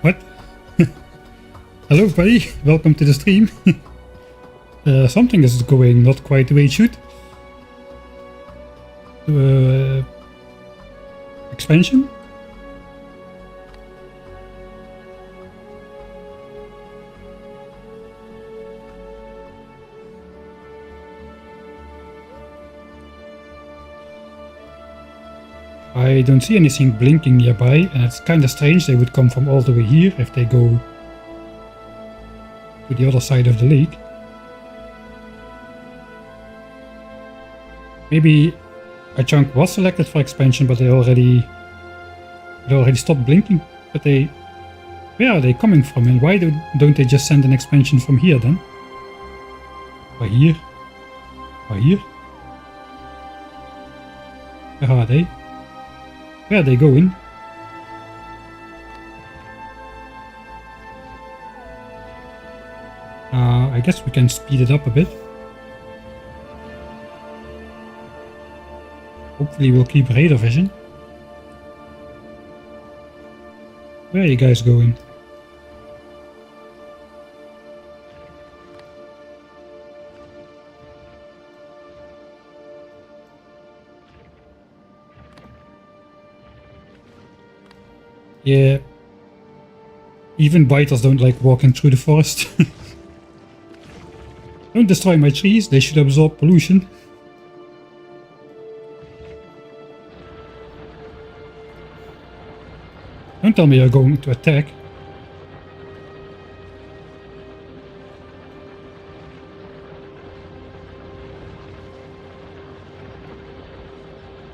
What? Hello buddy, welcome to the stream. Something is going not quite the way it should. Expansion? I don't see anything blinking nearby, and it's kind of strange they would come from all the way here if they go to the other side of the lake. Maybe a chunk was selected for expansion, but they already stopped blinking. But where are they coming from, and why don't they just send an expansion from here then? Or here? Or here? Where are they? Where are they going? I guess we can speed it up a bit. Hopefully we'll keep radar vision. Where are you guys going? Yeah, even biters don't like walking through the forest. Don't destroy my trees, they should absorb pollution. Don't tell me you're going to attack.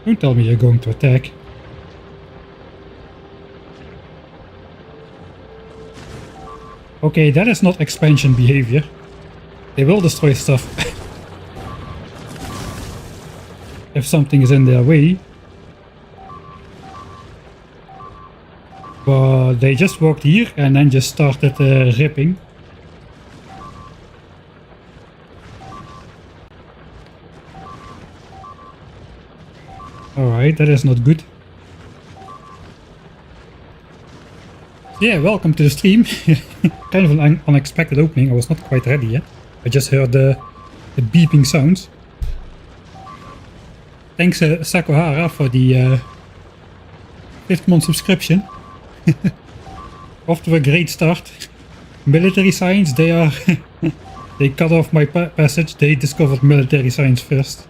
Don't tell me you're going to attack. Okay, that is not expansion behavior. They will destroy stuff if something is in their way. But they just walked here and then just started ripping. Alright, that is not good. Yeah, welcome to the stream. Kind of an unexpected opening. I was not quite ready yet. I just heard the beeping sounds. Thanks Sakuhara for the 5th month subscription. Off to a great start. Military science, they cut off my passage. They discovered military science first.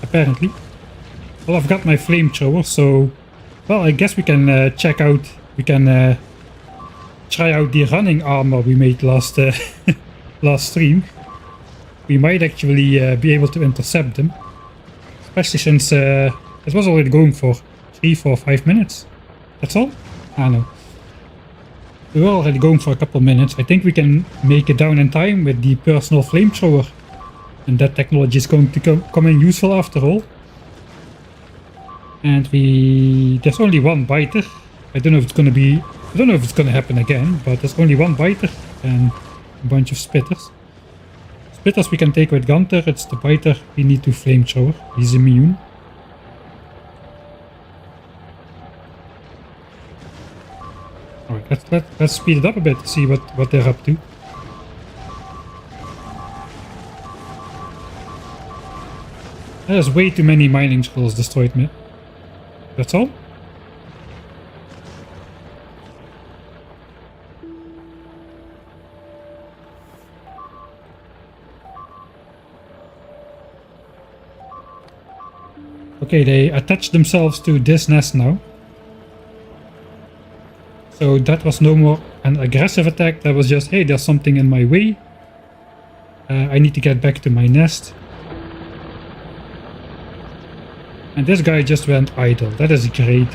Apparently. Well, I've got my flamethrower, so... Well, I guess we can check out... We can try out the running armor we made last stream. We might actually be able to intercept them. Especially since it was already going for 3, 4, 5 minutes. That's all? I know. We were already going for a couple of minutes. I think we can make it down in time with the personal flamethrower. And that technology is going to come in useful after all. And there's only one biter. I don't know if it's gonna happen again, but there's only one biter and a bunch of spitters. Spitters we can take with Gunter, it's the biter we need to flamethrower. He's immune. Alright, let's speed it up a bit to see what they're up to. There's way too many mining scrolls destroyed me. That's all? Okay, they attach themselves to this nest now. So that was no more an aggressive attack, that was just, hey, there's something in my way. I need to get back to my nest. And this guy just went idle, that is great.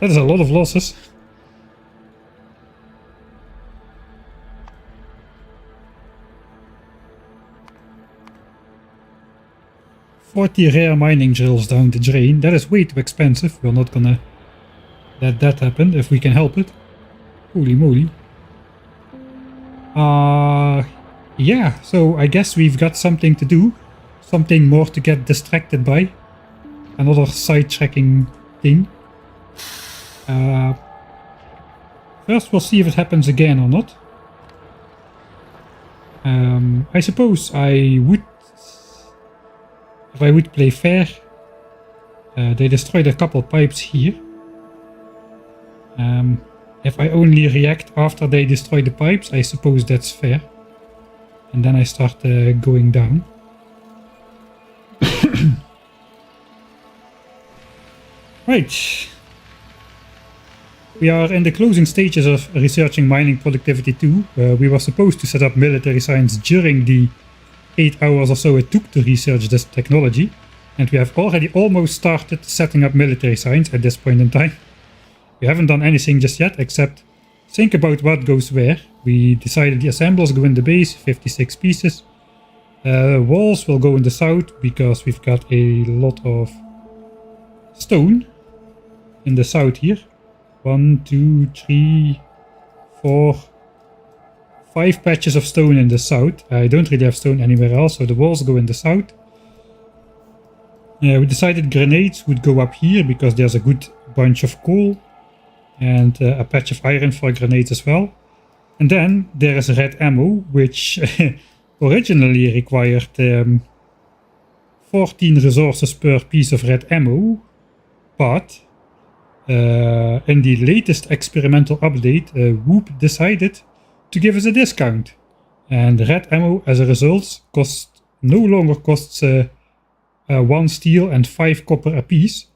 That is a lot of losses. $40 rare mining drills down the drain. That is way too expensive. We're not gonna let that happen if we can help it. Holy moly. Yeah, so I guess we've got something to do. Something more to get distracted by. Another side-tracking thing. First we'll see if it happens again or not. I suppose I would, if I would play fair, they destroyed a couple pipes here. If I only react after they destroy the pipes, I suppose that's fair. And then I start going down. Right. We are in the closing stages of researching mining productivity 2. We were supposed to set up military science during the 8 hours or so it took to research this technology. And we have already almost started setting up military science at this point in time. We haven't done anything just yet except think about what goes where. We decided the assemblers go in the base, 56 pieces. Walls will go in the south because we've got a lot of stone in the south here. 1, 2, 3, 4, 5 patches of stone in the south. I don't really have stone anywhere else, so the walls go in the south. We decided grenades would go up here because there's a good bunch of coal and a patch of iron for grenades as well. And then there is red ammo, which originally required 14 resources per piece of red ammo, but in the latest experimental update, Wube decided to give us a discount. And red ammo, as a result, no longer costs 1 steel and 5 copper a piece.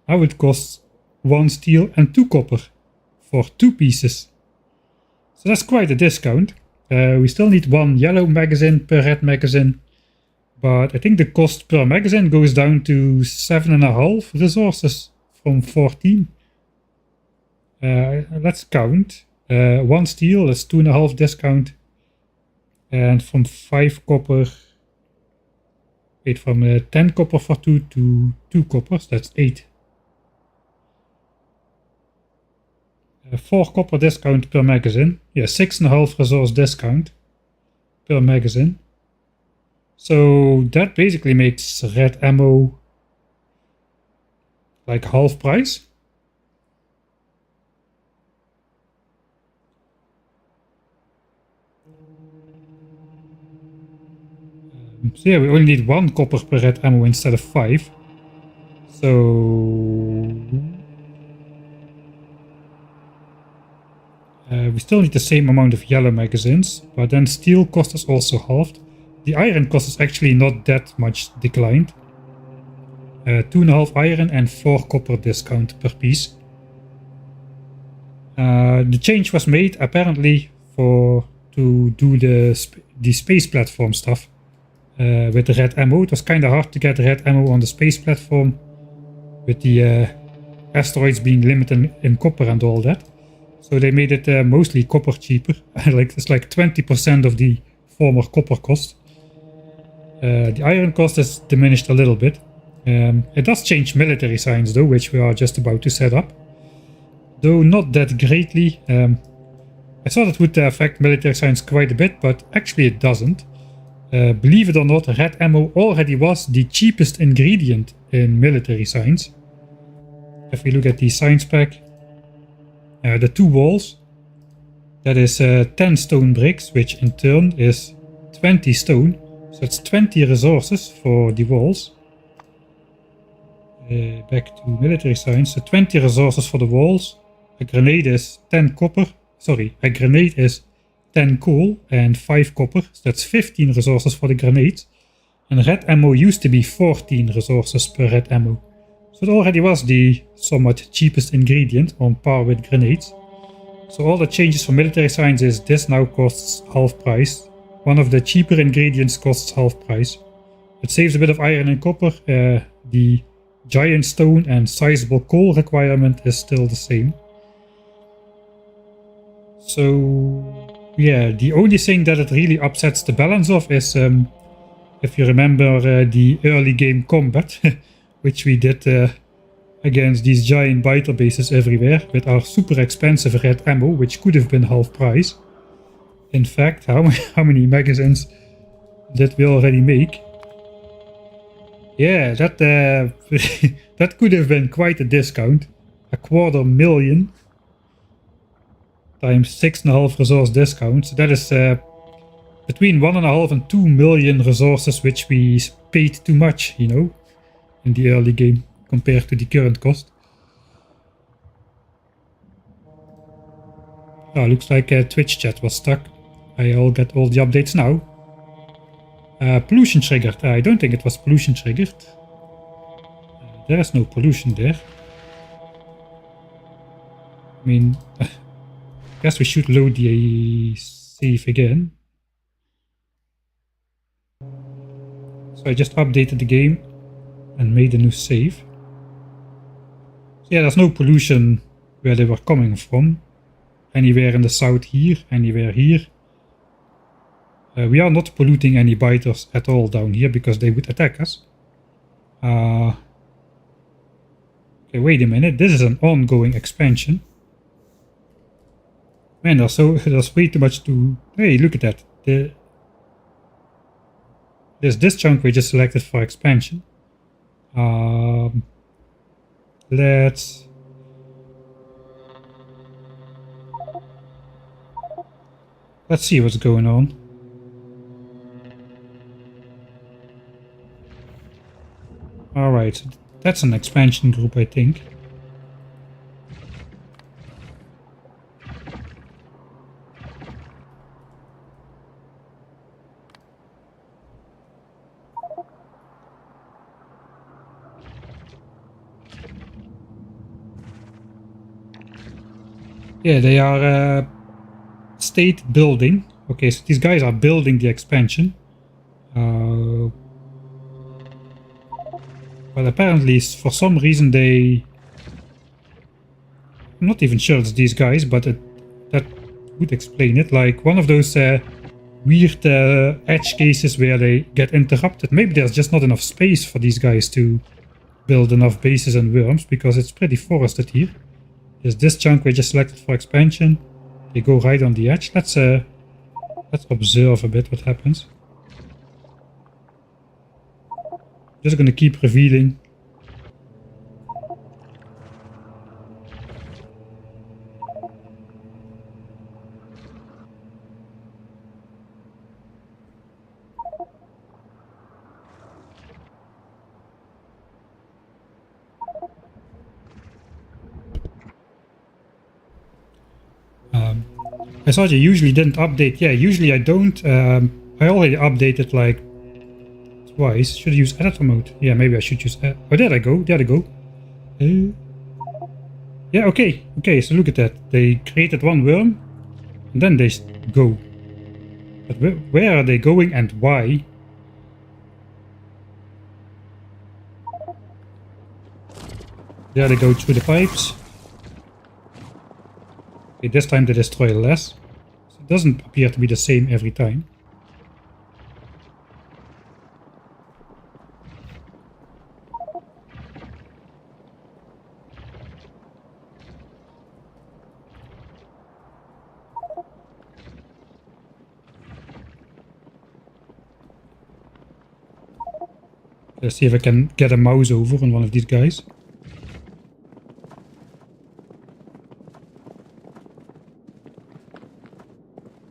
Now it costs 1 steel and 2 copper for 2 pieces. So that's quite a discount. We still need 1 yellow magazine per red magazine, but I think the cost per magazine goes down to 7.5 resources from 14. Let's count. 1 steel is 2.5 discount, and from 5 copper, wait, from 10 copper for 2 to 2 coppers, that's 8. 4 copper discount per magazine. Yeah, 6.5 resource discount per magazine. So that basically makes red ammo like half price. So yeah, we only need 1 copper per red ammo instead of 5. So we still need the same amount of yellow magazines, but then steel cost is also halved. The iron cost is actually not that much declined. 2.5 iron and 4 copper discount per piece. The change was made apparently to do the space platform stuff with the red ammo. It was kind of hard to get red ammo on the space platform with the asteroids being limited in copper and all that. So they made it mostly copper cheaper. It's like 20% of the former copper cost. The iron cost is diminished a little bit. It does change military science though, which we are just about to set up. Though not that greatly. I thought it would affect military science quite a bit, but actually it doesn't. Believe it or not, red ammo already was the cheapest ingredient in military science. If we look at the science pack, the 2 walls, that is 10 stone bricks, which in turn is 20 stone. So it's 20 resources for the walls. Back to military science, so 20 resources for the walls. A grenade is 10 copper. Sorry, a grenade is 10 coal and 5 copper. So that's 15 resources for the grenades. And red ammo used to be 14 resources per red ammo. So it already was the somewhat cheapest ingredient on par with grenades. So all the changes for military science is this now costs half price. One of the cheaper ingredients costs half price. It saves a bit of iron and copper. The giant stone and sizable coal requirement is still the same. So yeah, the only thing that it really upsets the balance of is if you remember the early game combat, which we did against these giant biter bases everywhere with our super expensive red ammo, which could have been half price. In fact, how many magazines did we already make? Yeah, that that could have been quite a discount. 250,000 times 6.5 resource discount. So that is between 1.5 and 2 million resources which we paid too much, you know, in the early game compared to the current cost. Oh, looks like Twitch chat was stuck. I'll get all the updates now. Pollution triggered. I don't think it was pollution triggered. There is no pollution there. I mean, I guess we should load the save again. So I just updated the game and made a new save. So yeah, there's no pollution where they were coming from. Anywhere in the south here, anywhere here. We are not polluting any biters at all down here because they would attack us. Okay, wait a minute. This is an ongoing expansion. Man, there's way too much to... Hey, look at that. There's this chunk we just selected for expansion. Let's see what's going on. Alright, so that's an expansion group, I think. Yeah, they are state building. Okay, so these guys are building the expansion. But apparently, for some reason, I'm not even sure it's these guys, but that would explain it. Like one of those weird edge cases where they get interrupted. Maybe there's just not enough space for these guys to build enough bases and worms, because it's pretty forested here. There's this chunk we just selected for expansion. They go right on the edge. Let's observe a bit what happens. Just gonna keep revealing. I thought you usually didn't update. Yeah, usually I don't. I already updated like twice. Should I use editor mode? Yeah, maybe I should use... oh, there I go. There I go. Yeah, okay. Okay, so look at that. They created one worm, and then they go. But where are they going and why? There they go through the pipes. Okay, this time they destroy less. So it doesn't appear to be the same every time. Let's see if I can get a mouse over on one of these guys.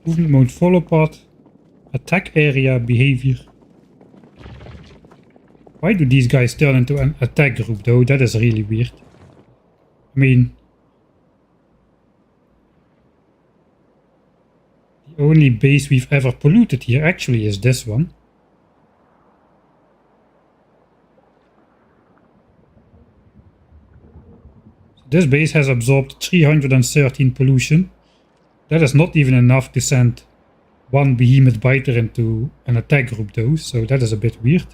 Movement mode follow path. Attack area behavior. Why do these guys turn into an attack group though? That is really weird. I mean... the only base we've ever polluted here actually is this one. This base has absorbed 313 pollution. That is not even enough to send one behemoth biter into an attack group though, so that is a bit weird.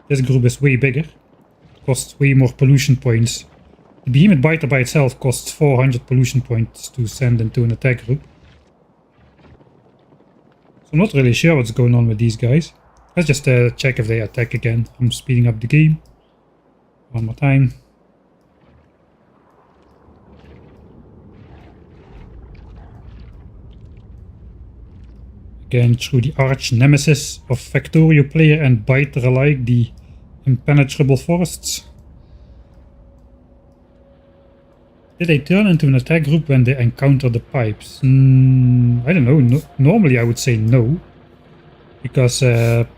This group is way bigger. It costs way more pollution points. The behemoth biter by itself costs 400 pollution points to send into an attack group. So I'm not really sure what's going on with these guys. Let's just check if they attack again. I'm speeding up the game. One more time. Again, through the arch nemesis of Factorio player and biter alike, the impenetrable forests. Did they turn into an attack group when they encounter the pipes? I don't know. Normally I would say no. Because if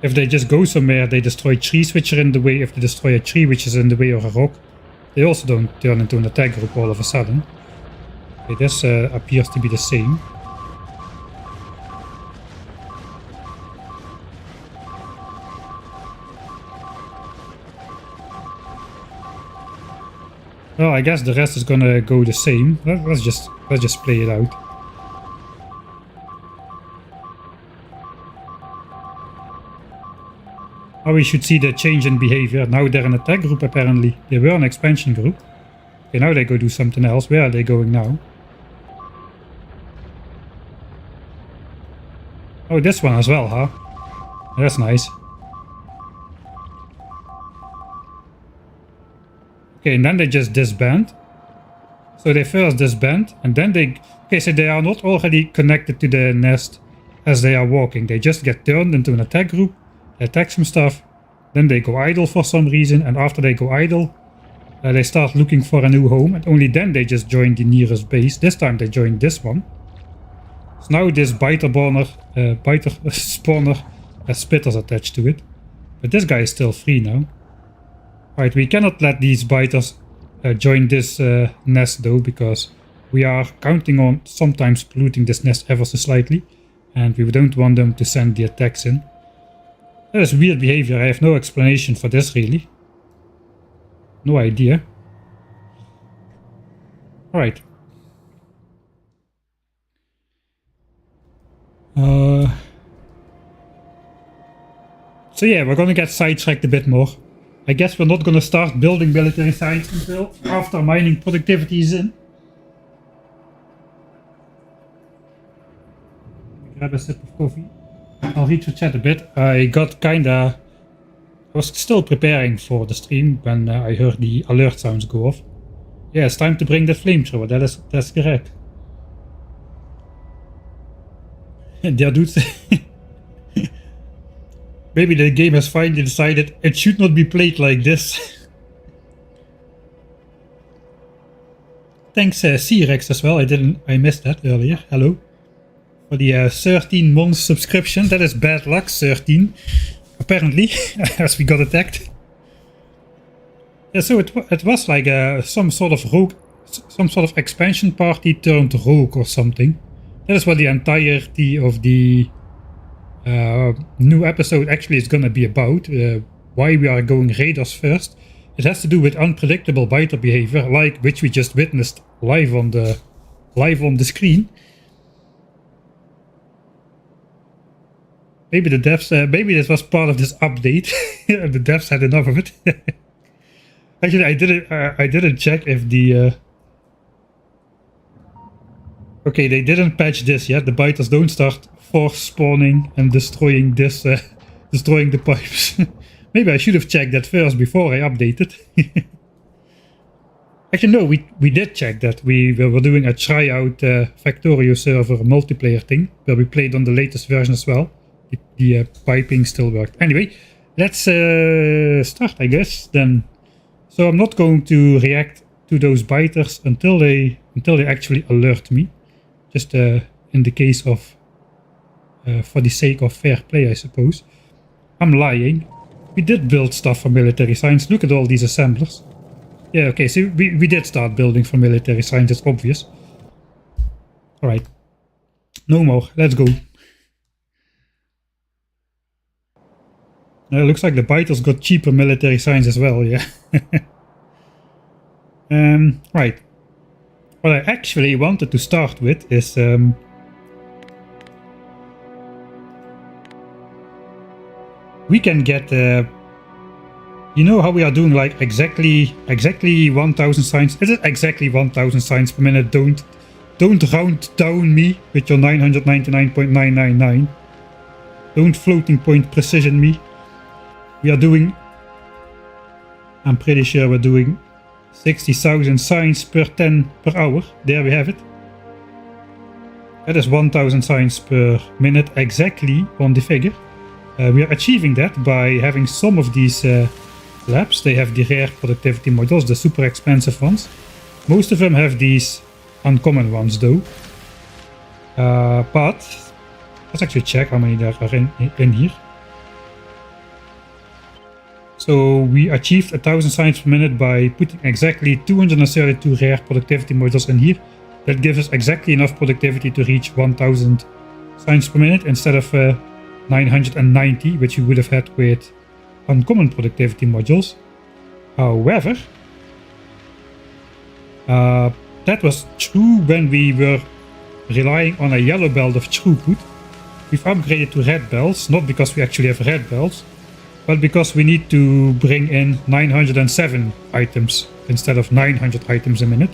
they just go somewhere, they destroy trees which are in the way. If they destroy a tree which is in the way of a rock, they also don't turn into an attack group all of a sudden. Okay, this appears to be the same. Well, I guess the rest is gonna go the same. Let's just play it out. Now we should see the change in behavior. Now they're an attack group apparently. They were an expansion group. Okay, now they go do something else. Where are they going now? Oh, this one as well, huh? That's nice. Okay, and then they just disband. So they first disband, and then they... Okay, so they are not already connected to the nest as they are walking. They just get turned into an attack group, attack some stuff, then they go idle for some reason, and after they go idle, they start looking for a new home, and only then they just join the nearest base. This time they joined this one. So now this biter spawner has spitters attached to it. But this guy is still free now. Right, we cannot let these biters join this nest though, because we are counting on sometimes polluting this nest ever so slightly, and we don't want them to send the attacks in. That is weird behavior. I have no explanation for this really. No idea. Alright. So yeah, we're gonna get sidetracked a bit more. I guess we're not gonna start building military science until after mining productivity is in. Grab a sip of coffee. I'll read your chat a bit. I got kinda... I was still preparing for the stream when I heard the alert sounds go off. Yeah, it's time to bring the flamethrower. That's correct. Yeah, dude. Maybe the game has finally decided it should not be played like this. Thanks C-Rex as well. I missed that earlier. Hello. For the 13 months subscription. That is bad luck, 13. Apparently, as we got attacked. Yeah, so it was like some sort of rogue, some sort of expansion party turned rogue or something. That is what the entirety of the new episode actually is gonna be about. Why we are going raiders first. It has to do with unpredictable biter behavior, like which we just witnessed live on the screen. Maybe the devs, maybe this was part of this update. The devs had enough of it. Actually, I didn't check if the. Okay, they didn't patch this yet. The biters don't start force spawning and destroying this, destroying the pipes. Maybe I should have checked that first before I updated. Actually, no, we did check that. We were doing a tryout Factorio server multiplayer thing where we played on the latest version as well. The piping still worked. Anyway, let's start, I guess. Then, so I'm not going to react to those biters until they actually alert me. Just in the case of, for the sake of fair play, I suppose. I'm lying. We did build stuff for military science. Look at all these assemblers. Yeah, okay, so we did start building for military science, it's obvious. Alright. No more, let's go. Looks like the biters got cheaper military science as well, yeah. Right. What I actually wanted to start with is... we can get... you know how we are doing like exactly 1000 signs? Is it exactly 1000 signs per minute? Don't round down me with your 999.999. Don't floating point precision me. We are doing... I'm pretty sure we're doing 60,000 signs per 10 per hour. There we have it. That is 1000 signs per minute exactly on the figure. We are achieving that by having some of these labs. They have the rare productivity modules, the super expensive ones. Most of them have these uncommon ones though. But let's actually check how many there are in here. So we achieved 1000 signs per minute by putting exactly 232 rare productivity modules in here. That gives us exactly enough productivity to reach 1000 signs per minute instead of 990, which we would have had with uncommon productivity modules. However, that was true when we were relying on a yellow belt of throughput. We've upgraded to red belts, not because we actually have red belts, but because we need to bring in 907 items instead of 900 items a minute.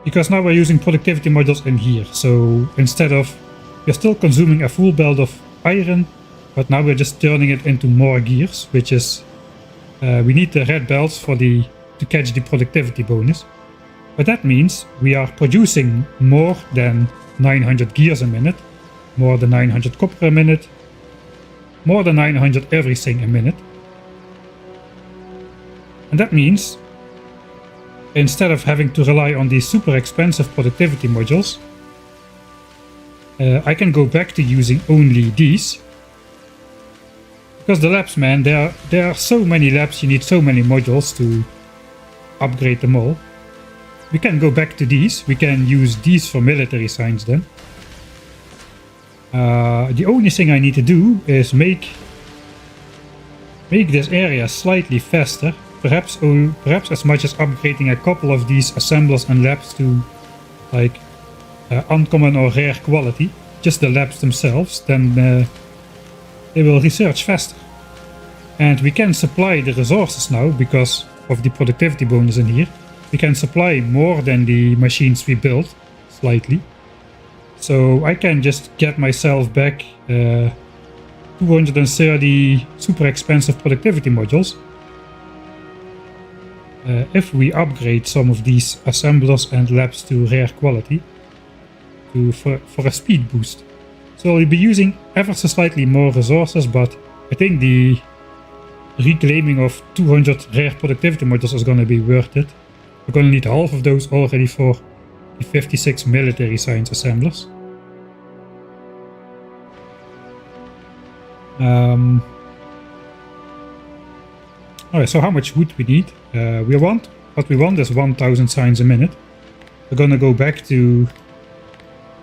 Because now we're using productivity modules in here, so instead of, we're still consuming a full belt of iron, but now we're just turning it into more gears, which is, we need the red belts for to catch the productivity bonus. But that means we are producing more than 900 gears a minute, more than 900 copper a minute, more than 900 everything a minute. And that means, instead of having to rely on these super expensive productivity modules, I can go back to using only these. Because the labs, man, there are so many labs, you need so many modules to upgrade them all. We can go back to these, we can use these for military signs then. The only thing I need to do is make this area slightly faster. Perhaps as much as upgrading a couple of these assemblers and labs to like uncommon or rare quality, just the labs themselves, then they will research faster. And we can supply the resources now because of the productivity bonus in here. We can supply more than the machines we built, slightly. So I can just get myself back 230 super expensive productivity modules. If we upgrade some of these assemblers and labs to rare quality for a speed boost. So we'll be using ever so slightly more resources, but I think the reclaiming of 200 rare productivity modules is going to be worth it. We're going to need half of those already for the 56 military science assemblers. Alright, so how much wood we need? What we want is 1000 signs a minute. We're gonna go back to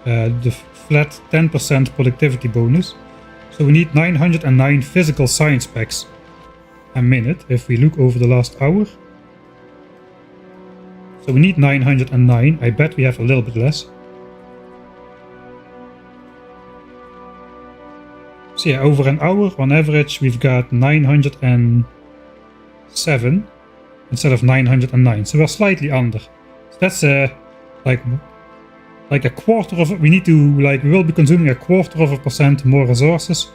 the flat 10% productivity bonus. So we need 909 physical science packs a minute if we look over the last hour. So we need 909. I bet we have a little bit less. So yeah, over an hour on average we've got 907 instead of 909. So we're slightly under. So that's like a quarter of it. We will be consuming a quarter of a percent more resources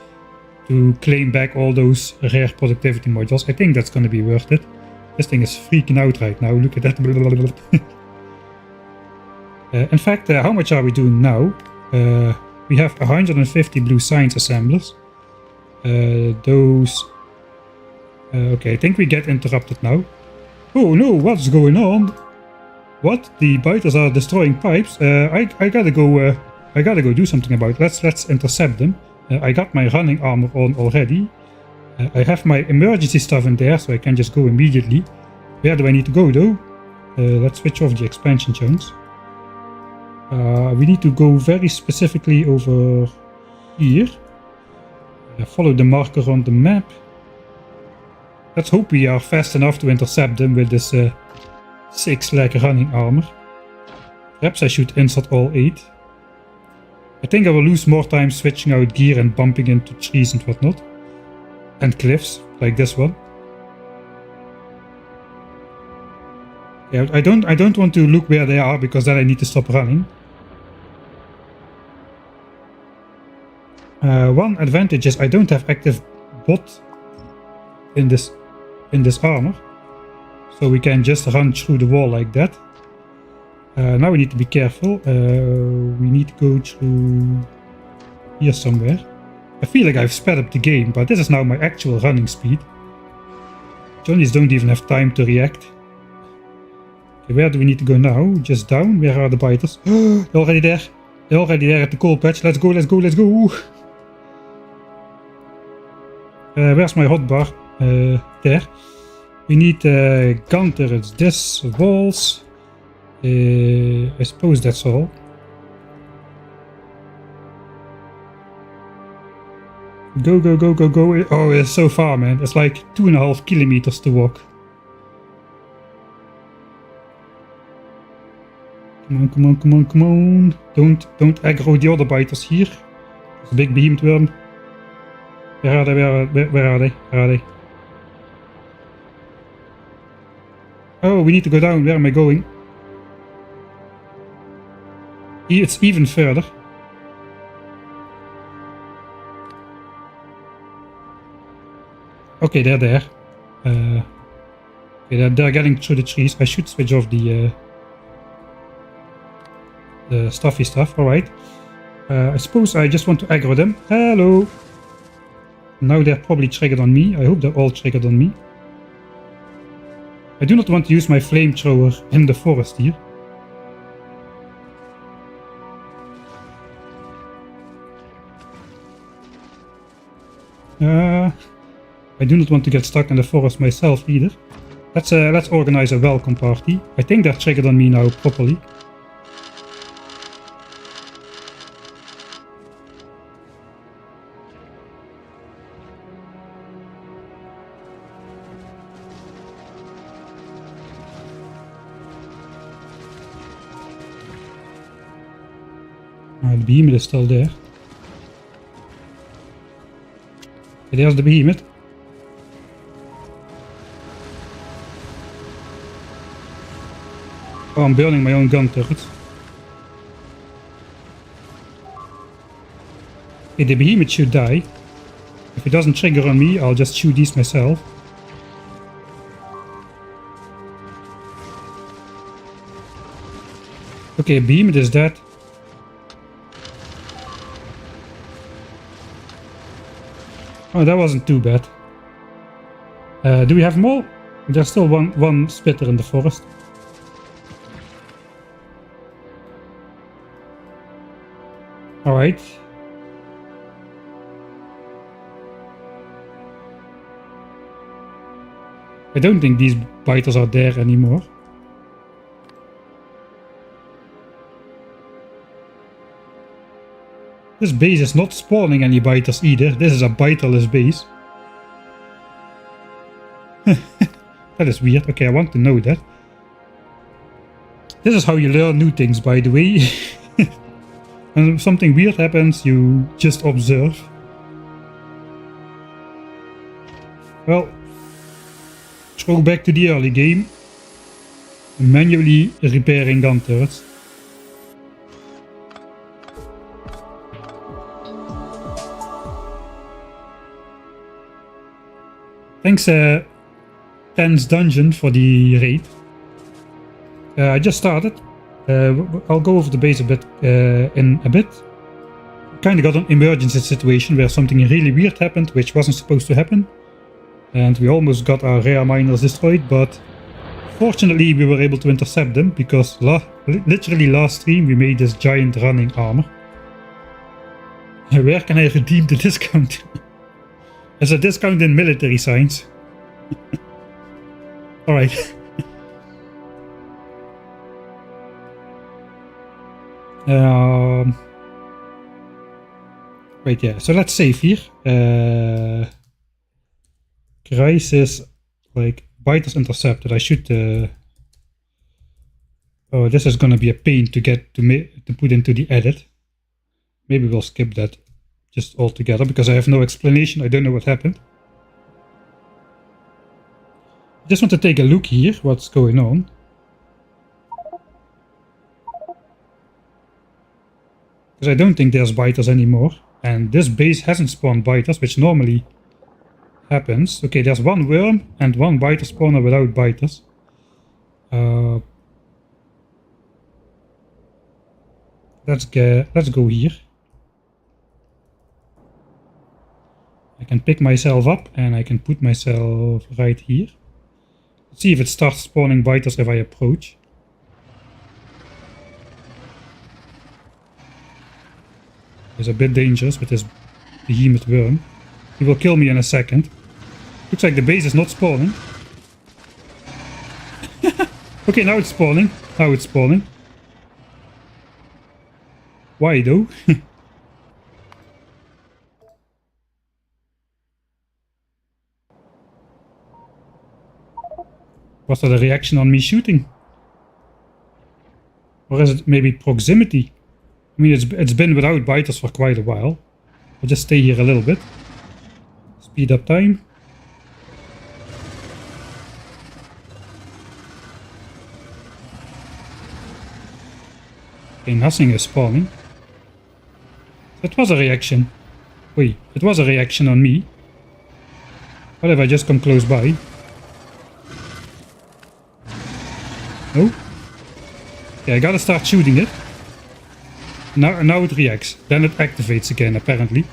to claim back all those rare productivity modules. I think that's going to be worth it. This thing is freaking out right now. Look at that. In fact, how much are we doing now? We have 150 blue science assemblers. Okay, I think we get interrupted now. Oh no, what's going on? What? The biters are destroying pipes? I gotta go do something about it. Let's intercept them. I got my running armor on already. I have my emergency stuff in there, so I can just go immediately. Where do I need to go though? Let's switch off the expansion chunks. We need to go very specifically over here. Follow the marker on the map. Let's hope we are fast enough to intercept them with this 6-leg running armor. Perhaps I should insert all 8. I think I will lose more time switching out gear and bumping into trees and whatnot. And cliffs, like this one. Yeah, I don't want to look where they are because then I need to stop running. One advantage is I don't have active bot in this armor, so we can just run through the wall like that. Now we need to be careful. We need to go through here somewhere. I feel like I've sped up the game, but this is now my actual running speed. Johnnies don't even have time to react. Okay, where do we need to go now? Just down? Where are the biters? They're already there. They're already there at the coal patch. Let's go, let's go, let's go. Where's my hotbar? There. We need gun turrets. This walls. I suppose that's all. Go, go, go, go, go. Oh, it's so far, man. It's like 2.5 kilometers to walk. Come on, come on, come on, come on. Don't aggro the other biters here. There's a big behemoth worm. Where are they? Where are they? Where are they? Oh, we need to go down. Where am I going? It's even further. Okay, they're there. Okay, they're getting through the trees. I should switch off the stuffy stuff. Alright. I suppose I just want to aggro them. Hello! Now they're probably triggered on me. I hope they're all triggered on me. I do not want to use my flamethrower in the forest here. I do not want to get stuck in the forest myself either. Let's organize a welcome party. I think they're triggered on me now properly. The behemoth is still there. Okay, there's the behemoth. Oh, I'm burning my own gun turret. Okay, the behemoth should die. If it doesn't trigger on me, I'll just shoot these myself. Okay, behemoth is dead. Oh, that wasn't too bad. Do we have more? There's still one spitter in the forest. Alright. I don't think these biters are there anymore. This base is not spawning any biters either. This is a biterless base. That is weird. Okay, I want to know that. This is how you learn new things, by the way. When something weird happens, you just observe. Well, throw back to the early game. Manually repairing gun turrets. Thanks, Ten's Dungeon, for the raid. I just started. I'll go over the base a bit in a bit. Kinda got an emergency situation where something really weird happened, which wasn't supposed to happen. And we almost got our rare miners destroyed, but fortunately we were able to intercept them, because literally last stream we made this giant running armor. Where can I redeem the discount? There's a discount in military science. Alright. Wait, yeah, so let's save here. Crisis, like, biters intercepted. I should... Oh, this is gonna be a pain to get to put into the edit. Maybe we'll skip that just altogether, because I have no explanation. I don't know what happened. I just want to take a look here, what's going on. Because I don't think there's biters anymore. And this base hasn't spawned biters, which normally happens. Okay, there's one worm and one biter spawner without biters. Let's go here. I can pick myself up and I can put myself right here. Let's see if it starts spawning biters if I approach. It's a bit dangerous with this behemoth worm. He will kill me in a second. Looks like the base is not spawning. Okay, now it's spawning. Now it's spawning. Why though? Was that a reaction on me shooting? Or is it maybe proximity? I mean, it's been without biters for quite a while. I'll just stay here a little bit. Speed up time. Okay, nothing is spawning. That was a reaction. Wait, it was a reaction on me. What if I just come close by? No? Yeah, I gotta start shooting it. Now it reacts. Then it activates again, apparently.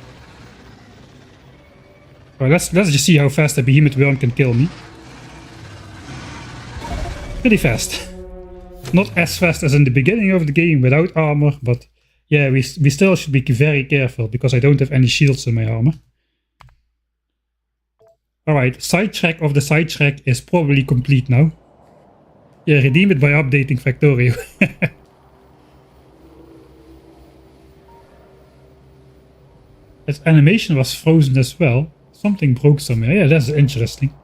Alright, let's just see how fast a behemoth worm can kill me. Pretty fast. Not as fast as in the beginning of the game without armor, but yeah, we still should be very careful because I don't have any shields in my armor. Alright, sidetrack of the sidetrack is probably complete now. Yeah, redeem it by updating Factorio. Its animation was frozen as well. Something broke somewhere. Yeah, that's interesting.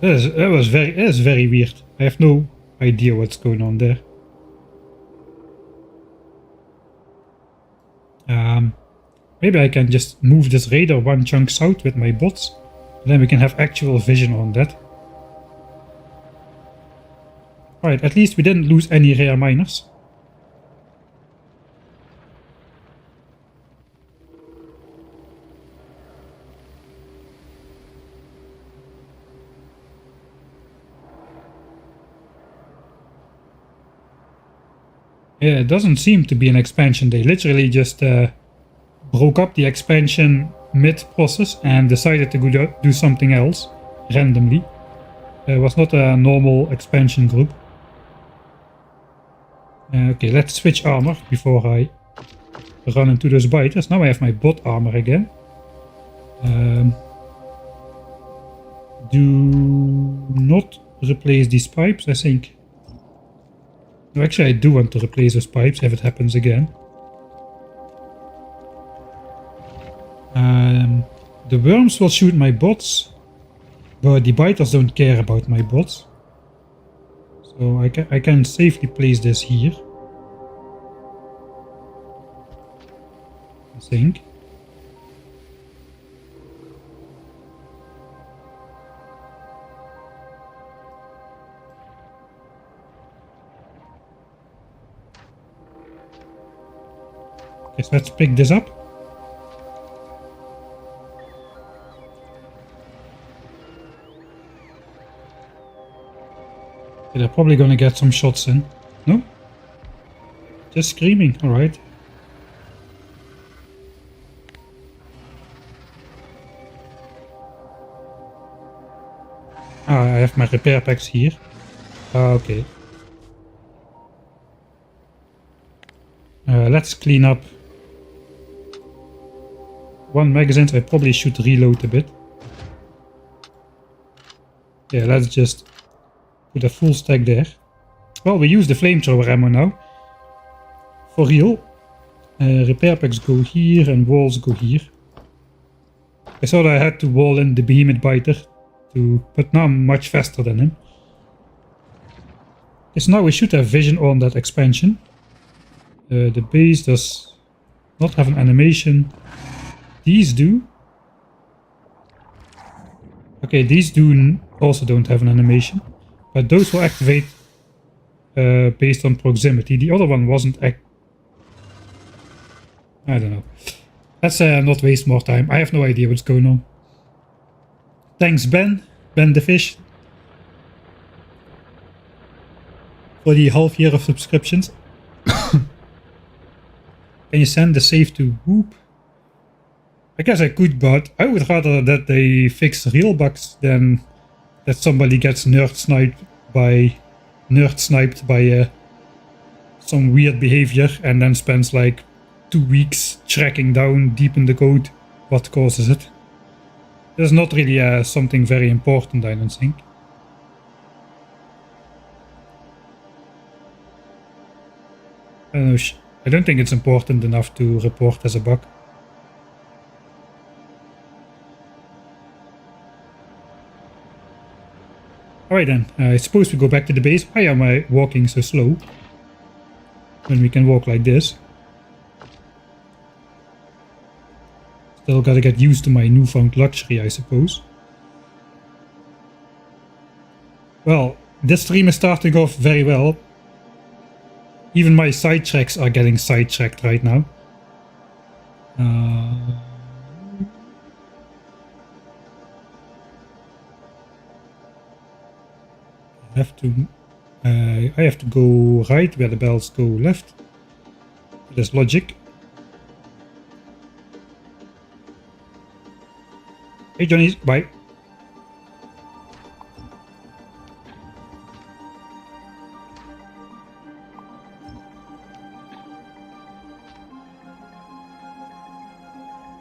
That is very weird. I have no idea what's going on there. Maybe I can just move this radar one chunk south with my bots. And then we can have actual vision on that. Alright, at least we didn't lose any rare miners. Yeah, it doesn't seem to be an expansion. They literally just broke up the expansion mid-process and decided to do something else randomly. It was not a normal expansion group. Okay, let's switch armor before I run into those biters. Now I have my bot armor again. Do not replace these pipes, I think. No, actually I do want to replace those pipes if it happens again. The worms will shoot my bots, but the biters don't care about my bots. So I can safely place this here. I think. Okay, so let's pick this up. Okay, they're probably gonna get some shots in. No? Just screaming, alright. Ah, I have my repair packs here. Ah, okay. Let's clean up one magazine. I probably should reload a bit. Yeah, let's just put a full stack there. Well, we use the flamethrower ammo now. For real. Repair packs go here and walls go here. I thought I had to wall in the behemoth biter, but now I'm much faster than him. Okay, so now we should have vision on that expansion. The base does not have an animation. These do. Okay, these also don't have an animation. But those will activate based on proximity. The other one wasn't I don't know. Let's not waste more time. I have no idea what's going on. Thanks Ben the Fish, for the half year of subscriptions. Can you send the save to Wube? I guess I could, but I would rather that they fix real bugs than that somebody gets nerd sniped by some weird behavior and then spends like 2 weeks tracking down deep in the code what causes it. There's not really something very important, I don't think. I don't know, I don't think it's important enough to report as a bug. Alright then, I suppose we go back to the base. Why am I walking so slow when we can walk like this? Still gotta get used to my newfound luxury, I suppose. Well, this stream is starting off very well. Even my sidetracks are getting sidetracked right now. I have to go right where the bells go left. That's logic. Hey Johnny, bye.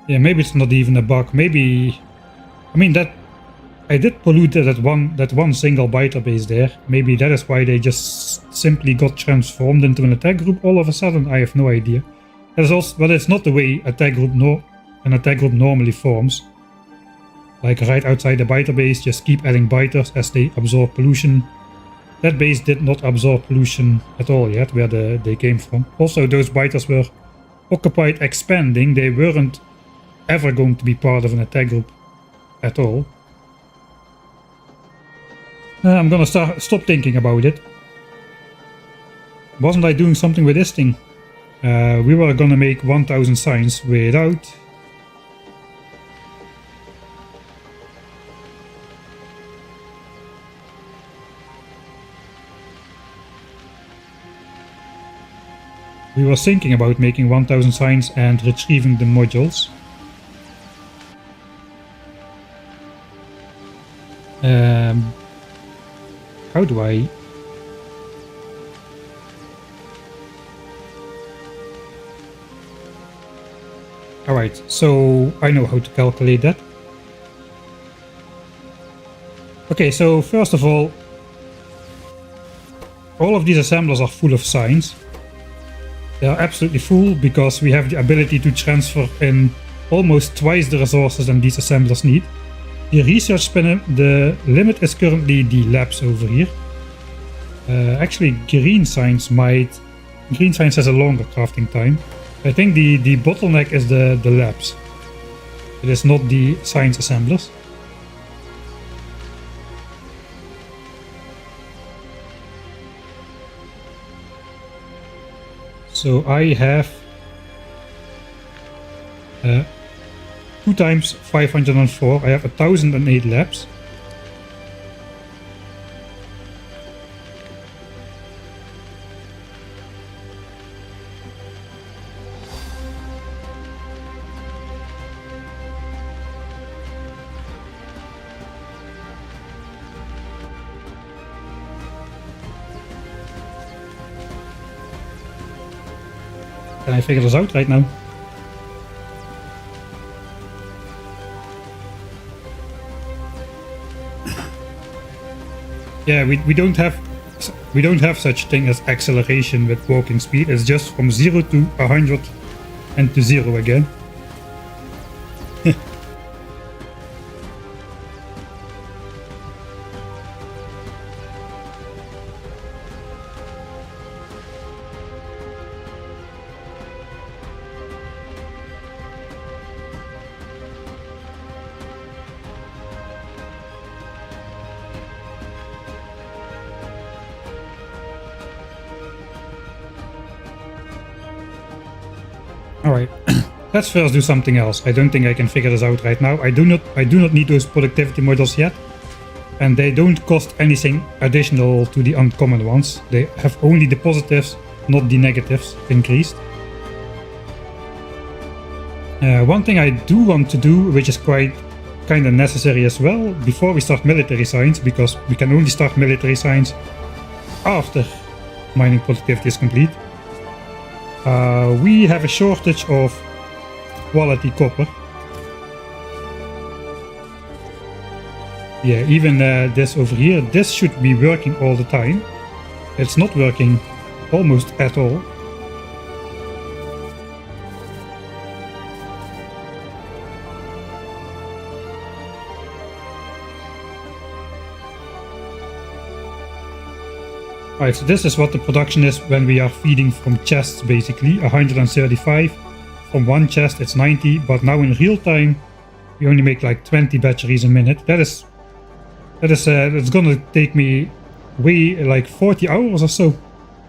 Yeah, maybe it's not even a bug. Maybe, I mean that I did pollute that one single biter base there. Maybe that is why they just simply got transformed into an attack group all of a sudden. I have no idea. That is also, well, it's not the way an attack group normally forms. Like right outside the biter base, just keep adding biters as they absorb pollution. That base did not absorb pollution at all yet, where they came from. Also, those biters were occupied expanding. They weren't ever going to be part of an attack group at all. I'm gonna stop thinking about it. Wasn't I doing something with this thing? We were gonna make 1000 signs without... We were thinking about making 1000 signs and retrieving the modules. How do I... Alright, so I know how to calculate that. Okay, so first of all of these assemblers are full of signs. They are absolutely full because we have the ability to transfer in almost twice the resources than these assemblers need. The research spin, the limit is currently the labs over here. Actually, green science has a longer crafting time. I think the bottleneck is the labs. It is not the science assemblers. So I have 2 times 504. I have 1008 labs. Can I figure this out right now? Yeah, we don't have such thing as acceleration with walking speed. It's just from 0 to 100 and to 0 again. Alright, let's first do something else. I don't think I can figure this out right now. I do not need those productivity modules yet. And they don't cost anything additional to the uncommon ones. They have only the positives, not the negatives increased. One thing I do want to do, which is quite kind of necessary as well, before we start military science, because we can only start military science after mining productivity is complete. We have a shortage of quality copper. Yeah, even this over here, this should be working all the time. It's not working almost at all. Alright, so this is what the production is when we are feeding from chests, basically. 135. From one chest it's 90, but now in real time we only make like 20 batteries a minute. That's gonna take me way like 40 hours or so.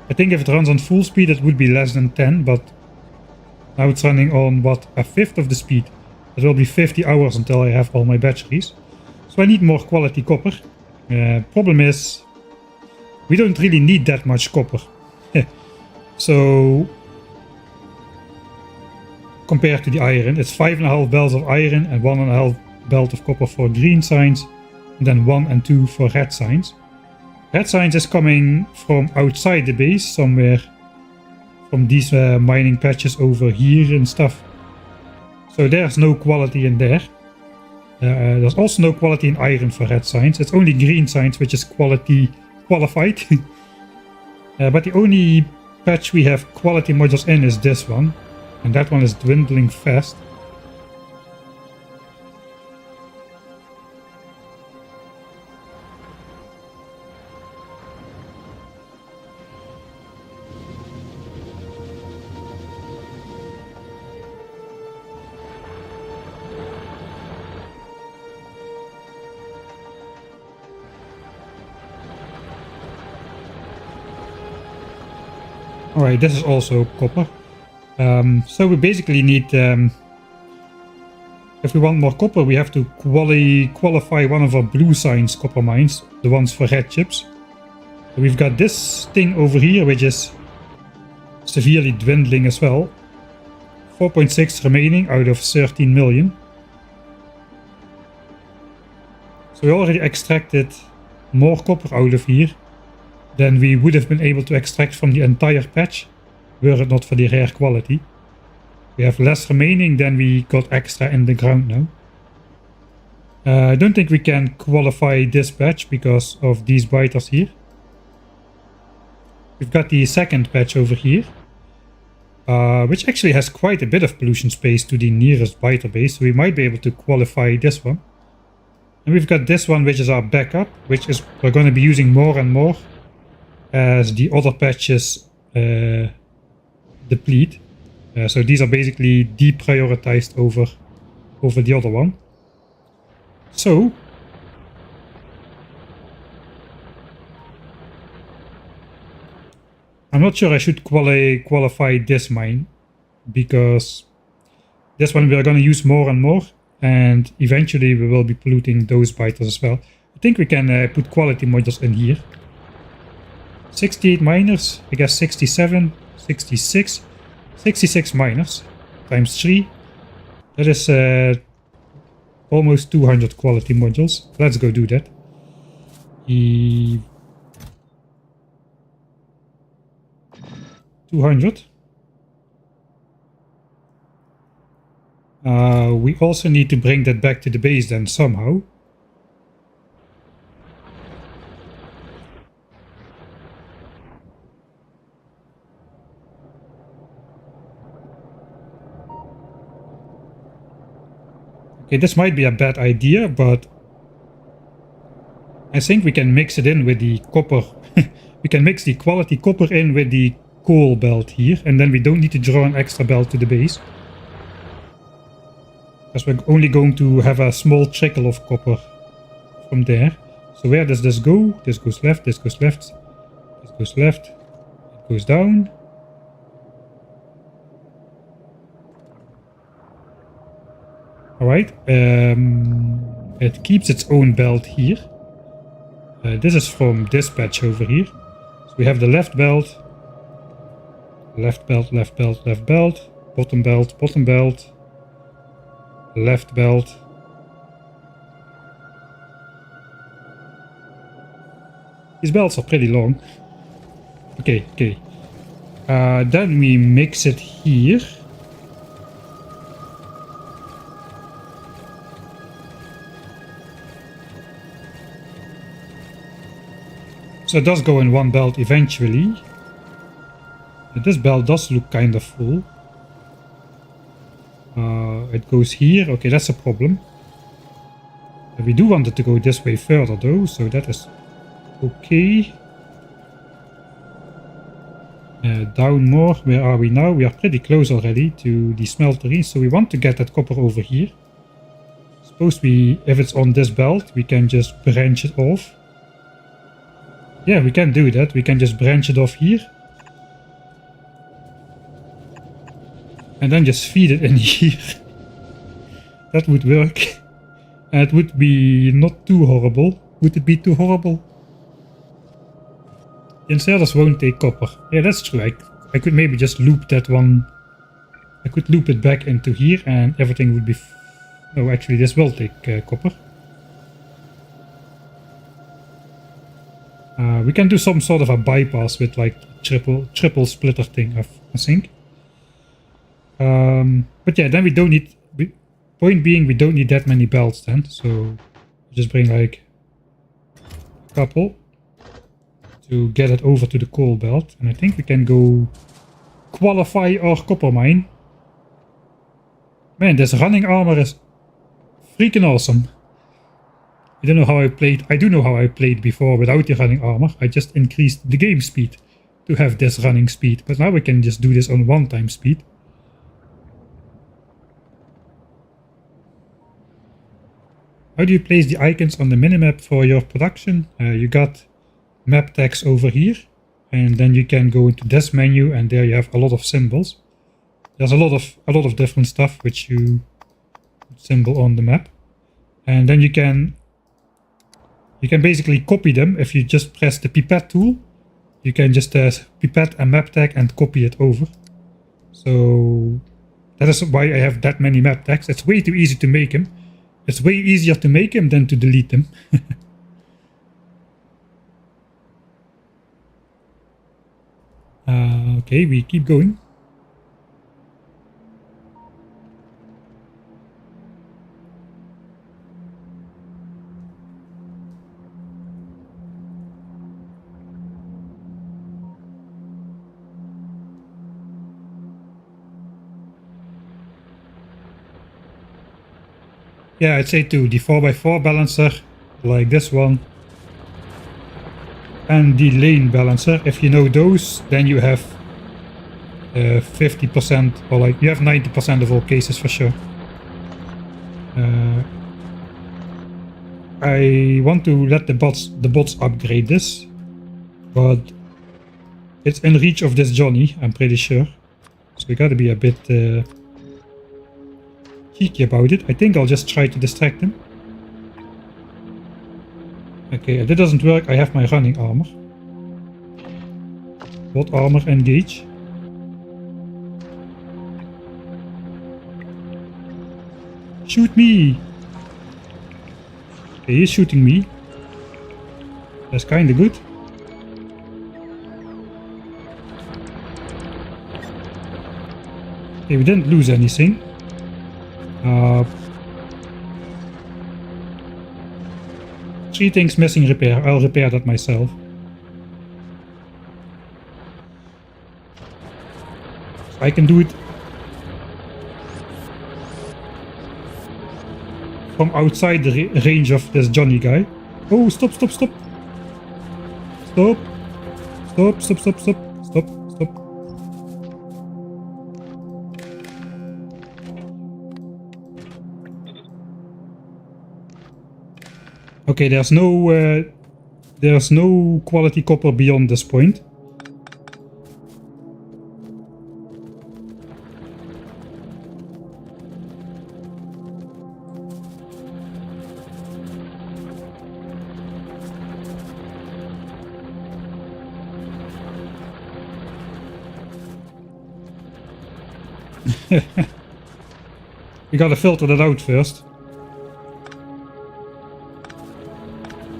I think if it runs on full speed it would be less than 10, but now it's running on what, a fifth of the speed. It will be 50 hours until I have all my batteries. So I need more quality copper. Problem is, we don't really need that much copper. So compared to the iron, it's 5.5 belts of iron and 1.5 belt of copper for green signs, and then 1 and 2 for red signs. Red signs is coming from outside the base, somewhere from these mining patches over here and stuff. So there's no quality in there. There's also no quality in iron for red signs. It's only green signs which is qualified. But the only patch we have quality modules in is this one, and that one is dwindling fast. Alright, this is also copper. So we basically need, if we want more copper, we have to qualify one of our blue signs copper mines, the ones for red chips. We've got this thing over here, which is severely dwindling as well. 4.6 remaining out of 13 million. So we already extracted more copper out of here than we would have been able to extract from the entire patch, were it not for the rare quality. We have less remaining than we got extra in the ground now. I don't think we can qualify this patch because of these biters here. We've got the second patch over here, which actually has quite a bit of pollution space to the nearest biter base, so we might be able to qualify this one. And we've got this one, which is our backup, which is we're going to be using more and more as the other patches deplete. So these are basically deprioritized over the other one. So I'm not sure I should qualify this mine, because this one we are going to use more and more, and eventually we will be polluting those biters as well. I think we can put quality modules in here. 68 miners, I guess 67, 66, 66 miners times 3. That is almost 200 quality modules. Let's go do that. 200. We also need to bring that back to the base then somehow. Okay, this might be a bad idea, but I think we can mix it in with the copper. We can mix the quality copper in with the coal belt here, and then we don't need to draw an extra belt to the base. Because we're only going to have a small trickle of copper from there. So where does this go? This goes left, this goes left, this goes left, it goes down. Alright, it keeps its own belt here. This is from this patch over here. So we have the left belt, left belt, left belt, left belt, bottom belt, bottom belt, left belt. These belts are pretty long. Okay, okay. Then we mix it here. So it does go in one belt eventually. This belt does look kind of full. It goes here. Okay, that's a problem. We do want it to go this way further though, so that is okay. Down more. Where are we now? We are pretty close already to the smeltery, so we want to get that copper over here. Suppose we, if it's on this belt, we can just branch it off. Yeah, we can do that. We can just branch it off here. And then just feed it in here. That would work. And it would be not too horrible. Would it be too horrible? The inserters won't take copper. Yeah, that's true. I could maybe just loop that one. I could loop it back into here and everything would be... No, actually this will take copper. We can do some sort of a bypass with like triple splitter thing, I think. But yeah, then we don't need... Point being, we don't need that many belts then. So just bring like a couple to get it over to the coal belt. And I think we can go qualify our copper mine. Man, this running armor is freaking awesome. I don't know how I played. I do know how I played before without the running armor. I just increased the game speed to have this running speed. But now we can just do this on one-time speed. How do you place the icons on the minimap for your production? You got map text over here. And then you can go into this menu and there you have a lot of symbols. There's a lot of different stuff which you symbol on the map. And then you can basically copy them. If you just press the pipette tool, you can just pipette a map tag and copy it over. So that is why I have that many map tags. It's way too easy to make them. It's way easier to make them than to delete them. Okay, we keep going. Yeah, I'd say too, the 4x4 balancer, like this one, and the lane balancer, if you know those, then you have 50%, or like, you have 90% of all cases for sure. I want to let the bots upgrade this, but it's in reach of this Johnny, I'm pretty sure. So we gotta be a bit... cheeky about it. I think I'll just try to distract him. Okay, if that doesn't work, I have my running armor. What armor engage? Shoot me! Okay, he's shooting me. That's kinda good. Okay, we didn't lose anything. Three things missing repair. I'll repair that myself. I can do it from outside the range of this Johnny guy. Oh, stop, stop, stop. Stop. Stop, stop, stop, stop. Stop, stop. Okay, there's no quality copper beyond this point. We gotta filter that out first.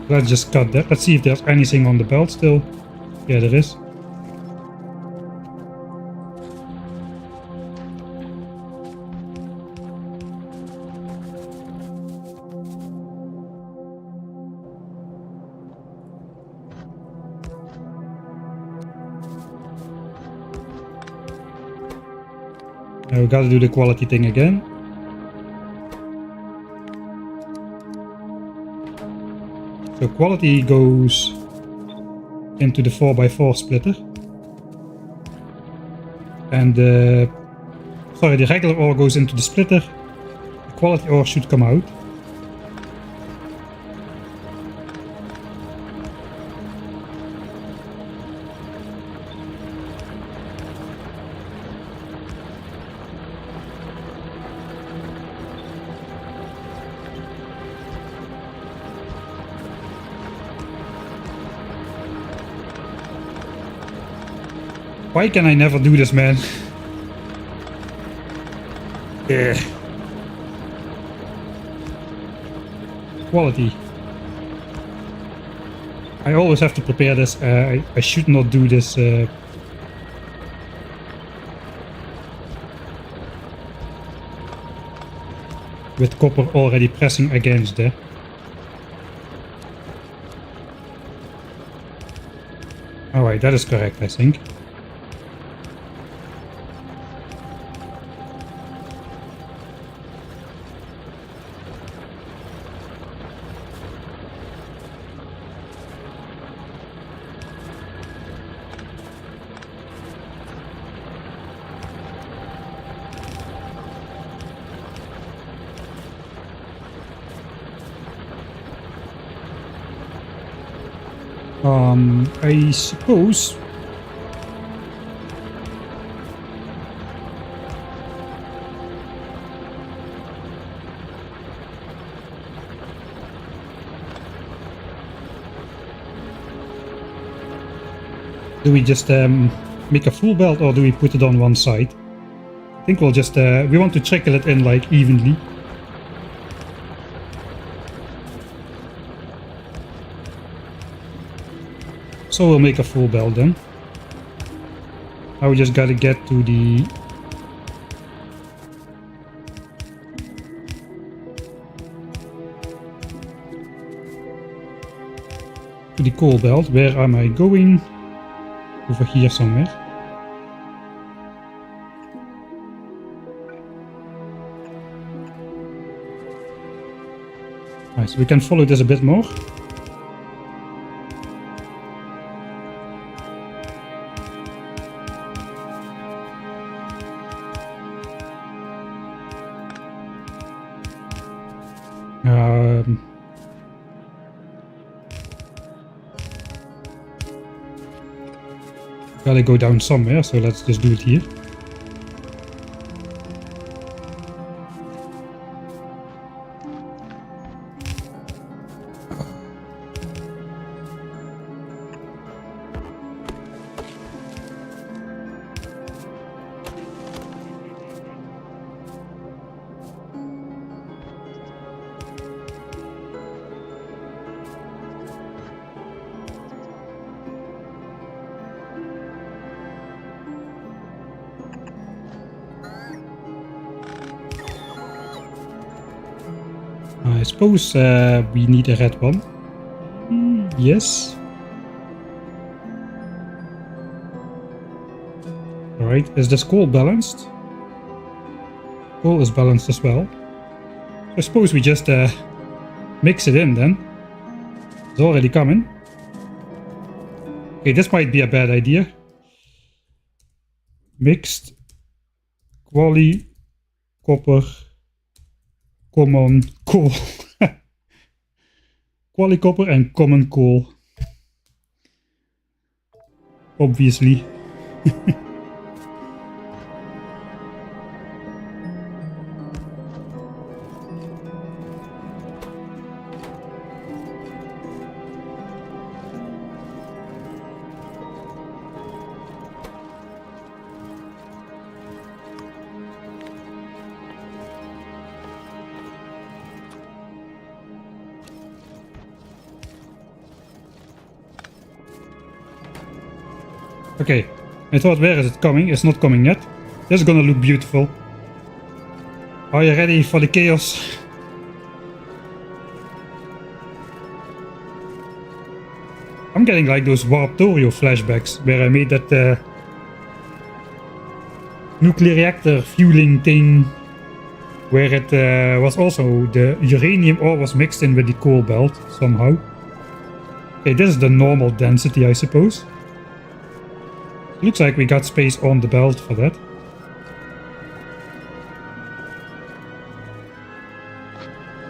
Let's just cut that. Let's see if there's anything on the belt still. Yeah, there is. Now we gotta do the quality thing again. So quality goes into the 4x4 splitter. And the regular ore goes into the splitter. The quality ore should come out. Why can I never do this, man? Yeah. Quality. I always have to prepare this. I should not do this. With copper already pressing against there. Alright, that is correct, I think. I suppose do we just make a full belt or do we put it on one side? I think we'll just we want to trickle it in like evenly. So we'll make a full belt then. Now we just gotta get to the coal belt. Where am I going? Over here somewhere. Alright, so we can follow this a bit more. Gotta go down somewhere, so let's just do it here. I suppose we need a red one. Yes. Alright, is this coal balanced? Coal is balanced as well. I suppose we just mix it in then. It's already coming. Okay, this might be a bad idea. Mixed quali copper common coal. Quali copper and common coal. Obviously. Okay, I thought, where is it coming? It's not coming yet. This is gonna look beautiful. Are you ready for the chaos? I'm getting like those Warped Oreo flashbacks where I made that nuclear reactor fueling thing where it was also the uranium ore was mixed in with the coal belt somehow. Okay, this is the normal density, I suppose. Looks like we got space on the belt for that.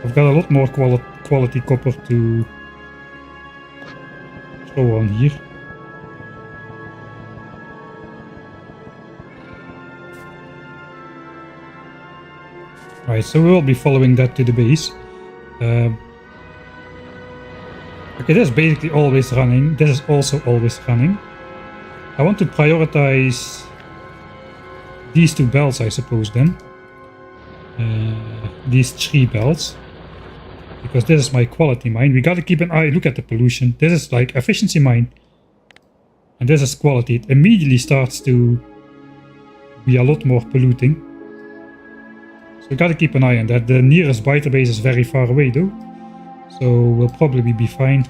I've got a lot more quality copper to throw on here. Right, so we will be following that to the base. Okay, this is basically always running. This is also always running. I want to prioritize these two belts, I suppose, then. These 3 belts. Because this is my quality mine. We gotta keep an eye, look at the pollution. This is like efficiency mine. And this is quality. It immediately starts to be a lot more polluting. So we gotta keep an eye on that. The nearest biter base is very far away though. So we'll probably be fine.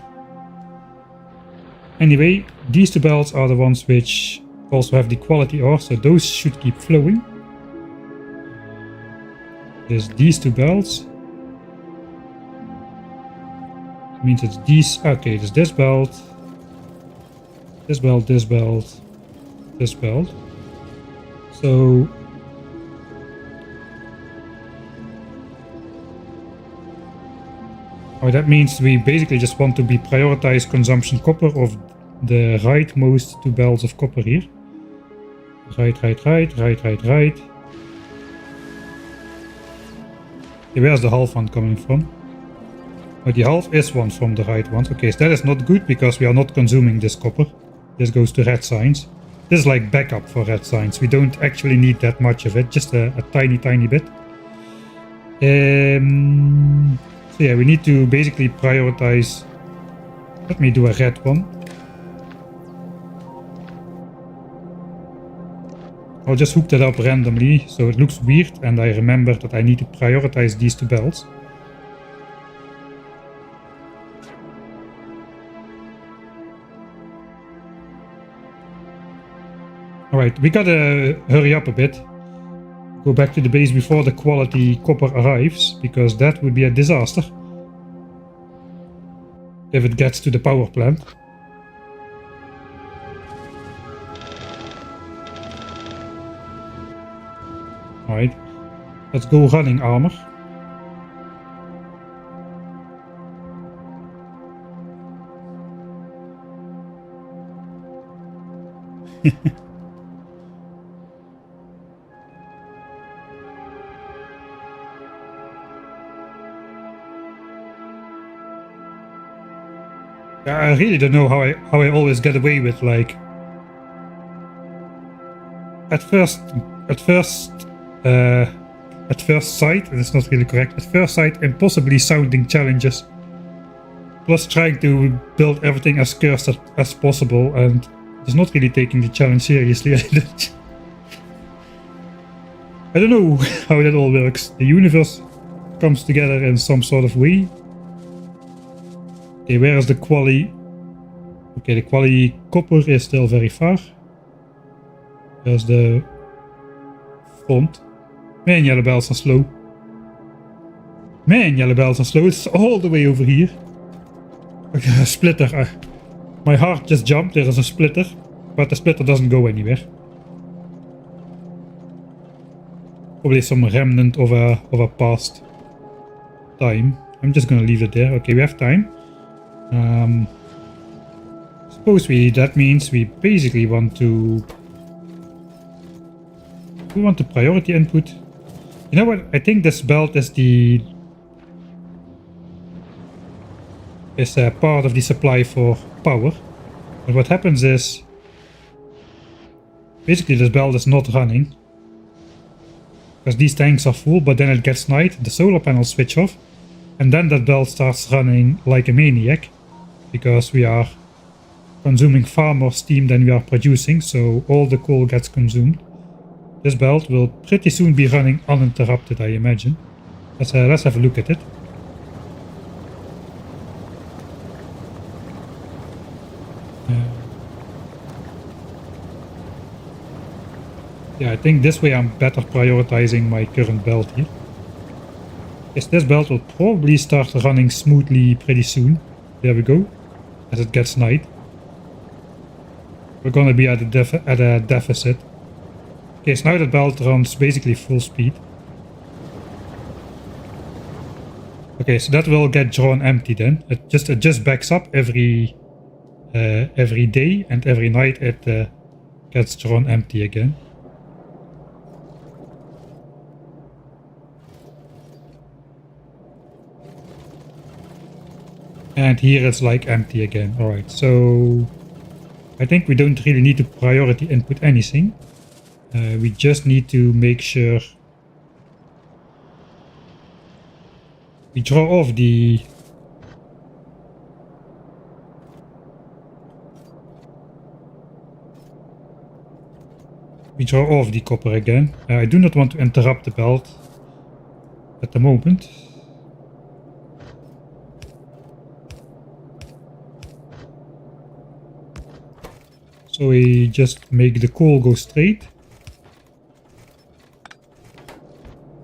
Anyway, these 2 belts are the ones which also have the quality ore, so those should keep flowing. There's these 2 belts. It means it's these. Okay, there's this belt. This belt, this belt, this belt. So that means we basically just want to be prioritize consumption copper of the rightmost 2 belts of copper here. Right. Okay, where's the half one coming from? Oh, the half is one from the right ones. Okay, so that is not good because we are not consuming this copper. This goes to red signs. This is like backup for red signs. We don't actually need that much of it, just a tiny bit. So yeah, we need to basically prioritize. Let me do a red one. I'll just hook that up randomly so it looks weird and I remember that I need to prioritize these 2 belts. Alright, we gotta hurry up a bit. Go back to the base before the quality copper arrives, because that would be a disaster if it gets to the power plant. Alright, let's go running armor. I really don't know how I always get away with, like, at first sight, and it's not really correct, at first sight impossibly sounding challenges, plus trying to build everything as cursed as possible, and just not really taking the challenge seriously. I don't know how that all works. The universe comes together in some sort of way. Okay, where is the quality? Okay, the quality copper is still very far. There's the front. Man, yellow bells are slow. Man, yellow bells are slow. It's all the way over here. Okay, a splitter. My heart just jumped. There is a splitter, but the splitter doesn't go anywhere. Probably some remnant of a past time. I'm just gonna leave it there. Okay, we have time. Suppose that means we basically want to priority input. You know what? I think this belt is part of the supply for power. But what happens is basically this belt is not running because these tanks are full, but then it gets night, the solar panels switch off, and then that belt starts running like a maniac because we are consuming far more steam than we are producing, so all the coal gets consumed. This belt will pretty soon be running uninterrupted, I imagine. Let's have a look at it. Yeah, I think this way I'm better prioritizing my current belt here. Yes, this belt will probably start running smoothly pretty soon. There we go. As it gets night. We're gonna be at a deficit. Okay, so now that belt runs basically full speed. Okay, so that will get drawn empty then. It just backs up every day, and every night it gets drawn empty again. And here it's like empty again. Alright, so I think we don't really need to priority input anything. We just need to make sure we draw off the copper again. I do not want to interrupt the belt at the moment. So we just make the coal go straight.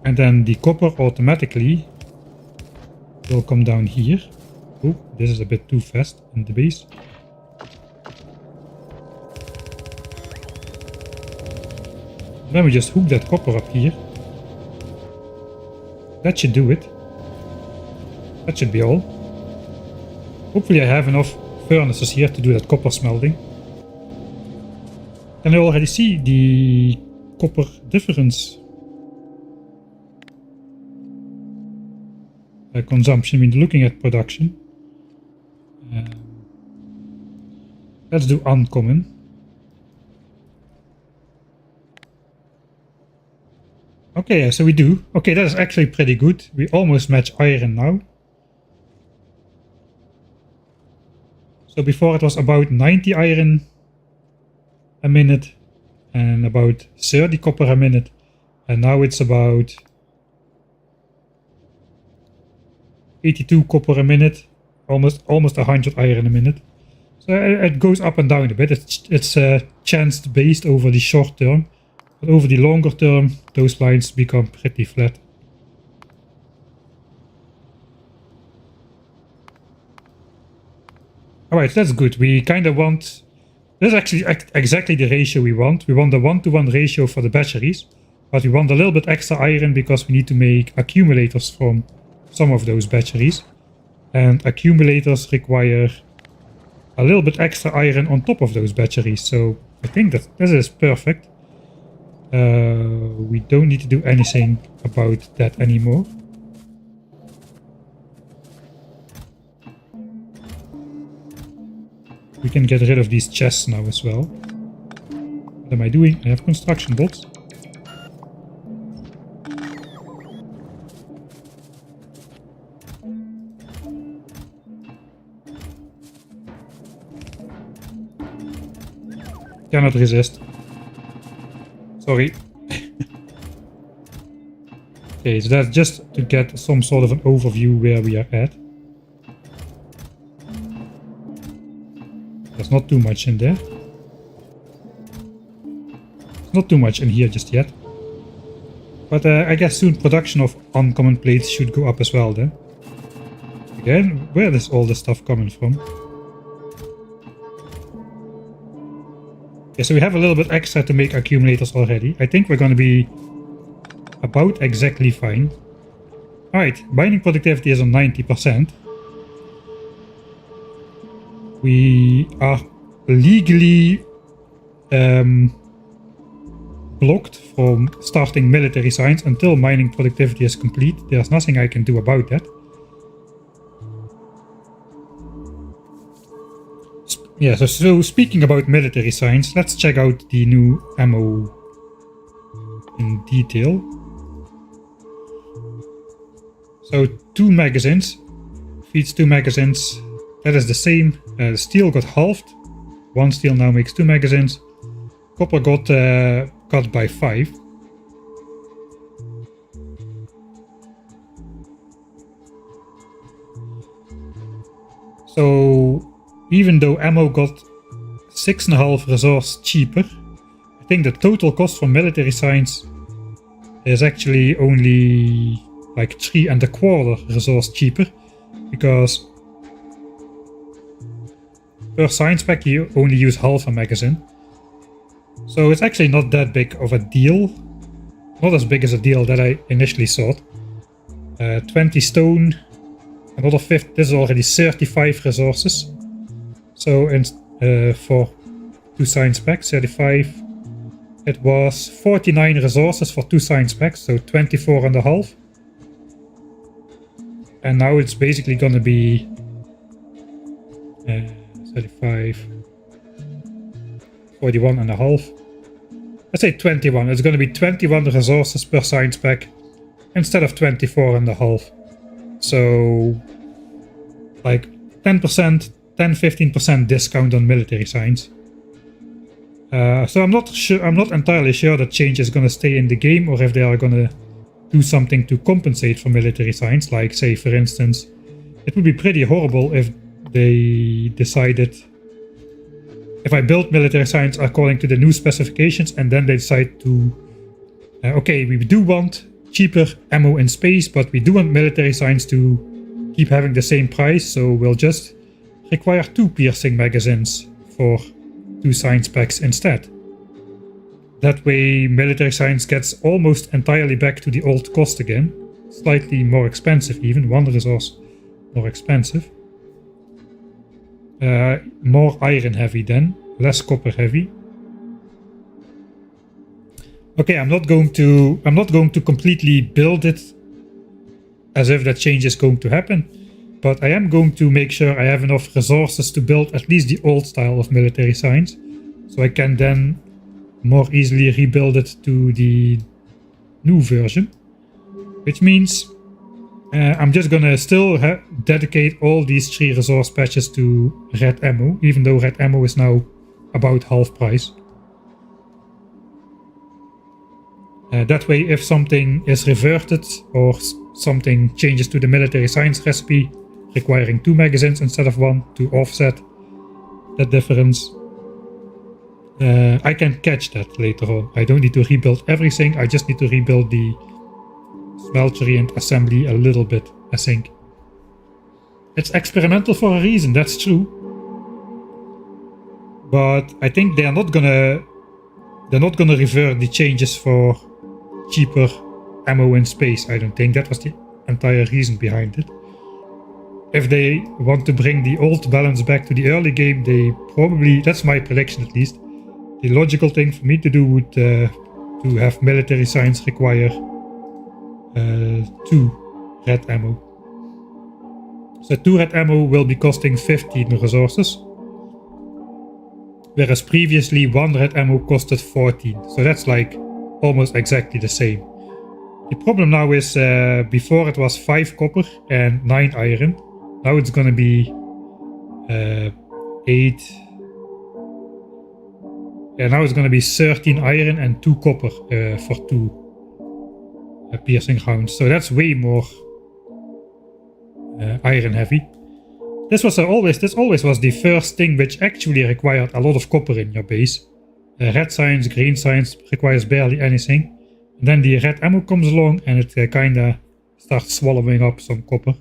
And then the copper automatically will come down here. Oh, this is a bit too fast in the base. Then we just hook that copper up here. That should do it. That should be all. Hopefully I have enough furnaces here to do that copper smelting. Can I already see the copper difference? Consumption, I mean looking at production. Let's do uncommon. Okay, so we do. Okay, that is actually pretty good. We almost match iron now. So before it was about 90 iron a minute and about 30 copper a minute, and now it's about 82 copper a minute, almost 100 iron a minute. So it goes up and down a bit. It's chanced based over the short term, but over the longer term those lines become pretty flat. Alright, that's good. We kind of want... This is actually exactly the ratio we want. We want the 1-to-1 ratio for the batteries, but we want a little bit extra iron because we need to make accumulators from some of those batteries. And accumulators require a little bit extra iron on top of those batteries. So I think that this is perfect. We don't need to do anything about that anymore. We can get rid of these chests now as well. What am I doing? I have construction bots. Cannot resist. Sorry. Okay, so that's just to get some sort of an overview where we are at. There's not too much in there. Not too much in here just yet. But I guess soon production of uncommon plates should go up as well then. Again, where is all this stuff coming from? Okay, so we have a little bit extra to make accumulators already. I think we're going to be about exactly fine. Alright, mining productivity is on 90%. We are legally blocked from starting military science until mining productivity is complete. There's nothing I can do about that. Yeah, so speaking about military science, let's check out the new ammo in detail. So 2 magazines, feeds 2 magazines. That is the same. The steel got halved. 1 steel now makes 2 magazines. Copper got cut by 5. So even though ammo got 6.5 resource cheaper, I think the total cost for military science is actually only like 3.25 resource cheaper, because per science pack you only use half a magazine. So it's actually not that big of a deal. Not as big as a deal that I initially thought. 20 stone, another 50, this is already 35 resources. So for 2 science packs, 35, it was 49 resources for 2 science packs, so 24.5. And now it's basically gonna be 35, 41.5. Let's say 21. It's gonna be 21 resources per science pack instead of 24.5. So like 10%, 10-15% discount on military science. So I'm not entirely sure that change is gonna stay in the game, or if they are gonna do something to compensate for military science. Like, say for instance, it would be pretty horrible if they decided, if I build military science according to the new specifications and then they decide to okay, we do want cheaper ammo in space, but we do want military science to keep having the same price, so we'll just require 2 piercing magazines for 2 science packs instead. That way military science gets almost entirely back to the old cost again. Slightly more expensive even, 1 resource more expensive. More iron heavy then, less copper heavy. Okay, I'm not going to completely build it as if that change is going to happen, but I am going to make sure I have enough resources to build at least the old style of military science, so I can then more easily rebuild it to the new version. Which means I'm just gonna still dedicate all these 3 resource patches to red ammo, even though red ammo is now about half price. That way, if something is reverted or something changes to the military science recipe, requiring 2 magazines instead of 1 to offset that difference, I can catch that later on. I don't need to rebuild everything, I just need to rebuild the smeltery and assembly a little bit, I think. It's experimental for a reason, that's true. But I think they're not gonna revert the changes for cheaper ammo in space. I don't think that was the entire reason behind it. If they want to bring the old balance back to the early game, they probably, that's my prediction at least, the logical thing for me to do would to have military science require 2 red ammo. So 2 red ammo will be costing 15 resources, whereas previously 1 red ammo costed 14. So that's like almost exactly the same. The problem now is before it was 5 copper and 9 iron. Now it's gonna be 8. And now it's gonna be 13 iron and 2 copper for 2 piercing rounds. So that's way more iron heavy. This always was the first thing which actually required a lot of copper in your base. Red science, green science requires barely anything. And then the red ammo comes along and it kinda starts swallowing up some copper.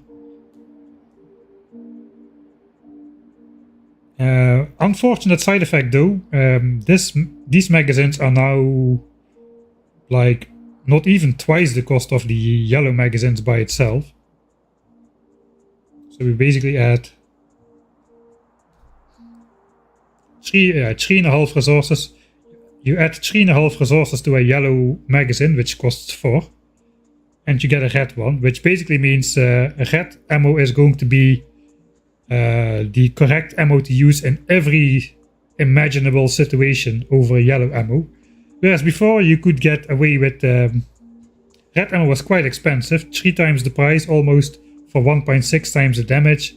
Unfortunate side effect though, these magazines are now like not even twice the cost of the yellow magazines by itself. So we basically add 3.5 resources. You add 3.5 resources to a yellow magazine, which costs 4. And you get a red one, which basically means a red ammo is going to be the correct ammo to use in every imaginable situation over yellow ammo. Whereas before you could get away with red ammo was quite expensive, 3 times the price almost for 1.6 times the damage.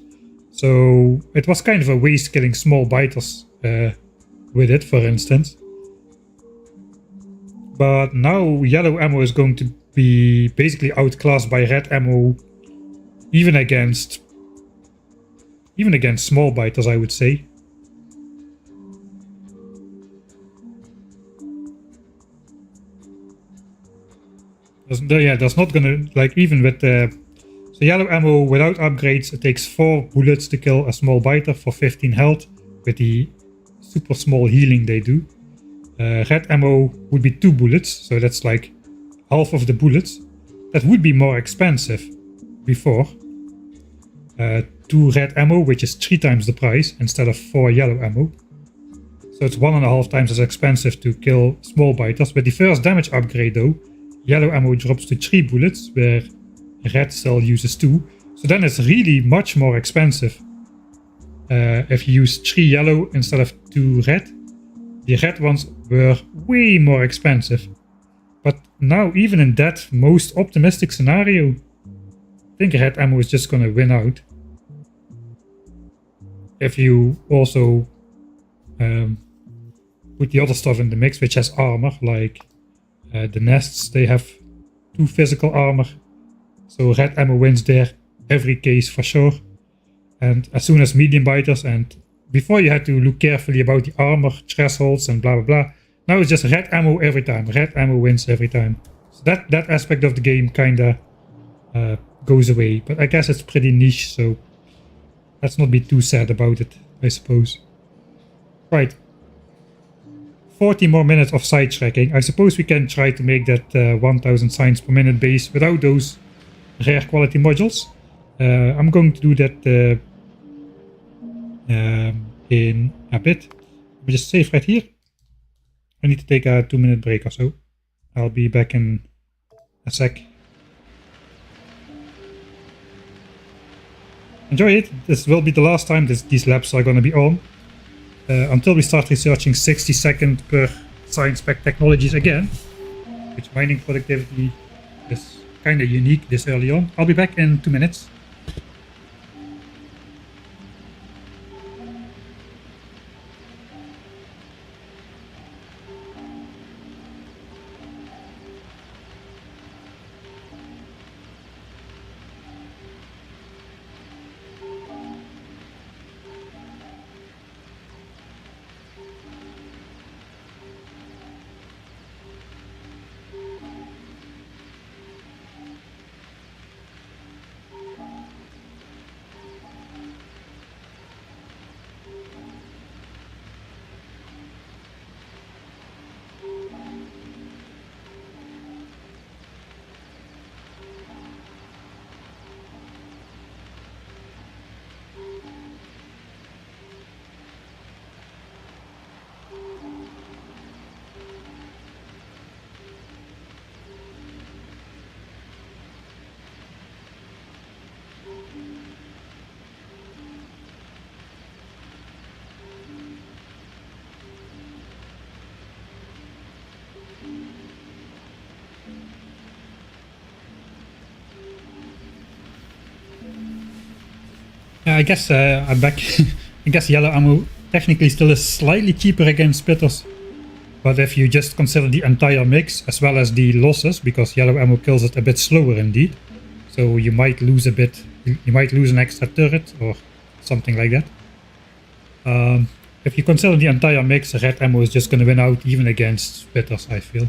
So it was kind of a waste killing small biters with it, for instance. But now yellow ammo is going to be basically outclassed by red ammo, even against small biters, I would say. There's not gonna, like, even with the so yellow ammo without upgrades, it takes 4 bullets to kill a small biter for 15 health with the super small healing they do. Red ammo would be 2 bullets, so that's like half of the bullets. That would be more expensive before. 2 red ammo, which is 3 times the price instead of 4 yellow ammo. So it's 1.5 times as expensive to kill small biters. With the first damage upgrade though, yellow ammo drops to 3 bullets, where red still uses 2. So then it's really much more expensive. If you use 3 yellow instead of 2 red, the red ones were way more expensive. But now, even in that most optimistic scenario, I think red ammo is just gonna win out. If you also put the other stuff in the mix, which has armor, like the nests, they have 2 physical armor. So red ammo wins there every case for sure. And as soon as medium biters, and before you had to look carefully about the armor thresholds and blah blah blah. Now it's just red ammo every time. Red ammo wins every time. So that aspect of the game kinda goes away. But I guess it's pretty niche, so let's not be too sad about it, I suppose. Right. 40 more minutes of side tracking. I suppose we can try to make that 1000 signs per minute base without those rare quality modules. I'm going to do that in a bit. Let me just save right here. I need to take a 2-minute break or so. I'll be back in a sec. Enjoy it. This will be the last time these labs are going to be on. Until we start researching 60-second per science spec technologies again. Which mining productivity is kind of unique this early on. I'll be back in 2 minutes. I guess I'm back. I guess yellow ammo technically still is slightly cheaper against spitters. But if you just consider the entire mix as well as the losses, because yellow ammo kills it a bit slower indeed. So you might lose a bit, you might lose an extra turret or something like that. If you consider the entire mix, red ammo is just going to win out even against spitters, I feel.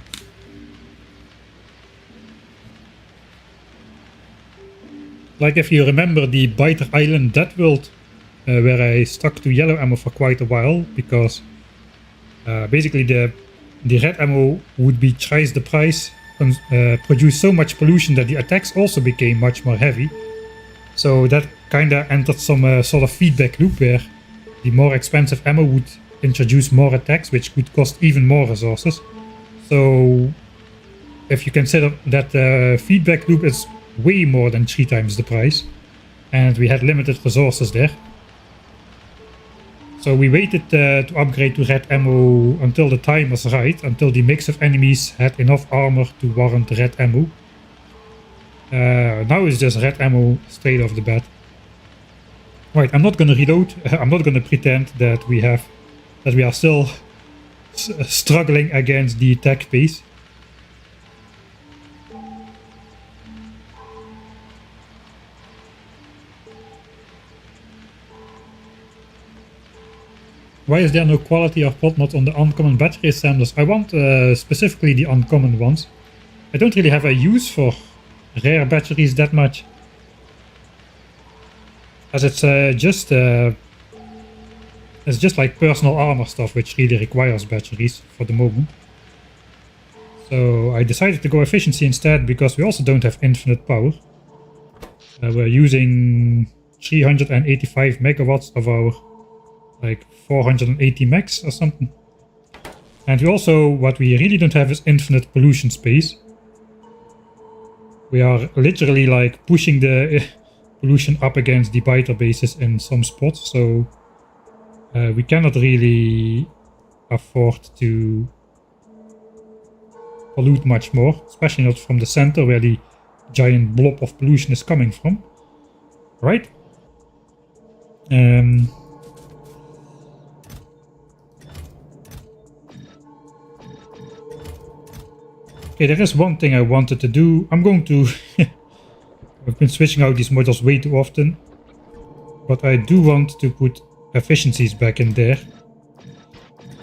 Like if you remember the Biter Island Dead World, where I stuck to yellow ammo for quite a while, because basically the red ammo would be thrice the price, produce so much pollution that the attacks also became much more heavy. So that kinda entered some sort of feedback loop where the more expensive ammo would introduce more attacks, which would cost even more resources. So if you consider that feedback loop is way more than 3 times the price, and we had limited resources there. So we waited to upgrade to red ammo until the time was right, until the mix of enemies had enough armor to warrant red ammo. Now it's just red ammo straight off the bat. Right, I'm not gonna reload, I'm not gonna pretend that we have that we are still struggling against the tech pace. Why is there no quality of pod mod on the uncommon battery assemblers? I want specifically the uncommon ones. I don't really have a use for rare batteries that much, as it's just like personal armor stuff, which really requires batteries for the moment. So I decided to go efficiency instead, because we also don't have infinite power. We're using 385 megawatts of our like 480 max or something. And we also, what we really don't have is infinite pollution space. We are literally like pushing the pollution up against the biter bases in some spots, so we cannot really afford to pollute much more, especially not from the center where the giant blob of pollution is coming from. Right? Okay, there is one thing I wanted to do. I'm going to... I've been switching out these modules way too often. But I do want to put efficiencies back in there.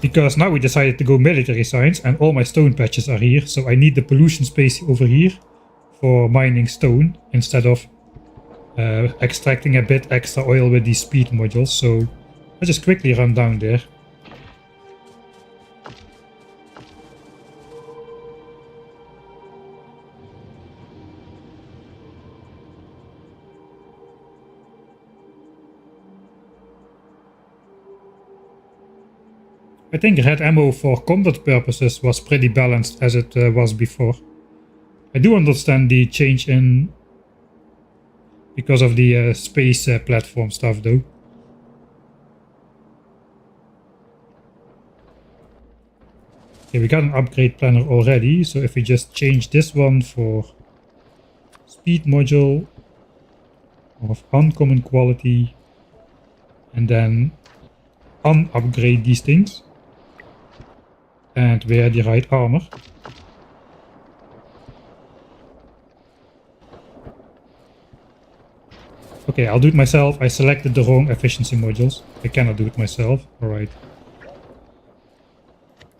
Because now we decided to go military science and all my stone patches are here. So I need the pollution space over here for mining stone instead of extracting a bit extra oil with these speed modules. So let's just quickly run down there. I think red ammo for combat purposes was pretty balanced as it was before. I do understand the change in because of the space platform stuff though. Okay, we got an upgrade planner already, so if we just change this one for speed module of uncommon quality and then unupgrade these things. And wear the right armor. Okay, I'll do it myself. I selected the wrong efficiency modules. I cannot do it myself. Alright.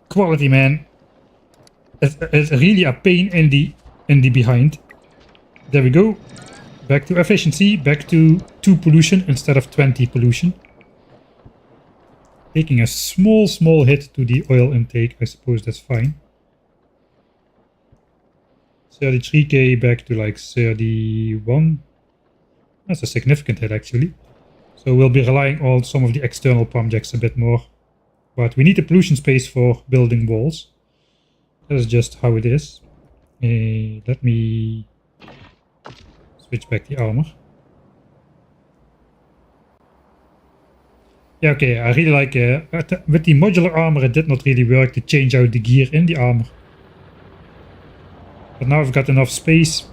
Quality, man. It's really a pain in the behind. There we go. Back to efficiency. Back to 2 pollution instead of 20 pollution. Taking a small hit to the oil intake, I suppose that's fine. 33k back to like 31. That's a significant hit actually. So we'll be relying on some of the external pump jacks a bit more. But we need a pollution space for building walls. That is just how it is. Let me switch back the armor. Yeah, okay, I really like with the modular armor it did not really work to change out the gear in the armor. But now I've got enough space.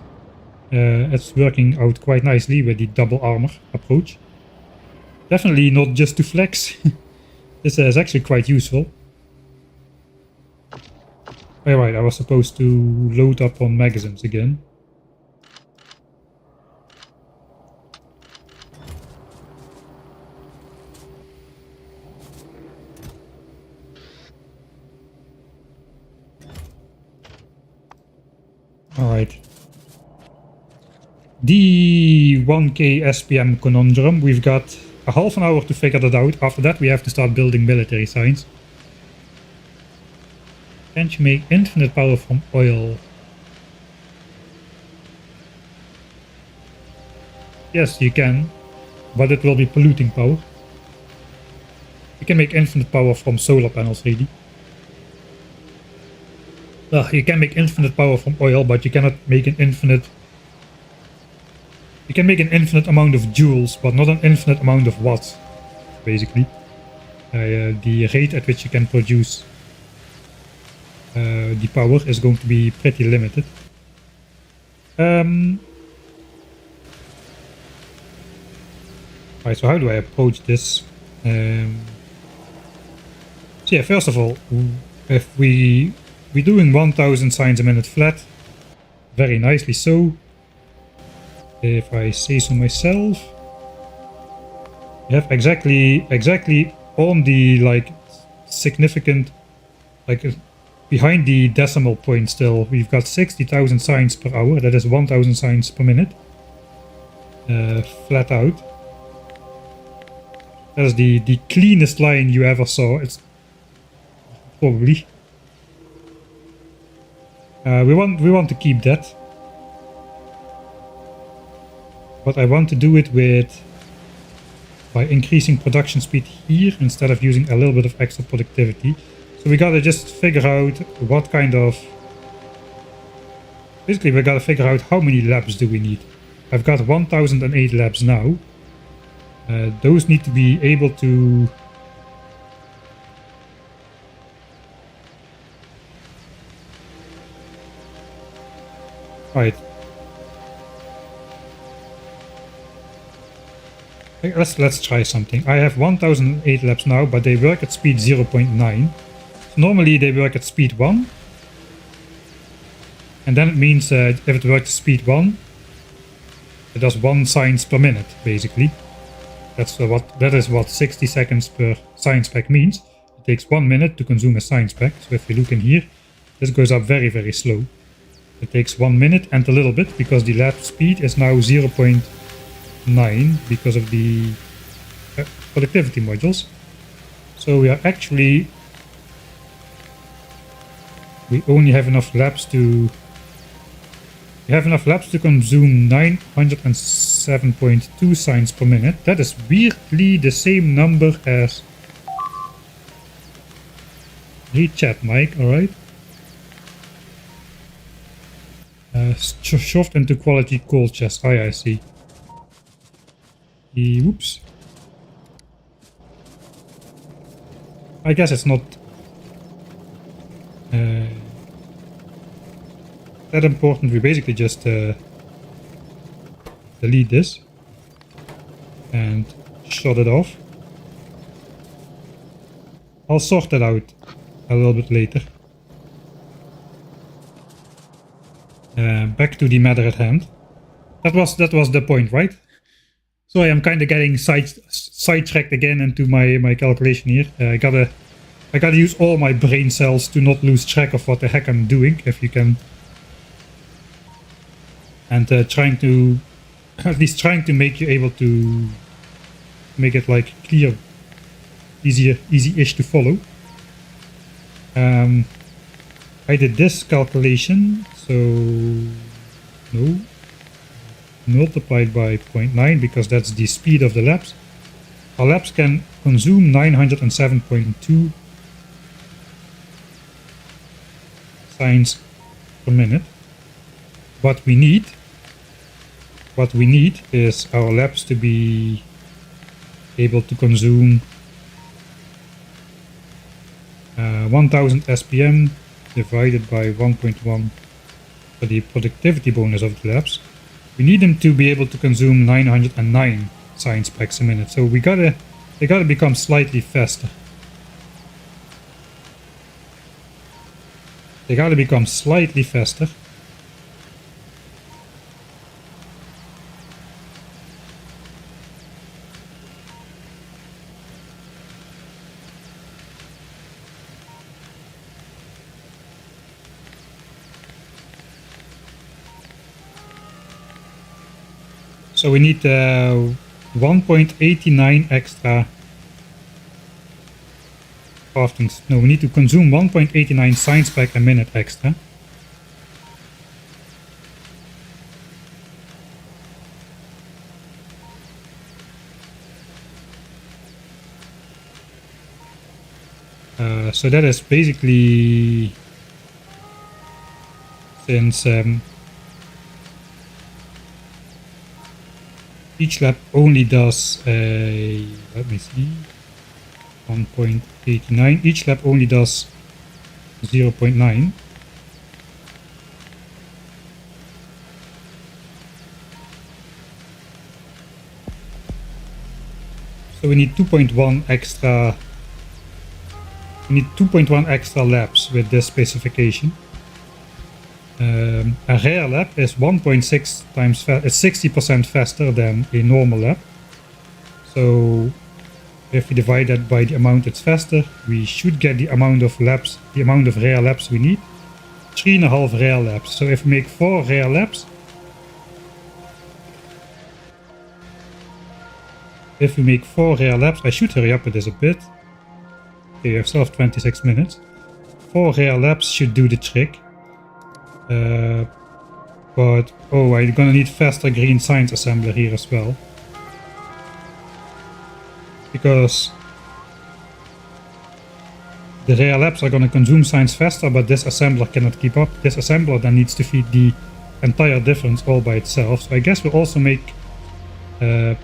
It's working out quite nicely with the double armor approach. Definitely not just to flex. This is actually quite useful. Alright, I was supposed to load up on magazines again. Alright. The 1k SPM conundrum. We've got a half an hour to figure that out. After that we have to start building military science. Can't you make infinite power from oil? Yes, you can. But it will be polluting power. You can make infinite power from solar panels really. You can make infinite power from oil, but you cannot make an infinite... You can make an infinite amount of joules, but not an infinite amount of watts, basically. The rate at which you can produce the power is going to be pretty limited. Right, so how do I approach this? So yeah, first of all, if we're doing 1000 signs a minute flat, very nicely so. If I say so myself, we have exactly on the like significant, like behind the decimal point still, we've got 60,000 signs per hour. That is 1000 signs per minute, flat out. That is the cleanest line you ever saw. It's probably. We want to keep that, but I want to do it by increasing production speed here instead of using a little bit of extra productivity. So we gotta just figure out what kind of. Basically, we gotta figure out how many labs do we need. I've got 1008 labs now. Those need to be able to. Right. Let's try something. I have 1008 labs now, but they work at speed 0.9. Normally they work at speed 1. And then it means if it works at speed 1, it does 1 signs per minute, basically. That is what 60 seconds per science pack means. It takes 1 minute to consume a science pack. So if you look in here, this goes up very, very slow. It takes 1 minute and a little bit because the lab speed is now 0.9 because of the productivity modules. So we only have enough labs to. We have enough labs to consume 907.2 signs per minute. That is weirdly the same number as. Hey chat, Mike, alright? Shoved into quality coal chest. Oh yeah, I see. Whoops. I guess it's not that important. We basically just delete this and shut it off. I'll sort that out a little bit later. Back to the matter at hand. That was the point, right? Sorry, I'm kind of getting sidetracked again into my calculation here. I gotta use all my brain cells to not lose track of what the heck I'm doing, if you can. And trying to make you able to make it like clear, easy-ish to follow. I did this calculation, so no, multiplied by 0.9 because that's the speed of the labs. Our labs can consume 907.2 signs per minute. What we need is our labs to be able to consume 1000 SPM divided by 1.1 for the productivity bonus of the labs. We need them to be able to consume 909 science packs a minute. So they gotta become slightly faster. They gotta become slightly faster. So we need 1.89 extra craftings. No, we need to consume 1.89 science pack a minute extra. So that is basically since each lab only does let me see, 1.89. Each lab only does 0.9. So we need 2.1 extra We need 2.1 extra laps with this specification. A rare lap is 1.6 times it's 60% faster than a normal lap. So if we divide that by the amount it's faster, we should get the amount of laps, the amount of rare laps we need. 3.5 rare laps. So if we make 4 rare laps, I should hurry up with this a bit. Okay, I still have 26 minutes. 4 rare laps should do the trick. But oh, I'm gonna need faster green signs assembler here as well. Because the rare laps are gonna consume signs faster, but this assembler cannot keep up. This assembler then needs to feed the entire difference all by itself. So I guess we'll also make rare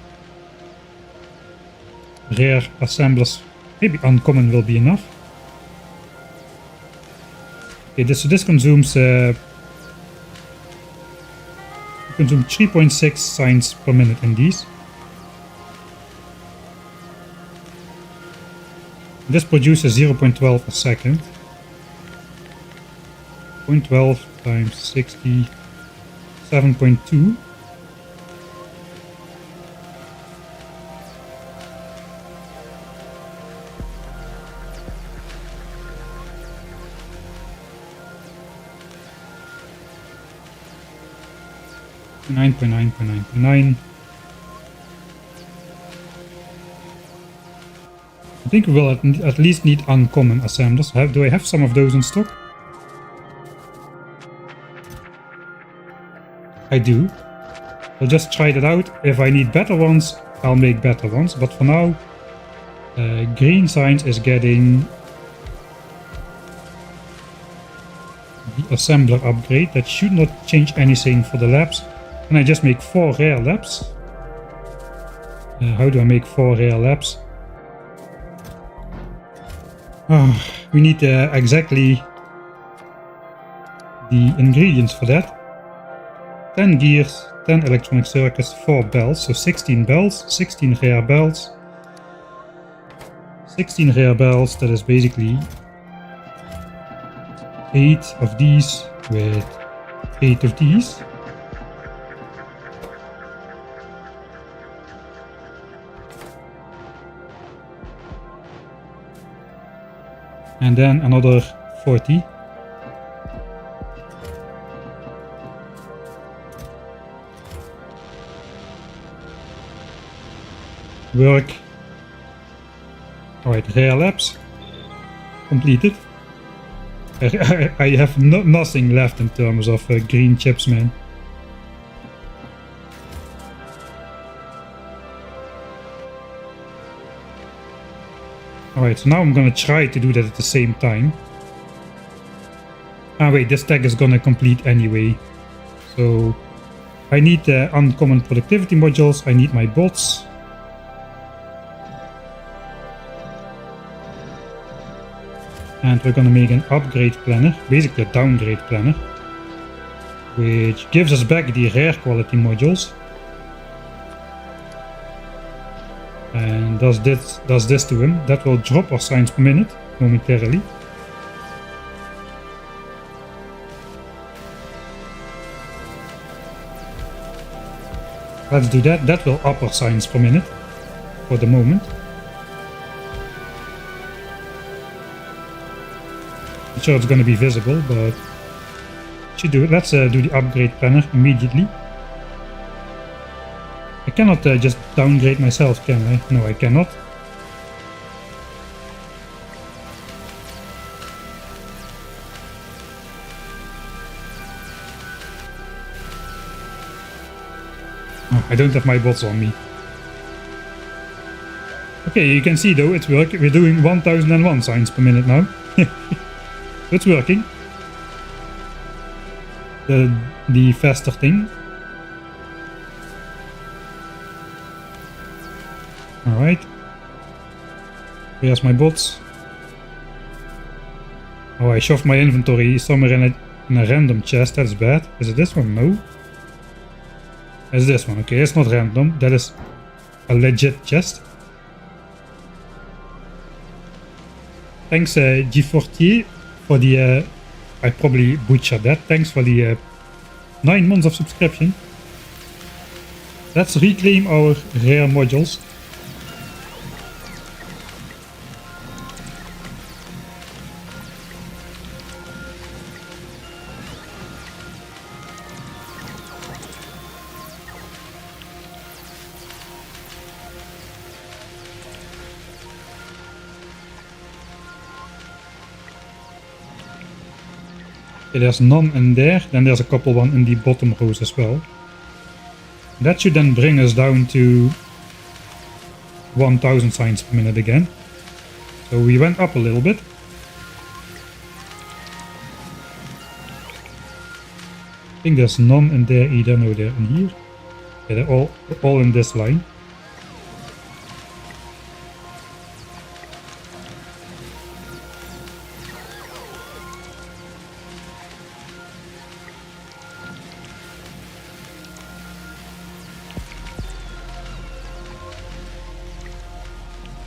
assemblers. Maybe uncommon will be enough. Okay, this consumes 3.6 signs per minute in these. This produces 0.12 a second. 0.12 times 60, 7.2. Nine. I think we will at least need uncommon assemblers. Do I have some of those in stock? I do. I'll just try that out. If I need better ones, I'll make better ones. But for now, green signs is getting the assembler upgrade. That should not change anything for the laps. Can I just make 4 rare laps? How do I make 4 rare laps? We need exactly the ingredients for that. 10 gears, 10 electronic circuits, 4 bells, so 16 bells, 16 rare bells. 16 rare bells, that is basically 8 of these with 8 of these. And then another 40. Work. Alright, rare laps. Completed. I have nothing left in terms of green chips, man. Alright, so now I'm gonna try to do that at the same time. Ah wait, this tag is gonna complete anyway. So I need the uncommon productivity modules, I need my bots. And we're gonna make an upgrade planner, basically a downgrade planner, which gives us back the rare quality modules. And does this to him. That will drop our signs per minute momentarily. Let's do that. That will up our signs per minute for the moment. Not sure it's going to be visible, but should do it. Let's do the upgrade planner immediately. I cannot just downgrade myself, can I? No, I cannot. Oh, I don't have my bots on me. Okay, you can see though, it's working. We're doing 1001 signs per minute now. It's working. The faster thing. Alright. Here's my bots. Oh, I shoved my inventory somewhere in a random chest. That's bad. Is it this one? No. It's this one. Okay, it's not random. That is a legit chest. Thanks G40 for the, I probably butchered that. Thanks for the 9 months of subscription. Let's reclaim our rare modules. Okay, there's none in there, then there's a couple one in the bottom rows as well. That should then bring us down to 1000 signs per minute again. So we went up a little bit. I think there's none in there either. No, they're in here. Yeah, they're all in this line.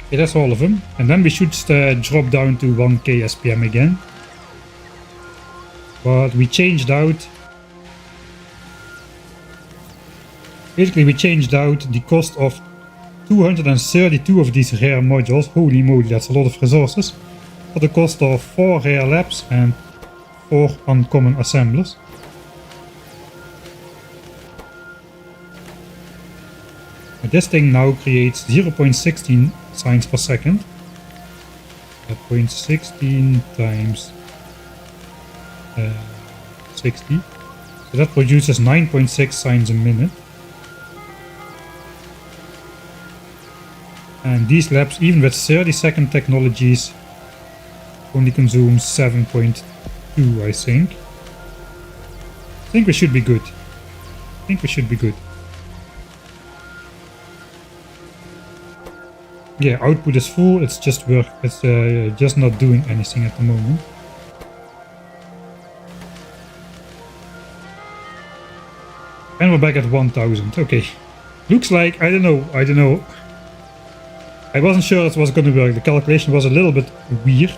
Okay, that's all of them. And then we should drop down to 1k SPM again. But we changed out... Basically we changed out the cost of 232 of these rare modules. Holy moly, that's a lot of resources. For the cost of 4 rare labs and 4 uncommon assemblers. And this thing now creates 0.16 signs per second. 0.16 times 60. So that produces 9.6 signs a minute. And these labs, even with 30-second technologies, only consume 7.2, I think. I think we should be good. Yeah, output is full, it's just work, it's just not doing anything at the moment. And we're back at 1000, okay. Looks like, I don't know. I wasn't sure it was gonna work, the calculation was a little bit weird.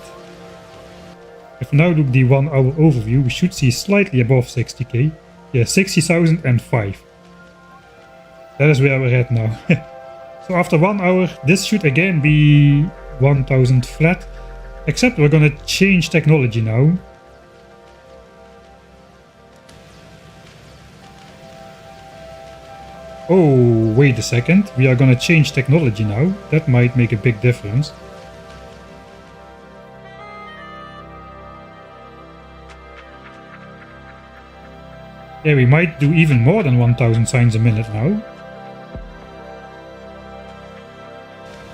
If we now look the 1 hour overview, we should see slightly above 60k. Yeah, 60,005. That is where we're at now. So after 1 hour, this should again be 1000 flat. Except we're gonna change technology now. Oh, wait a second. We are gonna change technology now. That might make a big difference. Yeah, we might do even more than 1000 signs a minute now.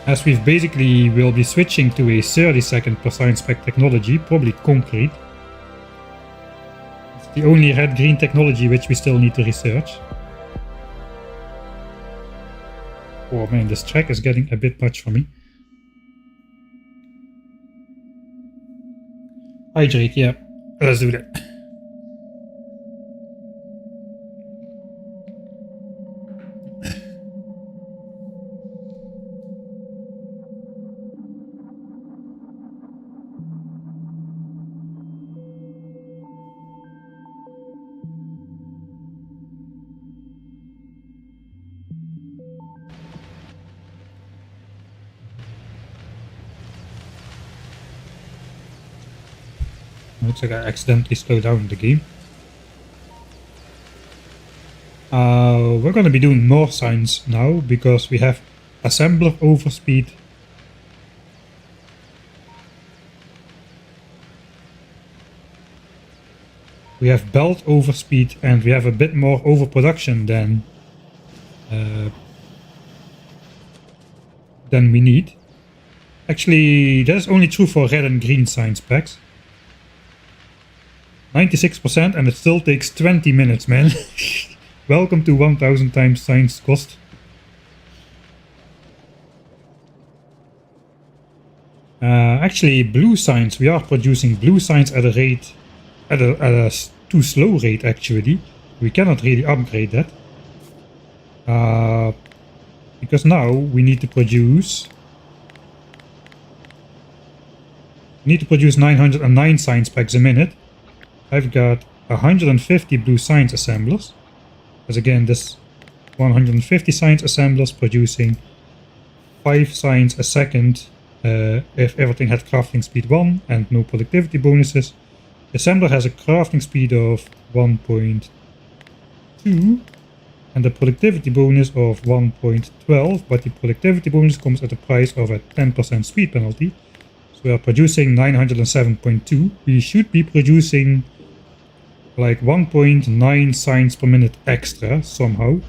As we've basically will be switching to a 30-second per sign spec technology, probably concrete. It's the only red-green technology which we still need to research. Oh man, this track is getting a bit much for me. Hydrate, yeah. Let's do that. Looks like I accidentally slowed down the game. We're gonna be doing more signs now because we have assembler overspeed. We have belt overspeed and we have a bit more overproduction than we need. Actually, that is only true for red and green sign specs. 96% and it still takes 20 minutes, man. Welcome to 1000 times signs cost. Actually, blue signs, we are producing blue signs at a rate, at a too slow rate actually. We cannot really upgrade that. Because now we need to produce need to produce 909 science packs a minute. I've got 150 blue science assemblers. Because again, this 150 science assemblers producing 5 science a second if everything had crafting speed 1 and no productivity bonuses. The assembler has a crafting speed of 1.2 and a productivity bonus of 1.12, but the productivity bonus comes at the price of a 10% speed penalty. So we are producing 907.2. We should be producing like 1.9 science per minute extra somehow.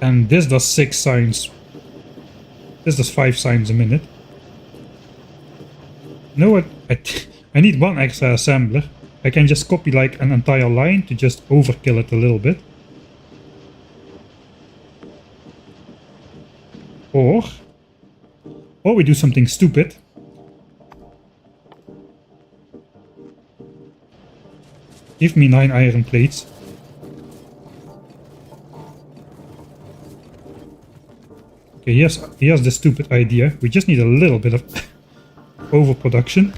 And this does 6 signs. This does 5 signs a minute. You know what? I need 1 extra assembler. I can just copy like an entire line to just overkill it a little bit. Or we do something stupid. Give me 9 iron plates. Okay, here's the stupid idea. We just need a little bit of overproduction.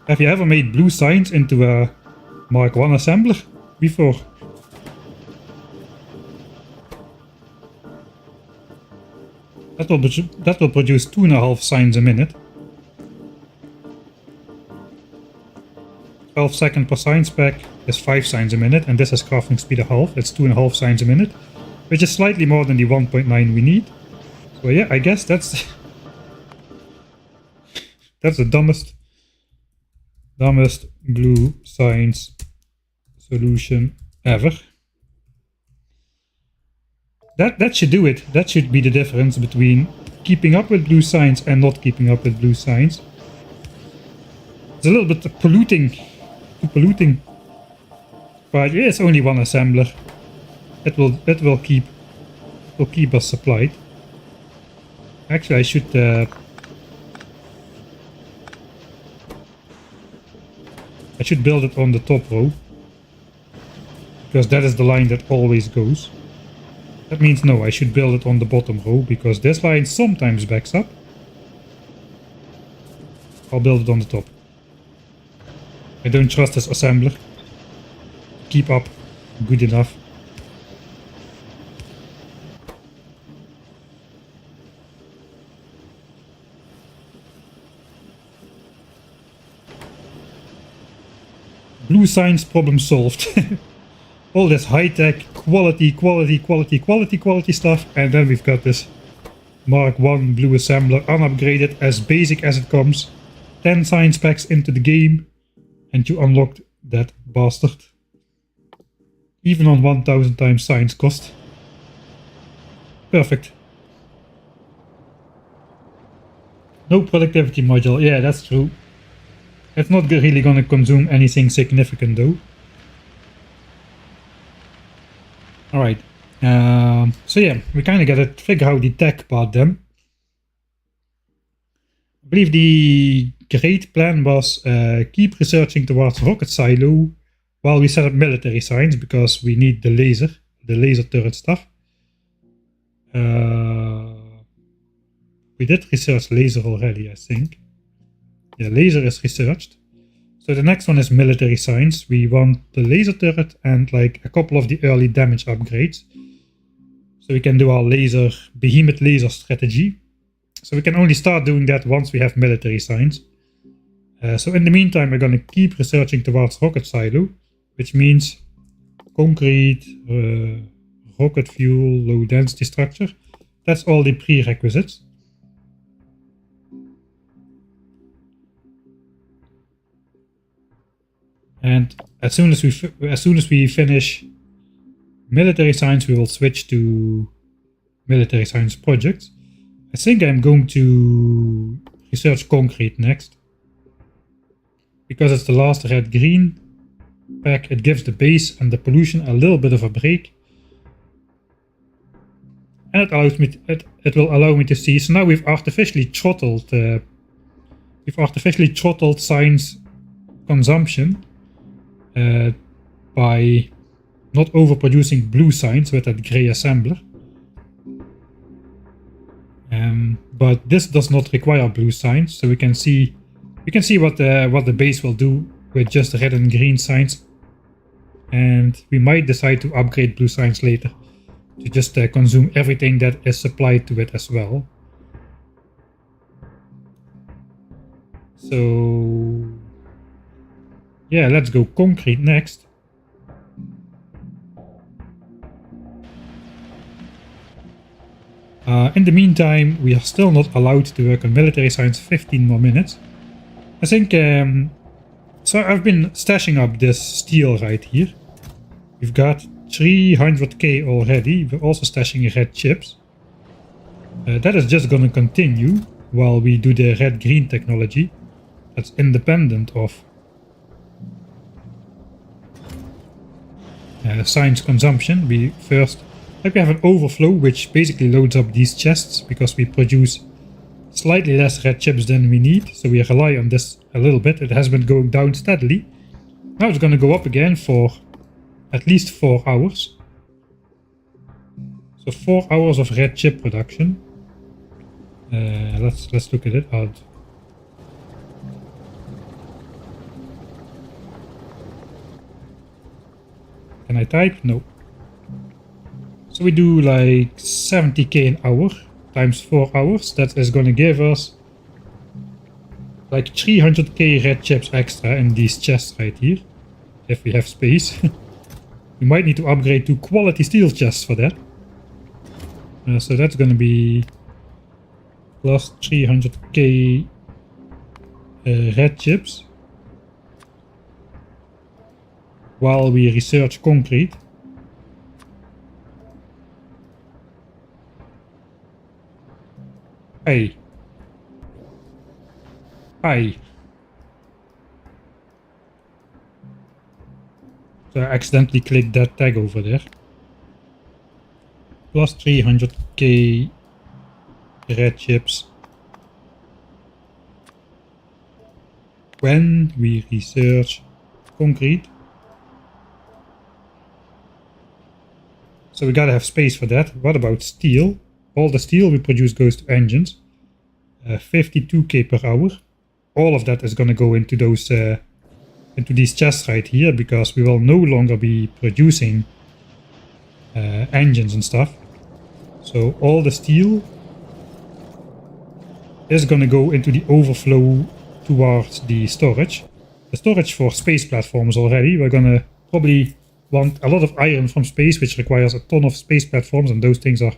Have you ever made blue signs into a Mark 1 assembler before? That will produce 2.5 signs a minute. 12 seconds per science pack is 5 signs a minute, and this has crafting speed of half. It's 2.5 signs a minute, which is slightly more than the 1.9 we need. So yeah, I guess that's the dumbest blue science solution ever. That should do it. That should be the difference between keeping up with blue science and not keeping up with blue science. It's a little bit polluting. But yeah, it's only 1 assembler. It will keep us supplied. Actually, I should build it on the top row, because that is the line that always goes. That means no, I should build it on the bottom row, because this line sometimes backs up. I'll build it on the top. I don't trust this assembler. Keep up good enough. Blue science problem solved. All this high-tech quality stuff, and then we've got this Mark 1 blue assembler unupgraded, as basic as it comes. 10 science packs into the game, and you unlocked that bastard. Even on 1000 times science cost. Perfect. No productivity module, yeah, that's true. It's not really gonna consume anything significant though. Alright, so yeah, we kinda gotta figure out the tech part then. I believe the great plan was keep researching towards rocket silo while we set up military science, because we need the laser turret stuff. We did research laser already, I think. Yeah, laser is researched. So the next one is military science. We want the laser turret and like a couple of the early damage upgrades. So we can do our behemoth laser strategy. So we can only start doing that once we have military science. So in the meantime, we're going to keep researching towards rocket silo, which means concrete, rocket fuel, low density structure. That's all the prerequisites. And as soon as we finish military science, we will switch to military science projects. I think I'm going to research concrete next, because it's the last red-green pack. It gives the base and the pollution a little bit of a break, and it will allow me to see. So now we've artificially throttled we've artificially throttled science consumption by not overproducing blue science with that gray assembler. But this does not require blue science, so we can see what the base will do with just red and green science. And we might decide to upgrade blue science later to just consume everything that is supplied to it as well. So yeah, let's go concrete next. In the meantime, we are still not allowed to work on military science 15 more minutes. I think, so I've been stashing up this steel right here. We've got 300k already. We're also stashing red chips. That is just gonna continue while we do the red-green technology. That's independent of science consumption. We have an overflow which basically loads up these chests because we produce slightly less red chips than we need, so we rely on this a little bit. It has been going down steadily. Now it's gonna go up again for at least 4 hours. So 4 hours of red chip production. Let's look at it. Can I type? No. So we do like 70k an hour times 4 hours. That is going to give us like 300k red chips extra in these chests right here, if we have space. We might need to upgrade to quality steel chests for that. So that's going to be plus 300k red chips while we research concrete. Hey. Hi. So I accidentally clicked that tag over there. Plus 300k red chips when we research concrete. So we gotta have space for that. What about steel? All the steel we produce goes to engines. 52k per hour. All of that is gonna go into those into these chests right here, because we will no longer be producing engines and stuff. So all the steel is gonna go into the overflow towards the storage. The storage for space platforms already. We're gonna probably want a lot of iron from space, which requires a ton of space platforms, and those things are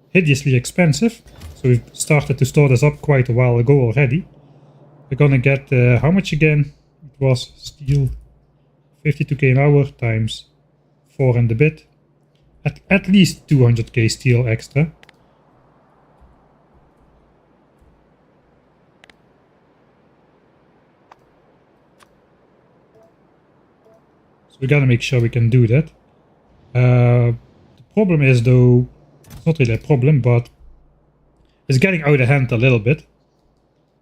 hideously expensive. So we've started to store this up quite a while ago already. We're gonna get how much again? It was steel 52k an hour times 4 and a bit. At least 200k steel extra. So we gotta make sure we can do that. The problem is, though, it's not really a problem, but it's getting out of hand a little bit.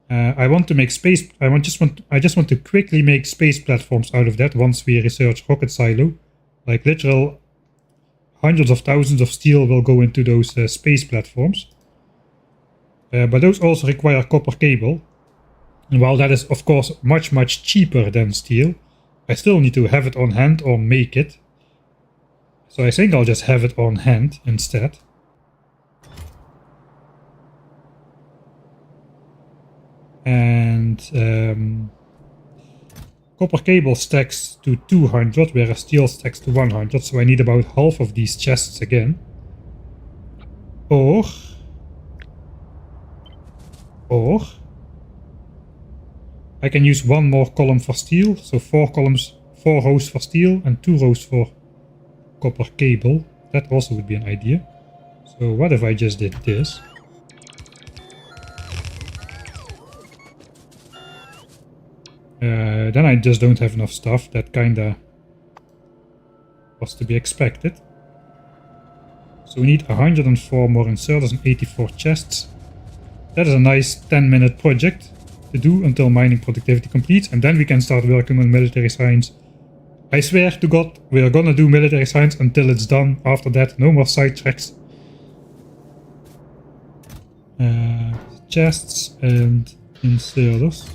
I want to make space. I just want to quickly make space platforms out of that once we research rocket silo. Like literal hundreds of thousands of steel will go into those space platforms. But those also require copper cable. And while that is of course much cheaper than steel, I still need to have it on hand or make it. So I think I'll just have it on hand instead. And copper cable stacks to 200, whereas steel stacks to 100, so I need about half of these chests again. Or I can use one more column for steel, so 4 columns, 4 rows for steel and 2 rows for copper cable. That also would be an idea. So what if I just did this? Then I just don't have enough stuff. That kinda was to be expected. So we need 104 more inserters and 84 chests. That is a nice 10-minute project to do until mining productivity completes, and then we can start working on military science. I swear to God, we are gonna do military science until it's done. After that, no more sidetracks. Chests and inserters.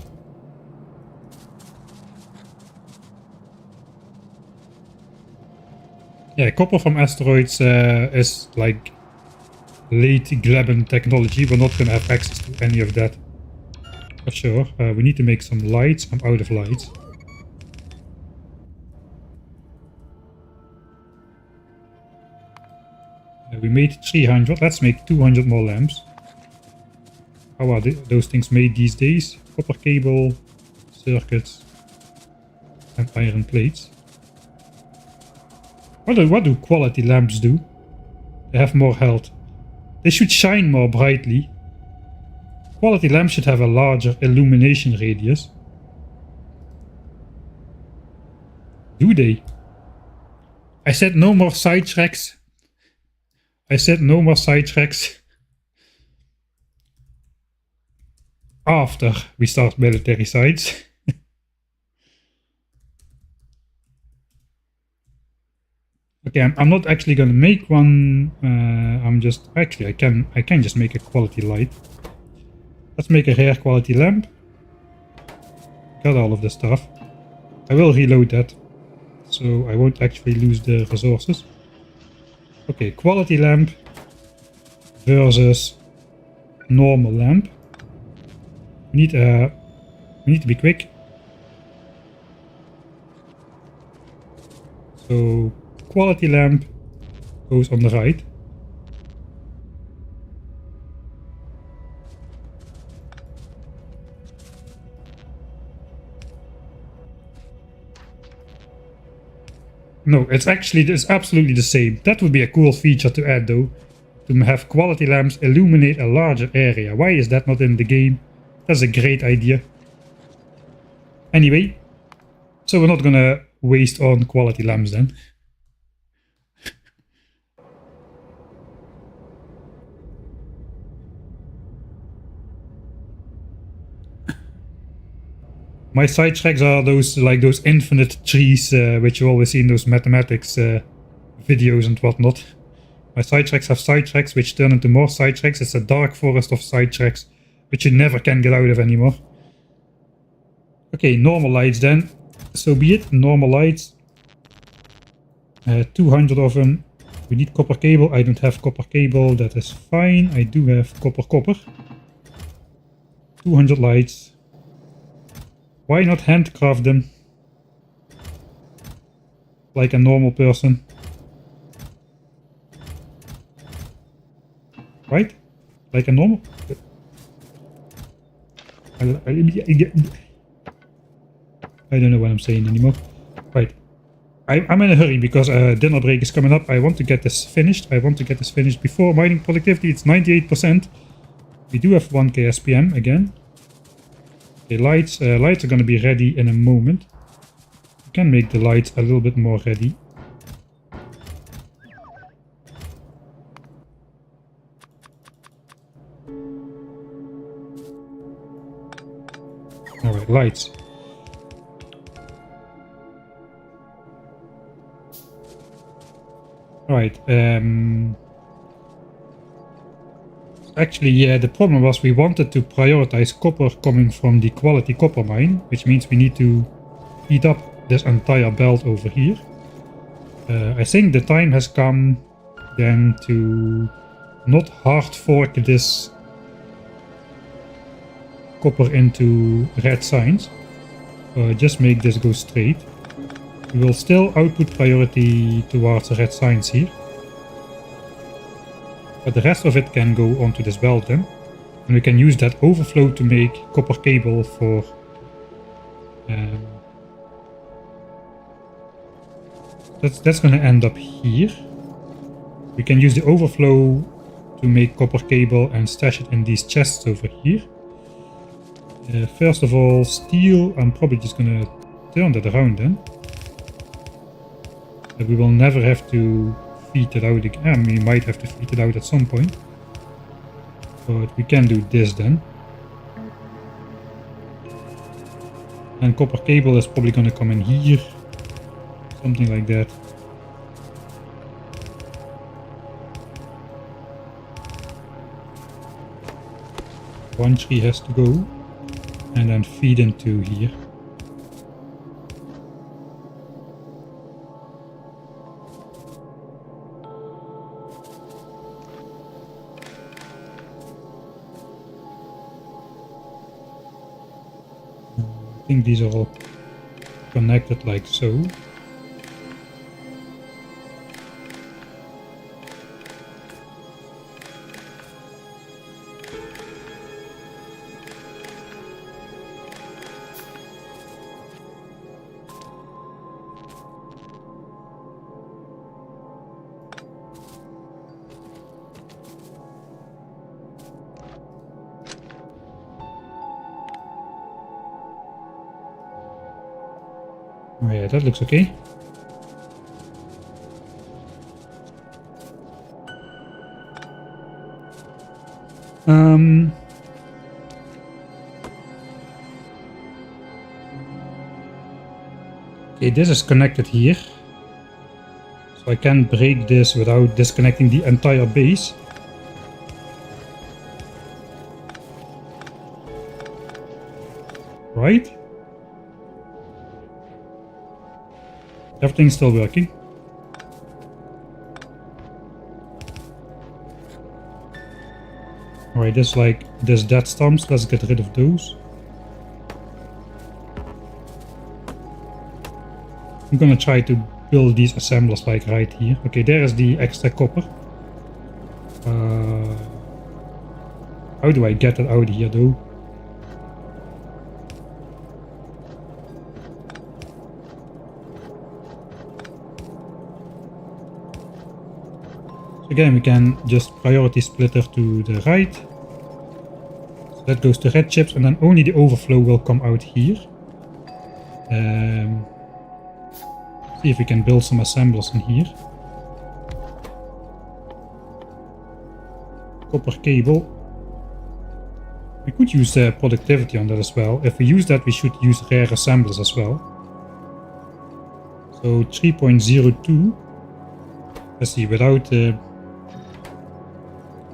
Yeah, copper from asteroids is like late Gleben technology. We're not gonna have access to any of that. For sure. We need to make some lights. I'm out of lights. We made 300. Let's make 200 more lamps. How are those things made these days? Copper cable, circuits, and iron plates. What do quality lamps do? They have more health. They should shine more brightly. Quality lamps should have a larger illumination radius. Do they? I said no more sidetracks. I said no more sidetracks. After we start military sites. Okay, I'm not actually gonna make one. I'm just actually I can just make a quality light. Let's make a rare quality lamp. Got all of the stuff. I will reload that, so I won't actually lose the resources. Okay, quality lamp versus normal lamp. We need to be quick. So quality lamp goes on the right. No, it's absolutely the same. That would be a cool feature to add though. To have quality lamps illuminate a larger area. Why is that not in the game? That's a great idea. Anyway, so we're not gonna waste on quality lamps then. My sidetracks are those infinite trees which you always see in those mathematics videos and whatnot. My sidetracks have sidetracks which turn into more sidetracks. It's a dark forest of sidetracks which you never can get out of anymore. Okay, normal lights then. So be it, normal lights. 200 of them. We need copper cable. I don't have copper cable, that is fine. I do have copper. 200 lights. Why not handcraft them? Like a normal person. Right? Like a normal... I don't know what I'm saying anymore. Right. I'm in a hurry because dinner break is coming up. I want to get this finished. Before mining productivity. It's 98%. We do have 1k SPM again. Okay, lights are going to be ready in a moment. We can make the lights a little bit more ready. Alright, lights. Alright, actually, yeah, the problem was we wanted to prioritize copper coming from the quality copper mine, which means we need to heat up this entire belt over here. I think the time has come then to not hard fork this copper into red signs. Just make this go straight. We will still output priority towards red signs here. But the rest of it can go onto this belt then. And we can use that overflow to make copper cable for... that's going to end up here. We can use the overflow to make copper cable and stash it in these chests over here. First of all, steel. I'm probably just going to turn that around then. We will never have to feed it out again. We might have to feed it out at some point. But we can do this then. And copper cable is probably gonna come in here. Something like that. One tree has to go. And then feed into here. I think these are all connected like so. Oh yeah, that looks okay. Okay, this is connected here. So I can break this without disconnecting the entire base. Right? Everything's still working. Alright, there's dead stumps. Let's get rid of those. I'm gonna try to build these assemblers like right here. Okay, there is the extra copper. How do I get it out of here though? Again, we can just priority splitter to the right. So that goes to red chips, and then only the overflow will come out here. See if we can build some assemblers in here. Copper cable. We could use productivity on that as well. If we use that, we should use rare assemblers as well. So 3.02. Let's see, without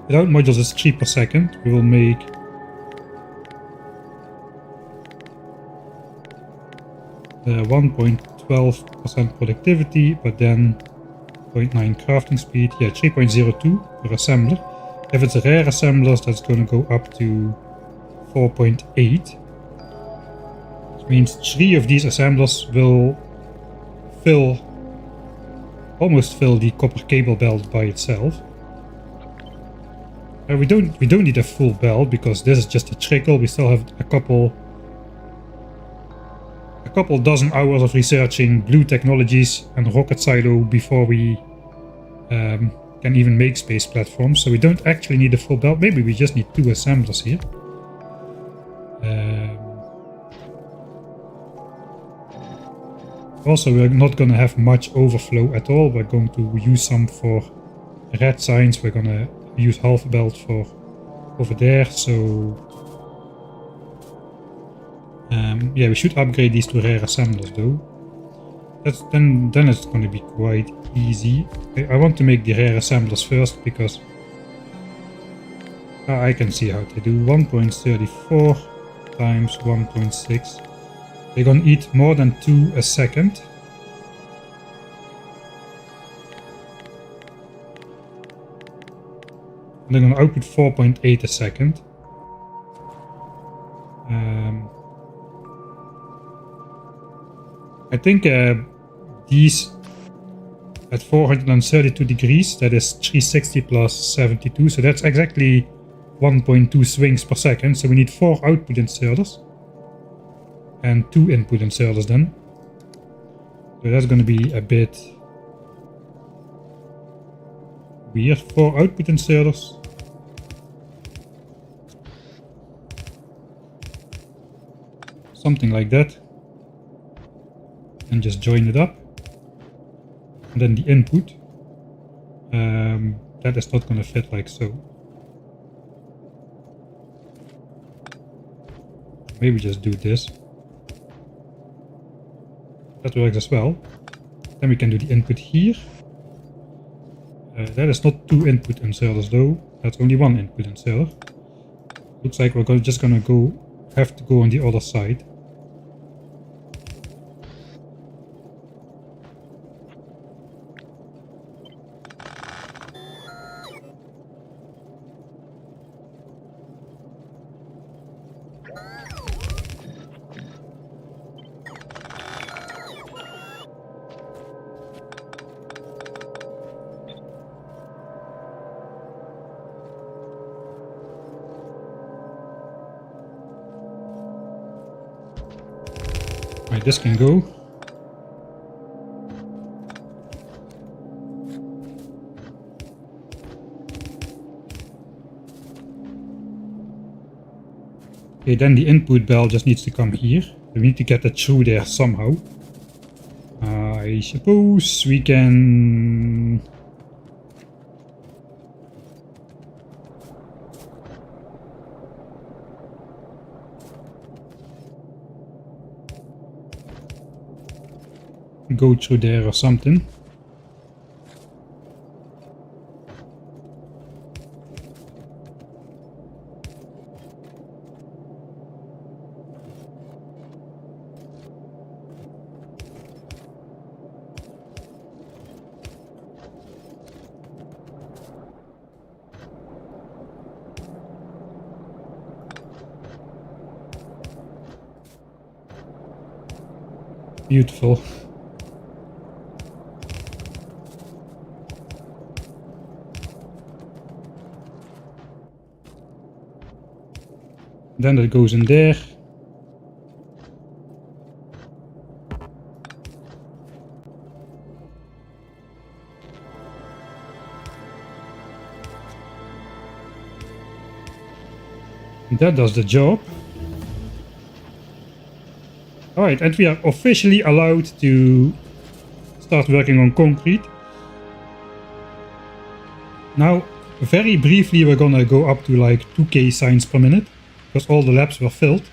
modules is 3 per second. We will make the 1.12% productivity, but then 0.9 crafting speed. Yeah, 3.02 per assembler. If it's a rare assemblers, that's going to go up to 4.8. Which means 3 of these assemblers will almost fill the copper cable belt by itself. We don't need a full belt because this is just a trickle. We still have a couple dozen hours of researching blue technologies and rocket silo before we can even make space platforms. So we don't actually need a full belt. Maybe we just need 2 assemblers here. Also, we're not going to have much overflow at all. We're going to use some for red signs. We're going to use half a belt for over there, so yeah, we should upgrade these to rare assemblers though. Then it's going to be quite easy. I want to make the rare assemblers first because I can see how to do. 1.34 times 1.6. They're going to eat more than 2 a second. And they're going to output 4.8 a second. I think these at 432 degrees, that is 360 plus 72, so that's exactly 1.2 swings per second. So we need 4 output inserters and 2 input inserters then. So that's going to be a bit weird. 4 output inserters. Something like that. And just join it up. And then the input. That is not going to fit like so. Maybe just do this. That works as well. Then we can do the input here. That is not 2 input inserters though. That's only 1 input inserter. Looks like we're just gonna have to go on the other side. Right, this can go. Okay, then the input bell just needs to come here. We need to get it through there somehow. I suppose we can... go through there or something. Beautiful. Then that goes in there. That does the job. Alright, and we are officially allowed to start working on concrete. Now, very briefly, we're gonna go up to like 2k signs per minute. Because all the labs were filled.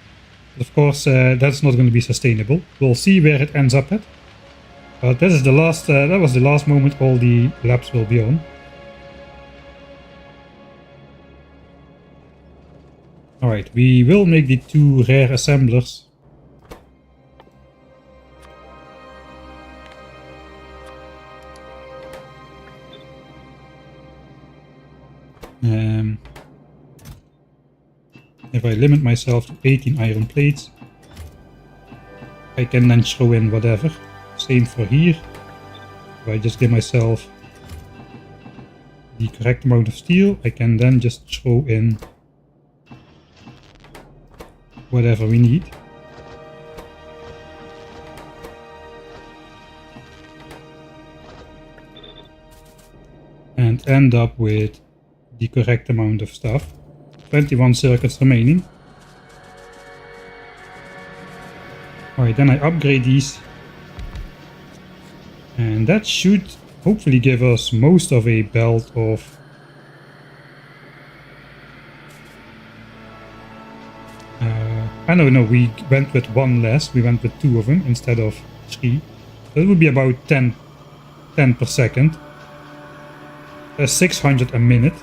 But of course, that's not going to be sustainable. We'll see where it ends up at. But that is the last. That was the last moment all the labs will be on. All right, we will make the 2 rare assemblers. If I limit myself to 18 iron plates, I can then throw in whatever. Same for here. If I just give myself the correct amount of steel, I can then just throw in whatever we need. And end up with the correct amount of stuff. 21 circuits remaining. Alright, then I upgrade these. And that should hopefully give us most of a belt of... I don't know, we went with 1 less. We went with 2 of them instead of 3. That would be about 10 per second. 600 a minute.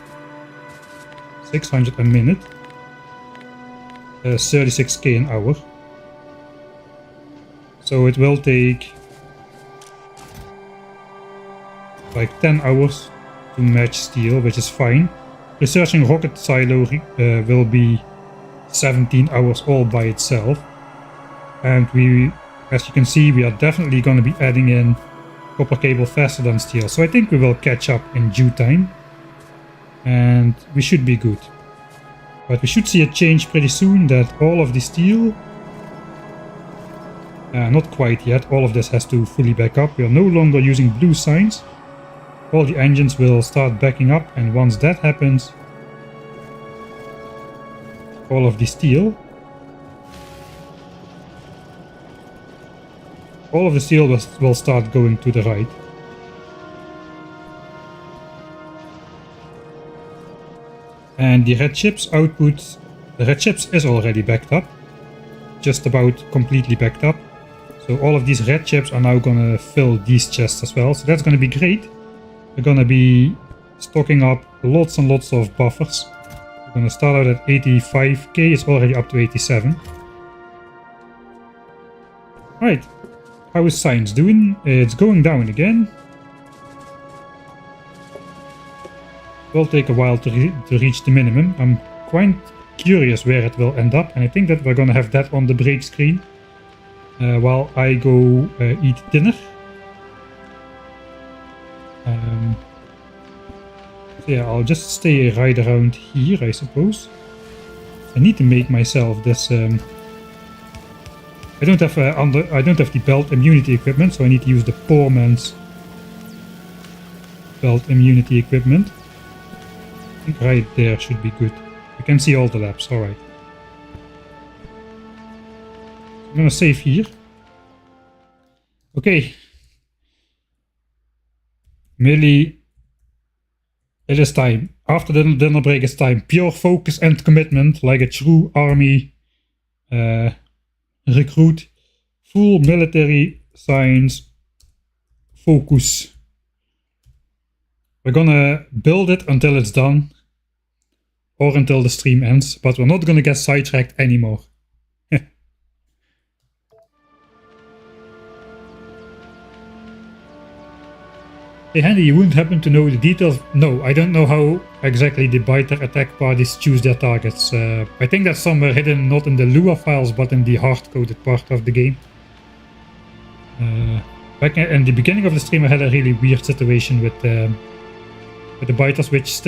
600 a minute. 36k an hour. So it will take like 10 hours to match steel, which is fine. Researching rocket silo will be 17 hours all by itself. And we, as you can see, we are definitely going to be adding in copper cable faster than steel. So I think we will catch up in due time. And we should be good. But we should see a change pretty soon that all of the steel... not quite yet, all of this has to fully back up. We are no longer using blue signs. All the engines will start backing up, and once that happens, all of the steel... all of the steel will start going to the right. And the red chips output, the red chips is already backed up, just about completely backed up. So all of these red chips are now gonna fill these chests as well. So that's gonna be great. We're gonna be stocking up lots and lots of buffers. We're gonna start out at 85k. It's already up to 87. Right. How is science doing? It's going down again. It will take a while to reach the minimum. I'm quite curious where it will end up, and I think that we're gonna have that on the break screen while I go eat dinner. So yeah, I'll just stay right around here, I suppose. I need to make myself this. I don't have the belt immunity equipment, so I need to use the poor man's belt immunity equipment. I think right there should be good. You can see all the labs, alright. I'm gonna save here. Okay. Merely, it is time. After the dinner break, it's time. Pure focus and commitment, like a true army recruit. Full military science focus. We're gonna build it until it's done. Or until the stream ends. But we're not gonna get sidetracked anymore. Hey Handy, you wouldn't happen to know the details? No, I don't know how exactly the biter attack parties choose their targets. I think that's somewhere hidden, not in the Lua files, but in the hard-coded part of the game. Back in the beginning of the stream, I had a really weird situation with the biters, which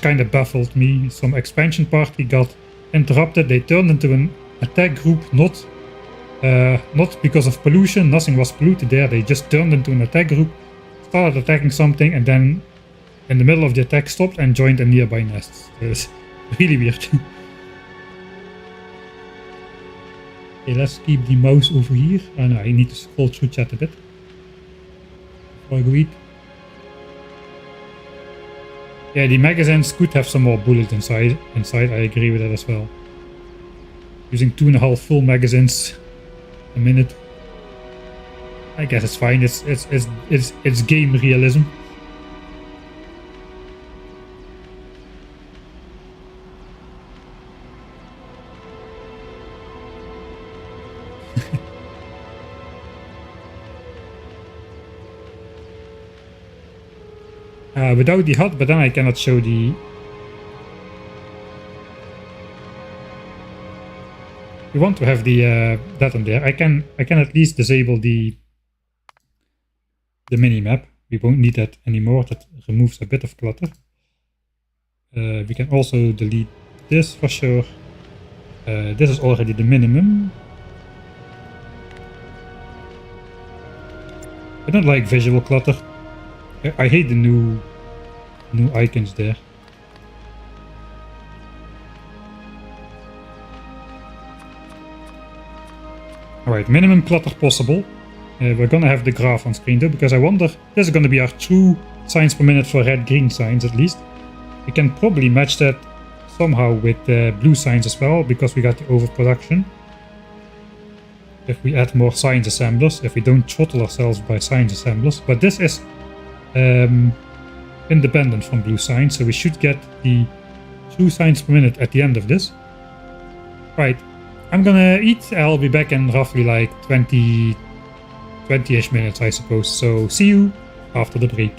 kind of baffled me. Some expansion party got interrupted. They turned into an attack group, not because of pollution. Nothing was polluted there. They just turned into an attack group, started attacking something, and then in the middle of the attack stopped and joined a nearby nest. It was really weird. Okay, let's keep the mouse over here. Oh no, I need to scroll through chat a bit before I go eat. Yeah, the magazines could have some more bullets inside. I agree with that as well. Using 2.5 full magazines a minute. I guess it's fine. It's game realism. Without the HUD, but then I cannot show the. We want to have the that on there. I can at least disable the mini map. We won't need that anymore. That removes a bit of clutter. We can also delete this for sure. This is already the minimum. I don't like visual clutter. I hate the new icons there. Alright, minimum clutter possible. We're gonna have the graph on screen though, because I wonder, this is gonna be our true signs per minute for red-green signs at least. We can probably match that somehow with blue signs as well, because we got the overproduction. If we add more signs assemblers, if we don't throttle ourselves by signs assemblers. But this is independent from blue signs, so we should get the true signs per minute at the end of this. Right, I'm gonna eat. I'll be back in roughly like 20-ish minutes, I suppose. So see you after the break.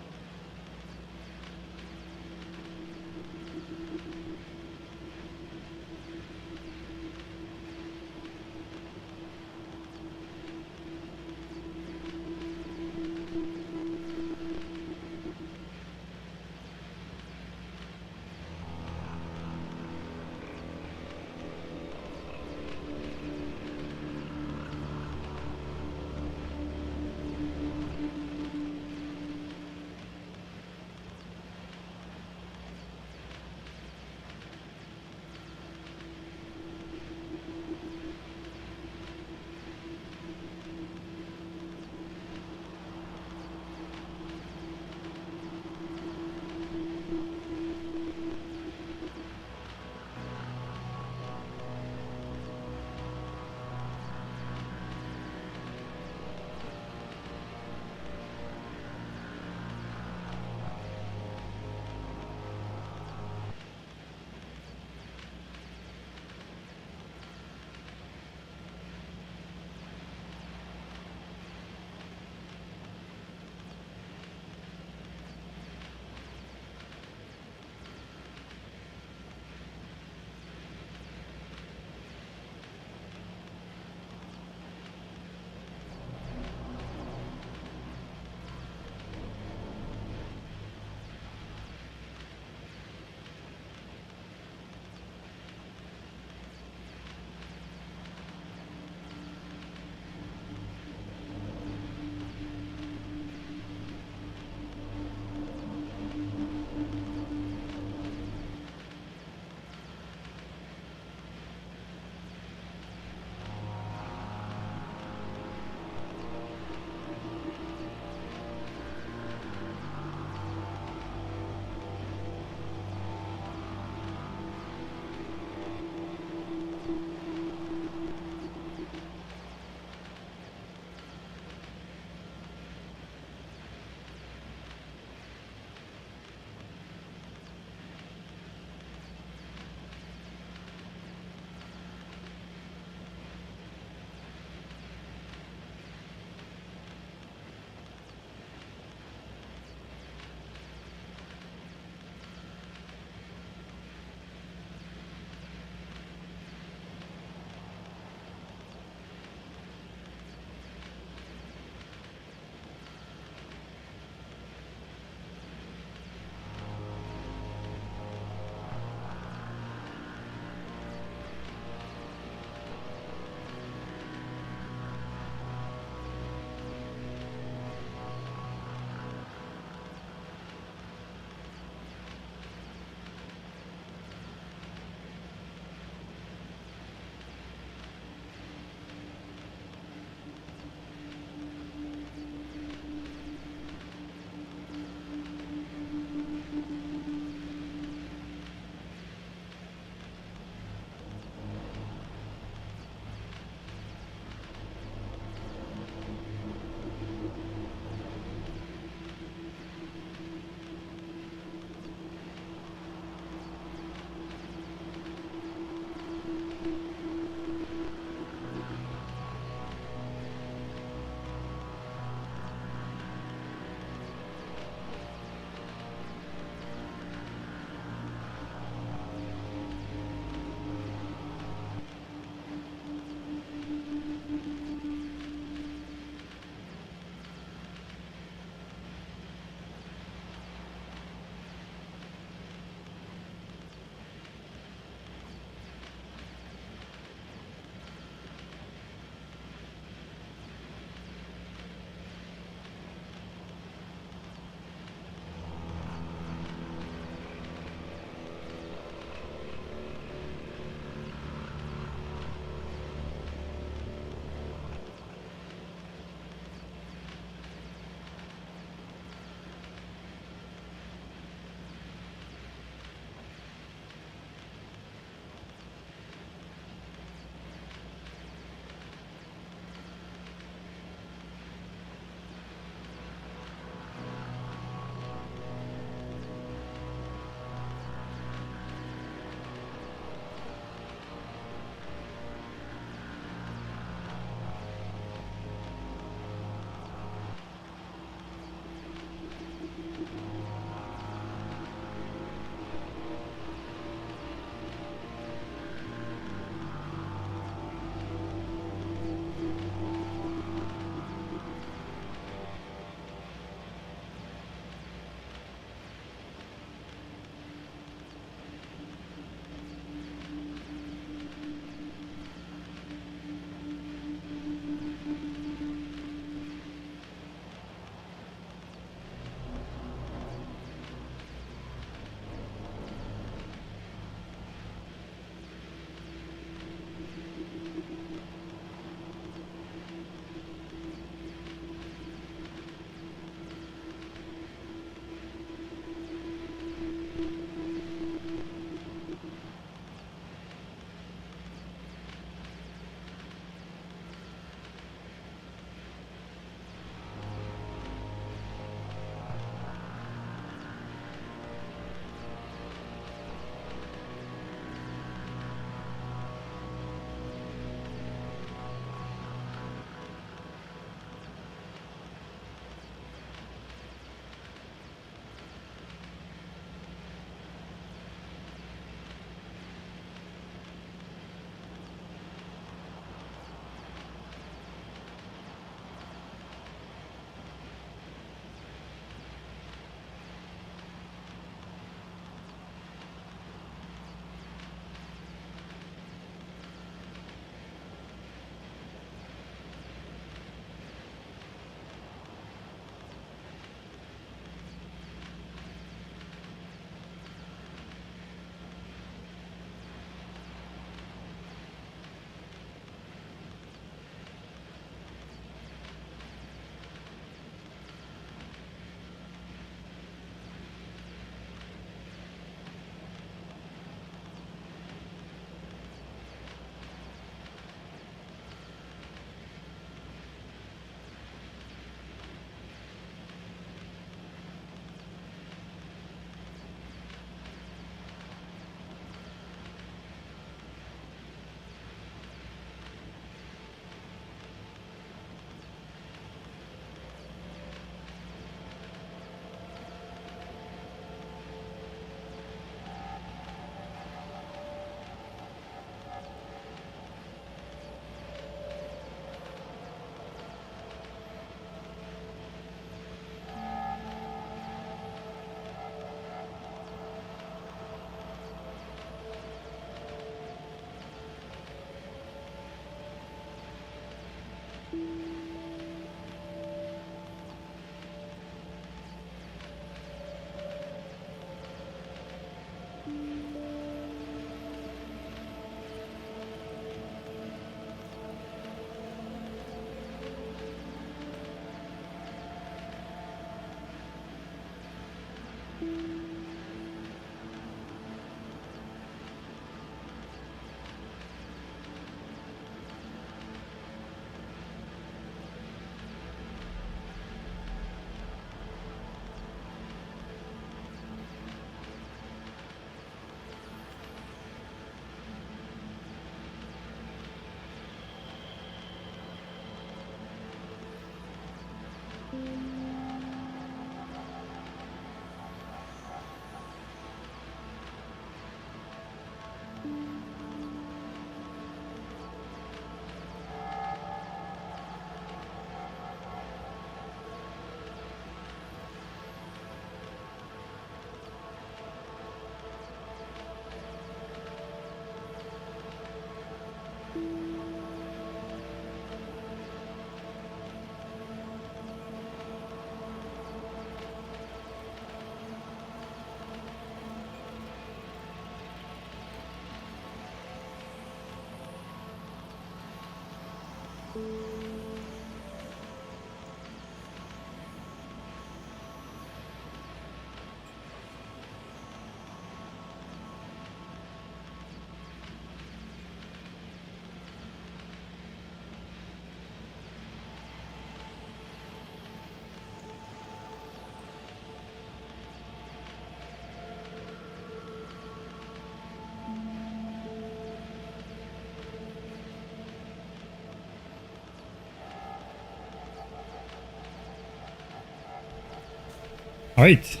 Alright.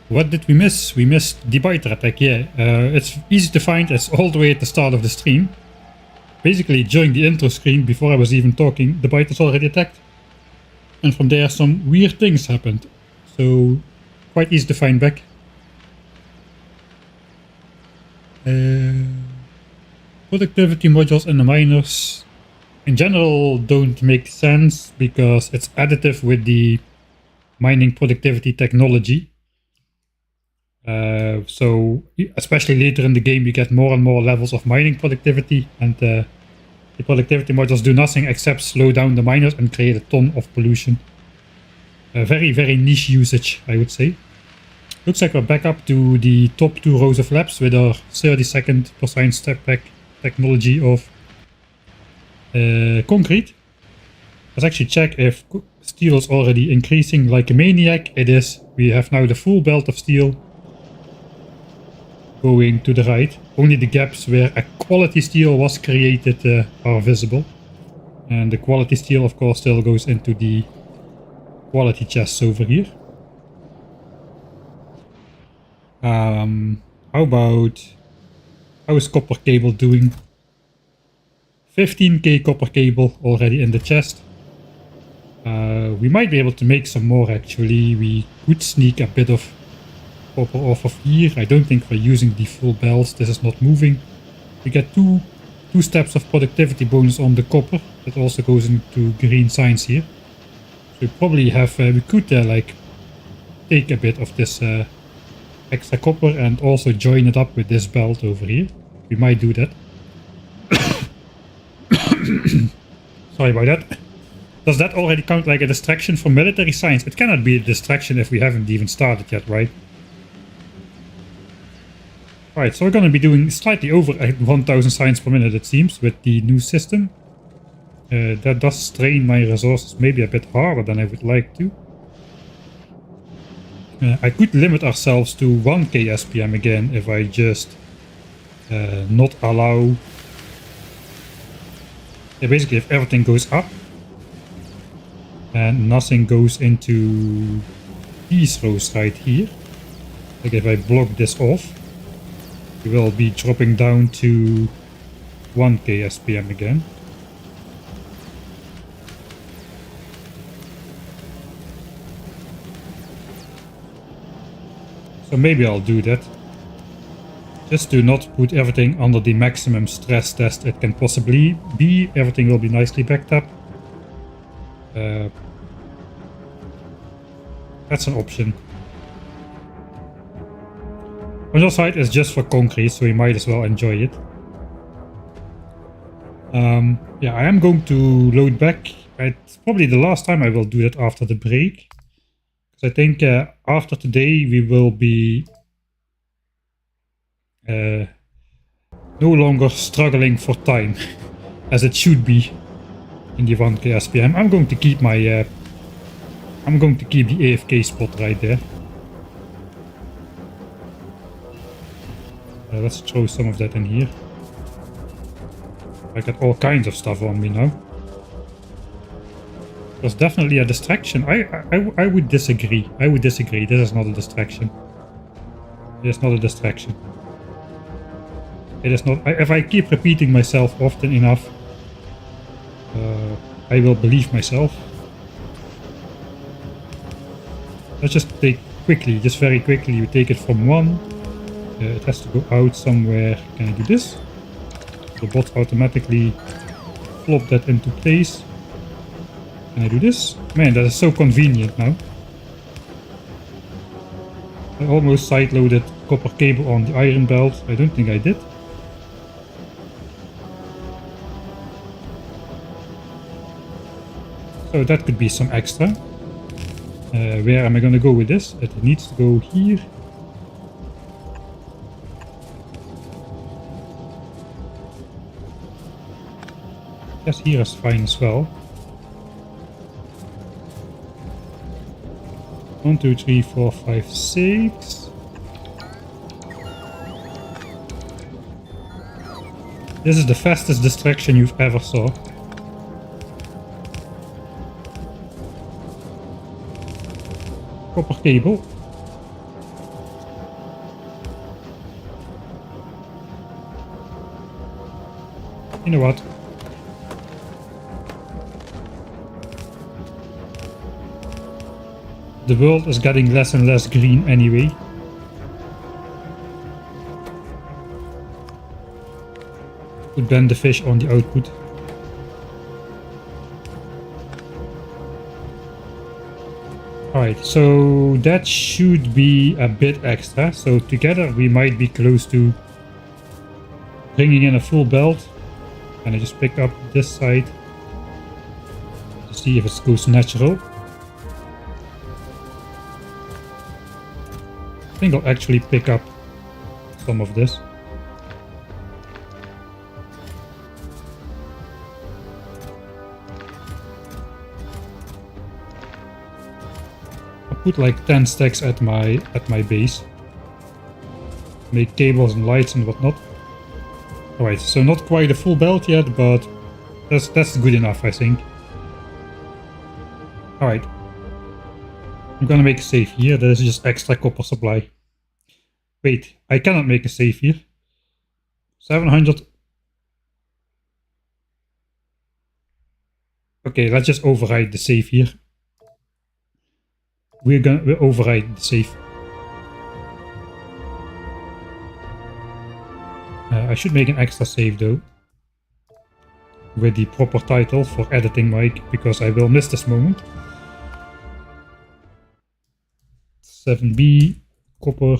What did we miss? We missed the biter attack, yeah. It's easy to find, it's all the way at the start of the stream. Basically, during the intro screen, before I was even talking, the biter's already attacked. And from there some weird things happened. So, quite easy to find back. Productivity modules in the miners in general don't make sense because it's additive with the mining productivity technology. So especially later in the game you get more and more levels of mining productivity, and the productivity modules do nothing except slow down the miners and create a ton of pollution. Very, very niche usage, I would say. Looks like we're back up to the top 2 rows of labs with our 32nd per science step back technology of concrete. Let's actually check if steel is already increasing like a maniac. It is. We have now the full belt of steel going to the right. Only the gaps where a quality steel was created are visible. And the quality steel, of course, still goes into the quality chests over here. How is copper cable doing? 15k copper cable already in the chest. We might be able to make some more actually. We could sneak a bit of copper off of here. I don't think we're using the full belts. This is not moving. We get two steps of productivity bonus on the copper. That also goes into green science here. So we probably have, we could like take a bit of this extra copper and also join it up with this belt over here. We might do that. Sorry about that. Does that already count like a distraction for military science? It cannot be a distraction if we haven't even started yet, right? Alright, so we're going to be doing slightly over 1000 science per minute, it seems, with the new system. That does strain my resources maybe a bit harder than I would like to. I could limit ourselves to 1k SPM again if I just not allow... Yeah, basically if everything goes up and nothing goes into these rows right here. Like if I block this off, we will be dropping down to 1k SPM again. So maybe I'll do that. Just to not put everything under the maximum stress test it can possibly be. Everything will be nicely backed up. That's an option. On your side, it's just for concrete, so we might as well enjoy it. Yeah, I am going to load back. It's probably the last time I will do that after the break. Because I think after today we will be no longer struggling for time, as it should be in the 1k SPM. I'm going to keep my I'm going to keep the AFK spot right there. Let's throw some of that in here. I got all kinds of stuff on me now. was definitely a distraction. I would disagree. I would disagree. This is not a distraction. It is not a distraction. It is not. If I keep repeating myself often enough, I will believe myself. Let's just take quickly, just very quickly. You take it from 1. It has to go out somewhere. Can I do this? The bot automatically flop that into place. Can I do this? Man, that is so convenient now. I almost side-loaded copper cable on the iron belt. I don't think I did. So that could be some extra. Where am I going to go with this? It needs to go here. Yes, here is fine as well. 1, 2, 3, 4, 5, 6. This is the fastest distraction you've ever saw. Copper cable. You know what? The world is getting less and less green anyway. Could ban the fish on the output. Alright, so that should be a bit extra. So together we might be close to bringing in a full belt. And I just pick up this side to see if it goes natural. I think I'll actually pick up some of this. I'll put like 10 stacks at my base. Make cables and lights and whatnot. Alright, so not quite a full belt yet, but that's good enough, I think. Alright. I'm gonna make a save here. That is just extra copper supply. Wait, I cannot make a save here. 700. Okay, let's just override the save here. We'll override the save. I should make an extra save though. With the proper title for editing Mike, because I will miss this moment. 7B, copper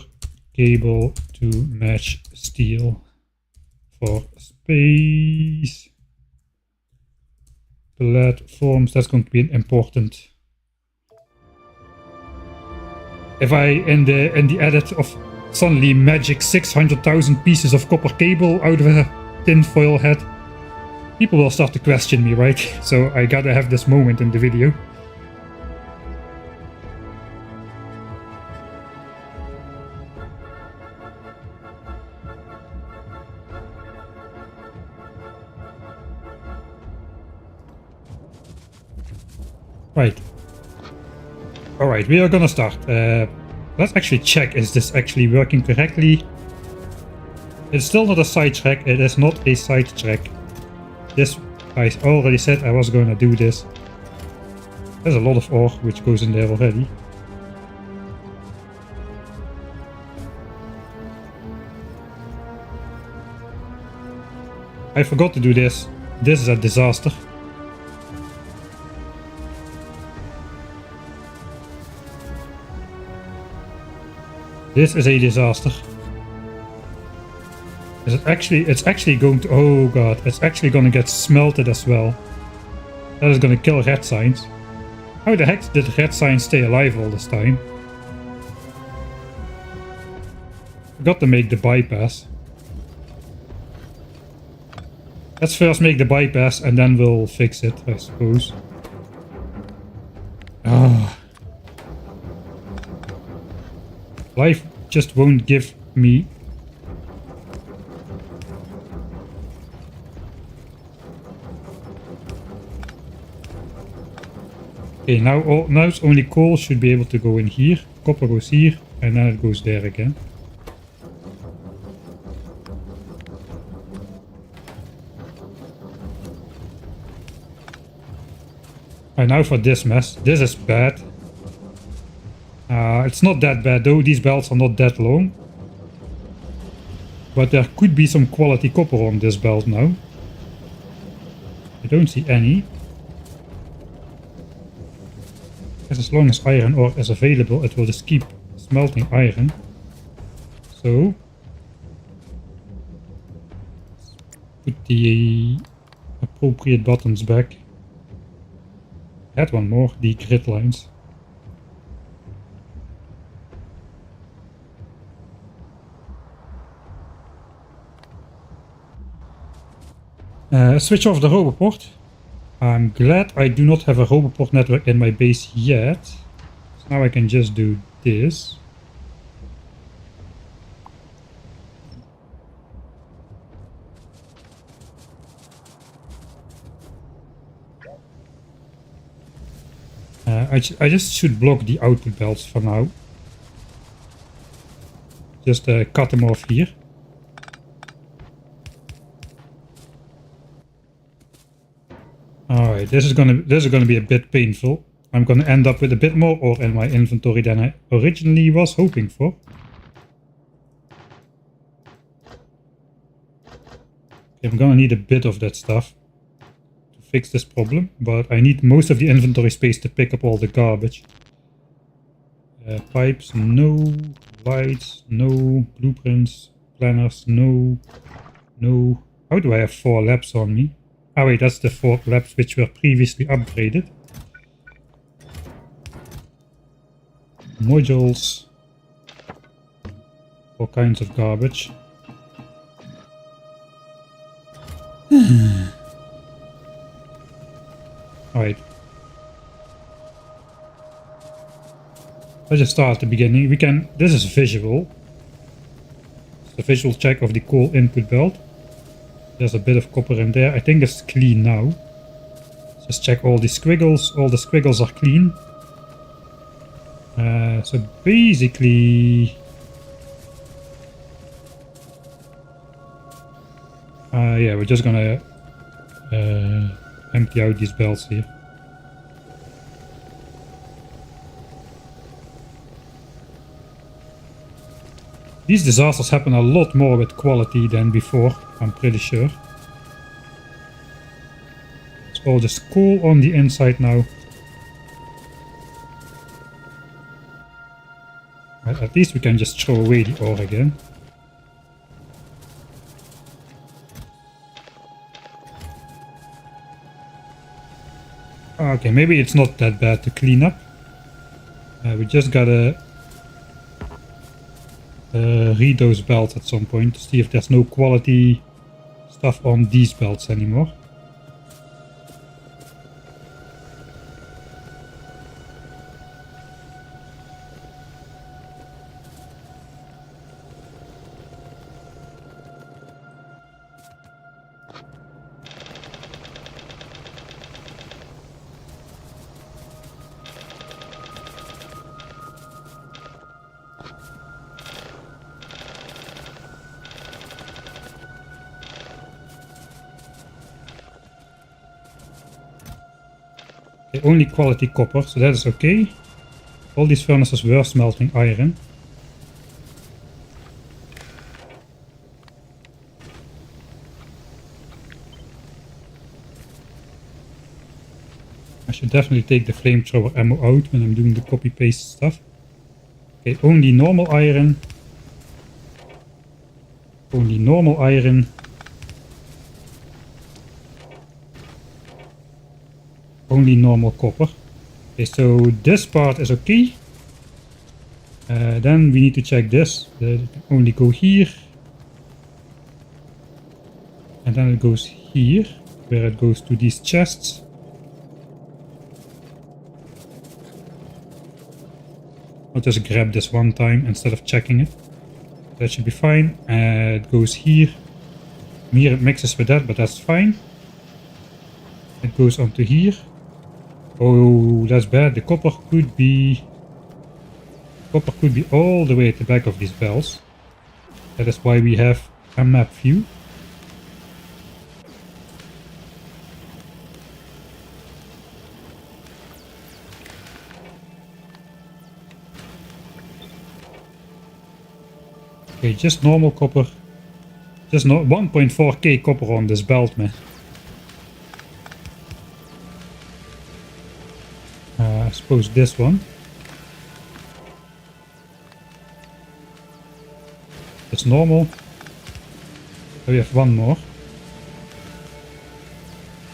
cable to match steel for space platforms. That's going to be an important. If I in the edit of suddenly magic 600,000 pieces of copper cable out of a tinfoil head, people will start to question me, right? So I gotta have this moment in the video. Right. Alright, we are gonna start. Let's actually check, is this actually working correctly? It's still not a side track, it is not a side track. This, I already said I was gonna do this. There's a lot of ore which goes in there already. I forgot to do this. This is a disaster. This is a disaster. Is it actually? It's actually going to. Oh god! It's actually going to get smelted as well. That is going to kill red signs. How the heck did red signs stay alive all this time? Forgot to make the bypass. Let's first make the bypass and then we'll fix it, I suppose. Ah. Life just won't give me. Okay, now it's only coal should be able to go in here. Copper goes here, and then it goes there again. And now for this mess. This is bad. It's not that bad though. These belts are not that long. But there could be some quality copper on this belt now. I don't see any. As long as iron ore is available, it will just keep smelting iron. So put the appropriate buttons back. Add one more, the grid lines. Switch off the Roboport. I'm glad I do not have a Roboport network in my base yet. So now I can just do this. I just should block the output belts for now. Just cut them off here. Alright, this is gonna be a bit painful. I'm gonna end up with a bit more ore in my inventory than I originally was hoping for. Okay, I'm gonna need a bit of that stuff to fix this problem, but I need most of the inventory space to pick up all the garbage. Pipes, no. Lights, no. Blueprints, planners, no. No. How do I have 4 labs on me? Oh wait, that's the 4 labs which were previously upgraded. Modules. All kinds of garbage. Alright. Let's just start at the beginning. This is visual. It's a visual check of the coal input belt. There's a bit of copper in there. I think it's clean now. Just check all the squiggles. All the squiggles are clean. So basically... yeah, we're just gonna empty out these belts here. These disasters happen a lot more with quality than before, I'm pretty sure. It's all just coal on the inside now. Right, at least we can just throw away the ore again. Okay, maybe it's not that bad to clean up. We just gotta read those belts at some point to see if there's no quality stuff on these belts anymore. Okay, only quality copper, so that is okay. All these furnaces were smelting iron. I should definitely take the flamethrower ammo out when I'm doing the copy paste stuff. Okay, only normal iron. Only normal iron. Only normal copper. Okay, so this part is okay. Then we need to check this. It only go here. And then it goes here, where it goes to these chests. I'll just grab this one time instead of checking it. That should be fine. It goes here. Here it mixes with that, but that's fine. It goes onto here. Oh, that's bad. The copper could be all the way at the back of these bells. That is why we have a map view. Okay, just normal copper. Just not 1.4k copper on this belt, man. I suppose this one. It's normal. So we have one more.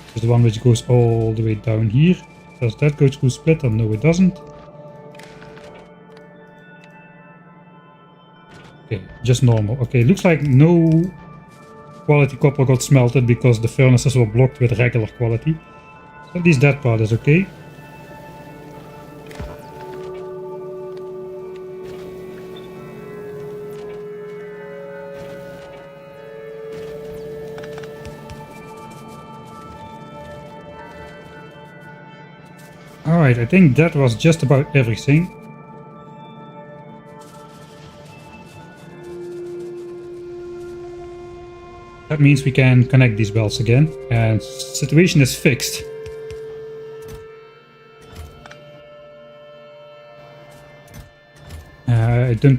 This is the one which goes all the way down here. Does that go through splitter? No, it doesn't. Okay, just normal. Okay, looks like no quality copper got smelted because the furnaces were blocked with regular quality. So at least that part is okay. Alright, I think that was just about everything. That means we can connect these belts again, and situation is fixed.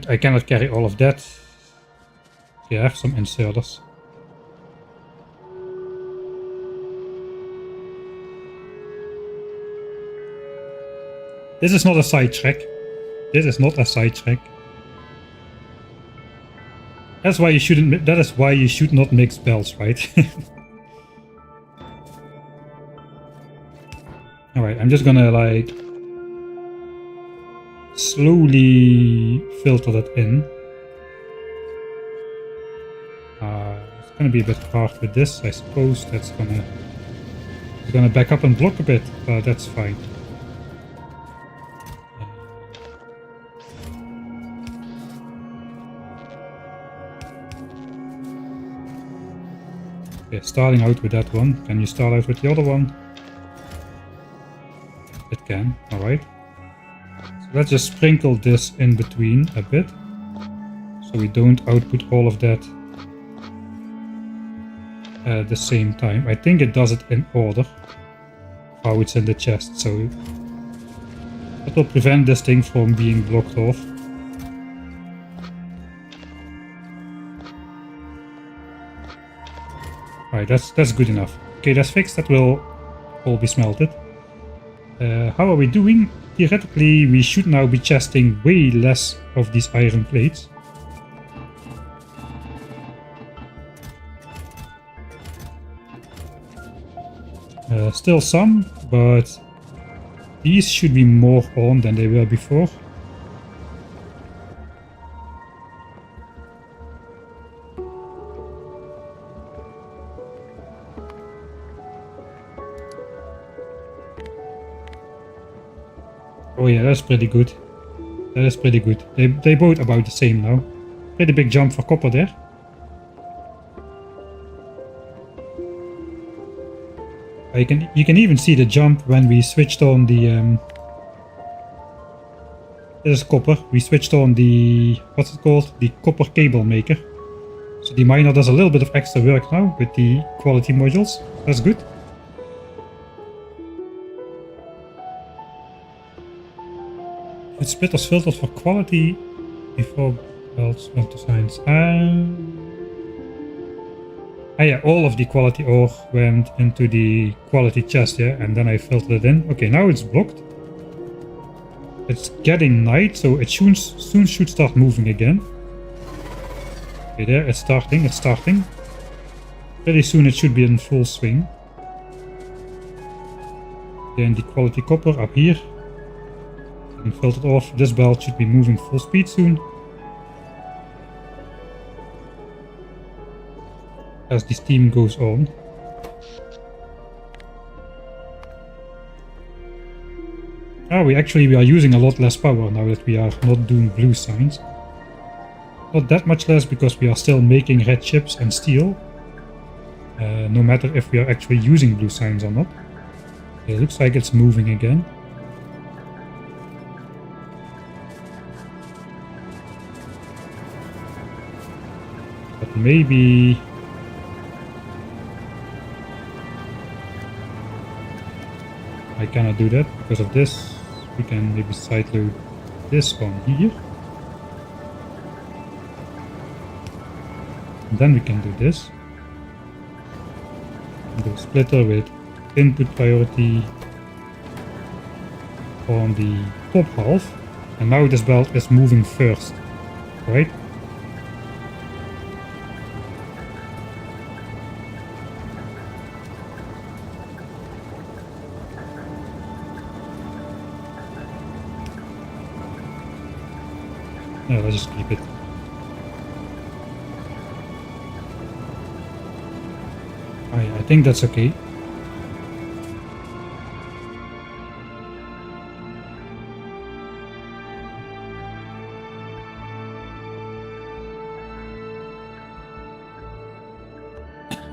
I cannot carry all of that. We have some inserters. This is not a sidetrack. This is not a sidetrack. That's why you shouldn't. That is why you should not mix belts, right? All right, I'm just gonna like slowly filter that in. It's gonna be a bit hard with this, I suppose. It's gonna back up and block a bit, but that's fine. Okay, starting out with that one. Can you start out with the other one? It can, alright. So let's just sprinkle this in between a bit. So we don't output all of that at the same time. I think it does it in order. How it's in the chest, so that will prevent this thing from being blocked off. Right, that's good enough. Okay, that's fixed. That will all be smelted. How are we doing? Theoretically, we should now be chesting way less of these iron plates. Still some, but these should be more on than they were before. Oh yeah, that's pretty good. That is pretty good. They both about the same now. Pretty big jump for copper there. You can even see the jump when we switched on the this is copper. We switched on the, what's it called? The copper cable maker. So the miner does a little bit of extra work now with the quality modules. That's good. With splitters filtered for quality before belts went to science. Yeah, all of the quality ore went into the quality chest, yeah, and then I filtered it in. Okay, now it's blocked. It's getting night, so it soon should start moving again. Okay, there, it's starting. Pretty soon it should be in full swing. Then the quality copper up here. And filtered off. This belt should be moving full speed soon. As the steam goes on. We are using a lot less power now that we are not doing blue signs. Not that much less because we are still making red chips and steel. No matter if we are actually using blue signs or not. It looks like it's moving again. But maybe... I cannot do that because of this. We can maybe sideload this one here. And then we can do this. Do a splitter with input priority on the top half. And now this belt is moving first, right? No, let's just keep it. I think that's okay.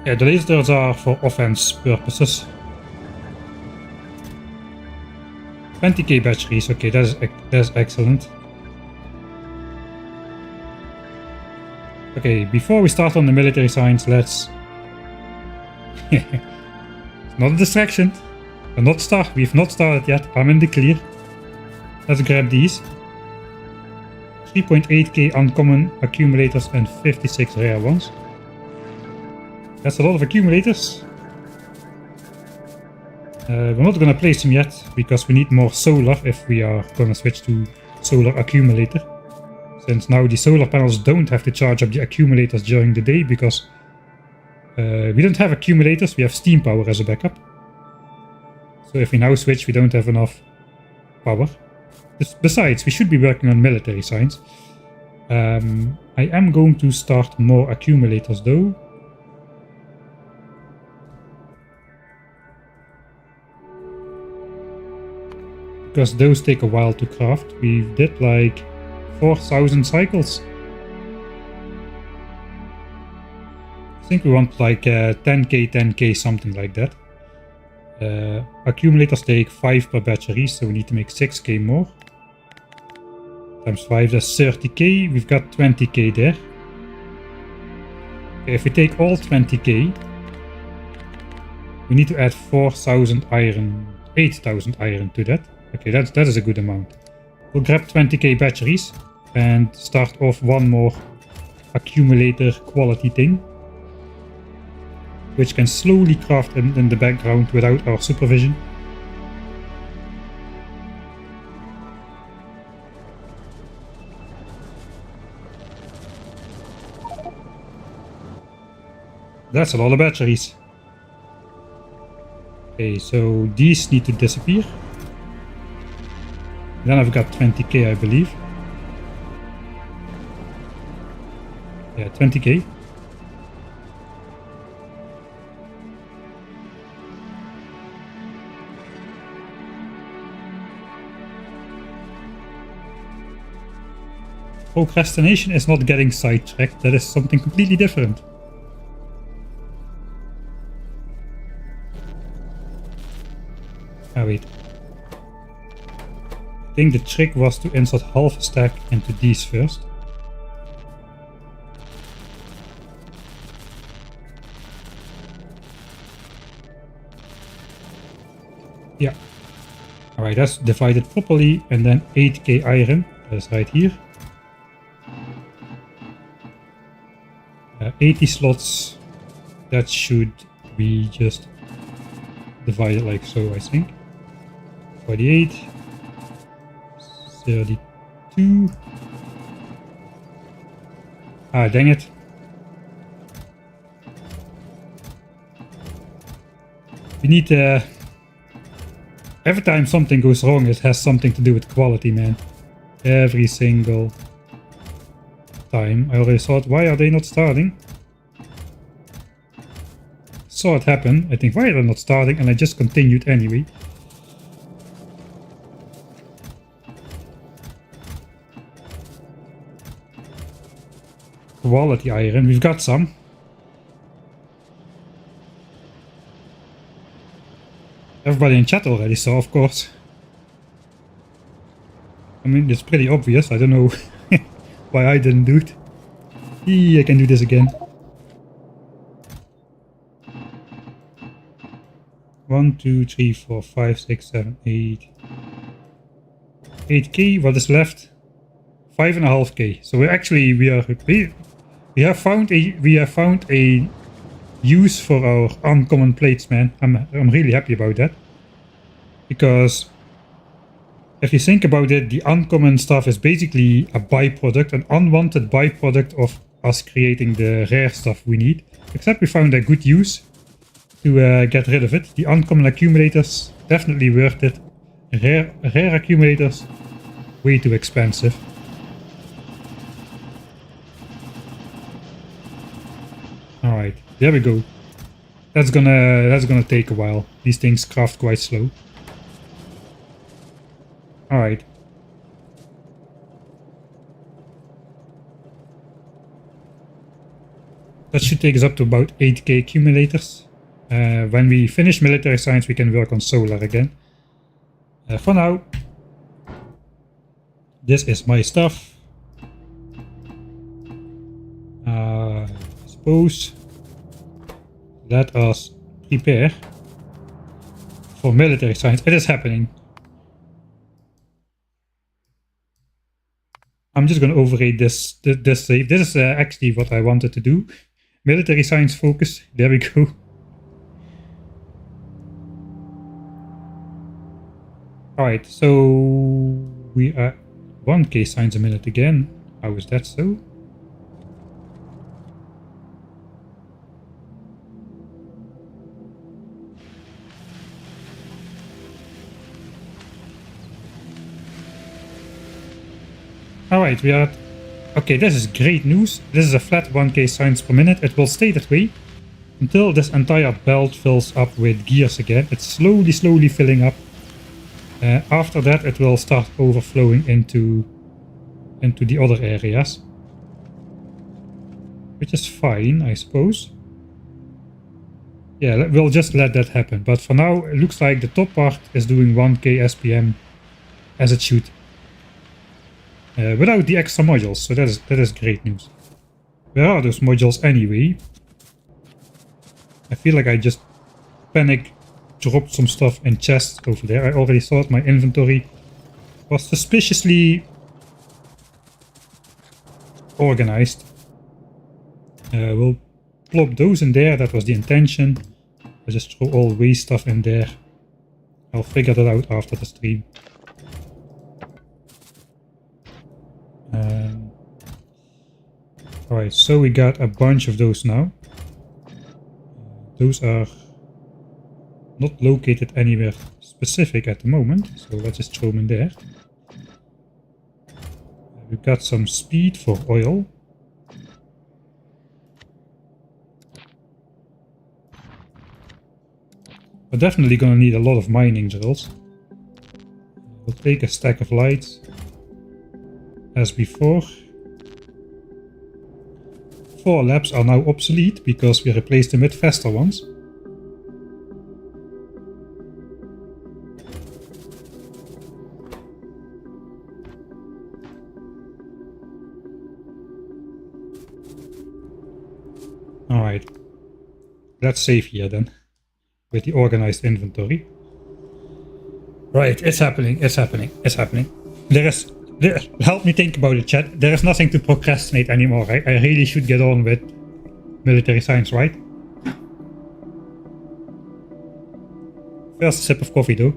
Yeah, the lasers are for offense purposes. 20k batteries, okay, that's excellent. Okay, before we start on the military science, let's... It's not a distraction. We've not started yet. I'm in the clear. Let's grab these. 3.8k uncommon accumulators and 56 rare ones. That's a lot of accumulators. We're not gonna place them yet because we need more solar if we are gonna switch to solar accumulator. Since now the solar panels don't have to charge up the accumulators during the day because we don't have accumulators, we have steam power as a backup. So if we now switch, we don't have enough power. Besides, we should be working on military science. I am going to start more accumulators though. Because those take a while to craft. We did like 4,000 cycles. I think we want like 10k, something like that. Accumulators take 5 per battery, so we need to make 6k more. Times 5, that's 30k. We've got 20k there. Okay, if we take all 20k, we need to add 4,000 iron, 8,000 iron to that. Okay, that is a good amount. We'll grab 20k batteries and start off one more accumulator quality thing, which can slowly craft in the background without our supervision. That's a lot of batteries. Okay, so these need to disappear. Then I've got 20k, I believe. Yeah, 20k. Procrastination is not getting sidetracked, that is something completely different. Ah, wait. I think the trick was to insert half a stack into these first. Yeah. Alright, that's divided properly, and then 8k iron, that's right here. 80 slots, that should be just divided like so, I think. 48, 32. Ah, dang it. We need every time something goes wrong, it has something to do with quality, man. Every single time. I already thought, why are they not starting? Saw it happen. I think, why are they not starting? And I just continued anyway. Quality iron, we've got some. everybody in chat already saw, of course. I mean, it's pretty obvious. I don't know why I didn't do it. I can do this again. 1, 2, 3, 4, 5, 6, 7, 8. 8k. What is left? 5.5k. So we have found a use for our uncommon plates, man. I'm really happy about that, because if you think about it, the uncommon stuff is basically a byproduct, an unwanted byproduct of us creating the rare stuff we need. Except we found a good use to get rid of it. The uncommon accumulators, definitely worth it. Rare accumulators, way too expensive. Alright, there we go. That's gonna take a while. These things craft quite slow. Alright. That should take us up to about 8k accumulators. When we finish military science, we can work on solar again. For now, this is my stuff. I suppose let us prepare for military science. It is happening. I'm just going to override this save. This is actually what I wanted to do. Military science focus. There we go. Alright, so we are 1k science a minute again. How is that so? Alright, we are at... Okay, this is great news. This is a flat 1k science per minute. It will stay that way until this entire belt fills up with gears again. It's slowly filling up. After that, it will start overflowing into the other areas. Which is fine, I suppose. Yeah, we'll just let that happen. But for now, it looks like the top part is doing 1k SPM as it should. Without the extra modules, so that is great news. Where are those modules anyway? I feel like I just panic dropped some stuff in chests over there. I already thought my inventory was suspiciously organized. We'll plop those in there, that was the intention. I'll just throw all waste stuff in there. I'll figure that out after the stream. Alright, so we got a bunch of those now. Those are not located anywhere specific at the moment, so let's just throw them in there. We've got some speed for oil. We're definitely gonna need a lot of mining drills. We'll take a stack of lights as before. 4 labs are now obsolete because we replaced them with faster ones. Alright, let's save here then, with the organized inventory. Right, it's happening, it's happening, it's happening. Help me think about it, chat. There is nothing to procrastinate anymore. I really should get on with military science, right? First sip of coffee though.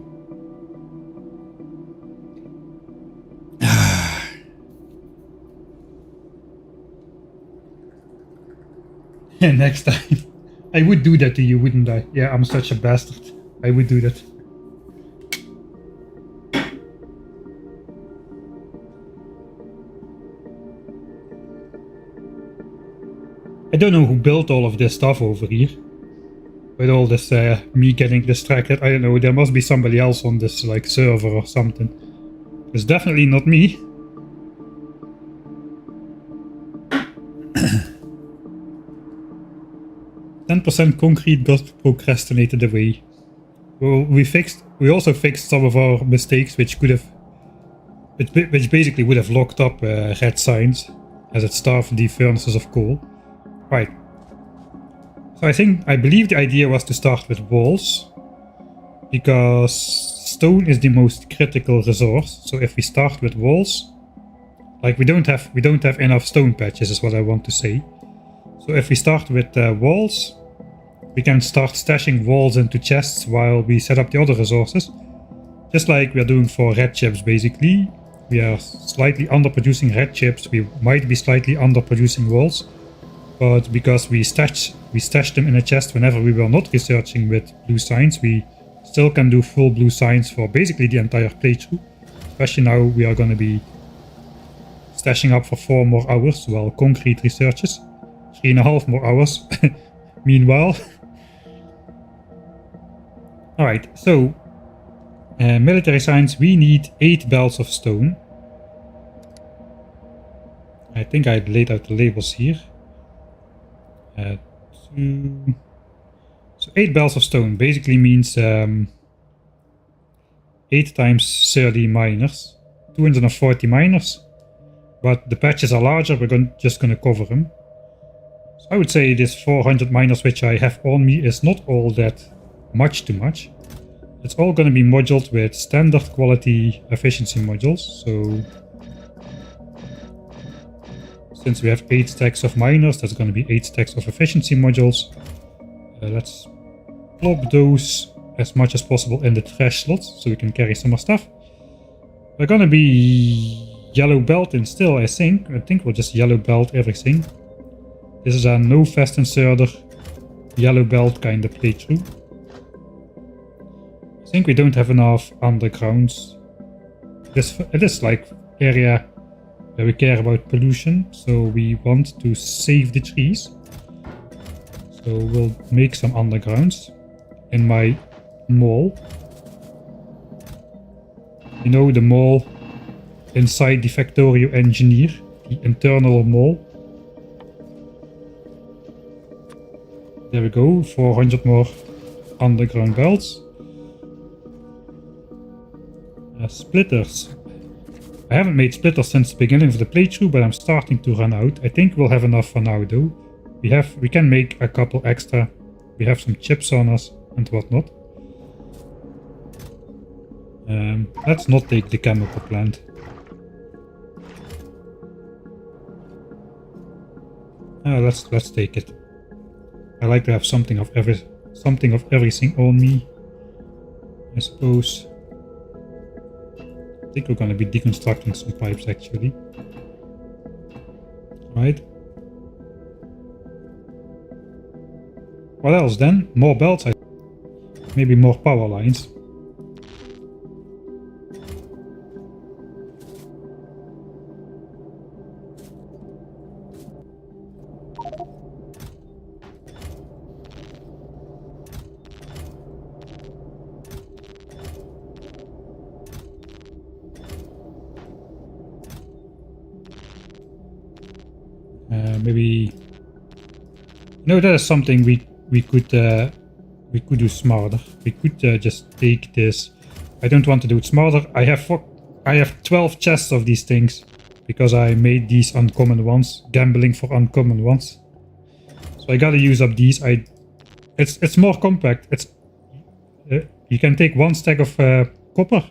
Next time. I would do that to you, wouldn't I? Yeah, I'm such a bastard. I would do that. I don't know who built all of this stuff over here. With all this me getting distracted. I don't know, there must be somebody else on this like server or something. It's definitely not me. %10 concrete got procrastinated away. Well, we also fixed some of our mistakes, which basically would have locked up red signs, as it starved the furnaces of coal. Right. So I believe the idea was to start with walls, because stone is the most critical resource. So if we start with walls, like we don't have enough stone patches, is what I want to say. So if we start with walls, we can start stashing walls into chests while we set up the other resources. Just like we are doing for red chips, basically. We are slightly underproducing red chips, we might be slightly underproducing walls. But because we stashed them in a chest whenever we were not researching with blue signs, we still can do full blue signs for basically the entire playthrough. Especially now we are going to be stashing up for 4 more hours, while concrete researches 3.5 more hours. Meanwhile. Alright, so military science, we need 8 belts of stone. I think I laid out the labels here. So 8 belts of stone basically means 8 times 30 miners, 240 miners. But the patches are larger, we're just gonna cover them. So I would say this 400 miners which I have on me is not all that much too much. It's all gonna be moduled with standard quality efficiency modules, so since we have 8 stacks of miners, that's gonna be 8 stacks of efficiency modules. Let's plop those as much as possible in the trash slots, so we can carry some more stuff. We're gonna be yellow belt in still, I think. I think we'll just yellow belt everything. This is a no fast inserter yellow belt kind of playthrough. I think we don't have enough undergrounds. It is like area where we care about pollution, so we want to save the trees. So we'll make some undergrounds in my mall. You know, the mall inside the Factorio Engineer, the internal mall. There we go, 400 more underground belts. Splitters. I haven't made splitters since the beginning of the playthrough, but I'm starting to run out. I think we'll have enough for now though. We can make a couple extra. We have some chips on us and whatnot. Let's not take the chemical plant. Let's take it. I like to have something of everything on me, I suppose. I think we're gonna be deconstructing some pipes actually. Right. What else then? More belts, maybe more power lines. Maybe no, that is something we could do smarter. We could just take this. I don't want to do it smarter. I have 12 chests of these things because I made these uncommon ones, gambling for uncommon ones. So I gotta use up these. It's more compact. You can take 1 stack of copper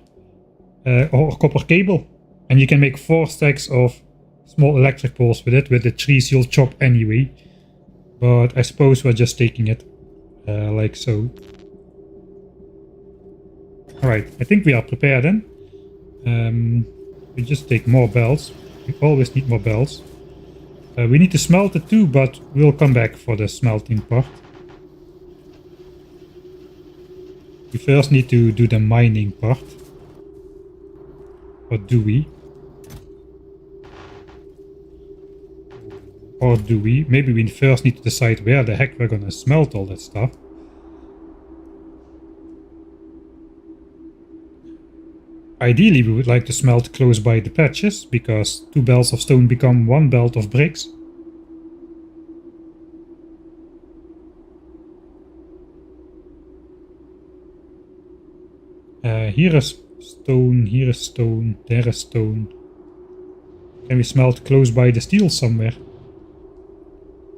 or copper cable, and you can make 4 stacks of small electric poles with it. With the trees you'll chop anyway. But I suppose we're just taking it like so. Alright, I think we are prepared then. We just take more belts. We always need more belts. We need to smelt it too, but we'll come back for the smelting part. We first need to do the mining part. Or do we? Or do we? Maybe we first need to decide where the heck we're gonna smelt all that stuff. Ideally we would like to smelt close by the patches, because 2 belts of stone become 1 belt of bricks. Here is stone, here is stone, there is stone. Can we smelt close by the steel somewhere?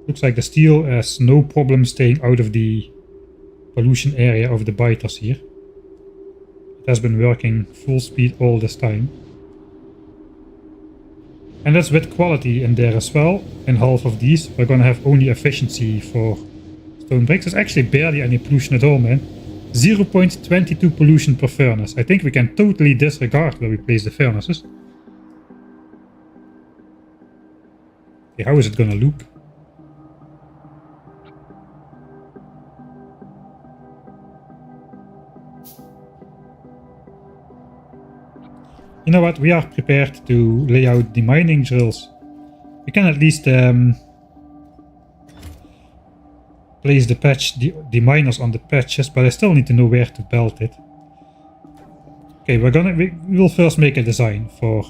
Looks like the steel has no problem staying out of the pollution area of the biters here. It has been working full speed all this time. And that's with quality in there as well. In half of these, we're gonna have only efficiency for stone bricks. There's actually barely any pollution at all, man. 0.22 pollution per furnace. I think we can totally disregard where we place the furnaces. Okay, how is it gonna look? You know what? We are prepared to lay out the mining drills. We can at least place the miners on the patches, but I still need to know where to belt it. Okay, we will first make a design for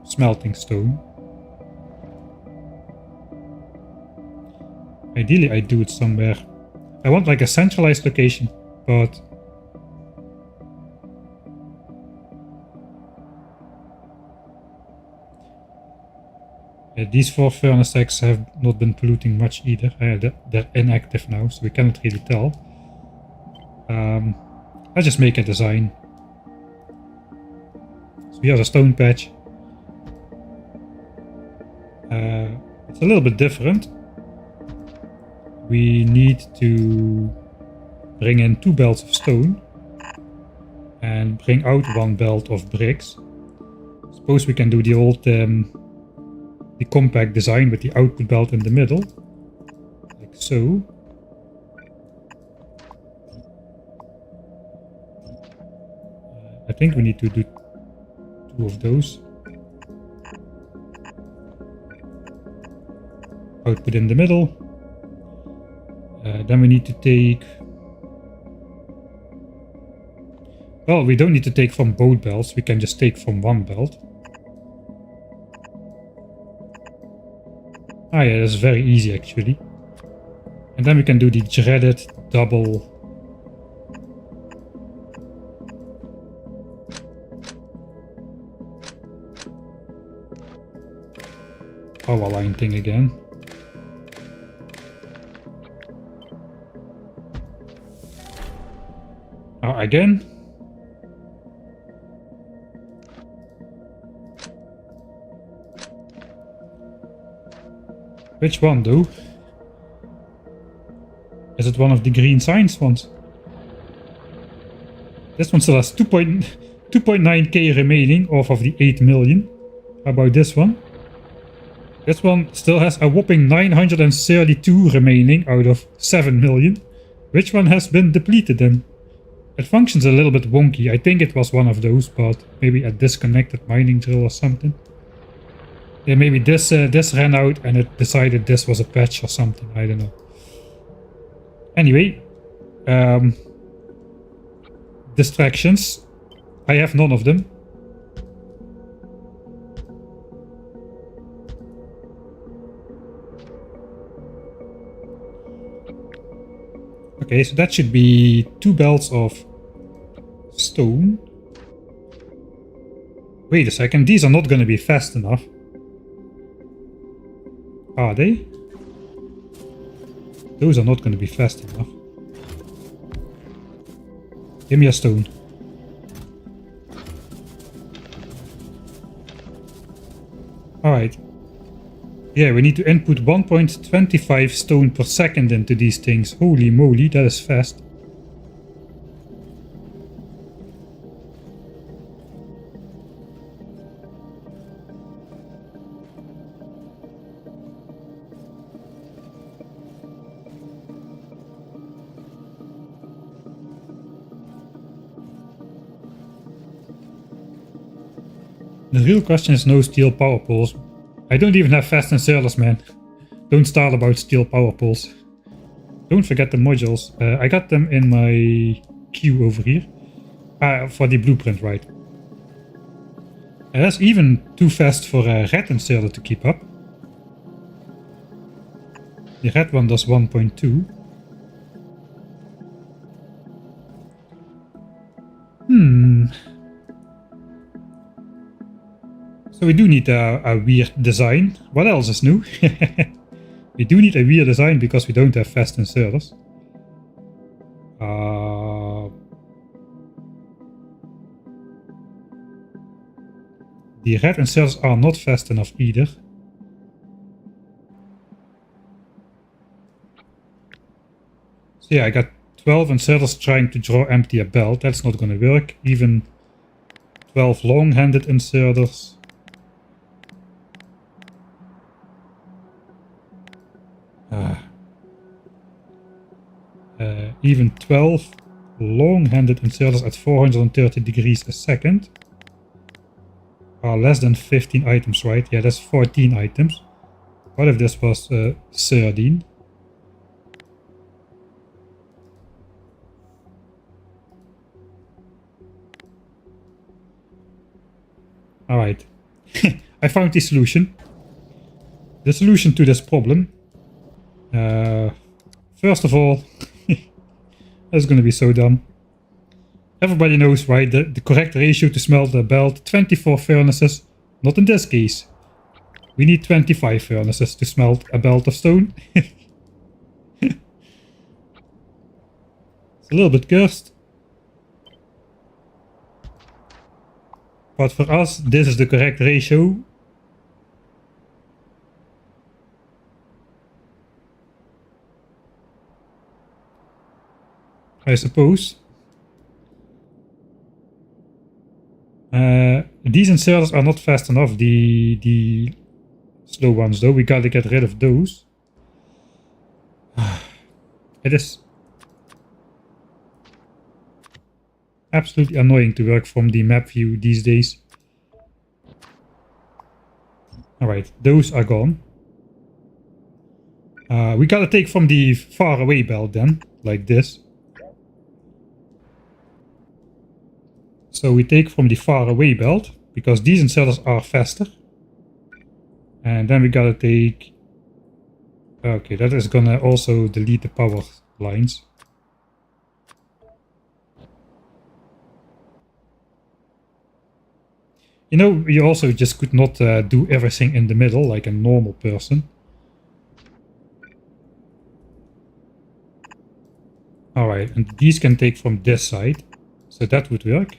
smelting stone. Ideally, I do it somewhere. I want like a centralized location, but these 4 furnace stacks have not been polluting much either. They're inactive now, so we cannot really tell. Let's just make a design. So here's a stone patch. It's a little bit different. We need to bring in 2 belts of stone and bring out 1 belt of bricks. Suppose we can do the old the compact design with the output belt in the middle, like so. I think we need to do 2 of those. Output in the middle. Then we need to take... Well, we don't need to take from both belts, we can just take from 1 belt. Ah yeah, that's very easy actually. And then we can do the dreaded double power line thing again. Again? Which one though? Is it one of the green science ones? This one still has 2.9k remaining off of the 8 million. How about this one? This one still has a whopping 932 remaining out of 7 million. Which one has been depleted then? It functions a little bit wonky. I think it was one of those, but maybe a disconnected mining drill or something. Yeah, maybe this ran out and it decided this was a patch or something. I don't know. Anyway, distractions. I have none of them. Okay, so that should be 2 belts of stone. Wait a second, these are not going to be fast enough. Are they? Those are not going to be fast enough. Give me a stone. Alright. Yeah, we need to input 1.25 stone per second into these things. Holy moly, that is fast. The real question is no steel power poles. I don't even have fast inserters, man. Don't start about steel power poles. Don't forget the modules. I got them in my queue over here. For the blueprint, right. That's even too fast for a red inserter to keep up. The red one does 1.2. So we do need a weird design. What else is new? We do need a weird design because we don't have fast inserters. The red inserters are not fast enough either. So yeah, I got 12 inserters trying to draw empty a belt. That's not going to work. Even 12 long-handed inserters. Even 12 long-handed inserters at 430 degrees a second are less than 15 items, right? Yeah, that's 14 items. What if this was 13? Alright. I found the solution. The solution to this problem. First of all, that's gonna be so dumb. Everybody knows, right, the correct ratio to smelt a belt, 24 furnaces. Not in this case. We need 25 furnaces to smelt a belt of stone. It's a little bit cursed. But for us, this is the correct ratio. I suppose. These inserters are not fast enough, the slow ones though. We gotta get rid of those. It is absolutely annoying to work from the map view these days. Alright, those are gone. We gotta take from the far away belt then, like this. So we take from the far away belt, because these inserters are faster. And then we gotta take... Okay, that is gonna also delete the power lines. You know, you also just could not do everything in the middle like a normal person. Alright, and these can take from this side. So that would work.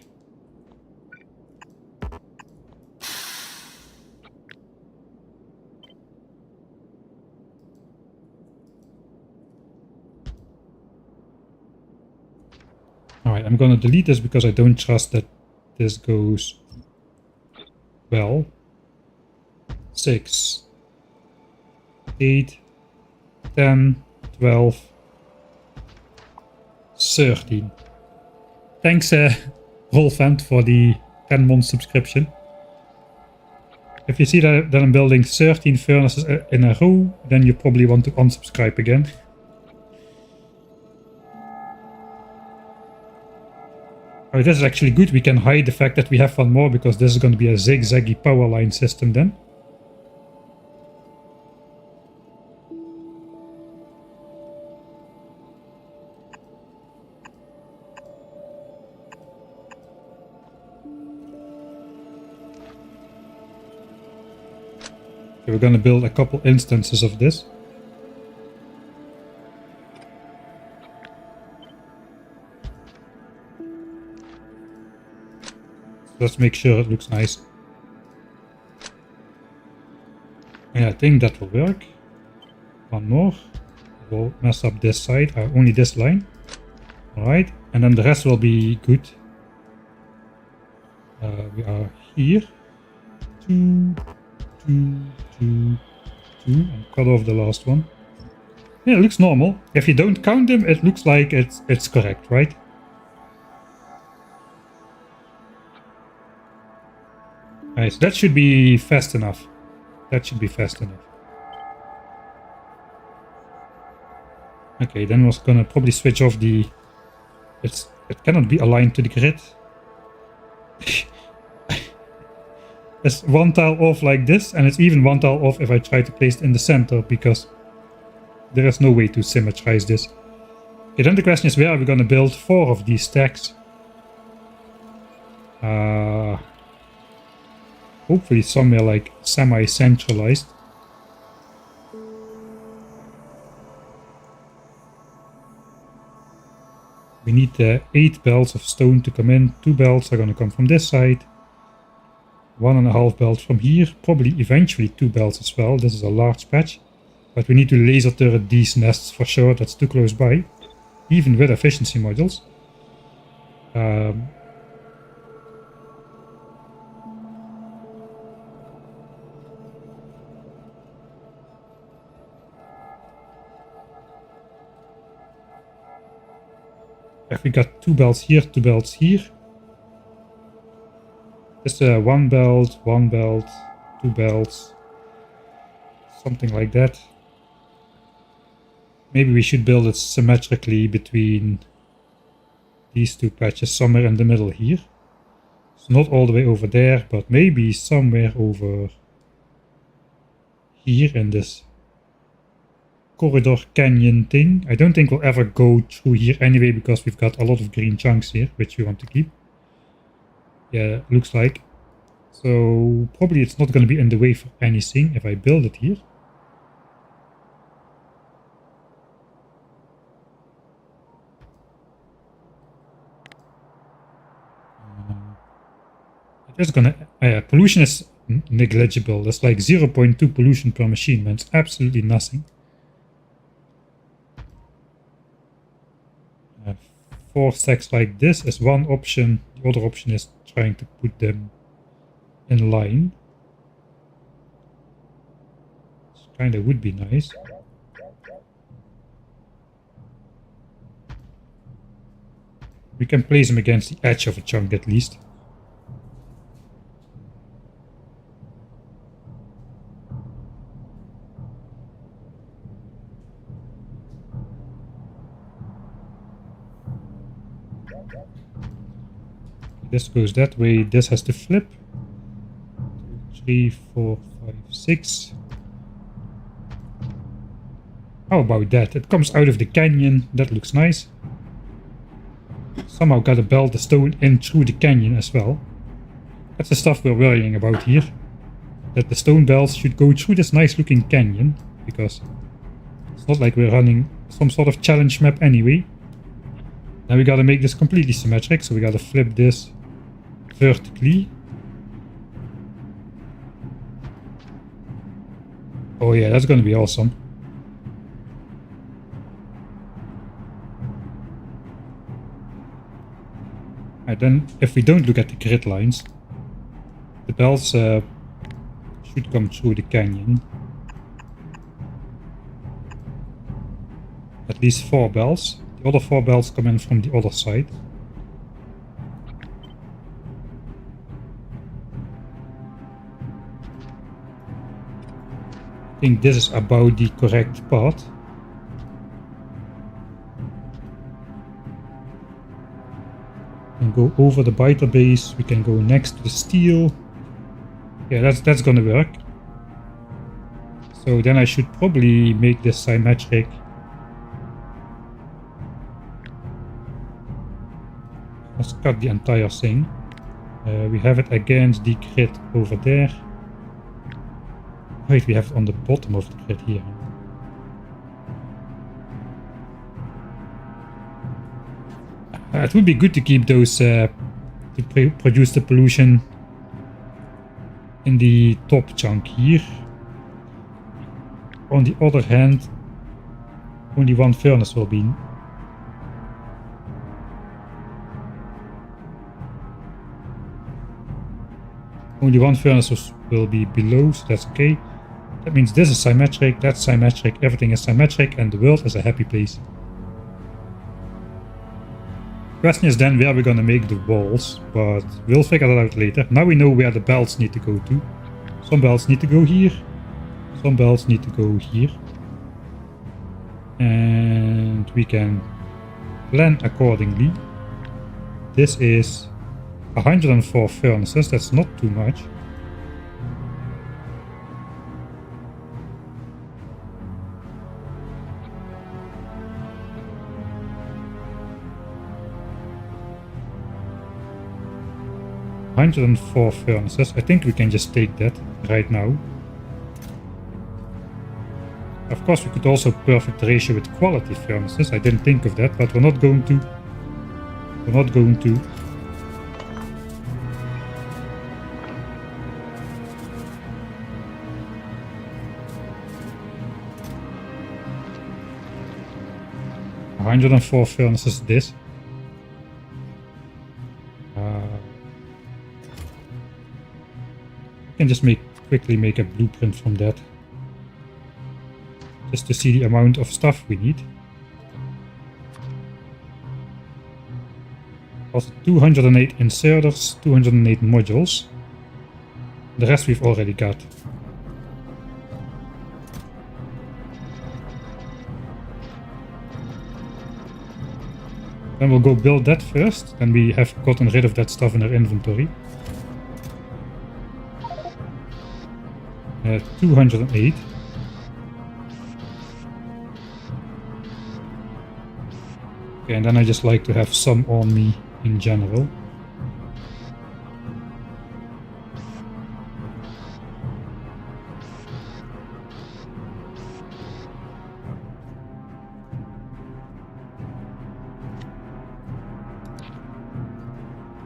Alright, I'm gonna delete this because I don't trust that this goes well. 6, 8, 10, 12, 13. Thanks, Rolfant, for the 10-month subscription. If you see that I'm building 13 furnaces in a row, then you probably want to unsubscribe again. Oh, this is actually good. We can hide the fact that we have one more because this is going to be a zigzaggy power line system then. Okay, we're going to build a couple instances of this. Let's make sure it looks nice. Yeah, I think that will work. One more. We'll mess up this side, only this line. Alright, and then the rest will be good. We are here. 2, 2, 2, 2, and cut off the last one. Yeah, it looks normal. If you don't count them, it looks like it's correct, right? Alright, so that should be fast enough. That should be fast enough. Okay, then we're gonna probably switch off the... It cannot be aligned to the grid. It's one tile off like this, and it's even one tile off if I try to place it in the center, because there is no way to symmetrize this. Okay, then the question is, where are we gonna build 4 of these stacks? hopefully somewhere like semi-centralized. We need 8 belts of stone to come in. 2 belts are going to come from this side. 1.5 belts from here. Probably eventually 2 belts as well. This is a large patch. But we need to laser turret these nests for sure. That's too close by. Even with efficiency modules. If we got 2 belts here, 2 belts here. Just 1 belt, 1 belt, 2 belts. Something like that. Maybe we should build it symmetrically between these 2 patches, somewhere in the middle here. It's not all the way over there, but maybe somewhere over here in this corridor canyon thing. I don't think we'll ever go through here anyway, because we've got a lot of green chunks here, which we want to keep. Yeah, looks like. So probably it's not going to be in the way for anything if I build it here. It's gonna pollution is negligible. That's like 0.2 pollution per machine, man. It's absolutely nothing. 4 stacks like this is one option. The other option is trying to put them in line. This kind of would be nice. We can place them against the edge of a chunk at least. This goes that way, this has to flip. 2, 3, 4, 5, 6. How about that? It comes out of the canyon, that looks nice. Somehow gotta belt the stone in through the canyon as well. That's the stuff we're worrying about here. That the stone belts should go through this nice looking canyon, because it's not like we're running some sort of challenge map anyway. Now we gotta make this completely symmetric, so we gotta flip this vertically. Oh yeah, that's gonna be awesome. And then, if we don't look at the grid lines, the belts should come through the canyon. At least 4 belts. The other 4 belts come in from the other side. I think this is about the correct path. And go over the biter base. We can go next to the steel. Yeah, that's gonna work. So then I should probably make this symmetric. Let's cut the entire thing. We have it against the grid over there. Wait, we have it on the bottom of the grid here. It would be good to keep those to produce the pollution in the top chunk here. On the other hand, only one furnace will be. Only one furnace will be below, so that's okay. That means this is symmetric, that's symmetric, everything is symmetric, and the world is a happy place. Question is then where we're gonna make the walls, but we'll figure that out later. Now we know where the belts need to go to. Some belts need to go here, some belts need to go here. And we can plan accordingly. This is 104 furnaces, that's not too much. 104 furnaces. I think we can just take that right now. Of course, we could also perfect the ratio with quality furnaces. I didn't think of that, but we're not going to. We're not going to. $104 furnaces this. I can just quickly make a blueprint from that. Just to see the amount of stuff we need. Also 208 inserters, 208 modules. The rest we've already got. Then we'll go build that first, then we have gotten rid of that stuff in our inventory. 208. Okay, and then I just like to have some on me in general.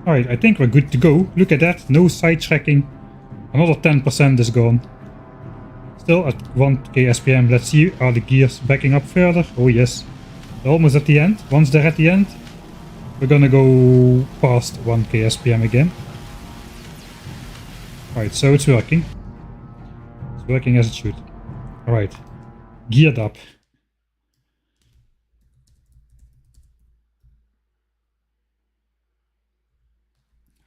Alright, I think we're good to go. Look at that, no side tracking. Another 10% is gone. Still at 1k SPM. Let's see, are the gears backing up further? Oh yes. They're almost at the end. Once they're at the end, we're gonna go past 1k SPM again. Alright, so it's working. It's working as it should. Alright. Geared up.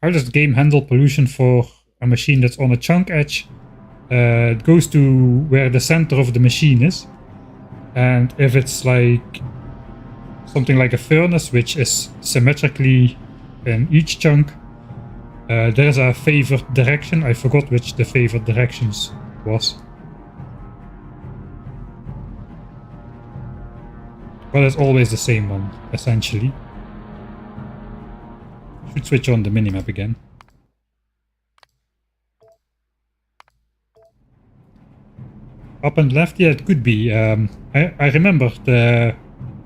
How does the game handle pollution for a machine that's on a chunk edge? It goes to where the center of the machine is. And if it's like something like a furnace, which is symmetrically in each chunk, there's a favored direction. I forgot which the favored directions was. But it's always the same one, essentially. Should switch on the minimap again. Up and left, yeah, it could be. I remember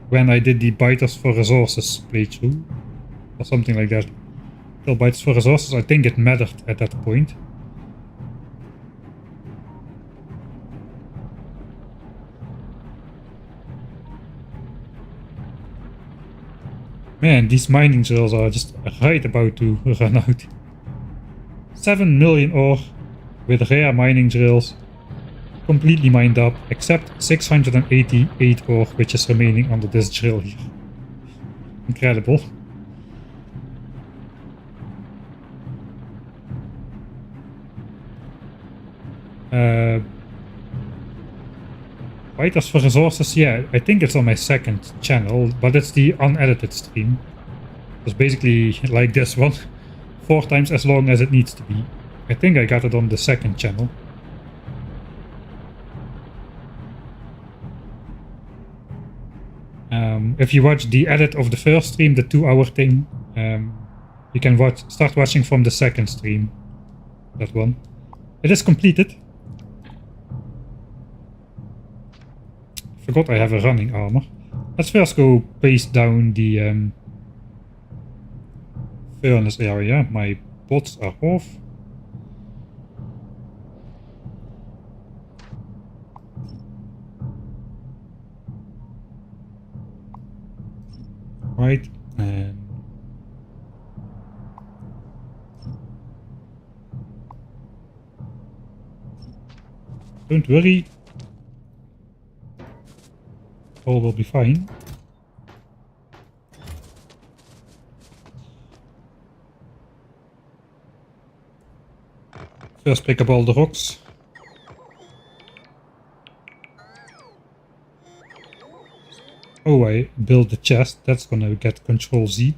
when I did the Biters for Resources playthrough, or something like that. Kill Biters for Resources, I think it mattered at that point. Man, these mining drills are just right about to run out. 7 million ore with rare mining drills. Completely mined up, except 688 ore, which is remaining under this drill here. Incredible. Fighters for Resources, yeah, I think it's on my second channel, but it's the unedited stream. It's basically like this one, 4 times as long as it needs to be. I think I got it on the second channel. If you watch the edit of the first stream, the 2-hour thing, you can start watching from the second stream. That one. It is completed. Forgot I have a running armor. Let's first go paste down the furnace area. My bots are off. Right, and don't worry, all will be fine. First pick up all the rocks. Oh, I built the chest. That's gonna get Control Z.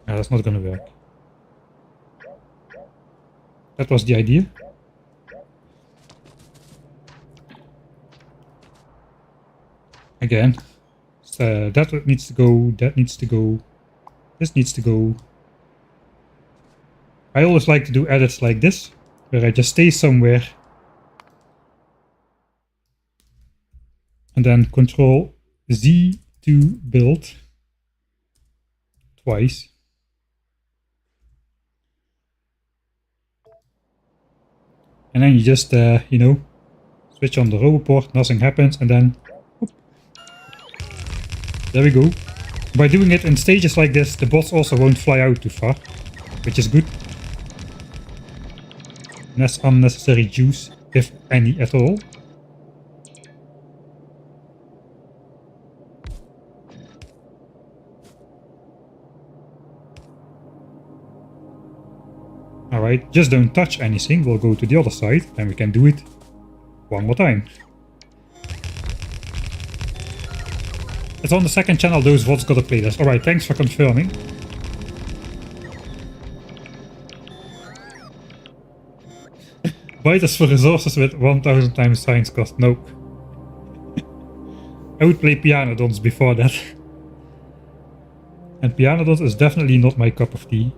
No, that's not gonna work. That was the idea. Again, That needs to go, that needs to go, this needs to go. I always like to do edits like this, where I just stay somewhere and then Control Z to build twice. And then you just, you know, switch on the robo port, nothing happens, and then whoop, there we go. By doing it in stages like this, the bots also won't fly out too far, which is good. Less unnecessary juice, if any at all. Alright, just don't touch anything, we'll go to the other side, and we can do it one more time. It's on the second channel, those VODs got a playlist. Alright, thanks for confirming. Buy this for resources with 1000 times science cost. Nope. I would play Pianodons before that. And Pianodons is definitely not my cup of tea.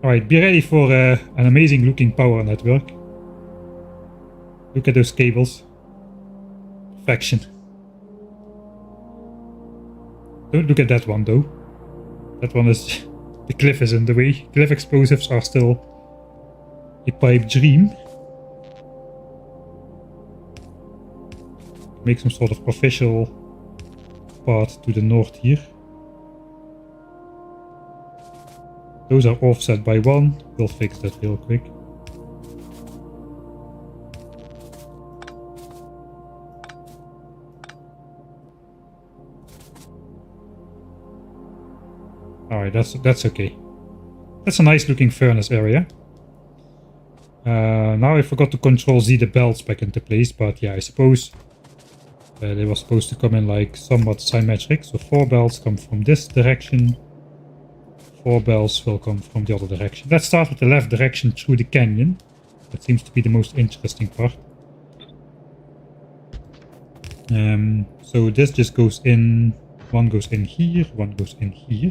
Alright, be ready for an amazing looking power network. Look at those cables. Perfection. Don't look at that one though. That one is... the cliff is in the way. Cliff explosives are still a pipe dream. Make some sort of official path to the north here. Those are offset by 1. We'll fix that real quick. Alright, that's okay. That's a nice looking furnace area. Now I forgot to Control Z the belts back into place, but yeah, I suppose they were supposed to come in like somewhat symmetric. So 4 belts come from this direction. 4 bells will come from the other direction. Let's start with the left direction through the canyon. That seems to be the most interesting part. So this just goes in. One goes in here, one goes in here.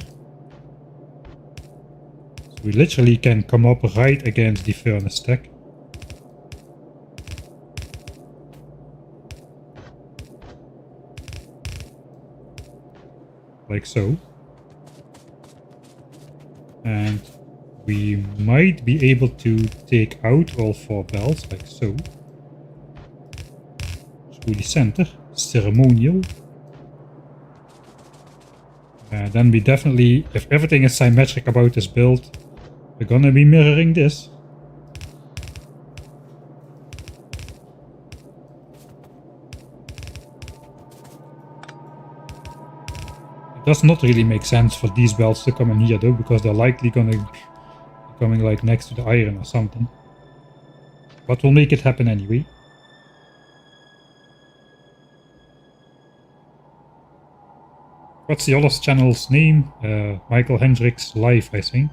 So we literally can come up right against the furnace stack. Like so. And we might be able to take out all 4 bells, like so. Through the center, ceremonial. Then we definitely, if everything is symmetric about this build, we're gonna be mirroring this. Does not really make sense for these belts to come in here though, because they're likely gonna be coming like next to the iron or something. But we'll make it happen anyway. What's the other channel's name? Michael Hendricks Live, I think.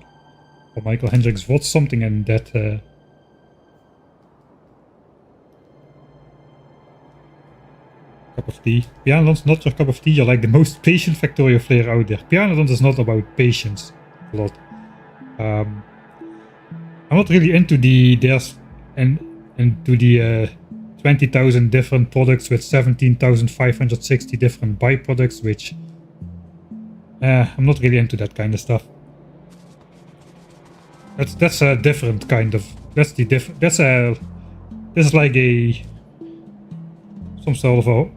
Or Michael Hendricks VOD, something in that... cup of tea. Pianodon's not your cup of tea, you're like the most patient Factorio player out there. Pianodons is not about patience a lot. I'm not really into the into the 20,000 different products with 17,560 different byproducts, which I'm not really into that kind of stuff. That's a different kind of this is like some sort of a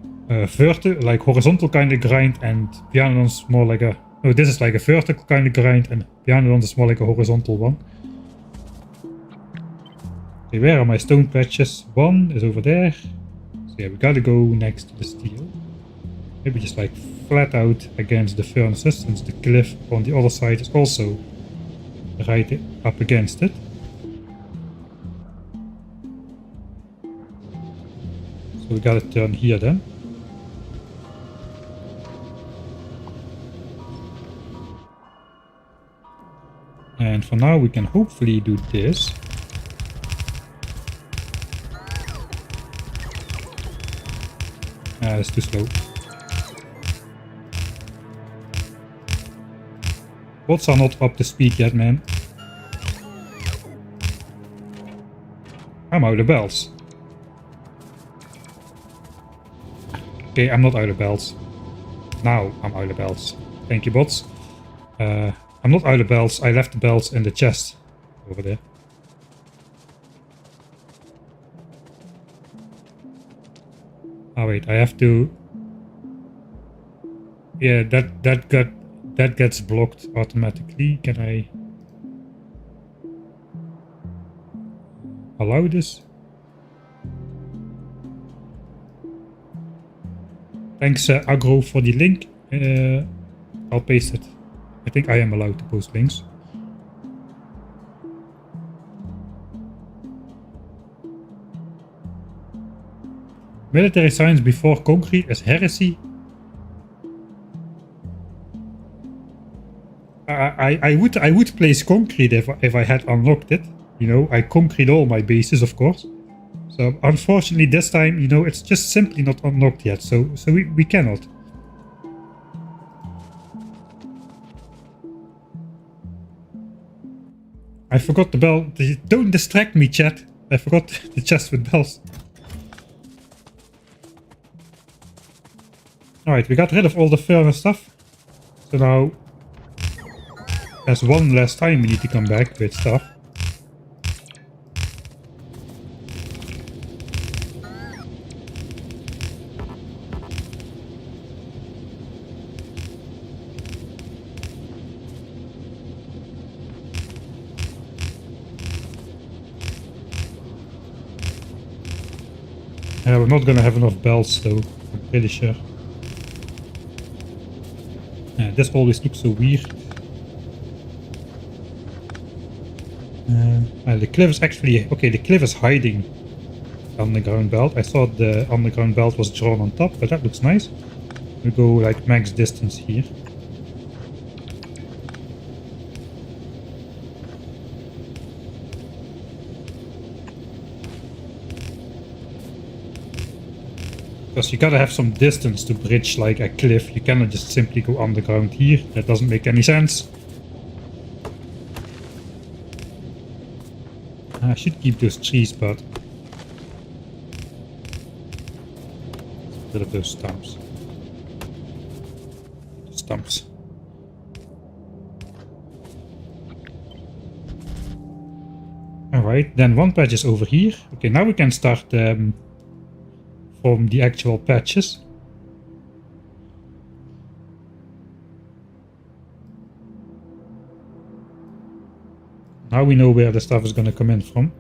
like horizontal kind of grind, and Pianodon's more like a... No, this is like a vertical kind of grind, and Pianodon is more like a horizontal one. Okay, where are my stone patches? One is over there. So yeah, we gotta go next to the steel. Maybe just like flat out against the furnaces, since the cliff on the other side is also right up against it. So we gotta turn here then. And for now we can hopefully do this. It's too slow. Bots are not up to speed yet, man. I'm out of bells. Okay, I'm not out of bells. Now I'm out of bells. Thank you, bots. I'm not out of bells. I left the bells in the chest over there. Oh wait, I have to. Yeah, that gets blocked automatically. Can I allow this? Thanks, Agro, for the link. I'll paste it. I think I am allowed to post links. Military science before concrete is heresy. I would place concrete if I had unlocked it. You know, I concrete all my bases, of course. So unfortunately this time, you know, it's just simply not unlocked yet. So we cannot. I forgot the bell. Don't distract me, chat. I forgot the chest with bells. Alright, we got rid of all the furnace stuff. So now there's one less time we need to come back with stuff. We're not gonna have enough bells though, I'm pretty sure. This always looks so weird. The cliff is actually... Okay, the cliff is hiding the underground belt. I thought the underground belt was drawn on top, but that looks nice. We go like max distance here. Because you gotta have some distance to bridge like a cliff. You cannot just simply go underground here. That doesn't make any sense. I should keep those trees, but... Let's get rid of those stumps. Stumps. Alright, then one patch is over here. Okay, now we can start from the actual patches. Now we know where the stuff is going to come in from.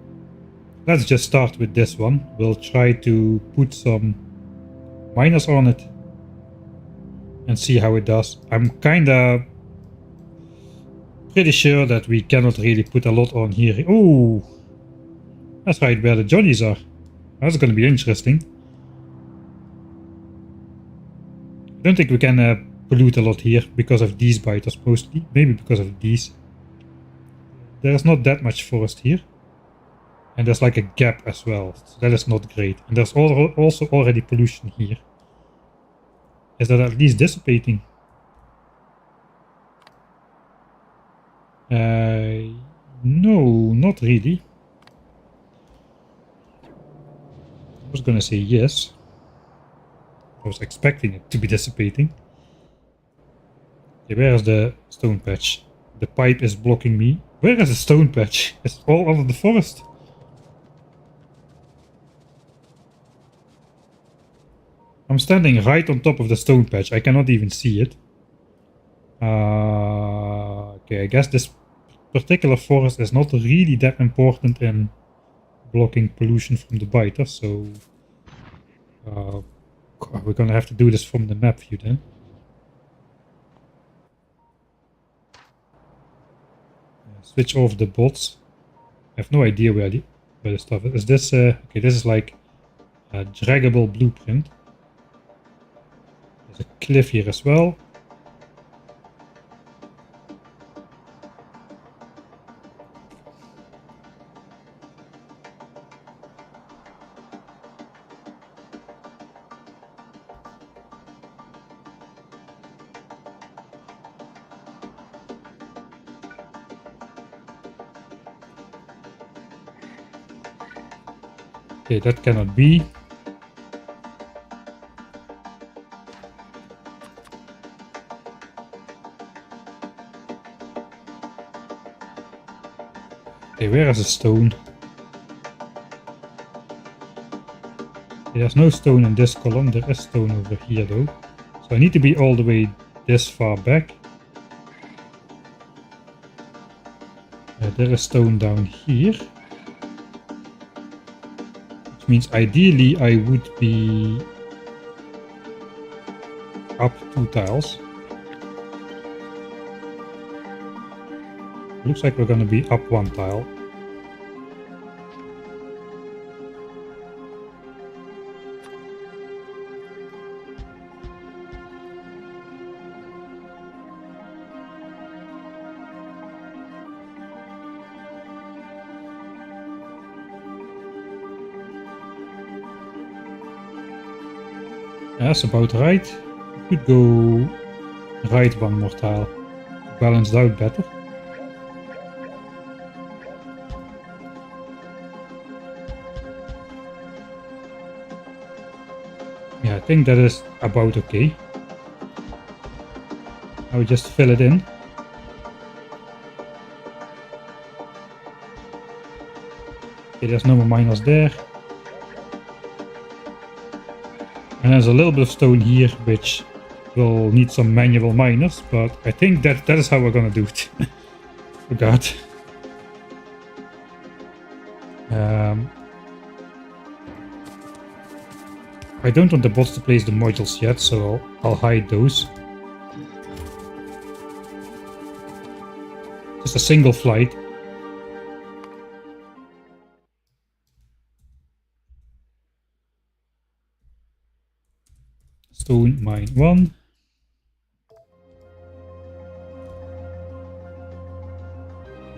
Let's just start with this one. We'll try to put some miners on it and see how it does. I'm kinda pretty sure that we cannot really put a lot on here. Oh, that's right, where the Johnnies are. That's going to be interesting. I don't think we can pollute a lot here because of these biters mostly. Maybe because of these. There's not that much forest here. And there's like a gap as well. So that is not great. And there's also already pollution here. Is that at least dissipating? No, not really. I was gonna say yes. I was expecting it to be dissipating. Okay, where is the stone patch? The pipe is blocking me. Where is the stone patch? It's all under the forest. I'm standing right on top of the stone patch. I cannot even see it. Okay, I guess this particular forest is not really that important in blocking pollution from the biter, so we're gonna have to do this from the map view then. Switch off the bots. I have no idea where the stuff is. Is this okay? This is like a draggable blueprint. There's a cliff here as well. Okay, that cannot be. Okay, where is the stone? Okay, there's no stone in this column. There is stone over here though. So I need to be all the way this far back. There is stone down here. Which means ideally I would be up 2 tiles. Looks like we're gonna be up 1 tile. That's about right. Could go right 1 more tile. Balanced out better. Yeah, I think that is about okay. I would just fill it in. Okay, there's no more miners there. And there's a little bit of stone here, which will need some manual miners, but I think that is how we're gonna do it. Forgot. I don't want the bots to place the modules yet, so I'll hide those. Just a single flight. Stone mine 1.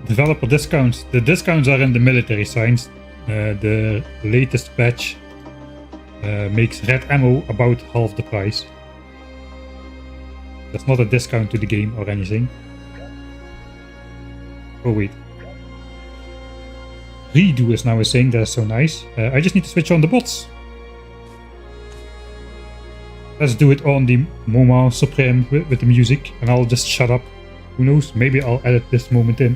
Developer discounts. The discounts are in the military signs. The latest patch makes red ammo about half the price. That's not a discount to the game or anything. Oh wait. Redo is now a thing, that's so nice. I just need to switch on the bots. Let's do it on the moment supreme with the music, and I'll just shut up. Who knows, maybe I'll edit this moment in.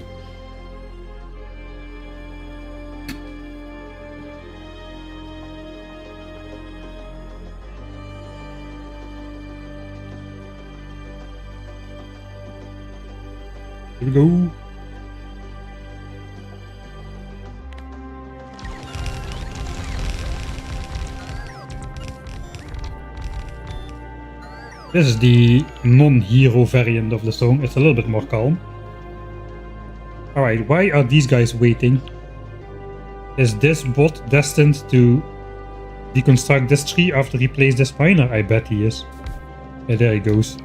Here we go. This is the non-hero variant of the song. It's a little bit more calm. Alright, why are these guys waiting? Is this bot destined to deconstruct this tree after he plays this miner? I bet he is. Yeah, there he goes.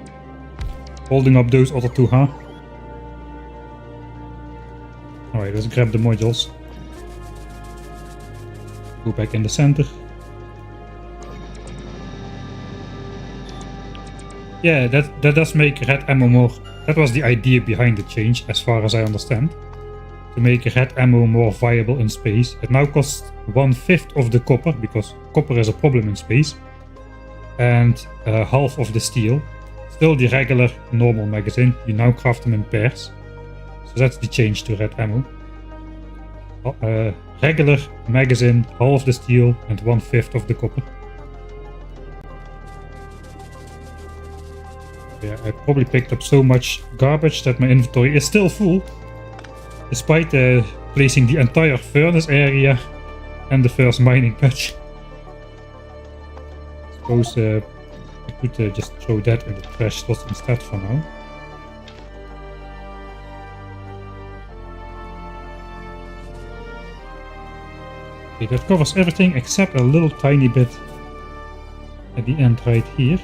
Holding up those other two, huh? Alright, let's grab the modules. Go back in the center. Yeah, that does make red ammo more. That was the idea behind the change, as far as I understand. To make red ammo more viable in space. It now costs 1/5 of the copper, because copper is a problem in space. And half of the steel. Still the regular normal magazine. You now craft them in pairs. So that's the change to red ammo. Regular magazine, half the steel, and 1/5 of the copper. Yeah, I probably picked up so much garbage that my inventory is still full. Despite placing the entire furnace area and the first mining patch. Suppose I could just throw that in the trash slot instead for now. Okay, that covers everything except a little tiny bit at the end right here.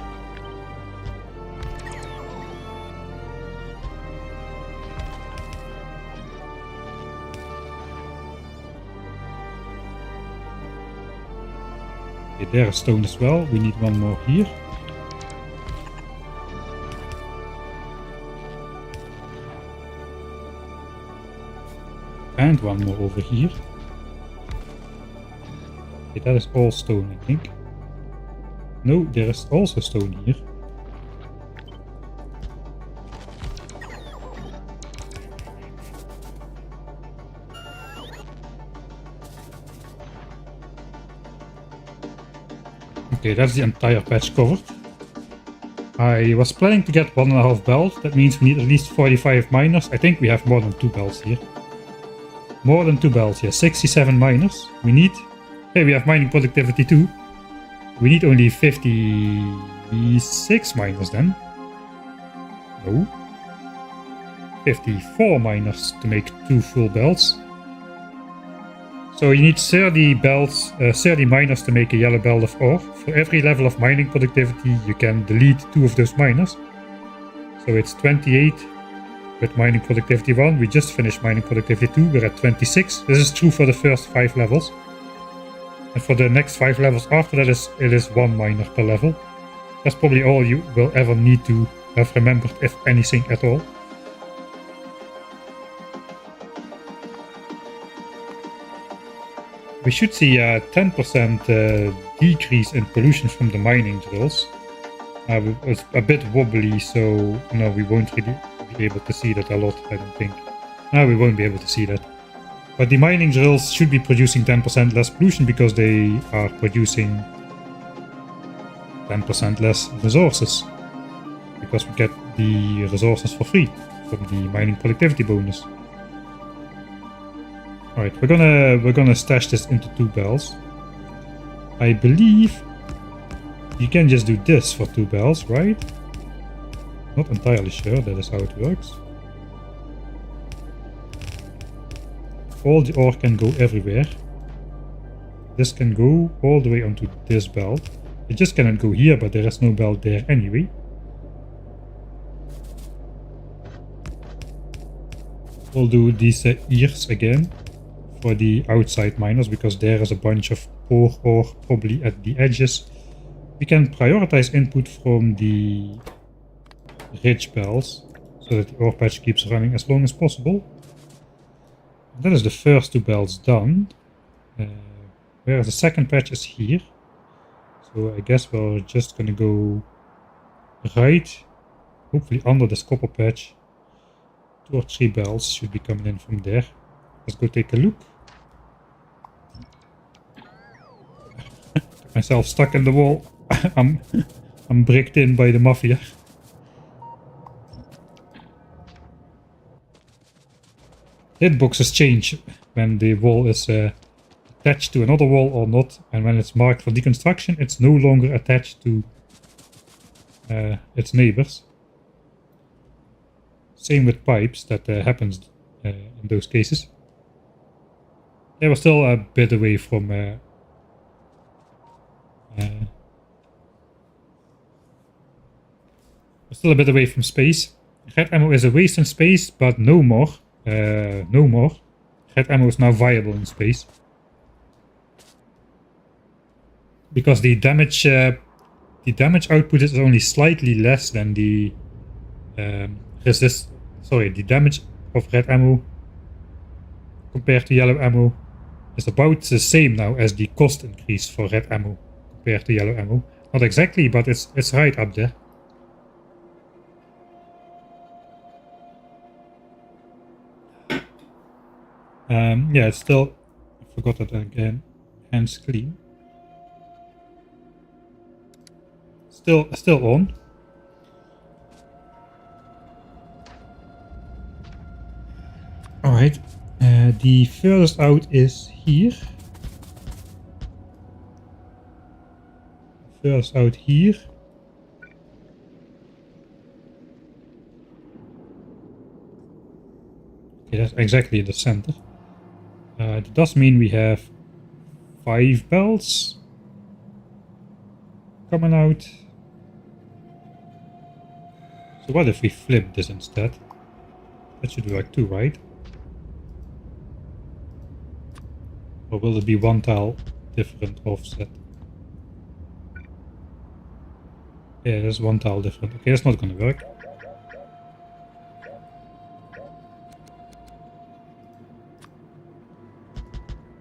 Okay, there is stone as well. We need one more here. And one more over here. Okay, that is all stone, I think. No, there is also stone here. Okay, that's the entire patch covered. I was planning to get 1.5 belts. That means we need at least 45 miners. I think we have more than 2 belts here. More than 2 belts, yeah. 67 miners. We need... Hey, we have mining productivity too. We need only 56 miners then. No. 54 miners to make 2 full belts. So you need 30 belts, 30 miners to make a yellow belt of ore. For every level of mining productivity, you can delete 2 of those miners. So it's 28 with mining productivity 1. We just finished mining productivity 2. We're at 26. This is true for the first 5 levels. And for the next 5 levels after that, it is 1 miner per level. That's probably all you will ever need to have remembered, if anything at all. We should see a 10% decrease in pollution from the mining drills. It's a bit wobbly, so no, we won't really be able to see that a lot, I don't think. No, we won't be able to see that. But the mining drills should be producing 10% less pollution because they are producing 10% less resources. Because we get the resources for free from the mining productivity bonus. Alright, we're gonna stash this into 2 bells. I believe you can just do this for 2 bells, right? Not entirely sure that is how it works. All the ore can go everywhere. This can go all the way onto this belt. It just cannot go here, but there is no belt there anyway. We'll do these ears again for the outside miners, because there is a bunch of poor ore probably at the edges. We can prioritize input from the ridge bells so that the ore patch keeps running as long as possible. That is the first 2 belts done. Whereas the second patch is here. So I guess we're just gonna go right, hopefully under this copper patch. 2 or 3 belts should be coming in from there. Let's go take a look. Got myself stuck in the wall. I'm bricked in by the mafia. Hitboxes change when the wall is attached to another wall or not, and when it's marked for deconstruction, it's no longer attached to its neighbors. Same with pipes, that happens in those cases. They were still a bit away from we're still a bit away from space. Red ammo is a waste in space, but no more. No more. Red ammo is now viable in space. Because the damage output is only slightly less than the the damage of red ammo compared to yellow ammo is about the same now as the cost increase for red ammo compared to yellow ammo. Not exactly, but it's right up there. Yeah, it's still, I forgot that again, hands clean. Still on. Alright, the furthest out is here. Furthest out here. Okay, that's exactly in the center. That does mean we have 5 belts coming out. So what if we flip this instead? That should be like 2, right? Or will it be 1 tile different offset? Yeah, there's 1 tile different. Okay, that's not gonna work.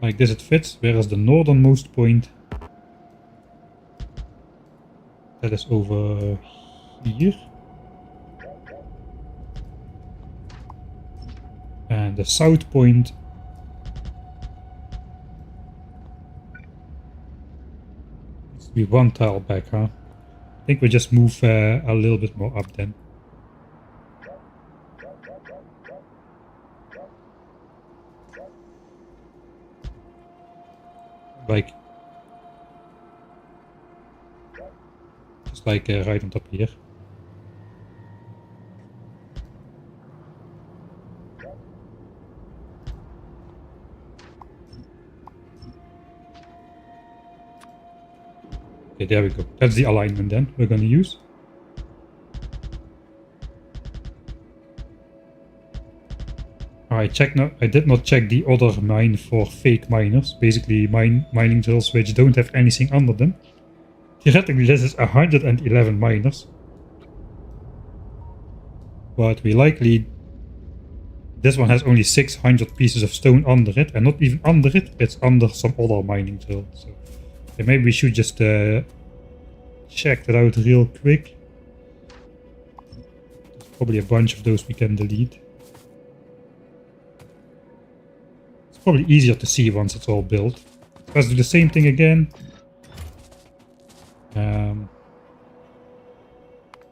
Like this it fits. Where is the northernmost point? That is over here. And the south point needs to be one tile back, huh? I think we just move a little bit more up then. Like, just like right on top here. Okay, there we go. That's the alignment then we're gonna use. I did not check the other mine for fake miners. Basically mining drills which don't have anything under them. Theoretically this is 111 miners. But we likely... This one has only 600 pieces of stone under it. And not even under it, it's under some other mining drill. So okay, maybe we should just check that out real quick. There's probably a bunch of those we can delete. Probably easier to see once it's all built. Let's do the same thing again.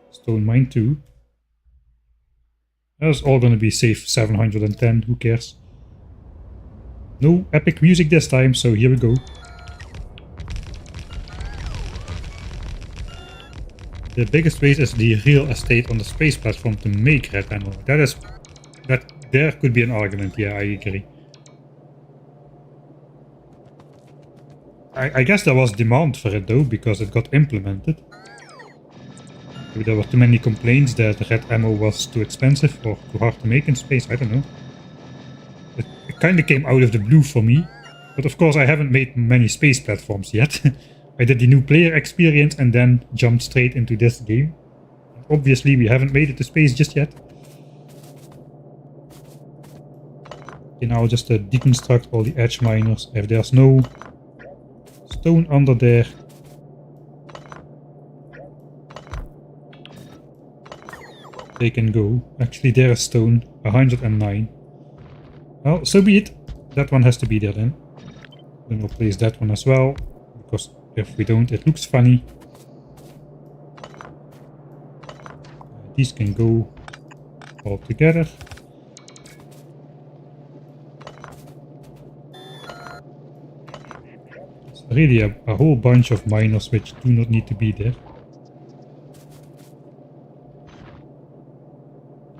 Stone mine 2. That's all gonna be safe 710, who cares? No epic music this time, so here we go. The biggest waste is the real estate on the space platform to make red ammo. There could be an argument, yeah, I agree. I guess there was demand for it though, because it got implemented. Maybe there were too many complaints that red ammo was too expensive or too hard to make in space, I don't know. It kinda came out of the blue for me. But of course I haven't made many space platforms yet. I did the new player experience and then jumped straight into this game. Obviously we haven't made it to space just yet. Okay, now I'll just deconstruct all the edge miners. If there's no stone under there, they can go. Actually there is stone, 109. Well, so be it. That one has to be there then. Then we'll place that one as well, because if we don't it looks funny. These can go all together. Really a whole bunch of miners which do not need to be there.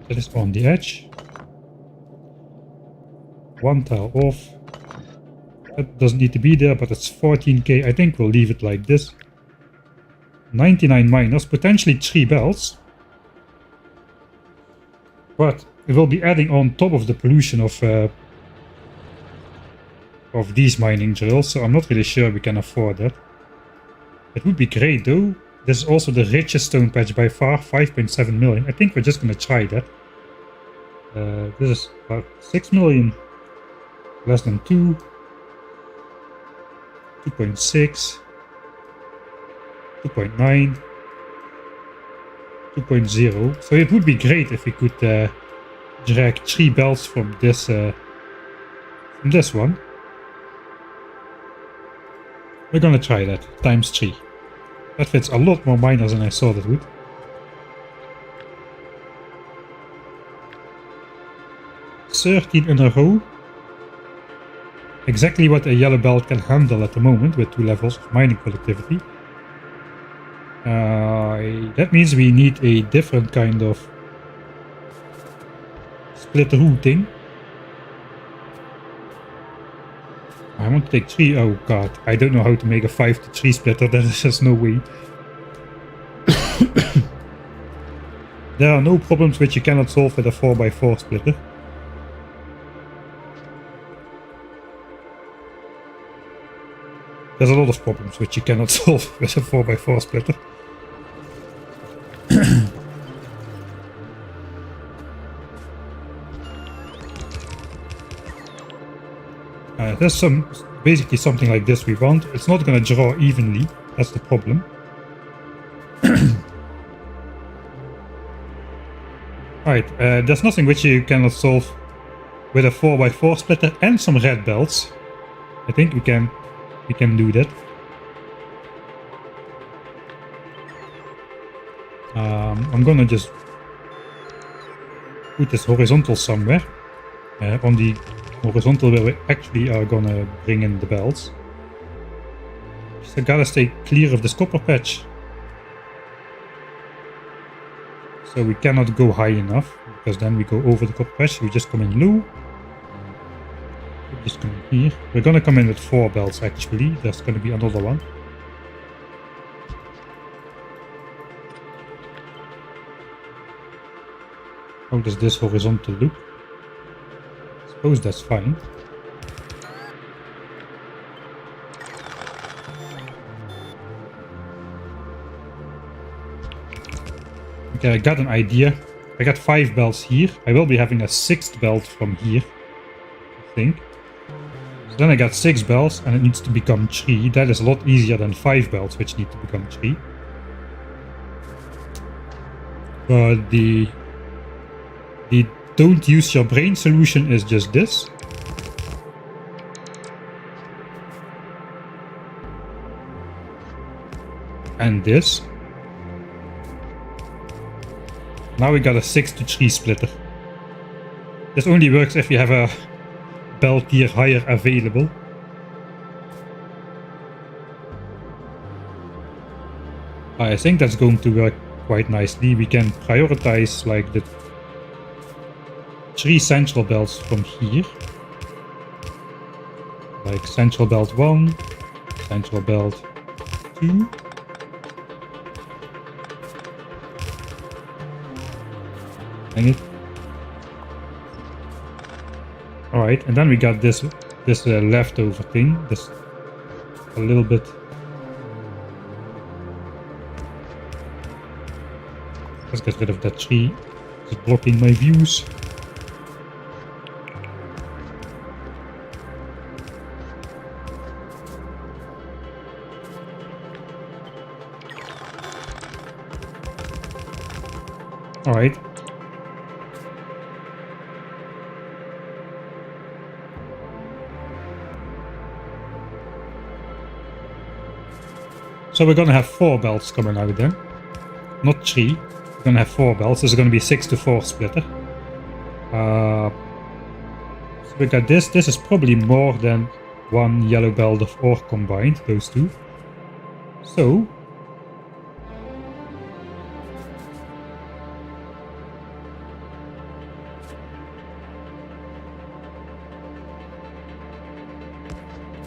That is on the edge. One tile off. That doesn't need to be there, but it's 14k. I think we'll leave it like this. 99 miners, potentially 3 bells. But we will be adding on top of the pollution of these mining drills, so I'm not really sure we can afford that. It would be great though. This is also the richest stone patch by far, 5.7 million. I think we're just gonna try that. This is about 6 million. Less than 2. 2.6. 2.9. 2.0. So it would be great if we could drag 3 belts from this one. We're gonna try that, times 3. That fits a lot more miners than I thought it would. $13 in a row. Exactly what a yellow belt can handle at the moment with 2 levels of mining productivity. That means we need a different kind of split routing. I want to take 3. Oh god, I don't know how to make a 5 to 3 splitter. There is just no way. There are no problems which you cannot solve with a 4x4 splitter. There's a lot of problems which you cannot solve with a 4x4 splitter. There's basically something like this we want. It's not going to draw evenly. That's the problem. Alright, there's nothing which you cannot solve with a 4x4 splitter and some red belts. I think we can do that. I'm gonna just put this horizontal somewhere. On the horizontal where we actually are gonna bring in the belts. Just I gotta stay clear of this copper patch. So we cannot go high enough, because then we go over the copper patch. So we just come in low. We just come in here. We're gonna come in with 4 belts actually. There's gonna be another one. How does this horizontal look? I suppose that's fine. Okay, I got an idea. I got 5 belts here. I will be having a 6th belt from here, I think. So then I got 6 belts and it needs to become 3. That is a lot easier than 5 belts which need to become 3. But the don't use your brain solution is just this. And this. Now we got a 6-to-3 splitter. This only works if you have a belt tier higher available. I think that's going to work quite nicely. We can prioritize like the 3 central belts from here. Like central belt 1, central belt 2. Dang it. Alright, and then we got this leftover thing. This a little bit. Let's get rid of that tree. It's blocking my views. Alright. So we're gonna have 4 belts coming out then. Not 3. We're gonna have 4 belts. This is gonna be a 6-to-4 splitter. So we got this. This is probably more than 1 yellow belt of ore combined, those 2. So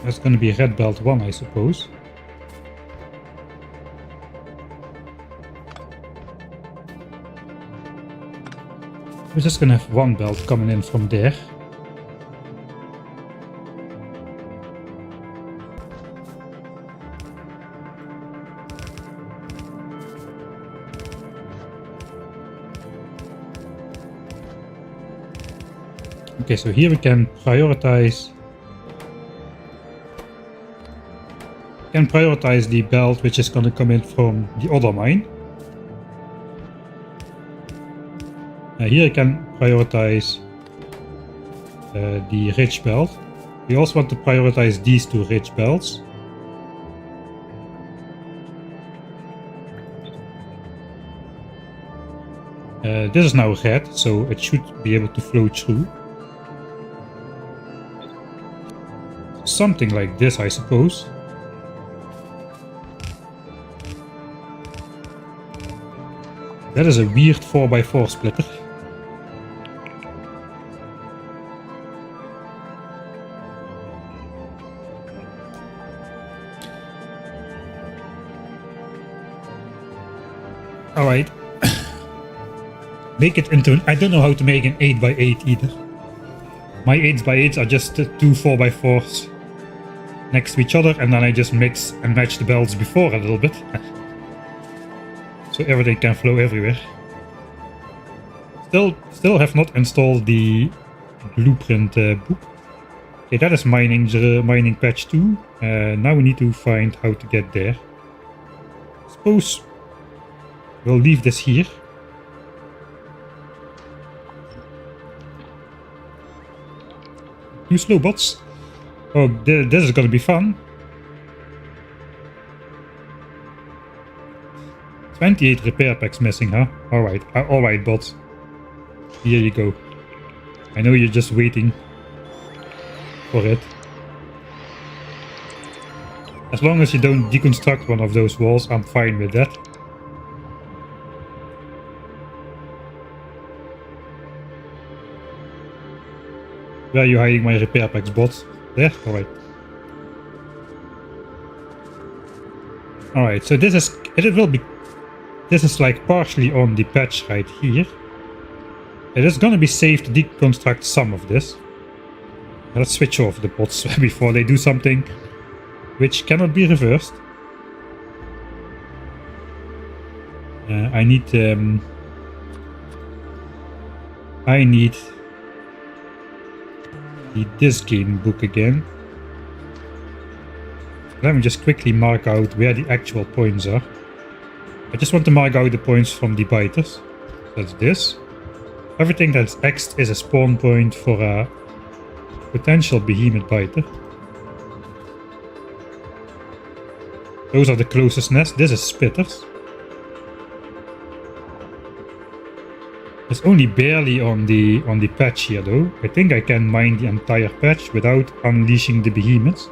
that's gonna be red belt 1, I suppose. We're just gonna have 1 belt coming in from there. Okay, so here we can prioritize. The belt which is gonna come in from the other mine. Here I can prioritize the rich belt. We also want to prioritize these 2 rich belts. This is now red, so it should be able to flow through. Something like this, I suppose. That is a weird 4x4 splitter. Alright. Make it into I don't know how to make an 8x8 either. My 8x8s are just 2 4x4s next to each other, and then I just mix and match the belts before a little bit. So everything can flow everywhere. Still have not installed the blueprint book. Okay, that is mining patch 2. Now we need to find how to get there. Suppose we'll leave this here. Two slow bots. Oh, this is gonna be fun. 28 repair packs missing, huh? Alright, bots. Here you go. I know you're just waiting for it. As long as you don't deconstruct one of those walls, I'm fine with that. Where are you hiding my repair packs, bots? There? Alright. Alright, so this is like partially on the patch right here. It is gonna be safe to deconstruct some of this. Let's switch off the bots before they do something which cannot be reversed. I need the this game book again. Let me just quickly mark out where the actual points are. I just want to mark out the points from the biters. That's this. Everything that's X'd is a spawn point for a potential behemoth biter. Those are the closest nests. This is spitters. It's only barely on the patch here though. I think I can mine the entire patch without unleashing the behemoths.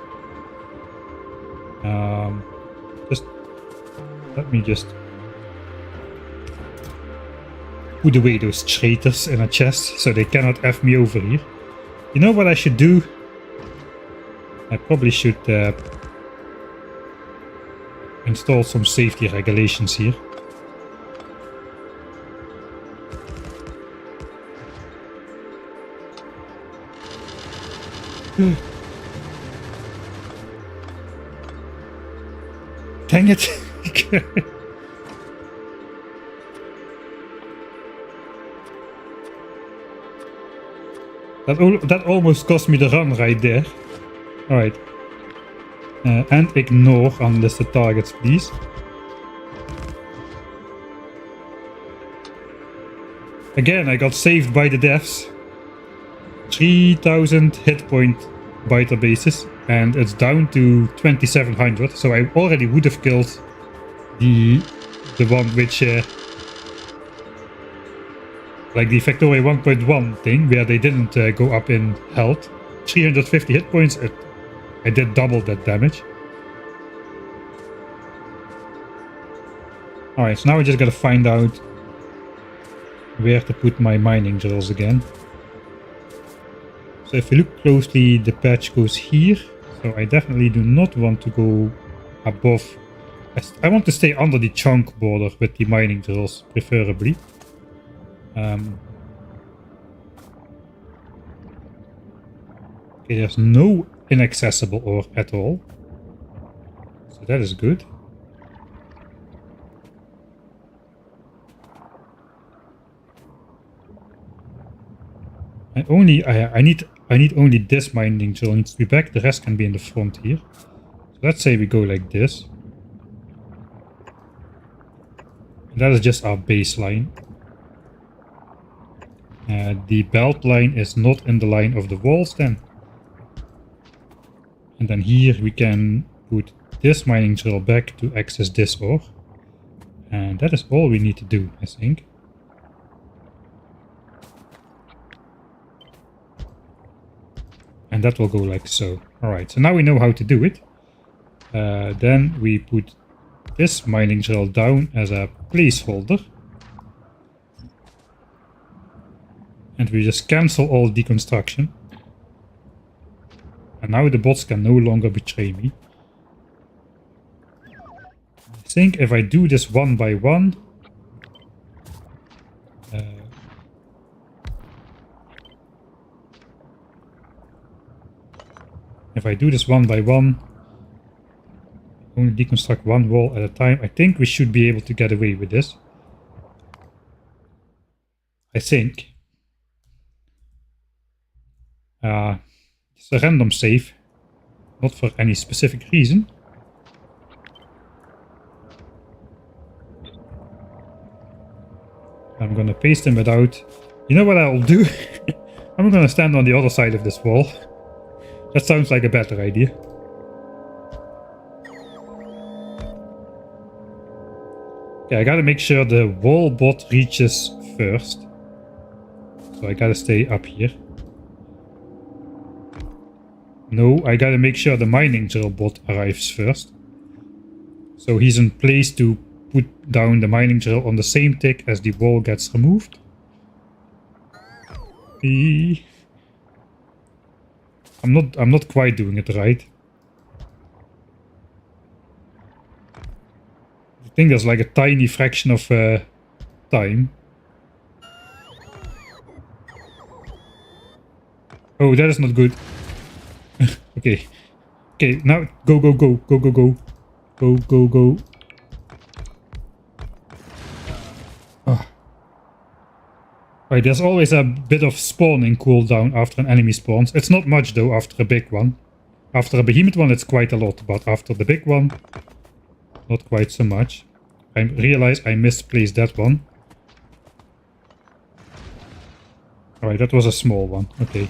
Let me just put away those traitors in a chest so they cannot F me over here. You know what I should do? I probably should install some safety regulations here. Dang it! That almost cost me the run right there. Alright. And ignore unlisted targets, please. Again, I got saved by the devs. 3000 hit point biter bases, and it's down to 2700. So I already would have killed the one which like the Factoria 1.1 thing, where they didn't go up in health. 350 hit points, I did double that damage. Alright, so now I just gotta find out where to put my mining drills again. So if you look closely, the patch goes here. So I definitely do not want to go above. I want to stay under the chunk border with the mining drills, preferably. Okay, there's no inaccessible ore at all. So that is good. I need only this mining drill needs to be back. The rest can be in the front here. So let's say we go like this. And that is just our baseline. The belt line is not in the line of the walls then. And then here we can put this mining drill back to access this ore. And that is all we need to do, I think. And that will go like so. Alright, so now we know how to do it. Then we put this mining drill down as a placeholder. And we just cancel all deconstruction. And now the bots can no longer betray me. I think if I do this one by one... if I do this one by one, only deconstruct one wall at a time, I think we should be able to get away with this. I think. It's a random save. Not for any specific reason. I'm gonna paste them without... You know what I'll do? I'm gonna stand on the other side of this wall. That sounds like a better idea. Okay, I gotta make sure the wall bot reaches first. So I gotta stay up here. No, I gotta make sure the mining drill bot arrives first. So he's in place to put down the mining drill on the same tick as the wall gets removed. I'm not quite doing it right. I think there's like a tiny fraction of time. Oh, that is not good. Okay. Okay, now go, go, go, go, go, go. Go, go, go. Oh. Right, there's always a bit of spawning cooldown after an enemy spawns. It's not much though after a big one. After a behemoth one it's quite a lot, but after the big one, not quite so much. I realize I misplaced that one. Alright, that was a small one. Okay.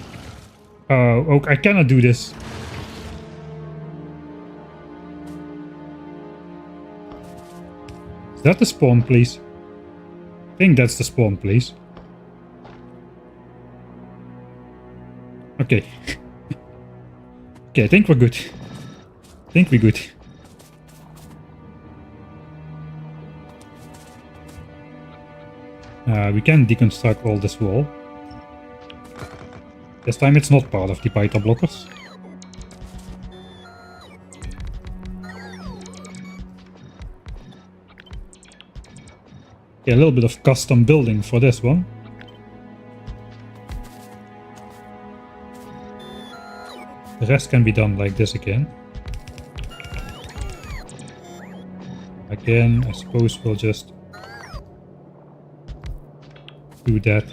Oh, I cannot do this. Is that the spawn place? I think that's the spawn place. Okay. Okay, I think we're good. I think we're good. We can deconstruct all this wall. This time it's not part of the biter blockers. Okay, a little bit of custom building for this one. The rest can be done like this again. Again, I suppose we'll just do that.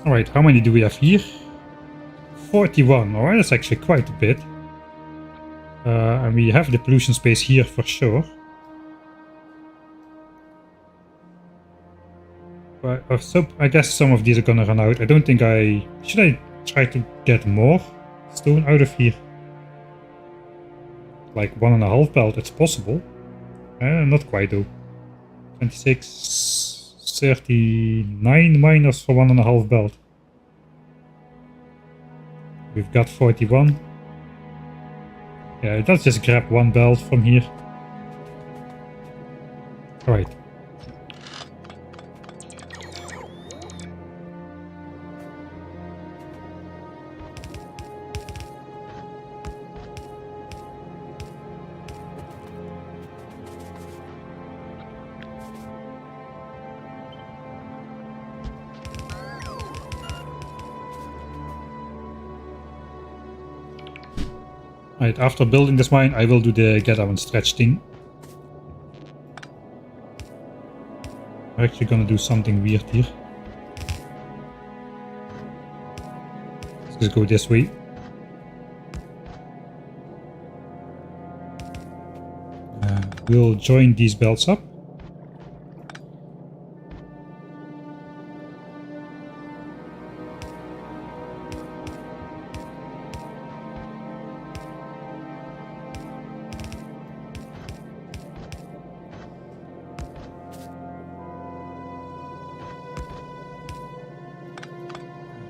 Alright, how many do we have here? 41. Alright, that's actually quite a bit. And we have the pollution space here for sure. But I guess some of these are gonna run out. I don't think I... Should I try to get more stone out of here? Like 1.5 belt, it's possible. Not quite though. 26, 39 miners for 1.5 belt. We've got 41. Yeah, let's just grab 1 belt from here. Alright. Right, after building this mine, I will do the get out and stretch thing. We're actually gonna do something weird here. Let's just go this way. We'll join these belts up.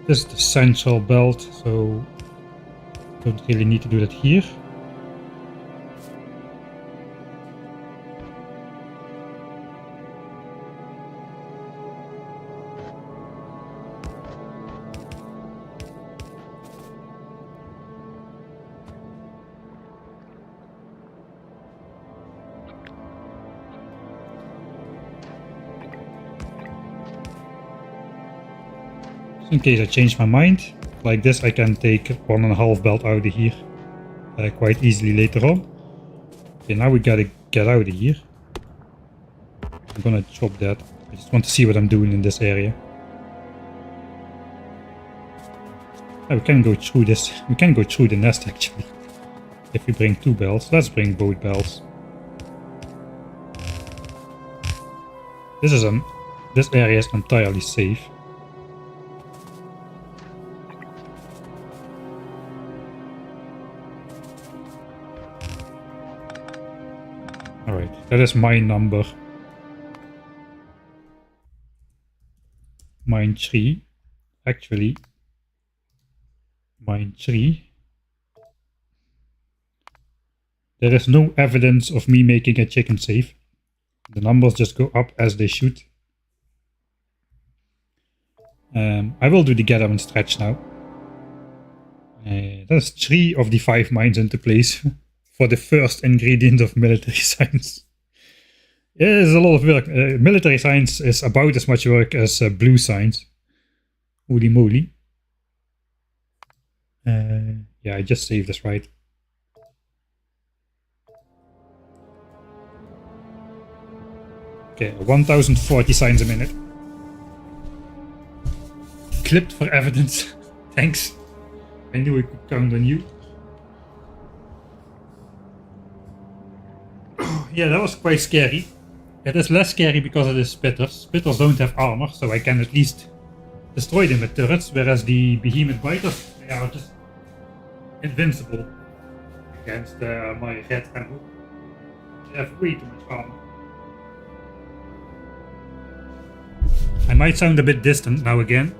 This is the central belt, so don't really need to do that here. In case I change my mind, like this I can take 1.5 belt out of here quite easily later on. Okay, now we gotta get out of here. I'm gonna chop that. I just want to see what I'm doing in this area. Oh, we can go through this. We can go through the nest actually. If we bring 2 bells, let's bring both bells. This area is entirely safe. Alright, that is my number. Mine 3. Actually, mine 3. There is no evidence of me making a chicken save. The numbers just go up as they should. I will do the gather and stretch now. That's 3 of the 5 mines into place for the first ingredient of military science. It is a lot of work. Military science is about as much work as blue science. Holy moly. Yeah, I just saved this right. Okay, 1040 signs a minute. Clipped for evidence. Thanks. I knew I could count on you. Yeah, that was quite scary. It is less scary because of the spitters. Spitters don't have armor, so I can at least destroy them with turrets, whereas the behemoth biters, they are just invincible against my red ammo. They have way too much armor. I might sound a bit distant now again.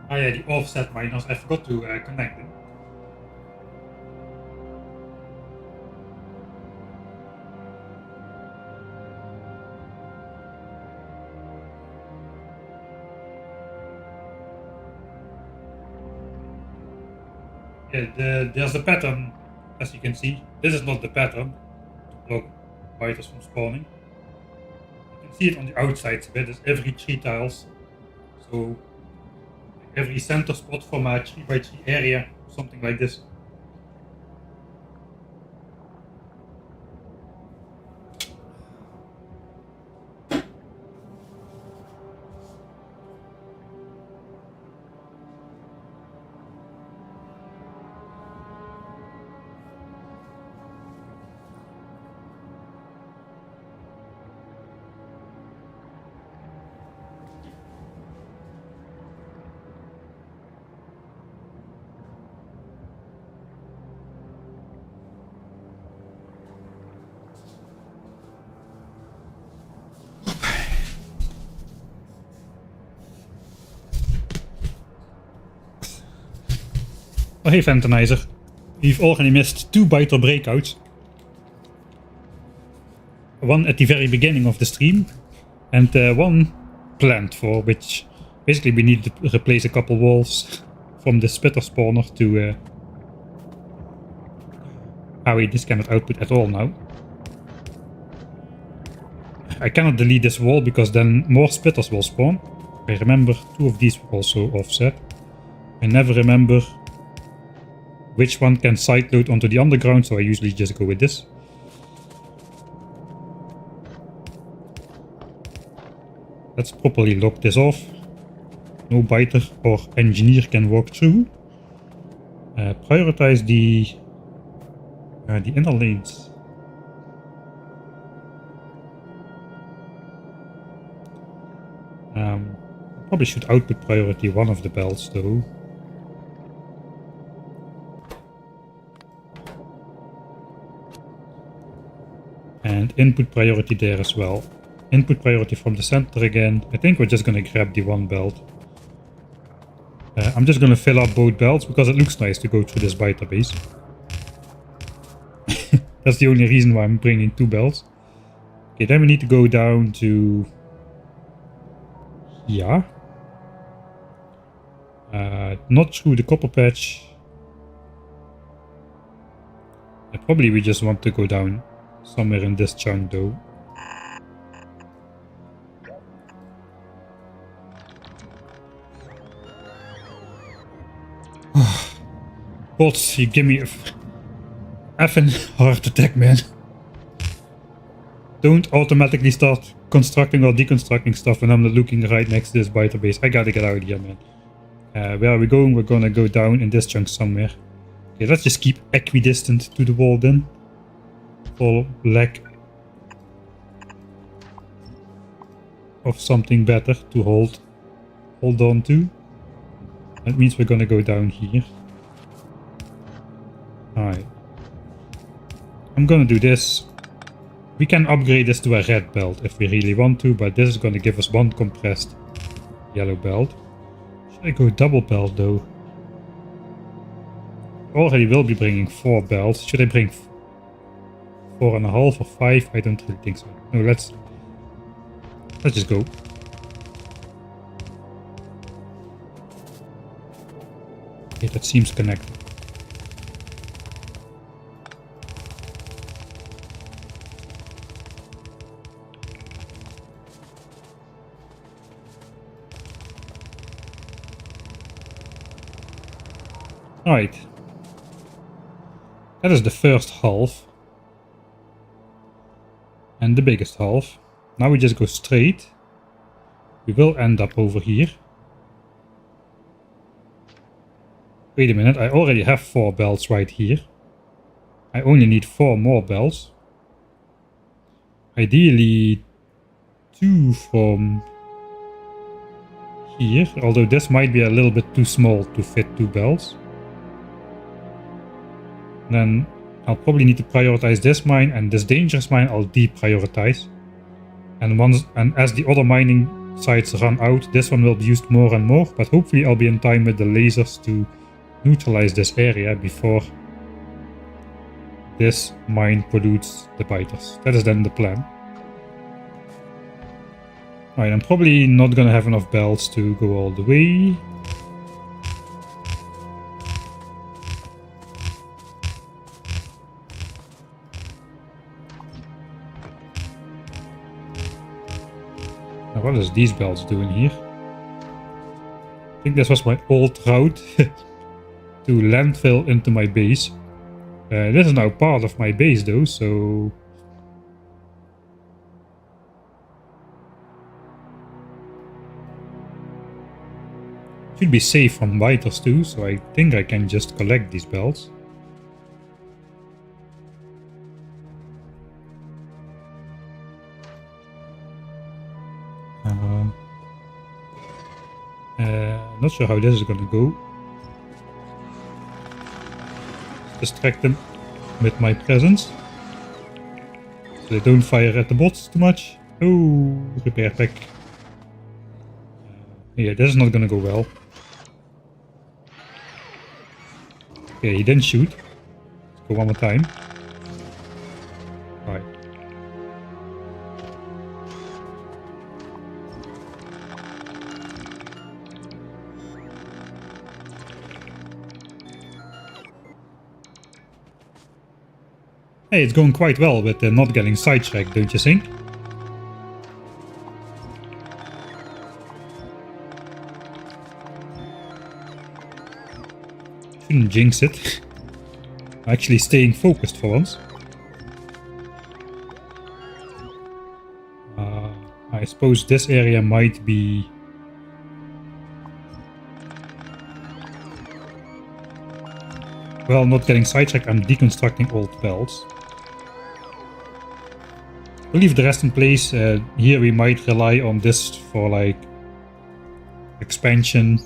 Oh yeah, the offset miners, I forgot to connect them. Yeah, there's a pattern, as you can see. This is not the pattern to block biters from spawning. You can see it on the outside a bit, it's every 3 tiles. So every center spot from a 3x3 area, something like this. Oh hey Fentanizer, we've already missed 2 biter breakouts. One at the very beginning of the stream, and one planned for, which basically we need to replace a couple walls from the spitter spawner to... Ah wait, this cannot output at all now. I cannot delete this wall because then more spitters will spawn. I remember 2 of these were also offset. I never remember which one can sideload onto the underground, so I usually just go with this. Let's properly lock this off. No biter or engineer can walk through. Prioritize the inner lanes. Probably should output priority one of the belts though. And input priority there as well. Input priority from the center again. I think we're just gonna grab the one belt. I'm just gonna fill up both belts because it looks nice to go through this biter base. That's the only reason why I'm bringing 2 belts. Okay, then we need to go down to... Yeah. Not through the copper patch. Probably we just want to go down somewhere in this chunk though. Bots, you give me a effing heart attack, man. Don't automatically start constructing or deconstructing stuff when I'm not looking right next to this biter base. I gotta get out of here, man. Where are we going? We're gonna go down in this chunk somewhere. Okay, let's just keep equidistant to the wall then. For lack of something better to hold on to. That means we're gonna go down here. Alright. I'm gonna do this. We can upgrade this to a red belt if we really want to, but this is gonna give us 1 compressed yellow belt. Should I go double belt though? Already will be bringing 4 belts. Should I bring 4.5 or 5? I don't really think so. No, let's just go. Okay, that seems connected. Alright. That is the first half. And the biggest half. Now we just go straight. We will end up over here. Wait a minute, I already have 4 belts right here. I only need 4 more belts. Ideally 2 from here, although this might be a little bit too small to fit 2 belts. Then I'll probably need to prioritize this mine, and this dangerous mine I'll deprioritize. And as the other mining sites run out, this one will be used more and more, but hopefully I'll be in time with the lasers to neutralize this area before this mine pollutes the biters. That is then the plan. Alright, I'm probably not gonna have enough belts to go all the way. Now what is these belts doing here? I think this was my old route to landfill into my base. This is now part of my base though, so... Should be safe from biters too, so I think I can just collect these belts. Not sure how this is gonna go. Distract them with my presence, so they don't fire at the bots too much. Oh, repair pack. Yeah, this is not gonna go well. Okay, he didn't shoot. Let's go one more time. Right. Hey, it's going quite well with not getting sidetracked, don't you think? Shouldn't jinx it. Actually staying focused for once. I suppose this area might be... Well, not getting sidetracked, I'm deconstructing old belts. We'll leave the rest in place. Here we might rely on this for like expansion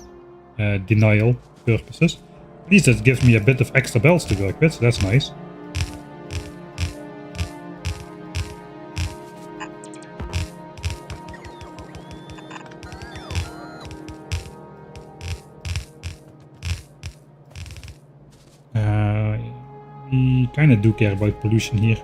denial purposes. At least that gives me a bit of extra belts to work with, so that's nice. We kind of do care about pollution here.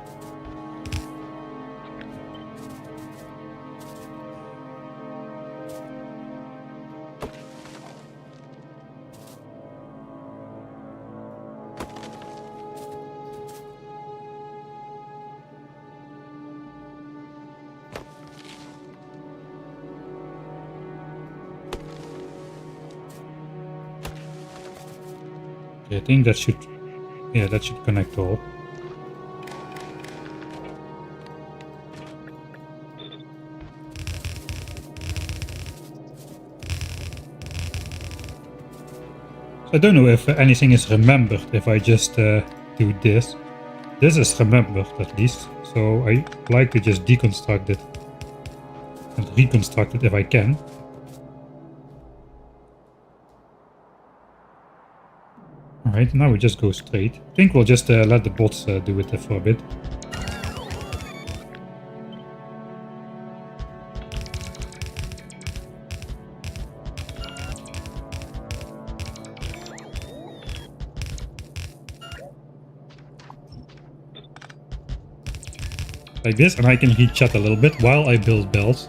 I think that should, yeah, that should connect all. So I don't know if anything is remembered if I just do this. This is remembered at least, so I like to just deconstruct it and reconstruct it if I can. Alright, now we just go straight. I think we'll just let the bots do it for a bit. Like this, and I can read chat a little bit while I build bells.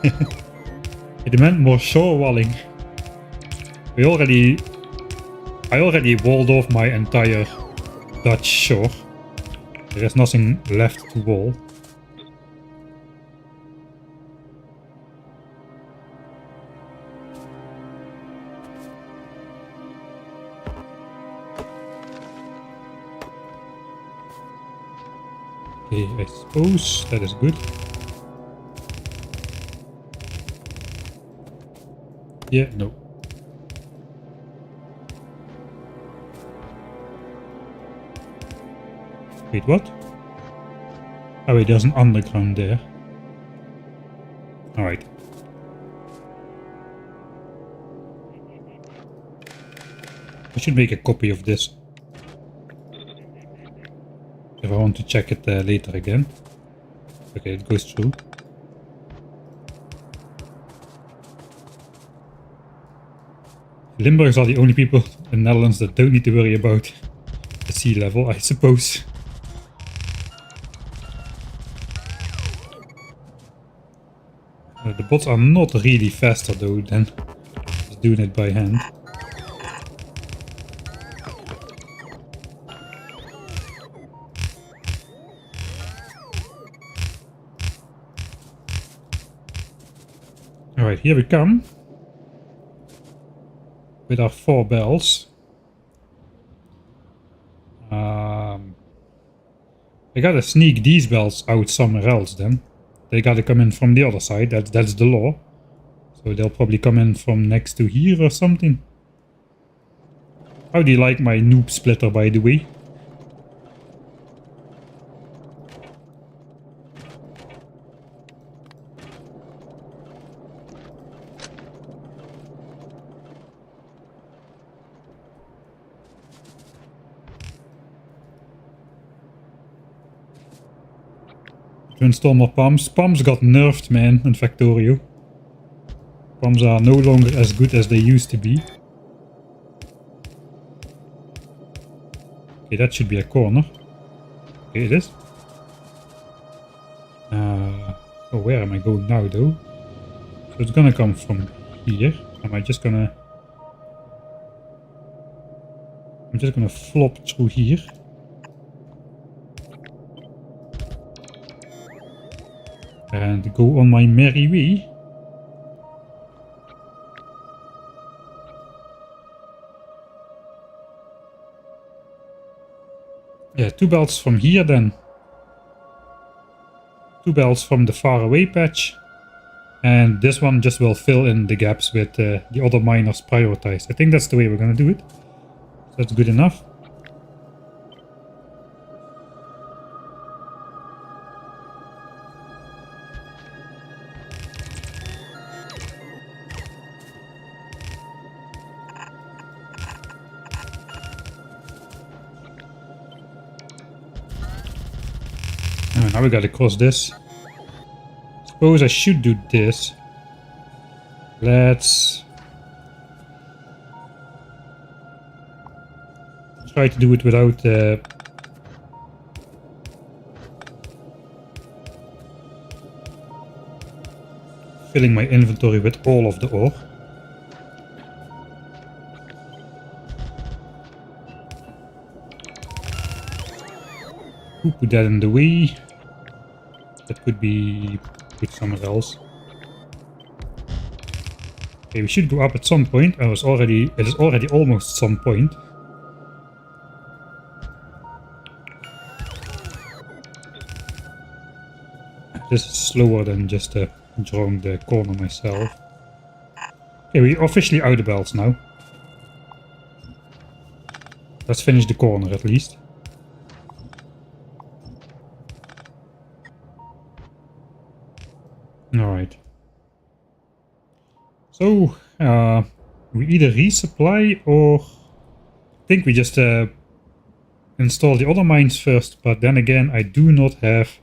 It meant more shore walling. I already walled off my entire Dutch shore. There is nothing left to wall. Okay, I suppose that is good. Yeah, no. Wait, what? Oh wait, there's an underground there. Alright. I should make a copy of this. If I want to check it later again. Okay, it goes through. Limburgers are the only people in the Netherlands that don't need to worry about the sea level, I suppose. The bots are not really faster though than just doing it by hand. Alright, here we come. With our 4 bells. I gotta sneak these bells out somewhere else then. They gotta come in from the other side, that's the law. So they'll probably come in from next to here or something. How do you like my noob splitter, by the way? To install more pumps. Pumps got nerfed, man, in Factorio. Pumps are no longer as good as they used to be. Okay, that should be a corner. Okay, it is. Oh, where am I going now, though? So it's gonna come from here. I'm just gonna flop through here. And go on my merry way. Yeah, 2 belts from here then. 2 belts from the far away patch. And this one just will fill in the gaps with the other miners prioritized. I think that's the way we're gonna do it. So that's good enough. Now we gotta cross this. Suppose I should do this. Let's try to do it without filling my inventory with all of the ore. Who put that in the way? That could be put somewhere else. Okay, we should go up at some point. It is already almost some point. This is slower than just drawing the corner myself. Okay, we're officially out of belts now. Let's finish the corner at least. Alright. So, we either resupply or I think we just install the other mines first, but then again I do not have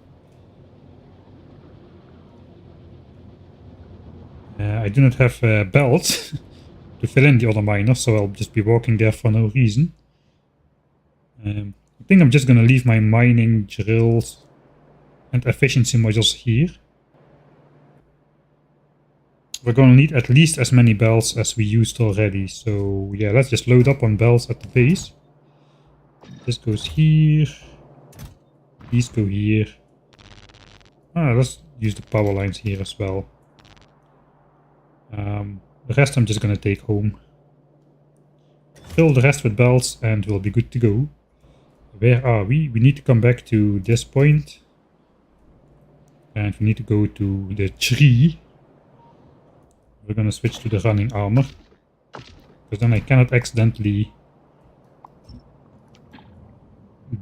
belts to fill in the other miners, so I'll just be walking there for no reason. I think I'm just gonna leave my mining drills and efficiency modules here. We're gonna need at least as many bells as we used already, so yeah, let's just load up on bells at the base. This goes here. These go here. Let's use the power lines here as well. The rest I'm just gonna take home. Fill the rest with bells and we'll be good to go. Where are we? We need to come back to this point. And we need to go to the tree. We're gonna switch to the running armor. Because then I cannot accidentally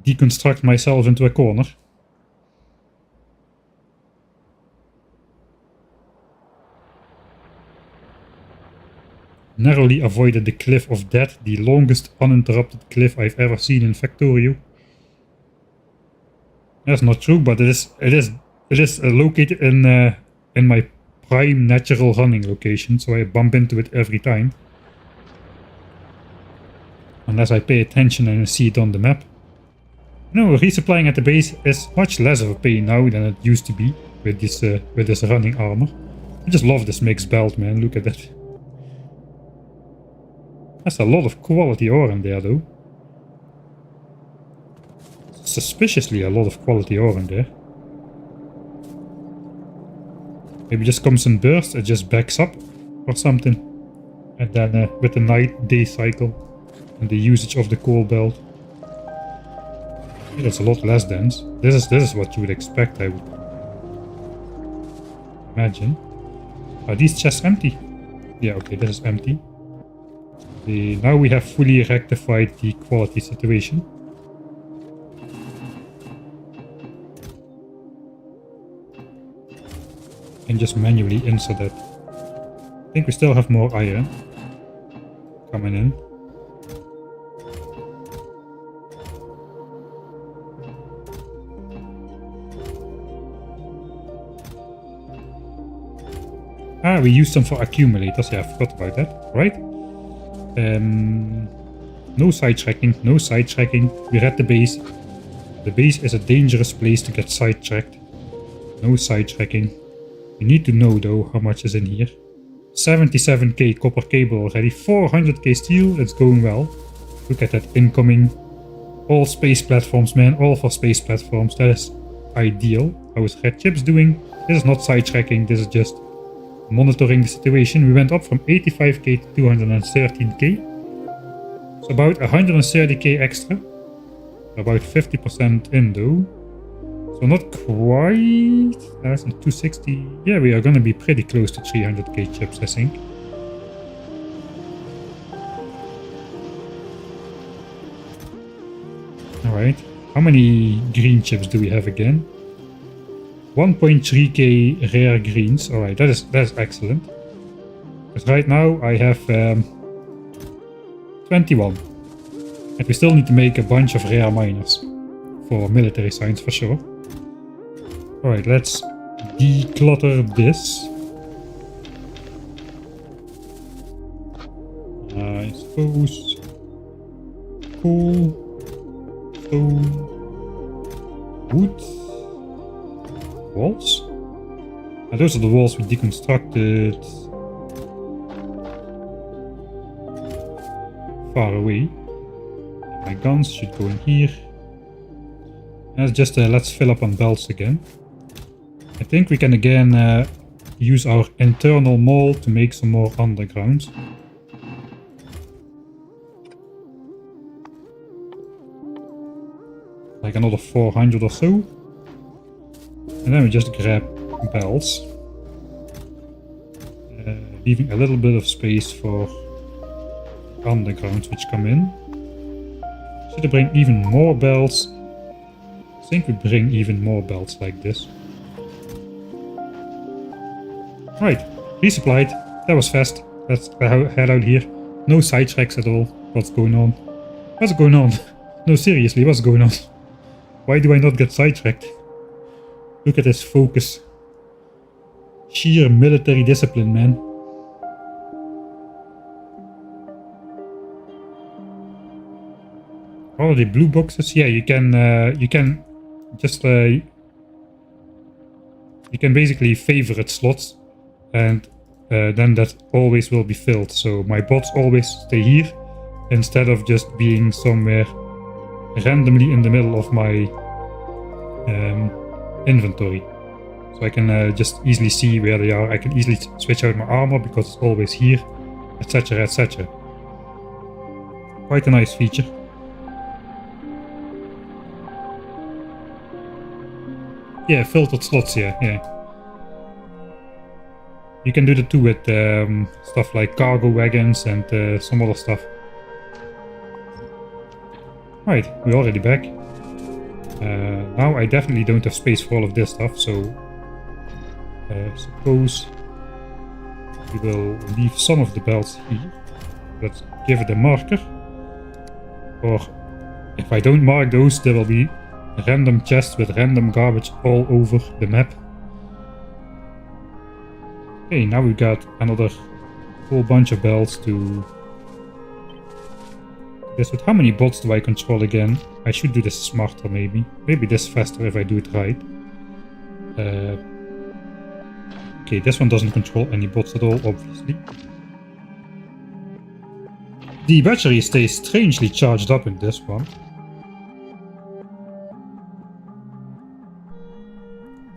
deconstruct myself into a corner. Narrowly avoided the cliff of death, the longest uninterrupted cliff I've ever seen in Factorio. That's not true, but it is located in my prime natural running location, so I bump into it every time. Unless I pay attention and see it on the map. No, resupplying at the base is much less of a pain now than it used to be with this running armor. I just love this mixed belt, man. Look at that. That's a lot of quality ore in there, though. Suspiciously a lot of quality ore in there. Maybe just comes in bursts, it just backs up or something. And then with the night-day cycle and the usage of the coal belt. That's a lot less dense. This is what you would expect, I would imagine. Are these chests empty? Yeah, okay, this is empty. Now we have fully rectified the quality situation. And just manually insert that. I think we still have more iron coming in. We used them for accumulators. Yeah, I forgot about that. Right? No sidetracking, no sidetracking. We're at the base. The base is a dangerous place to get sidetracked. No sidetracking. You need to know though how much is in here. 77k copper cable already, 400k steel, it's going well. Look at that incoming. All space platforms, man, all for space platforms, that is ideal. How is Red Chips doing? This is not sidetracking, this is just monitoring the situation. We went up from 85k to 213k. So about 130k extra. About 50% in though. So not quite. That's 260. Yeah, we are gonna be pretty close to 300k chips, I think. Alright. How many green chips do we have again? 1.3k rare greens. Alright, that is excellent. But right now I have 21. And we still need to make a bunch of rare miners for military science for sure. Alright, let's declutter this. I suppose coal, stone, wood, walls. And those are the walls we deconstructed far away. My guns should go in here. And just let's fill up on belts again. I think we can again use our internal mall to make some more underground. Like another 400 or so. And then we just grab belts. Leaving a little bit of space for undergrounds which come in. Should I bring even more belts? I think we bring even more belts like this. Right, resupplied. That was fast. Let's head out here. No sidetracks at all. What's going on? What's going on? No, seriously, what's going on? Why do I not get sidetracked? Look at this focus. Sheer military discipline, man. All of the blue boxes, yeah, you can just you can basically favorite slots, and then that always will be filled. So my bots always stay here instead of just being somewhere randomly in the middle of my inventory. So I can just easily see where they are. I can easily switch out my armor because it's always here, etc, etc. Quite a nice feature. Yeah, filtered slots, yeah. You can do that too with stuff like cargo wagons and some other stuff. Right, we're already back. Now I definitely don't have space for all of this stuff, so suppose we will leave some of the belts here. Let's give it a marker. Or if I don't mark those, there will be random chests with random garbage all over the map. Okay, now we got another whole bunch of belts to this. With how many bots do I control again? I should do this smarter, maybe. Maybe this faster if I do it right. Okay, this one doesn't control any bots at all, obviously. The battery stays strangely charged up in this one.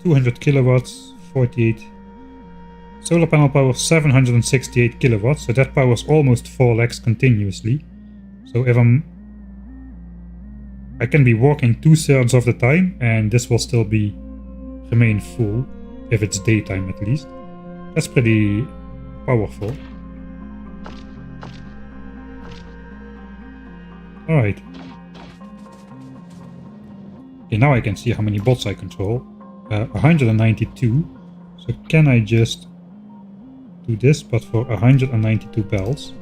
200 kilowatts, 48. Solar panel power 768 kilowatts, so that powers almost 4 legs continuously. So if I can be walking 2/3 of the time and this will still remain full, if it's daytime at least. That's pretty powerful. Alright. Okay, now I can see how many bots I control. 192. So can I just do this, but for 192 bells?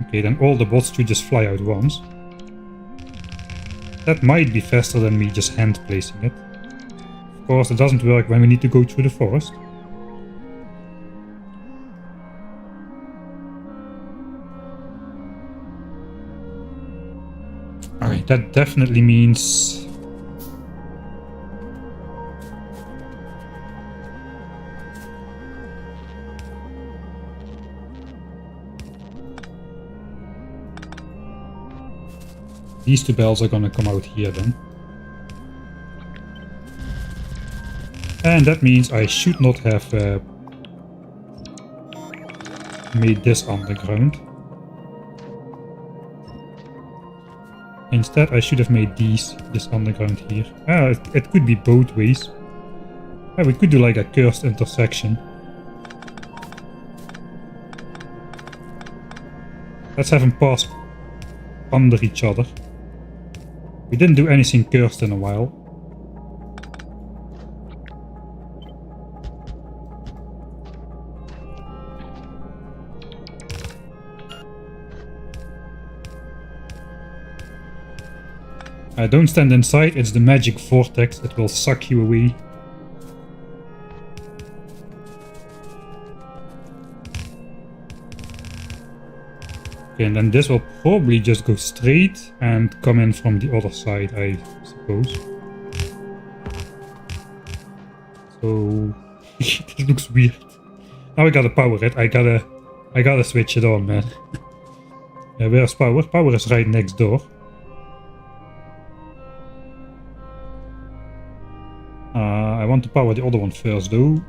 Okay, then all the bots should just fly out once. That might be faster than me just hand placing it. Of course, it doesn't work when we need to go through the forest. Alright, that definitely means these two bells are gonna come out here then. And that means I should not have made this underground. Instead, I should have made this underground here. It could be both ways. We could do like a cursed intersection. Let's have them pass under each other. We didn't do anything cursed in a while. Don't stand inside, it's the magic vortex, it will suck you away. Okay, and then this will probably just go straight and come in from the other side, I suppose. So this looks weird. Now I gotta power it. I gotta switch it on, man. Where's power? Power is right next door. I want to power the other one first, though.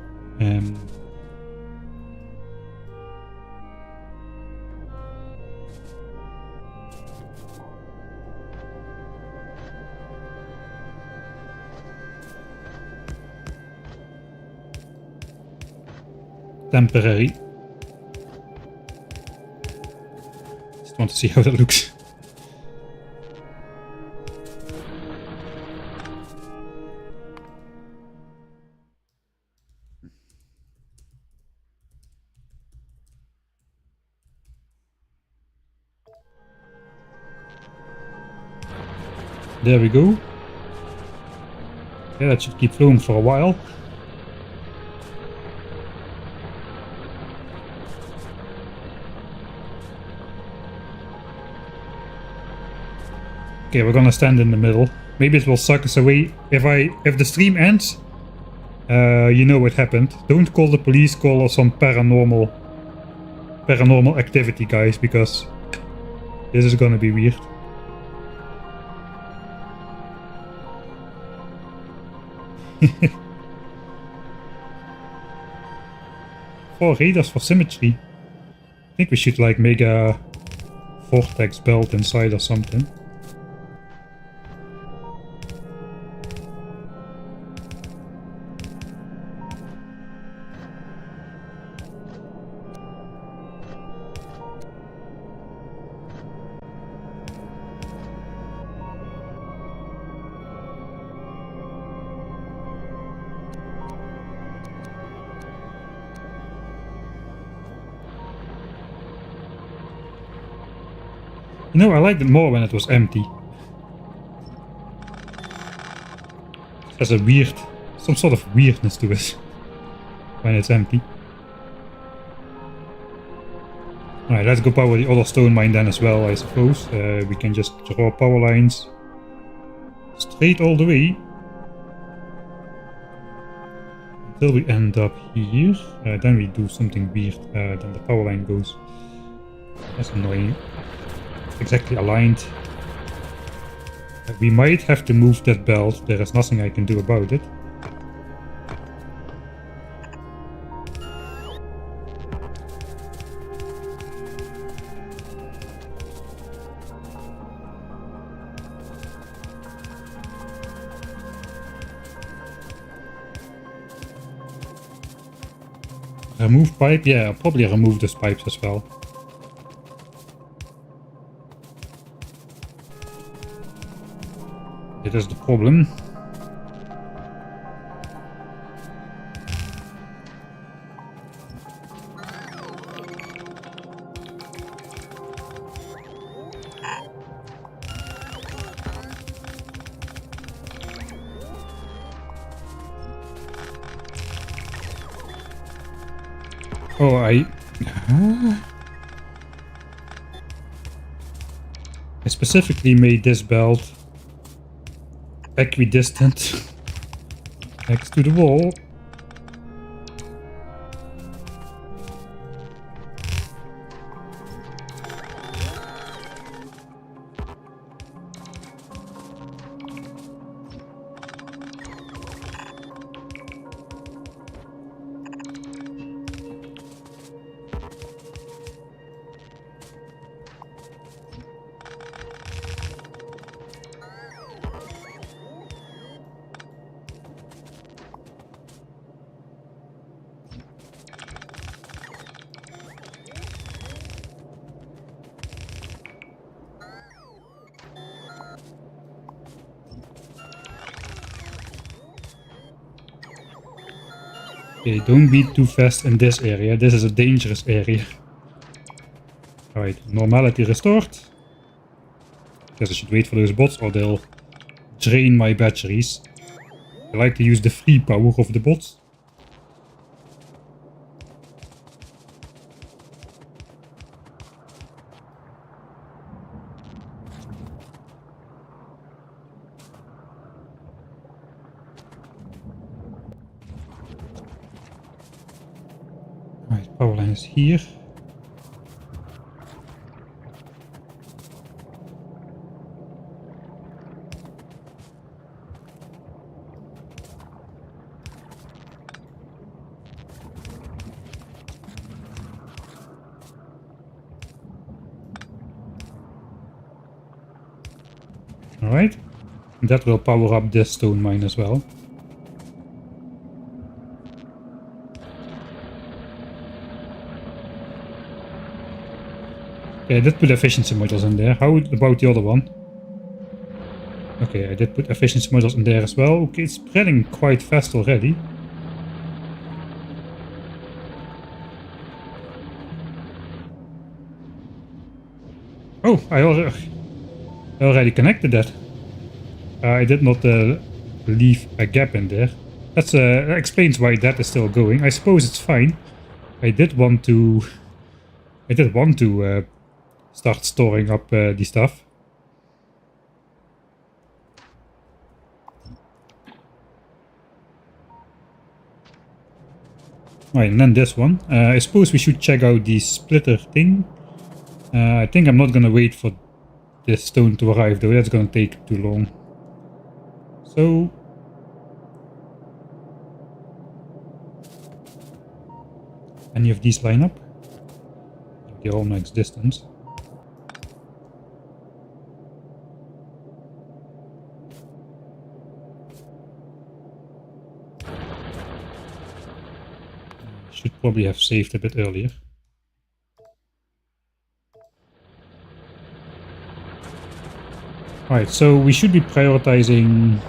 Temporary. Just want to see how that looks. There we go. Yeah, that should keep flowing for a while. Okay, we're gonna stand in the middle. Maybe it will suck us away. If the stream ends, you know what happened. Don't call the police, call some paranormal activity, guys, because this is gonna be weird. For radars for symmetry. I think we should like make a vortex belt inside or something. You know, I liked it more when it was empty. There's a some sort of weirdness to it when it's empty. Alright, let's go power the other stone mine then as well, I suppose. We can just draw power lines straight all the way until we end up here. Then we do something weird. Then the power line goes. That's annoying. Exactly aligned. We might have to move that belt. There is nothing I can do about it. Remove pipe? Yeah, I'll probably remove those pipes as well. It is the problem. Oh, I specifically made this belt equidistant next to the wall. Okay, don't be too fast in this area. This is a dangerous area. Alright, normality restored. Guess I should wait for those bots or they'll drain my batteries. I like to use the free power of the bots. Power line is here. Alright, that will power up this stone mine as well. Okay, I did put efficiency modules in there. How about the other one? Okay, I did put efficiency modules in there as well. Okay, it's spreading quite fast already. Oh, I already connected that. I did not leave a gap in there. That explains why that is still going. I suppose it's fine. I did want to start storing up the stuff. Right, and then this one. I suppose we should check out the splitter thing. I think I'm not gonna wait for this stone to arrive though, that's gonna take too long. So... any of these line up? They're all max distance. Should probably have saved a bit earlier. Alright, so we should be prioritizing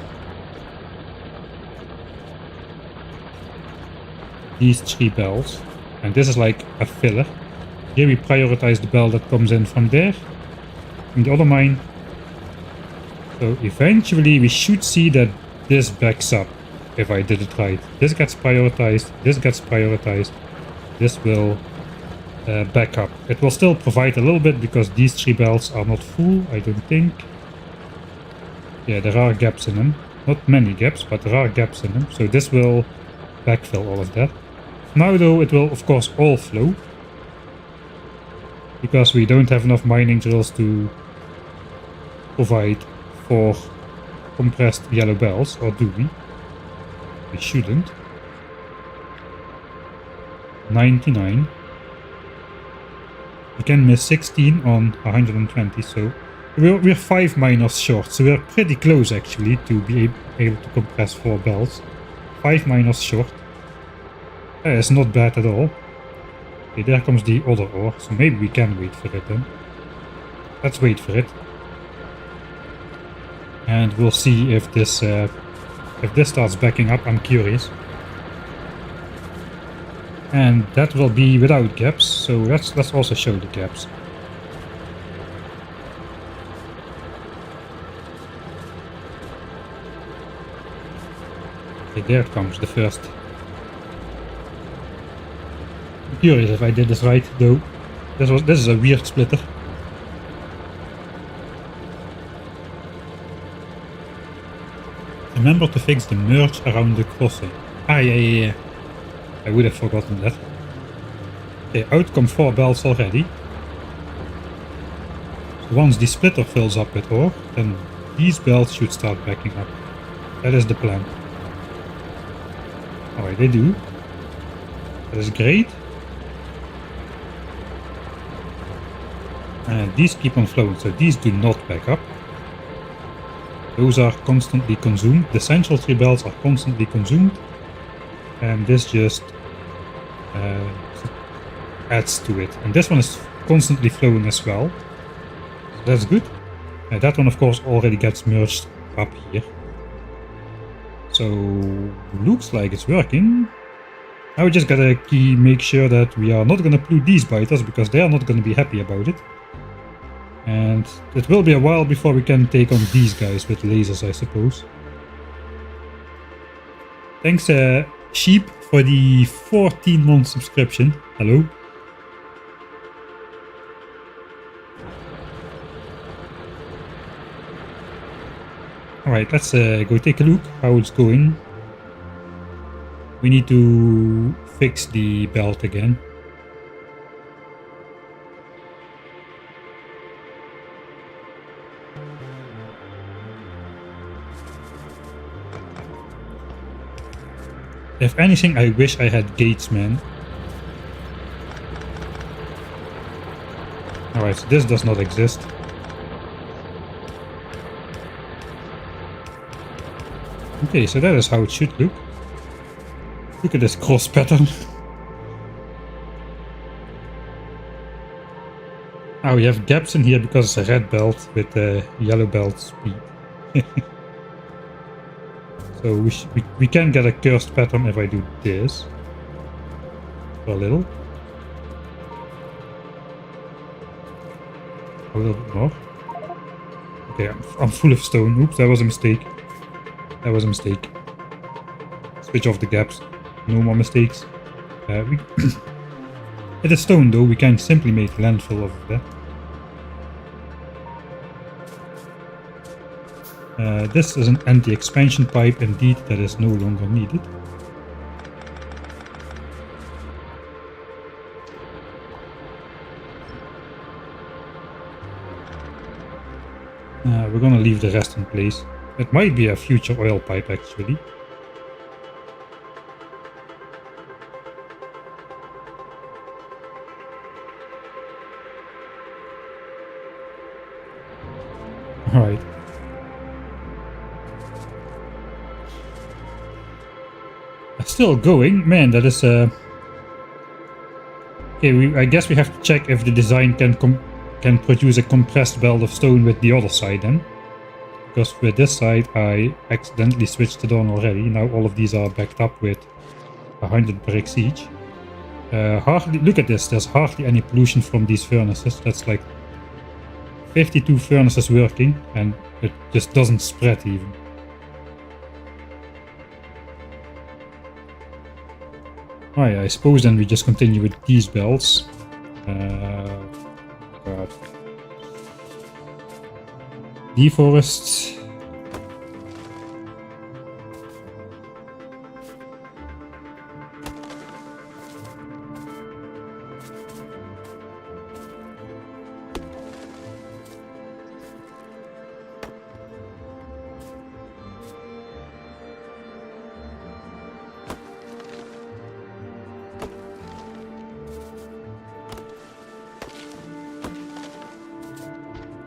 these 3 bells. And this is like a filler. Here we prioritize the bell that comes in from there. From the other mine. So eventually we should see that this backs up. If I did it right. This gets prioritized. This gets prioritized. This will back up. It will still provide a little bit because these 3 bells are not full, I don't think. Yeah, there are gaps in them. Not many gaps, but there are gaps in them. So this will backfill all of that. Now though, it will of course all flow. Because we don't have enough mining drills to provide 4 compressed yellow bells, or do we? We shouldn't. 99. We can miss 16 on 120, so we're 5 miners short, so we're pretty close actually to be able to compress 4 bells. 5 miners short. It's not bad at all. Okay, there comes the other ore, so maybe we can wait for it then. Let's wait for it. And we'll see if this starts backing up. I'm curious. And that will be without gaps, so let's also show the gaps. Okay, there it comes, the first. I'm curious if I did this right though. This is a weird splitter. Remember to fix the merge around the crossing. Ah, yeah. I would have forgotten that. Okay, out come 4 bells already. So once the splitter fills up with ore, then these bells should start backing up. That is the plan. Alright, they do. That is great. And these keep on flowing, so these do not back up. Those are constantly consumed. The central 3 bells are constantly consumed. And this just adds to it. And this one is constantly flowing as well. So that's good. That one of course already gets merged up here. So looks like it's working. Now we just gotta make sure that we are not gonna pollute these biters because they are not gonna be happy about it. And it will be a while before we can take on these guys with lasers, I suppose. Thanks Sheep for the 14-month subscription. Hello. Alright, let's go take a look how it's going. We need to fix the belt again. If anything, I wish I had gates, man. Alright, so this does not exist. Okay, so that is how it should look. Look at this cross pattern. Oh, we have gaps in here because it's a red belt with a yellow belt speed. So we can get a cursed pattern if I do this. For a little. A little bit more. Okay, I'm full of stone. Oops, that was a mistake. That was a mistake. Switch off the gaps. No more mistakes. It is stone though, we can simply make landfill of that. This is an anti-expansion pipe, indeed, that is no longer needed. We're gonna leave the rest in place. It might be a future oil pipe actually. Alright. Still going, man. That is okay. I guess we have to check if the design can produce a compressed belt of stone with the other side then, because with this side I accidentally switched it on already. Now all of these are backed up with 100 bricks each. Hardly look at this. There's hardly any pollution from these furnaces. That's like 52 furnaces working, and it just doesn't spread even. Alright, I suppose then we just continue with these belts. Deforest.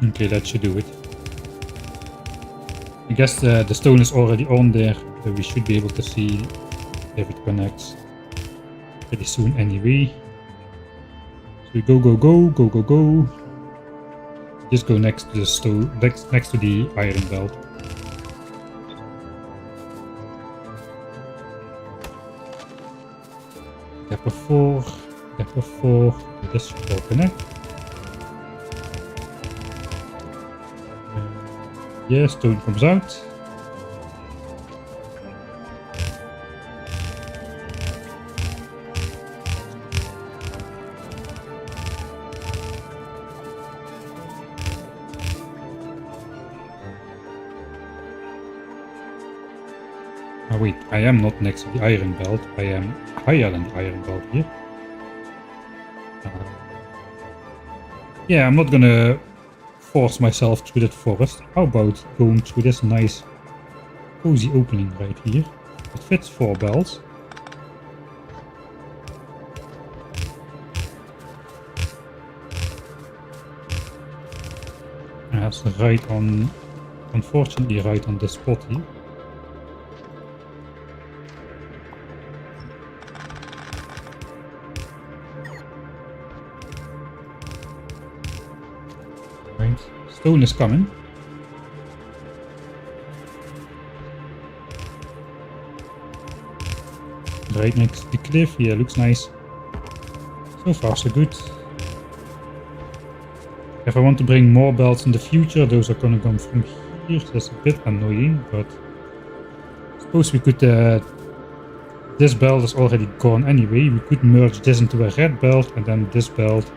Okay, that should do it. I guess the stone is already on there, so we should be able to see if it connects pretty soon anyway. So we go. Just go next to the stone, next to the iron belt. Gap of 4, this should all connect. Yeah, stone comes out. Oh wait, I am not next to the iron belt, I am higher than the iron belt here. Yeah, I'm not gonna force myself through that forest. How about going through this nice cozy opening right here? It fits 4 belts. That's right on, unfortunately right on this spot here. Stone is coming. Right next to the cliff. Yeah, looks nice. So far so good. If I want to bring more belts in the future, those are gonna come from here. That's a bit annoying, but I suppose we could... this belt is already gone anyway. We could merge this into a red belt, and then this belt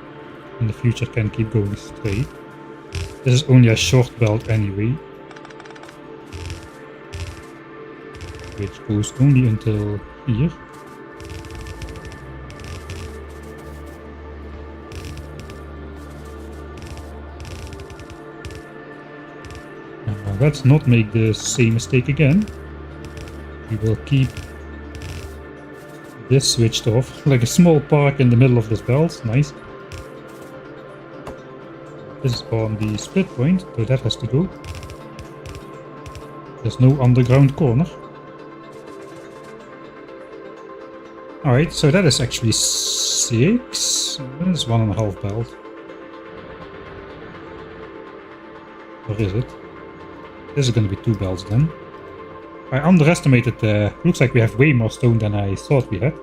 in the future can keep going straight. This is only a short belt anyway, which goes only until here. Let's not make the same mistake again. We will keep This switched off, like a small park in the middle of this belt. Nice. This is on the split point, so that has to go. There's no underground corner. Alright, so that is actually 6. That is 1.5 belt. Or is it? This is going to be 2 belts then. I underestimated looks like we have way more stone than I thought we had.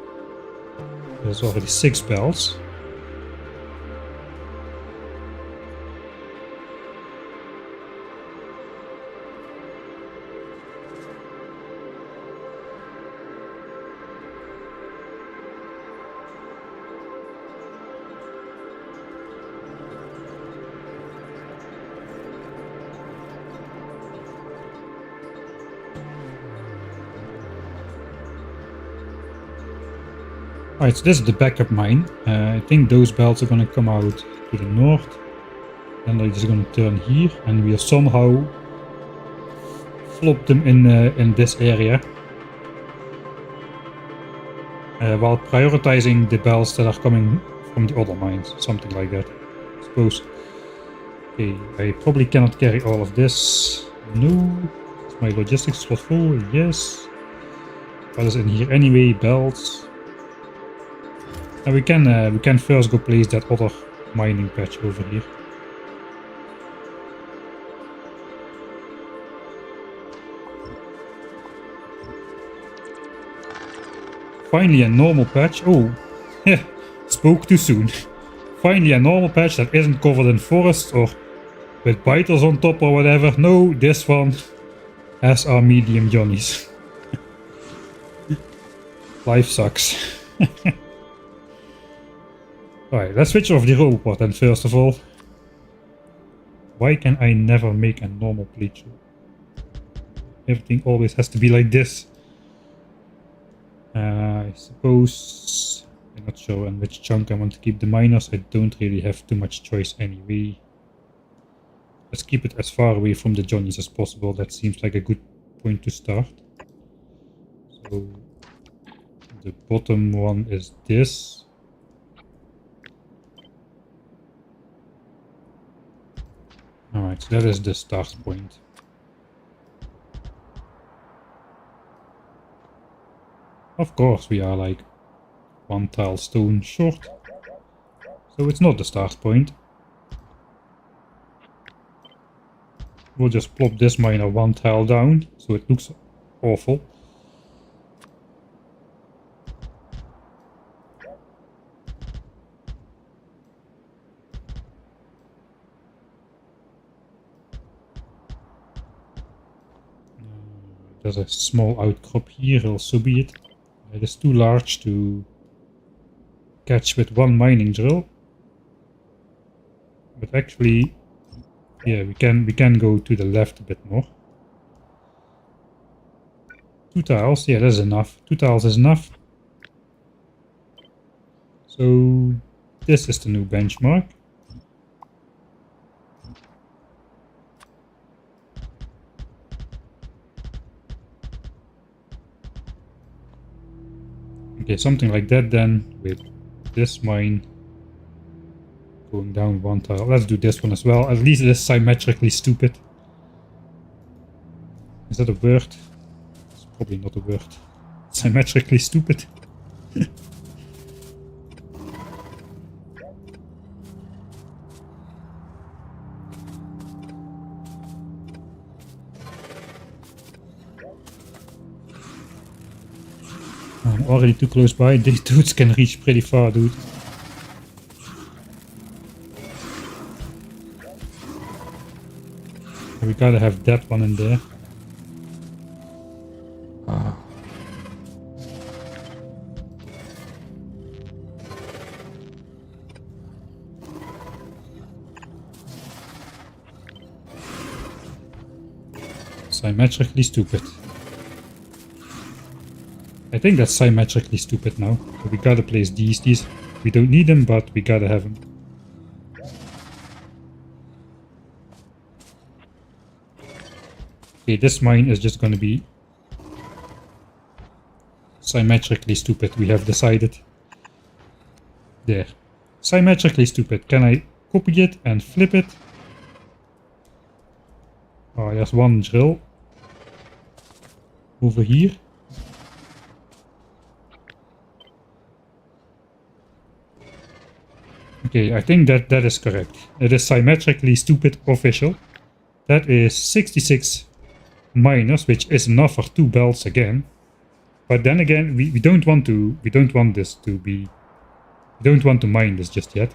There's already 6 belts. Alright, so this is the backup mine. I think those belts are going to come out to the north. Then they're just going to turn here, and we'll somehow flop them in this area. While prioritizing the belts that are coming from the other mines. Something like that, I suppose. Okay, I probably cannot carry all of this. No. Is my logistics slot full? Yes. What is in here anyway? Belts. And we can first go place that other mining patch over here. Finally a normal patch. Oh, spoke too soon. Finally a normal patch that isn't covered in forest or with biters on top or whatever. No, this one has our medium Johnnies. Life sucks. Alright, let's switch off the robot then first of all. Why can I never make a normal playthrough? Everything always has to be like this. I suppose... I'm not sure on which chunk I want to keep the miners. I don't really have too much choice anyway. Let's keep it as far away from the Johnnies as possible. That seems like a good point to start. So... the bottom one is this. Alright, so that is the start point. Of course we are like 1 tile stone short. So it's not the start point. We'll just plop this miner 1 tile down, so it looks awful. There's a small outcrop here, also be it. It is too large to catch with 1 mining drill. But actually, yeah, we can go to the left a bit more. 2 tiles, yeah, that's enough. 2 tiles is enough. So this is the new benchmark. Okay, something like that then, with this mine going down 1 tile. Let's do this one as well. At least it is symmetrically stupid. Is that a word? It's probably not a word. Symmetrically stupid. I'm already too close by. These dudes can reach pretty far, dude. We gotta have that one in there. Symmetrically stupid. I think that's symmetrically stupid now. So we gotta place these. We don't need them, but we gotta have them. Okay, this mine is just gonna be Symmetrically stupid, we have decided. There. Symmetrically stupid. Can I copy it and flip it? Oh, there's one drill. Over here. Okay, I think that is correct. It is symmetrically stupid official. That is 66 miners, which is enough for 2 belts again. But then again, we don't want this to be, we don't want to mine this just yet.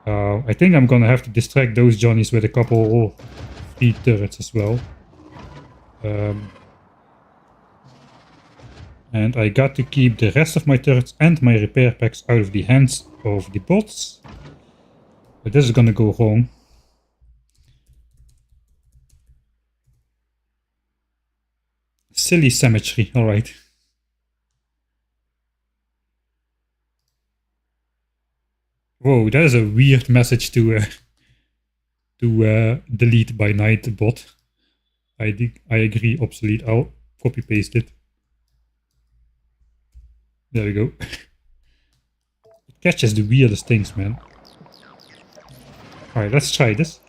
I think I'm gonna have to distract those Johnnies with a couple speed turrets as well. And I got to keep the rest of my turrets and my repair packs out of the hands of the bots. But this is gonna go wrong. Silly symmetry, alright. Whoa, that is a weird message to delete by night bot. I agree, obsolete. I'll copy paste it. There we go. It catches the weirdest things, man. Alright, let's try this.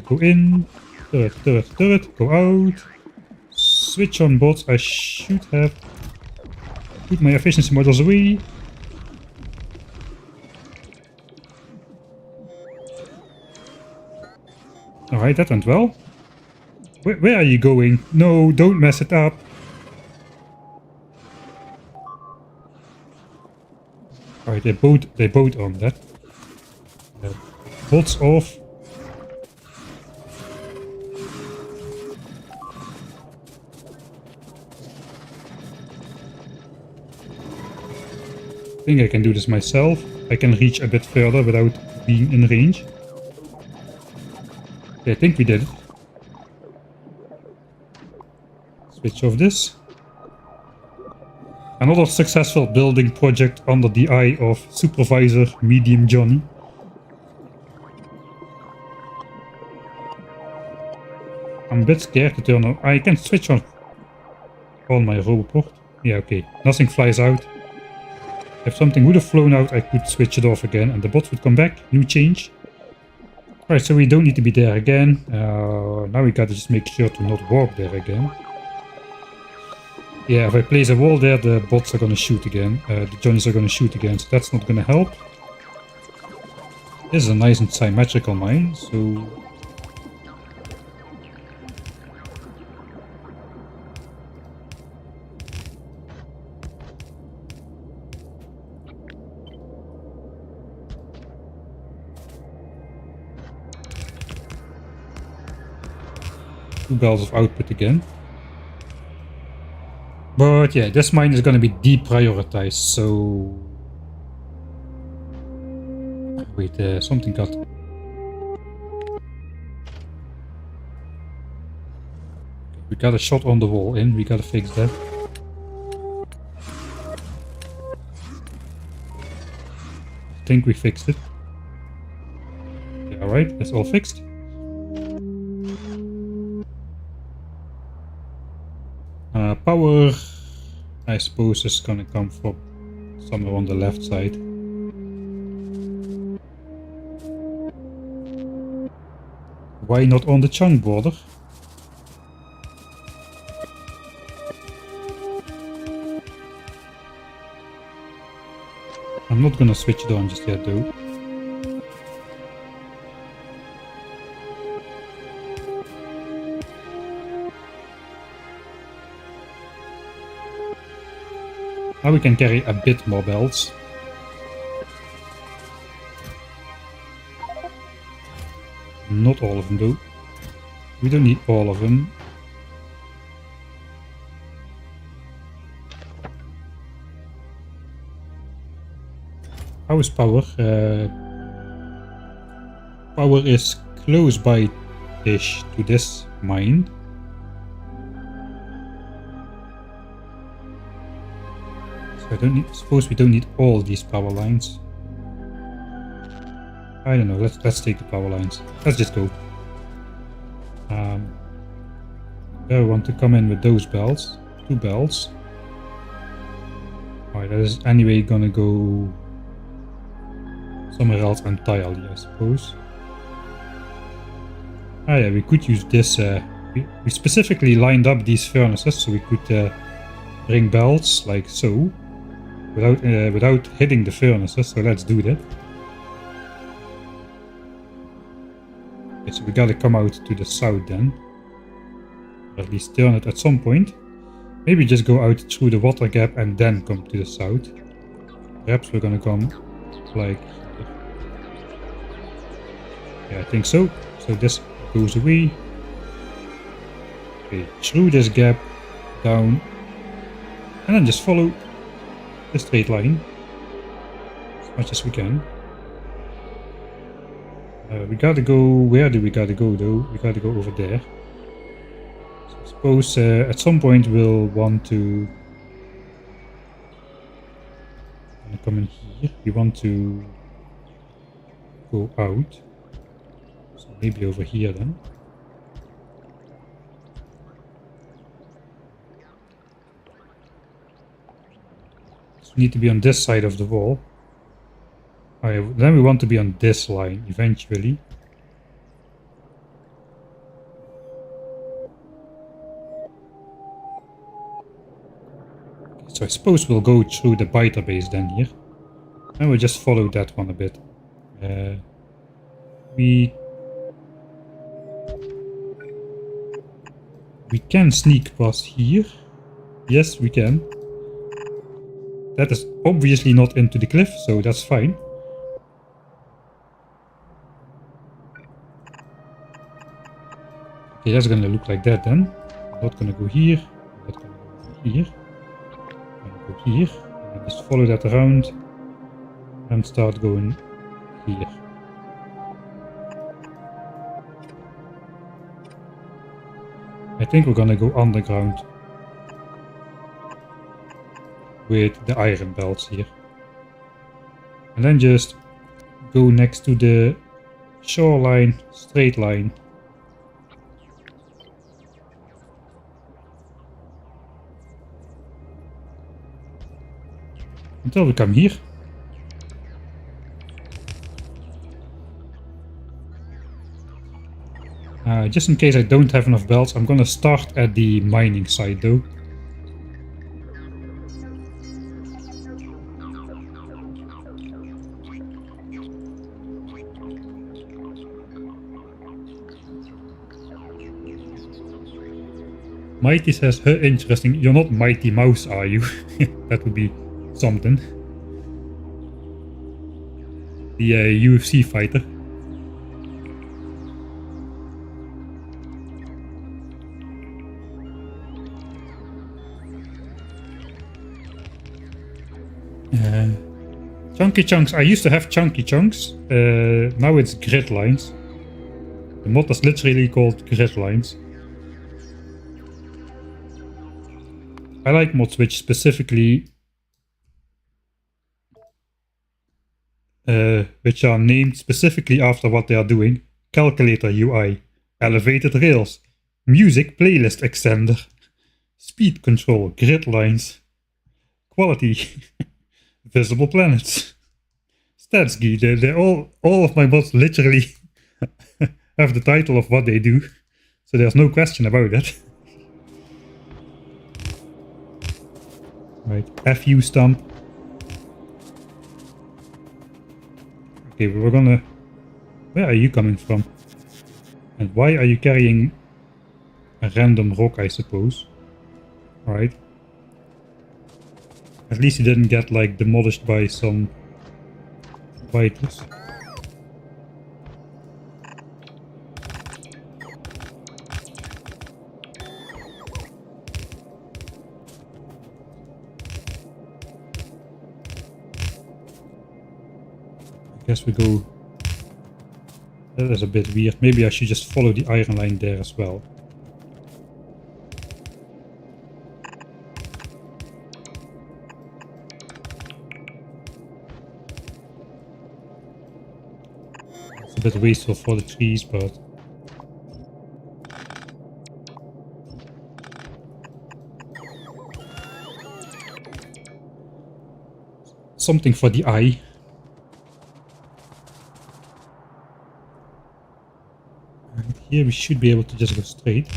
Go in, turret, go out. Switch on bots. I should have put my efficiency models away. Alright, that went well. Where are you going? No, don't mess it up. Alright, they both on that. Bots off. I think I can do this myself. I can reach a bit further without being in range. Okay, I think we did it. Switch off this. Another successful building project under the eye of Supervisor Medium Johnny. I'm a bit scared to turn on. I can switch on my roboport. Yeah, okay. Nothing flies out. If something would have flown out, I could switch it off again and the bots would come back. New change. Alright, so we don't need to be there again. Now we gotta just make sure to not walk there again. Yeah, if I place a wall there, the bots are gonna shoot again. The Johnnies are gonna shoot again, so that's not gonna help. This is a nice and symmetrical mine, so... Two bells of output again. But yeah, this mine is gonna be deprioritized, so... Wait, something got... We got a shot on the wall in, we gotta fix that. I think we fixed it. Yeah, alright, that's all fixed. Power, I suppose, is gonna come from somewhere on the left side. Why not on the chunk border? I'm not gonna switch it on just yet though. Now we can carry a bit more belts. Not all of them though. We don't need all of them. How is power? Power is close by-ish to this mine. I suppose we don't need all these power lines. I don't know, let's take the power lines. Let's just go. I want to come in with those bells. 2 bells. Alright, that is anyway gonna go somewhere else entirely, I suppose. Ah yeah, we could use this. We specifically lined up these furnaces so we could bring belts like so, without hitting the furnaces. So let's do that. Okay, so we gotta come out to the south then, or at least turn it at some point. Maybe just go out through the water gap and then come to the south. Perhaps we're gonna come like here. Yeah, I think so. So this goes away. Okay, through this gap, down, and then just follow the straight line as much as we can. We gotta go. Where do we gotta go though? We gotta go over there. So I suppose at some point we'll want to come in here. We want to go out. So maybe over here then. So we need to be on this side of the wall. Alright, then we want to be on this line eventually. Okay, so I suppose we'll go through the biter base then here. And we'll just follow that one a bit. We can sneak past here. Yes, we can. That is obviously not into the cliff, so that's fine. Okay, that's gonna look like that then. I'm not gonna go here. I'm not gonna go here. I'm gonna go here. And just follow that around and start going here. I think we're gonna go underground with the iron belts here. And then just go next to the shoreline, straight line. Until we come here. Just in case I don't have enough belts, I'm gonna start at the mining site though. Mighty says, huh, interesting. You're not Mighty Mouse, are you? That would be something. The UFC fighter. Chunky Chunks. I used to have Chunky Chunks. Now it's grid lines. The mod is literally called grid lines. I like mods which specifically which are named specifically after what they are doing. Calculator UI, elevated rails, music playlist extender, speed control, grid lines, quality, visible planets, stats key. They're all of my mods literally have the title of what they do, so there's no question about that. Right, FU stump. Okay, we're gonna... Where are you coming from? And why are you carrying a random rock, I suppose? Alright. At least you didn't get, like, demolished by some biters. I guess we go... That is a bit weird. Maybe I should just follow the iron line there as well. It's a bit wasteful for the trees, but... something for the eye. And here we should be able to just go straight.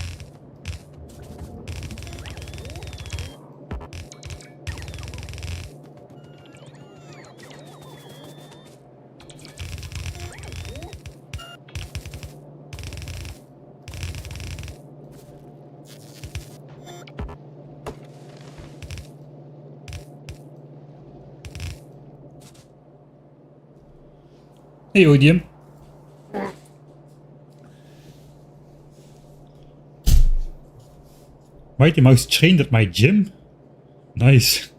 Hey Odium. Mighty Mouse trained at my gym? Nice.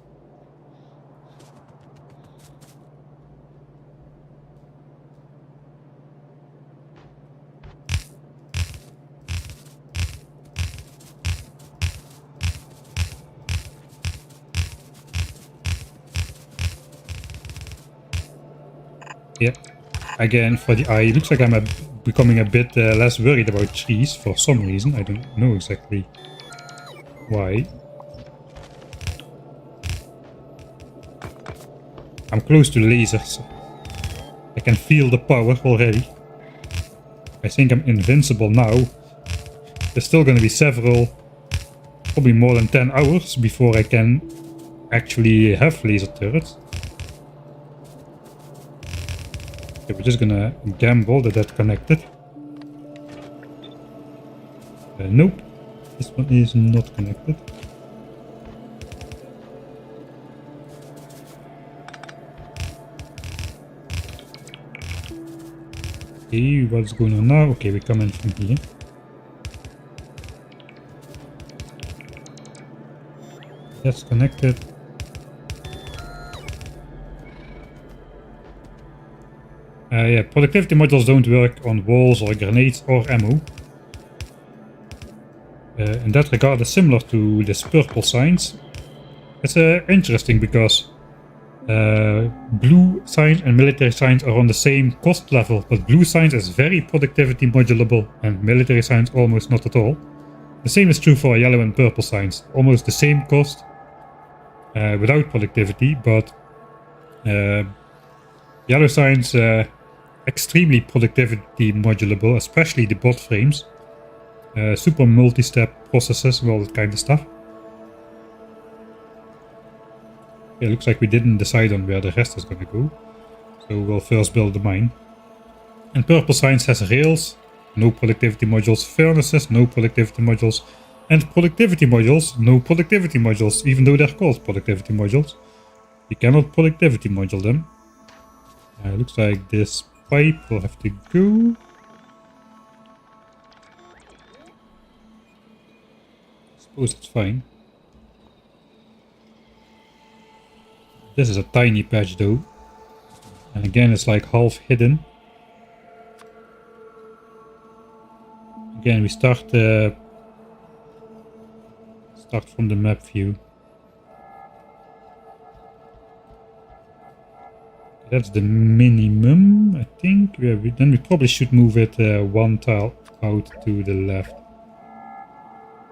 Yeah. Again, for the eye, it looks like I'm becoming a bit less worried about trees for some reason. I don't know exactly why. I'm close to lasers. I can feel the power already. I think I'm invincible now. There's still going to be several, probably more than 10 hours before I can actually have laser turrets. Okay, we're just gonna gamble that that's connected. Nope, this one is not connected. Okay, what's going on now? Okay, we come in from here. That's connected. Yeah, productivity modules don't work on walls or grenades or ammo. In that regard, it's similar to this purple signs. It's interesting because blue signs and military signs are on the same cost level, but blue signs is very productivity modulable and military signs almost not at all. The same is true for yellow and purple signs, almost the same cost without productivity, but yellow signs extremely productivity modulable, especially the bot frames, super multi-step processes, all that kind of stuff. Okay, looks like we didn't decide on where the rest is going to go, so we'll first build the mine. And purple signs has rails, no productivity modules, furnaces, no productivity modules, and productivity modules, no productivity modules, even though they're called productivity modules. You cannot productivity module them. Looks like this pipe will have to go. I suppose it's fine. This is a tiny patch though. And again, it's like half hidden. Again, we start from the map view. That's the minimum, I think. Yeah, then we probably should move it one tile out to the left.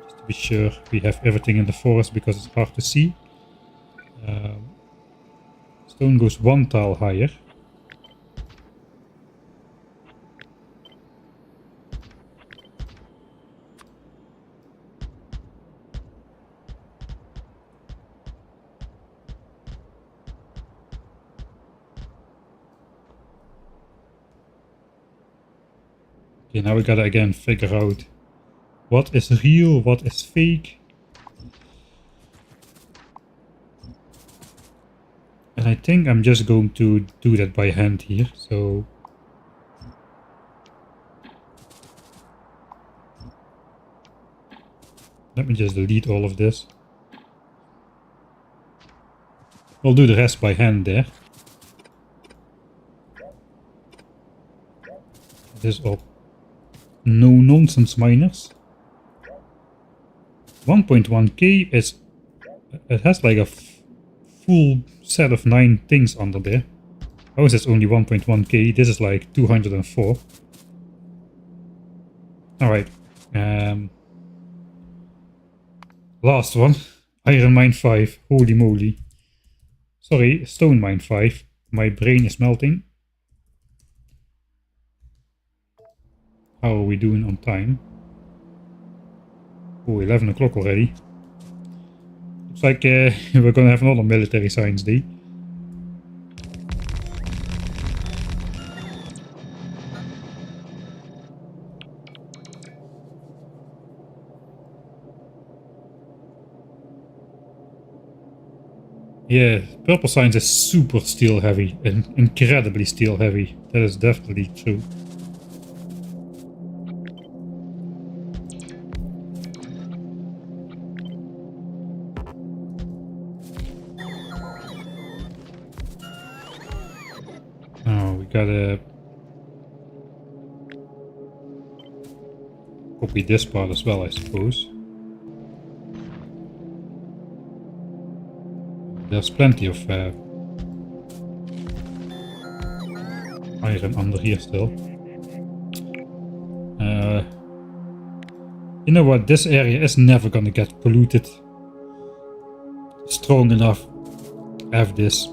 Just to be sure we have everything in the forest because it's hard to see. Stone goes one tile higher. Okay, now we gotta again figure out what is real, what is fake. And I think I'm just going to do that by hand here, so... Let me just delete all of this. We'll do the rest by hand there. This are no-nonsense miners. 1.1k is... It has like a full set of 9 things under there. How is this only 1.1k? This is like 204. Alright. Last one. Iron Mine 5. Holy moly. Sorry, stone mine 5. My brain is melting. How are we doing on time? Oh, 11 o'clock already. Looks like we're gonna have another military science day. Yeah, purple science is super steel heavy and incredibly steel heavy. That is definitely true. Oh, we gotta copy this part as well, I suppose. There's plenty of iron under here still. You know what? This area is never gonna get polluted strong enough to have this.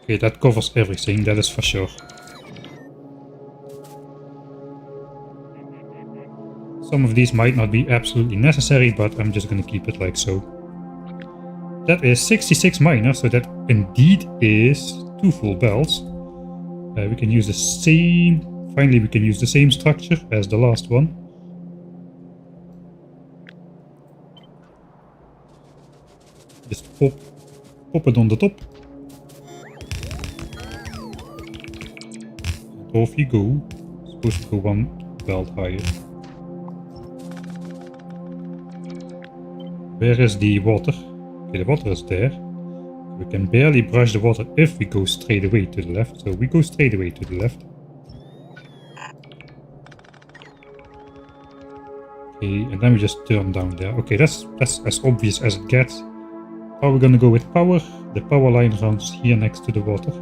Okay, that covers everything, that is for sure. Some of these might not be absolutely necessary, but I'm just gonna keep it like so. That is 66 miners, so that indeed is 2 full belts. We can use the same... Finally, we can use the same structure as the last one. Just pop it on the top. And off you go. It's supposed to go 1 belt higher. Where is the water? Okay, the water is there. We can barely brush the water if we go straight away to the left. So we go straight away to the left. Okay, and then we just turn down there. Okay, that's as obvious as it gets. How are we gonna go with power? The power line runs here next to the water.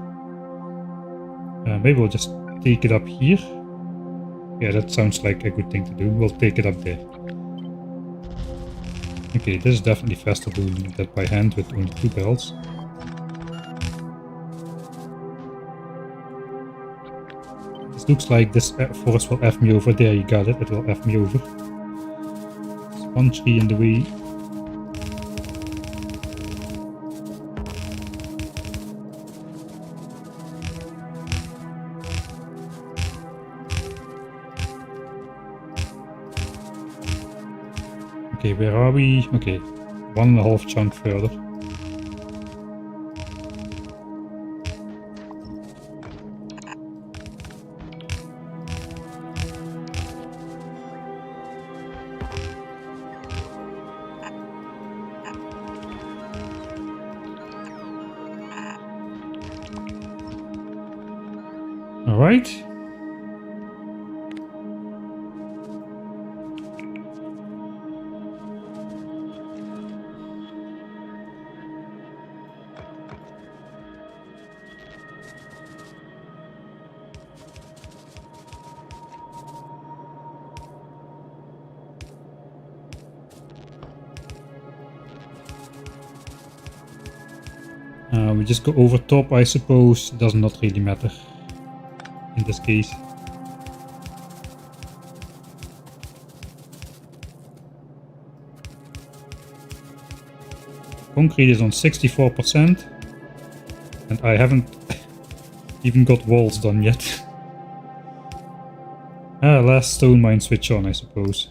Maybe we'll just take it up here. Yeah, that sounds like a good thing to do. We'll take it up there. Okay, this is definitely faster doing that by hand with only 2 belts. This looks like this forest will F me over. There, you got it. It will F me over. There's 1 tree in the way. Okay, where are we? Okay, 1.5 chunk further. All right. We just go over top, I suppose. Does not really matter in this case. Concrete is on 64%, and I haven't even got walls done yet. Last stone mine switch on, I suppose.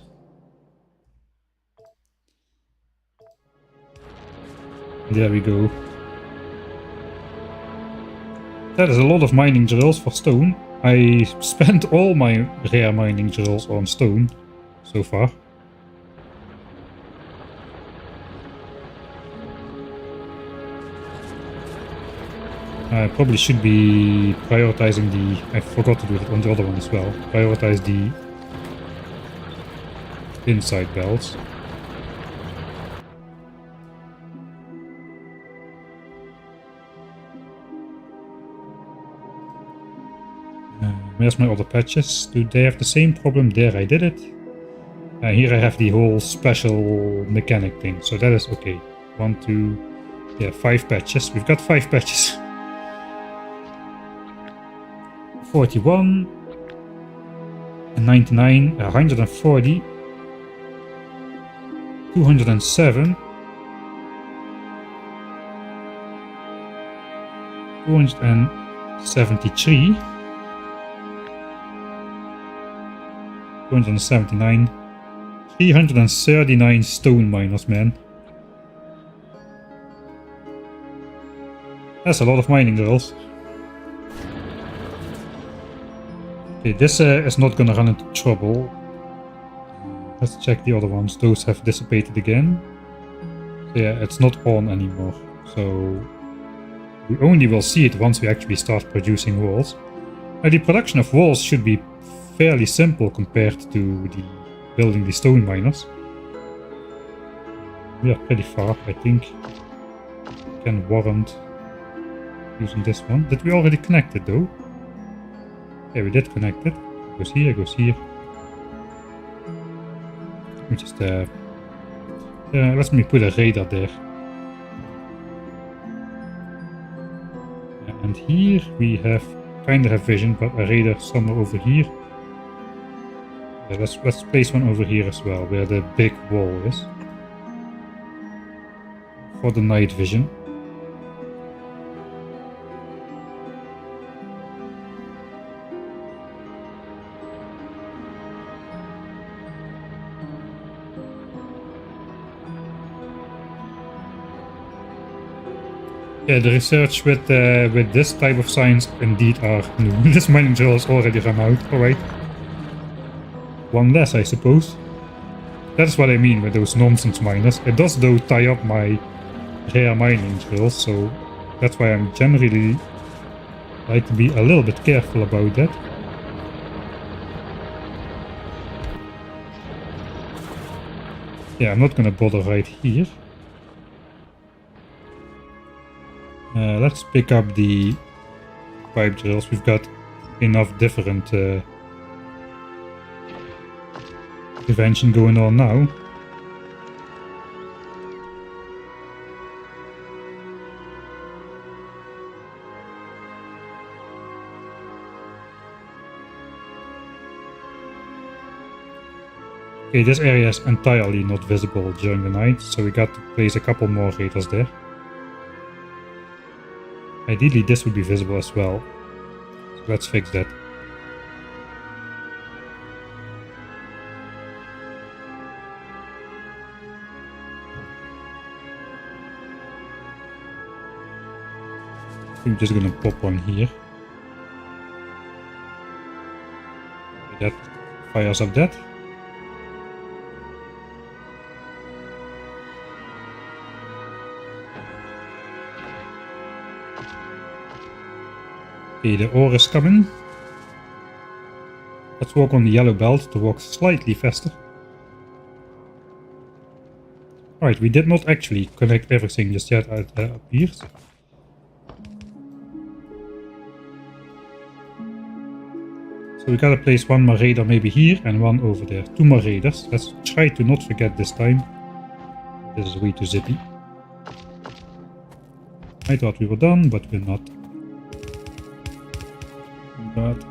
There we go. That is a lot of mining drills for stone. I spent all my rare mining drills on stone so far. I probably should be prioritizing the... I forgot to do it on the other one as well. Prioritize the inside belts. Where's my other patches? Do they have the same problem? There, I did it. Here I have the whole special mechanic thing, so that is okay. 1, 2, yeah, 5 patches. We've got 5 patches. 41, 99, 140, 207, 273, 279, 339 stone miners, man. That's a lot of mining girls. Okay, this is not gonna run into trouble. Let's check the other ones. Those have dissipated again. So yeah, it's not on anymore. So we only will see it once we actually start producing walls. Now the production of walls should be fairly simple compared to the building the stone miners. We are pretty far, I think. Can warrant using this one. Did we already connect it though? Yeah, we did connect it. Goes here, goes here. Let me just let me put a radar there. And here we have kind of have vision, but a radar somewhere over here. Yeah, let's place one over here as well, where the big wall is. For the night vision. Yeah, the research with this type of science indeed are new. This mining drill is already run out. Alright. One less, I suppose. That's what I mean with those nonsense miners. It does though tie up my rare mining drills, so that's why I'm generally like to be a little bit careful about that. Yeah, I'm not gonna bother right here. Let's pick up the pipe drills. We've got enough different prevention going on now. Okay, this area is entirely not visible during the night, so we got to place a couple more radars there. Ideally this would be visible as well, so let's fix that. I'm just gonna pop one here. That fires up that. Okay, the ore is coming. Let's walk on the yellow belt to walk slightly faster. Alright, we did not actually connect everything just yet, it appears. So we gotta place one more radar maybe here and one over there. 2 more radars. Let's try to not forget this time. This is way too zippy. I thought we were done, but we're not. But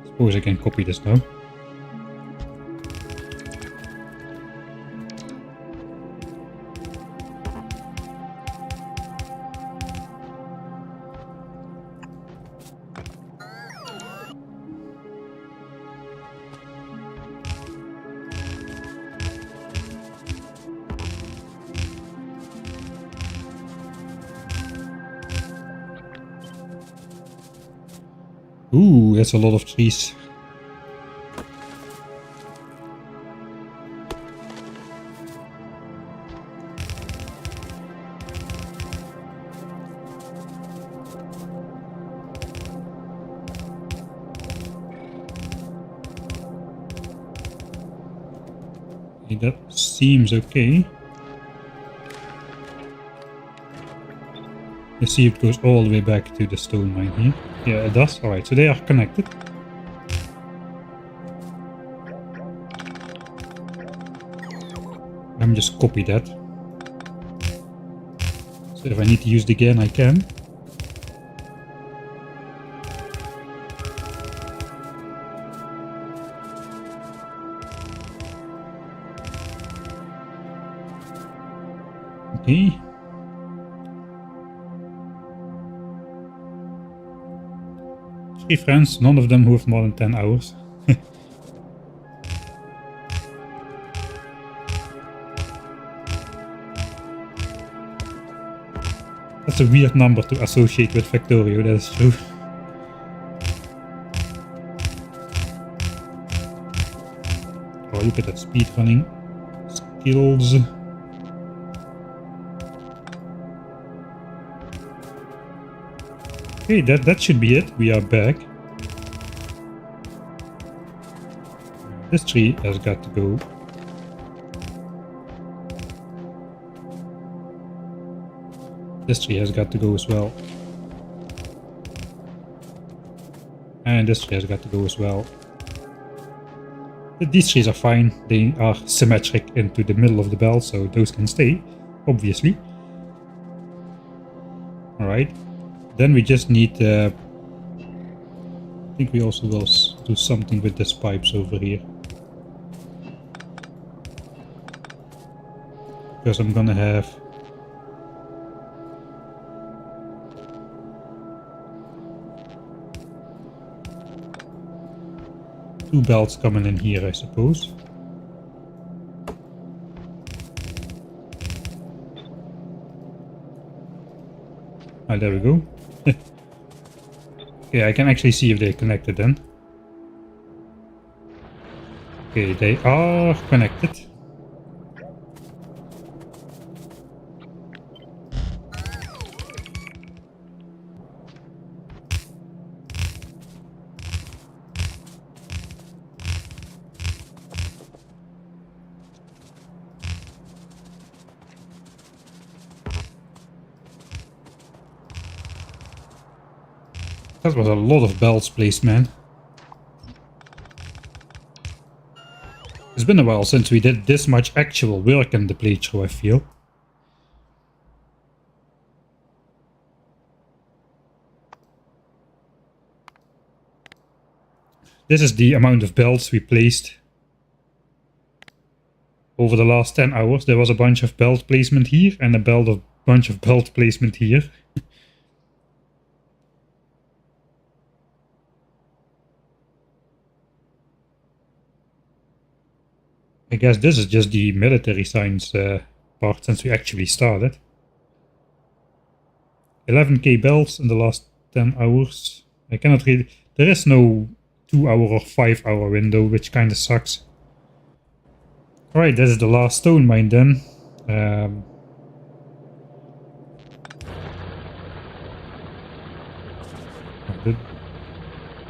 suppose I can copy this now. Ooh, that's a lot of trees. Okay, that seems okay. Let's see if it goes all the way back to the stone mine here. Yeah, it does. Alright, so they are connected. Let me just copy that. So if I need to use it again, I can. Okay. Three friends, none of them who have more than 10 hours. That's a weird number to associate with Factorio, that is true. Oh, look at that speedrunning skills. Okay, that should be it. We are back. This tree has got to go. This tree has got to go as well. And this tree has got to go as well. But these trees are fine. They are symmetric into the middle of the belt, so those can stay, obviously. Alright. Then we just need... I think we also will do something with these pipes over here. Because I'm gonna have... two belts coming in here, I suppose. Ah, there we go. Okay, I can actually see if they're connected then. Okay, they are connected. That was a lot of belts placed, man. It's been a while since we did this much actual work in the playthrough, I feel. This is the amount of belts we placed over the last 10 hours. There was a bunch of belt placement here and a bunch of belt placement here. I guess this is just the military science part since we actually started. 11k belts in the last 10 hours. I cannot really... There is no 2-hour or 5-hour window, which kind of sucks. Alright, this is the last stone mine then.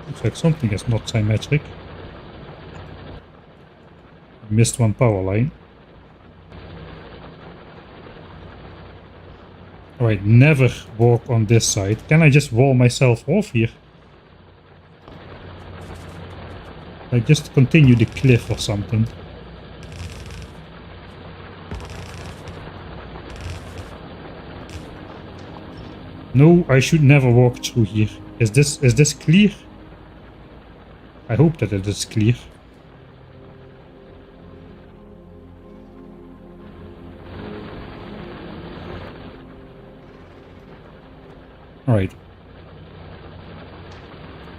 Looks like something is not symmetric. Missed one power line. Alright, never walk on this side. Can I just wall myself off here? Like just continue the cliff or something. No, I should never walk through here. Is this clear? I hope that it is clear. Alright.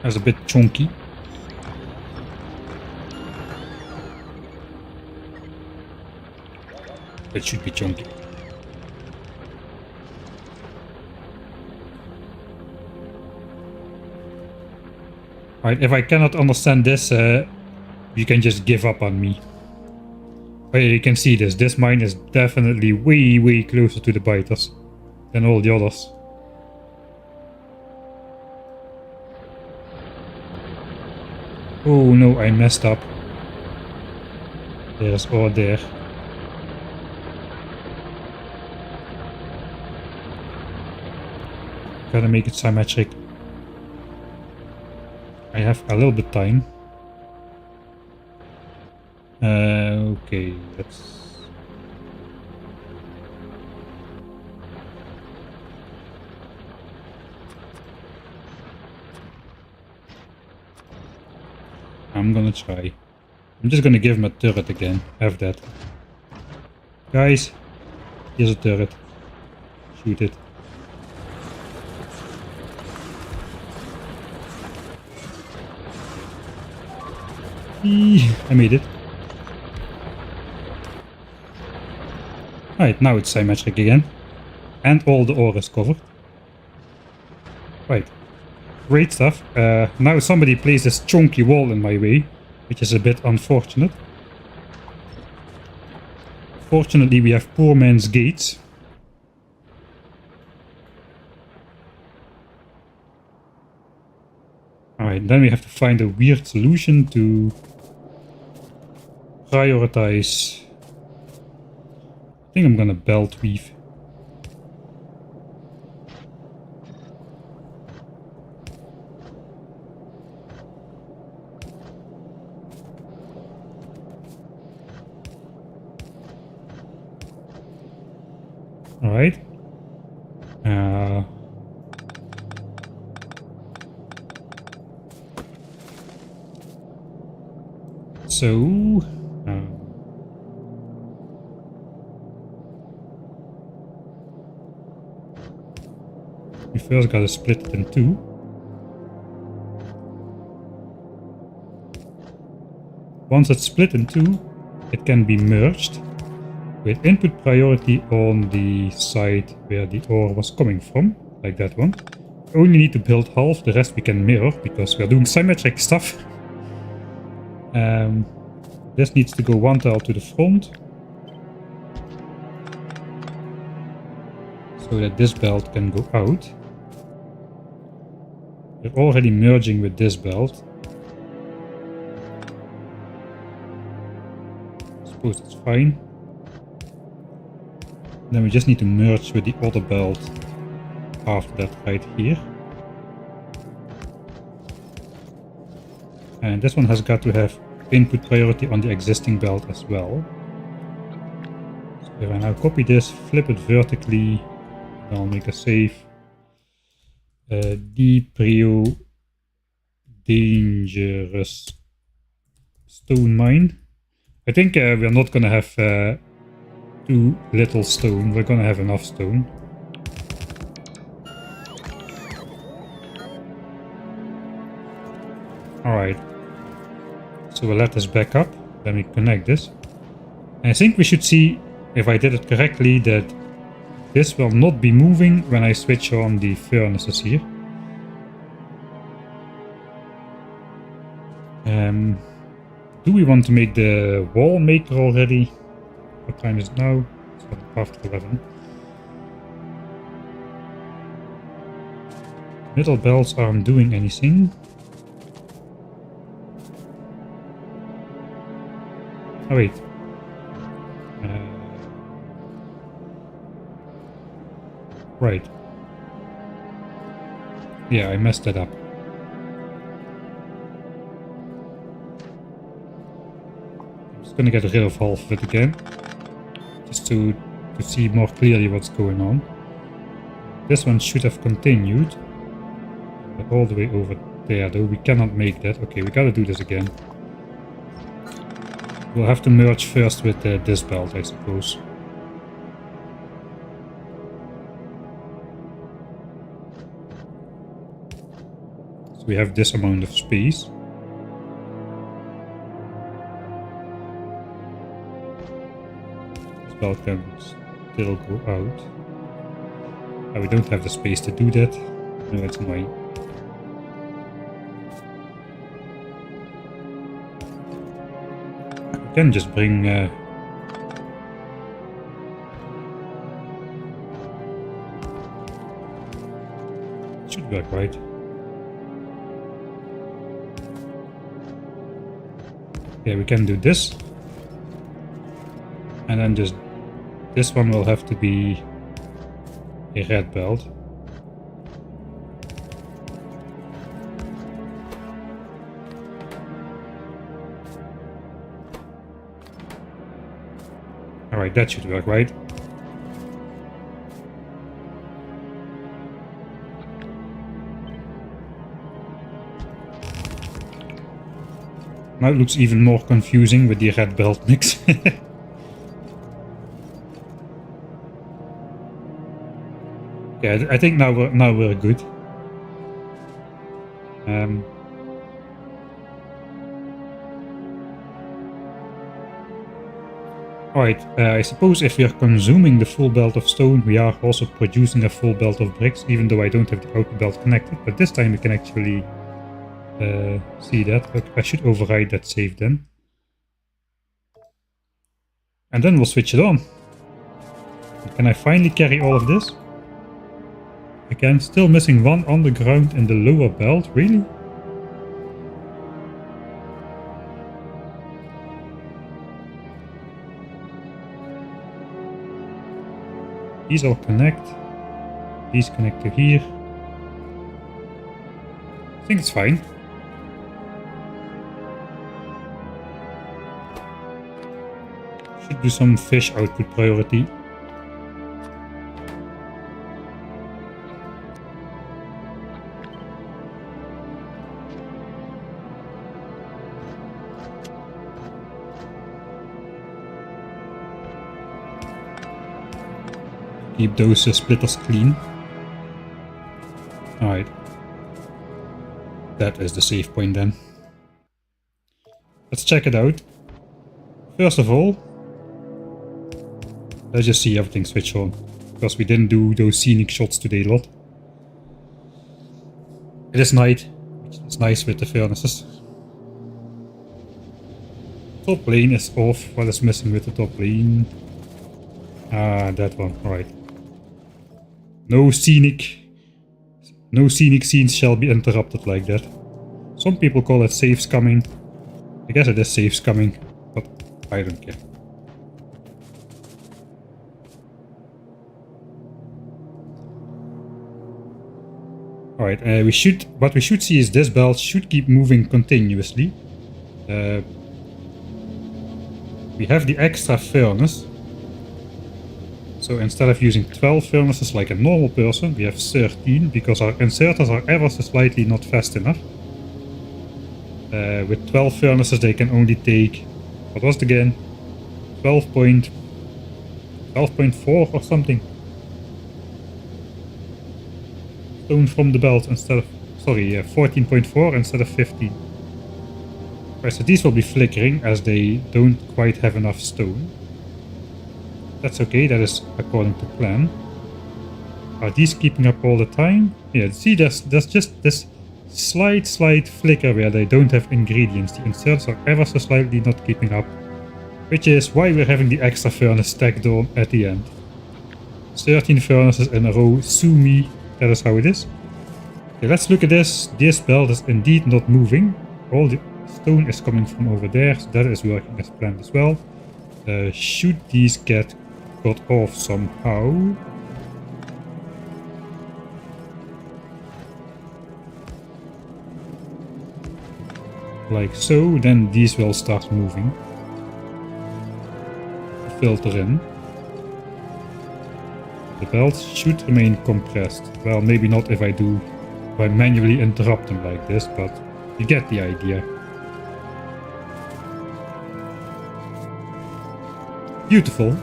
That's a bit chunky. It should be chunky. Alright, if I cannot understand this, you can just give up on me. Oh yeah, you can see this. This mine is definitely way closer to the biters than all the others. Oh no, I messed up. There's ore there. Gotta make it symmetric. I have a little bit time. Okay, let's... I'm gonna try. I'm just gonna give him a turret again. Have that. Guys, here's a turret. Shoot it. I made it. Alright, now it's symmetric again. And all the ore is covered. Right. Great stuff. Now somebody placed this chunky wall in my way, which is a bit unfortunate. Fortunately, we have poor man's gates. Alright, then we have to find a weird solution to prioritize. I think I'm gonna belt weave. Alright. So... we first gotta split it in two. Once it's split in two, it can be merged with input priority on the side where the ore was coming from, like that one. We only need to build half, the rest we can mirror, because we are doing symmetric stuff. This needs to go one tile to the front, so that this belt can go out. We're already merging with this belt. I suppose it's fine. Then we just need to merge with the other belt after that right here. And this one has got to have input priority on the existing belt as well. So if I now copy this, flip it vertically, and I'll make a save. Deprio dangerous stone mine. I think we're not gonna have too little stone, we're gonna have enough stone. Alright. So we'll let this back up, then we connect this. And I think we should see, if I did it correctly, that this will not be moving when I switch on the furnaces here. Do we want to make the wall maker already? What time is it now? It's after 11. Middle belts aren't doing anything. Oh wait. Right. Yeah, I messed that up. I'm just gonna get rid of half of it again. Just to see more clearly what's going on. This one should have continued. All the way over there though. We cannot make that. Okay, we gotta do this again. We'll have to merge first with this belt, I suppose. So we have this amount of space. This belt can still go out. Oh, we don't have the space to do that. No, it's annoying. Can just bring should work, right? Yeah, we can do this. And then just this one will have to be a red belt. Alright, that should work, right? Now it looks even more confusing with the red belt mix. Yeah, I think now we're good. Alright, I suppose if we are consuming the full belt of stone, we are also producing a full belt of bricks, even though I don't have the outer belt connected. But this time we can actually see that. But I should override that save then. And then we'll switch it on. Can I finally carry all of this? Again, still missing one underground in the lower belt, really? These all connect. These connect to here. I think it's fine. Should do some fish output priority. Keep those splitters clean. Alright. That is the save point then. Let's check it out. First of all, let's just see everything switch on. Because we didn't do those scenic shots today a lot. It is night, which is nice with the furnaces. Top lane is off. What is missing with the top lane? Ah, that one. Alright. No scenic scenes shall be interrupted like that. Some people call it saves coming. I guess it is saves coming, but I don't care. Alright, what we should see is this belt should keep moving continuously. We have the extra furnace. So instead of using 12 furnaces like a normal person, we have 13 because our inserters are ever so slightly not fast enough. With 12 furnaces they can only take, what was it again? 12.4 or something. Stone from the belt instead of, sorry, 14.4 instead of 15. Right, so these will be flickering as they don't quite have enough stone. That's okay, that is according to plan. Are these keeping up all the time? Yeah, see, there's just this slight flicker where they don't have ingredients. The inserts are ever so slightly not keeping up. Which is why we're having the extra furnace stacked on at the end. 13 furnaces in a row, sue me, that is how it is. Okay, let's look at this. This belt is indeed not moving. All the stone is coming from over there, so that is working as planned as well. Should these get got off somehow? Like so, then these will start moving. Filter in. The belts should remain compressed. Well, maybe not if I manually interrupt them like this, but you get the idea. Beautiful.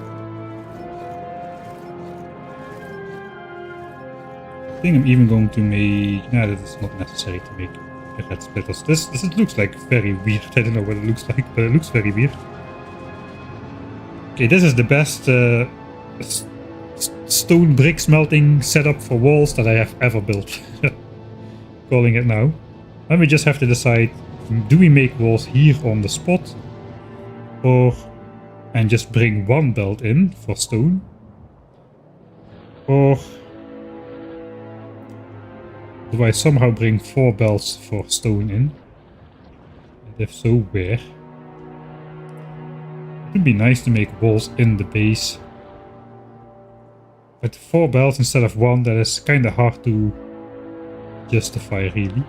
I think I'm even going to make... No, that is not necessary to make red splitters. This looks like very weird. I don't know what it looks like, but it looks very weird. Okay, this is the best stone brick smelting setup for walls that I have ever built. Calling it now. Then we just have to decide, do we make walls here on the spot? And just bring one belt in for stone? Or do I somehow bring 4 belts for stone in? And if so, where? Would be nice to make walls in the base. But 4 belts instead of 1, that is kinda hard to justify really.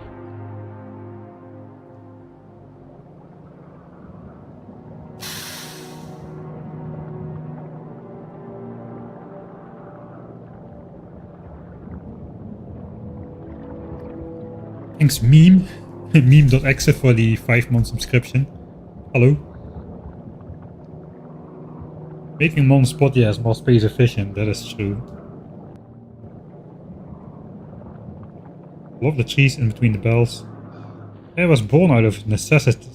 Thanks Meme, meme.exe for the 5-month subscription. Hello. Making them on the spot, yeah, is more space efficient, that is true. Love the trees in between the bells. I was born out of necessity.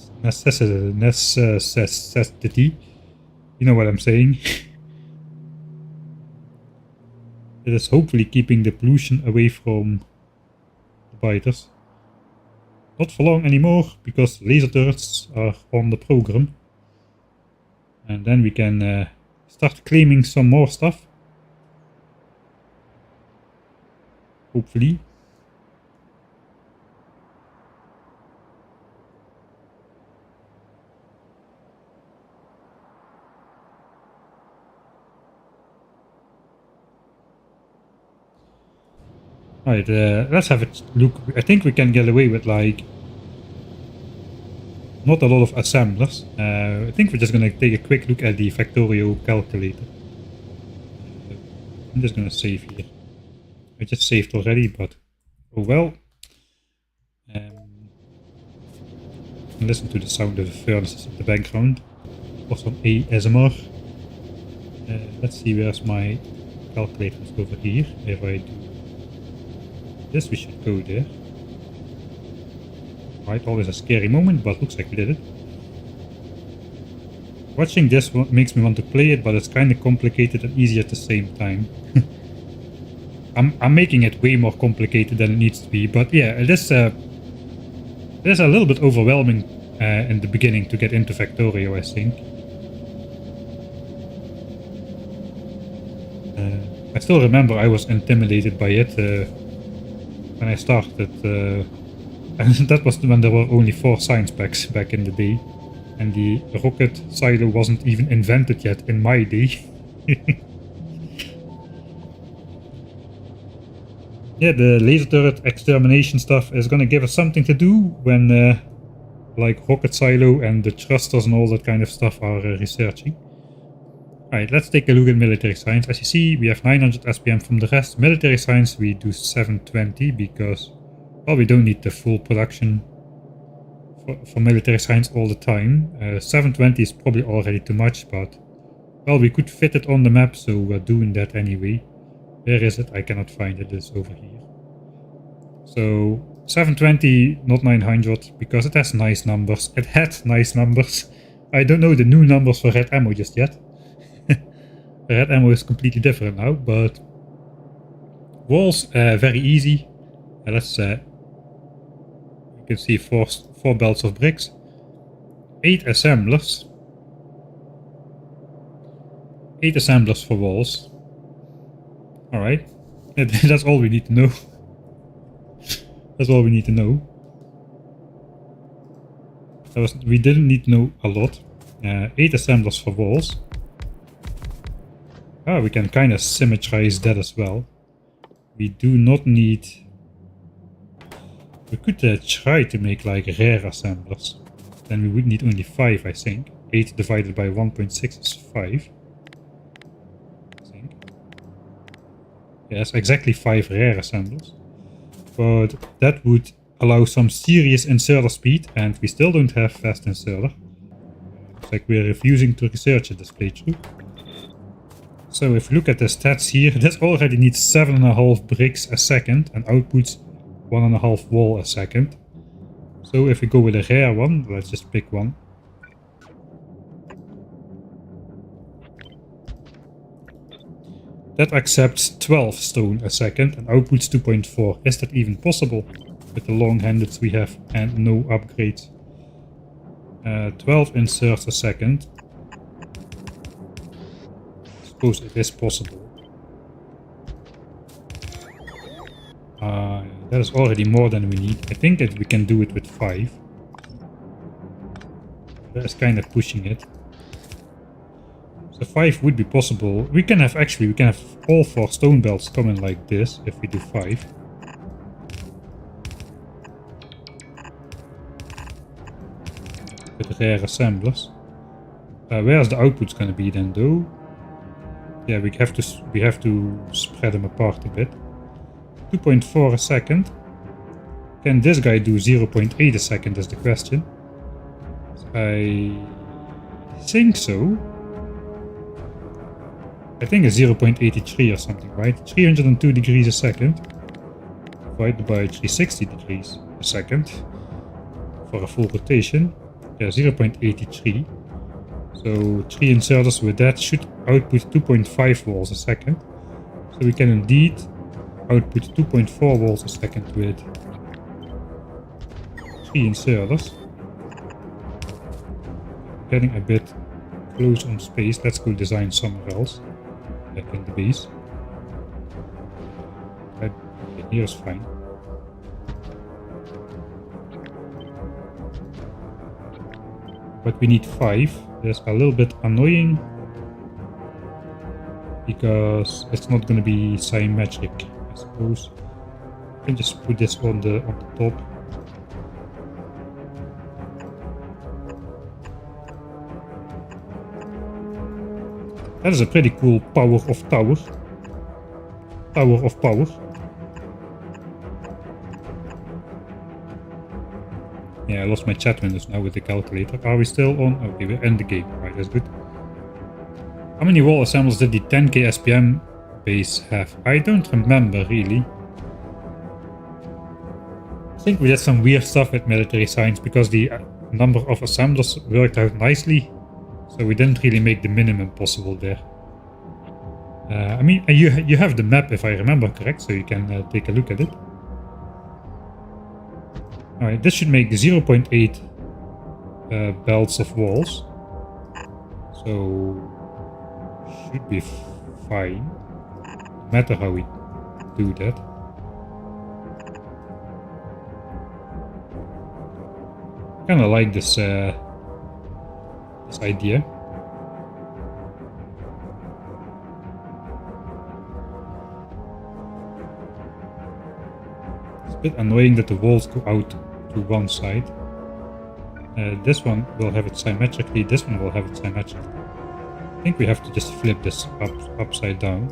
You know what I'm saying. It is hopefully keeping the pollution away from the biters. Not for long anymore, because laser turrets are on the program. And then we can start claiming some more stuff. Hopefully. Alright, let's have a look. I think we can get away with like not a lot of assemblers. I think we're just gonna take a quick look at the Factorio calculator. I'm just gonna save here. I just saved already, but oh well. Listen to the sound of the furnaces in the background. For some ASMR. Let's see, where's my calculator? Let's go over here. If I do this, we should go there. Right, always a scary moment, but looks like we did it. Watching this makes me want to play it, but it's kind of complicated and easy at the same time. I'm making it way more complicated than it needs to be, but yeah, it is a little bit overwhelming in the beginning to get into Factorio, I think. I still remember I was intimidated by it when I started. And that was when there were only 4 science packs back in the day. And the rocket silo wasn't even invented yet in my day. Yeah, the laser turret extermination stuff is gonna give us something to do when like rocket silo and the thrusters and all that kind of stuff are researching. Alright, let's take a look at military science. As you see, we have 900 SPM from the rest. Military science we do 720 because, well, we don't need the full production for military science all the time. 720 is probably already too much, but, well, we could fit it on the map, so we're doing that anyway. Where is it? I cannot find it. It's over here. So 720, not 900, because it has nice numbers. It had nice numbers. I don't know the new numbers for red ammo just yet. The red ammo is completely different now, but walls very easy. Let's you can see four belts of bricks, 8 assemblers. 8 assemblers for walls. Alright, that's all we need to know. That's all we need to know. We didn't need to know a lot. 8 assemblers for walls. Ah, we can kind of symmetrize that as well. We do not need... We could try to make like rare assemblers. Then we would need only 5, I think. 8 divided by 1.6 is 5. Yes, exactly 5 rare assemblers. But that would allow some serious inserter speed, and we still don't have fast inserter. Looks like we're refusing to research in this playthrough. So if you look at the stats here, this already needs 7.5 bricks a second and outputs 1.5 wall a second. So if we go with a rare one, let's just pick one. That accepts 12 stone a second and outputs 2.4. Is that even possible with the long-handeds we have and no upgrades? 12 inserts a second. I suppose it is possible. That is already more than we need. I think that we can do it with 5. That is kind of pushing it. So 5 would be possible. We can have all 4 stone belts coming like this if we do 5. With rare assemblers. Where's the output's gonna be then though? Yeah, we have to spread them apart a bit. 2.4 a second. Can this guy do 0.8 a second is the question. I think so. I think it's 0.83 or something, right? 302 degrees a second. Divided by 360 degrees a second. For a full rotation. Yeah, 0.83. So 3 inserters with that should output 2.5 volts a second. So we can indeed output 2.4 volts a second with 3 inserters. Getting a bit close on space. Let's go design somewhere else. Back in the base. Okay, here's fine. But we need 5. That's a little bit annoying because it's not going to be symmetric, I suppose. I can just put this on the top. That is a pretty cool power of tower. Tower of power. Yeah, I lost my chat windows now with the calculator. Are we still on? Okay, we're in the game. Right, that's good. How many wall assembles did the 10k SPM base have? I don't remember really. I think we did some weird stuff with military science because the number of assemblers worked out nicely. So we didn't really make the minimum possible there. I mean, you have the map if I remember correct, so you can take a look at it. Alright, this should make 0.8 belts of walls. So should be fine. No matter how we do that. I kinda like this this idea. It's a bit annoying that the walls go out to one side. This one will have it symmetrically, this one will have it symmetrically. I think we have to just flip this upside down.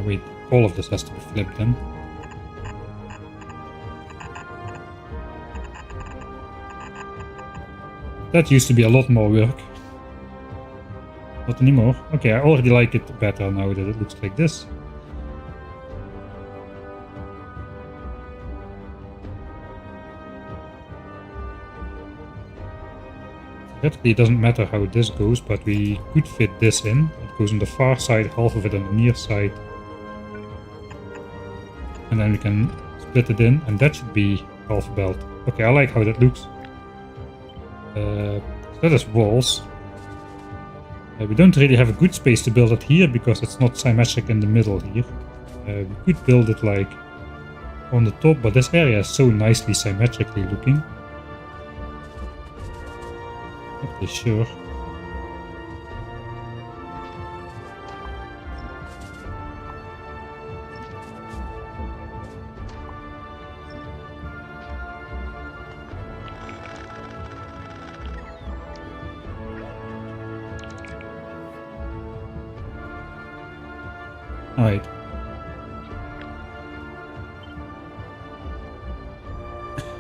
Wait, all of this has to be flipped then. That used to be a lot more work. Not anymore. Okay, I already like it better now that it looks like this. Theoretically it doesn't matter how this goes, but we could fit this in. It goes on the far side, half of it on the near side. And then we can split it in, and that should be half belt. Okay, I like how that looks. So that is walls. We don't really have a good space to build it here because it's not symmetric in the middle here. We could build it like on the top, but this area is so nicely symmetrically looking. Not really sure. Alright.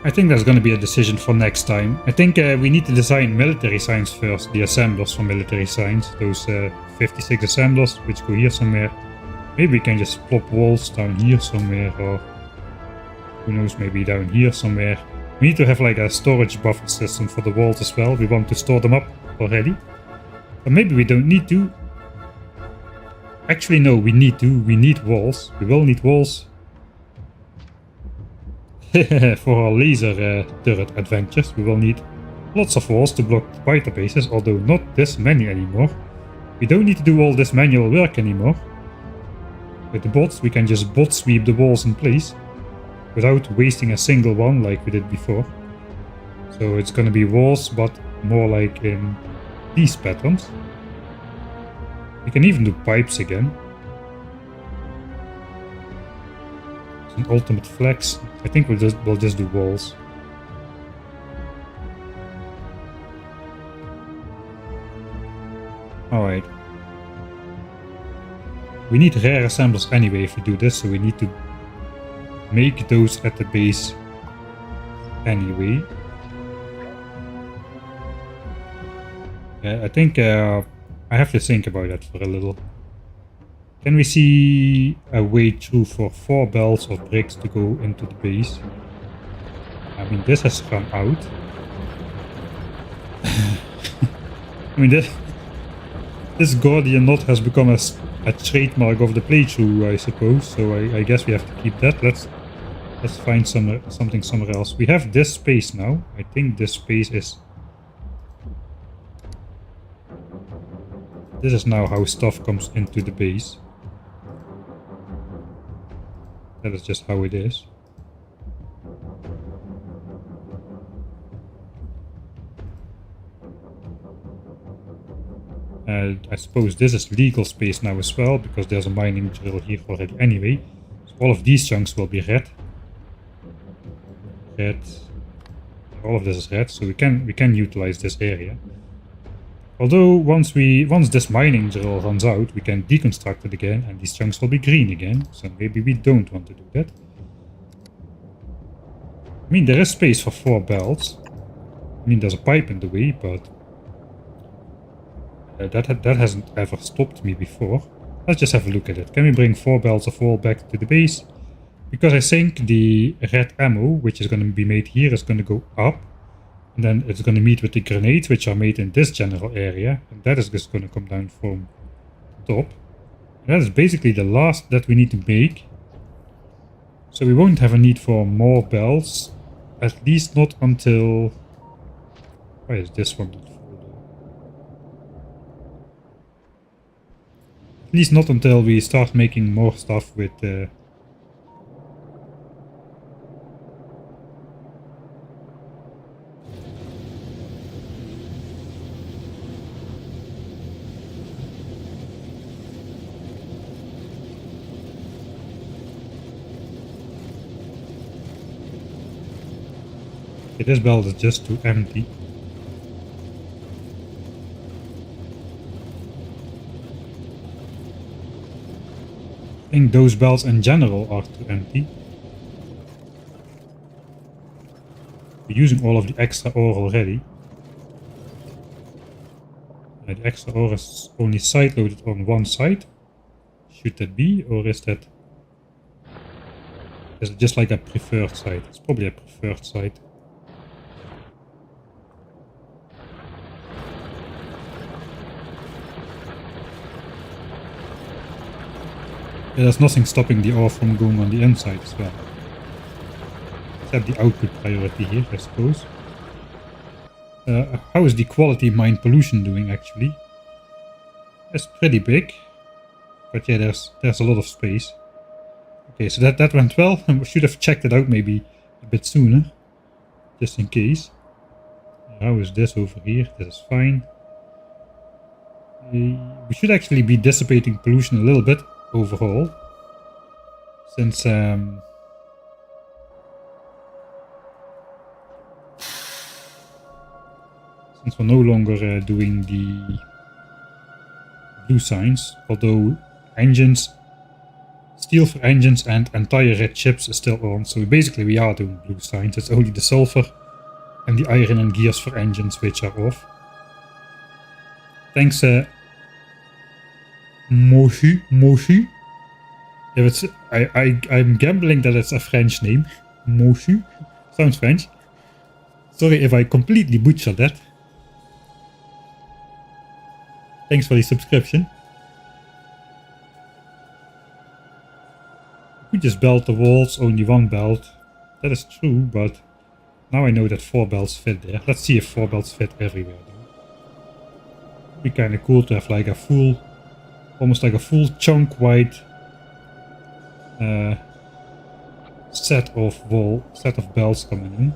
I think that's going to be a decision for next time. I think we need to design military signs first, the assemblers for military signs. Those 56 assemblers, which go here somewhere. Maybe we can just plop walls down here somewhere, or who knows, maybe down here somewhere. We need to have like a storage buffer system for the walls as well. We want to store them up already. But maybe we don't need to. Actually, no, we need to. We need walls. We will need walls for our laser turret adventures. We will need Lots of walls to block fighter bases, although not this many anymore. We don't need to do all this manual work anymore. With the bots, we can just bot sweep the walls in place without wasting a single one like we did before. So it's gonna be walls, but more like in these patterns. We can even do pipes again. It's an ultimate flex. I think we'll just do walls. Alright. We need rare assemblers anyway if we do this, so we need to make those at the base anyway. Yeah, I think I have to think about that for a little. Can we see a way through for 4 belts of bricks to go into the base? I mean, this has run out. I mean, this Gordian knot has become a trademark of the playthrough, I suppose. So I guess we have to keep that. Let's find something somewhere else. We have this space now. I think this space is... This is now how stuff comes into the base. That is just how it is. I suppose this is legal space now as well, because there's a mining drill here already anyway. So all of these chunks will be red. Red. All of this is red, so we can utilize this area. Although once this mining drill runs out, we can deconstruct it again, and these chunks will be green again. So maybe we don't want to do that. I mean, there is space for 4 belts. I mean, there's a pipe in the way, but that hasn't ever stopped me before. Let's just have a look at it. Can we bring 4 belts of wall back to the base? Because I think the red ammo, which is going to be made here, is going to go up. And then it's going to meet with the grenades, which are made in this general area. And that is just going to come down from top. And that is basically the last that we need to make. So we won't have a need for more belts. At least not until... Why is this one not full? At least not until we start making more stuff with... Okay, this belt is just too empty. I think those belts in general are too empty. We're using all of the extra ore already. The extra ore is only side loaded on one side. Should that be, or is it just like a preferred side? It's probably a preferred side. There's nothing stopping the ore from going on the inside as well. Except the output priority here, I suppose. How is the quality mine pollution doing actually? It's pretty big. But yeah, there's a lot of space. Okay, so that went well. We should have checked it out maybe a bit sooner. Just in case. How is this over here? This is fine. We should actually be dissipating pollution a little bit overall, since we're no longer doing the blue signs, although engines, steel for engines and entire red chips is still on, so basically we are doing blue signs. It's only the sulfur and the iron and gears for engines which are off. Thanks Moshi. Yeah, it's, I'm gambling that it's a French name. Moshi. Sounds French. Sorry if I completely butchered that. Thanks for the subscription. We just belt the walls, only one belt. That is true, but Now I know that 4 belts fit there. Let's see if 4 belts fit everywhere though. It'd be kind of cool to have like a full, almost like a full chunk wide set of belts coming in.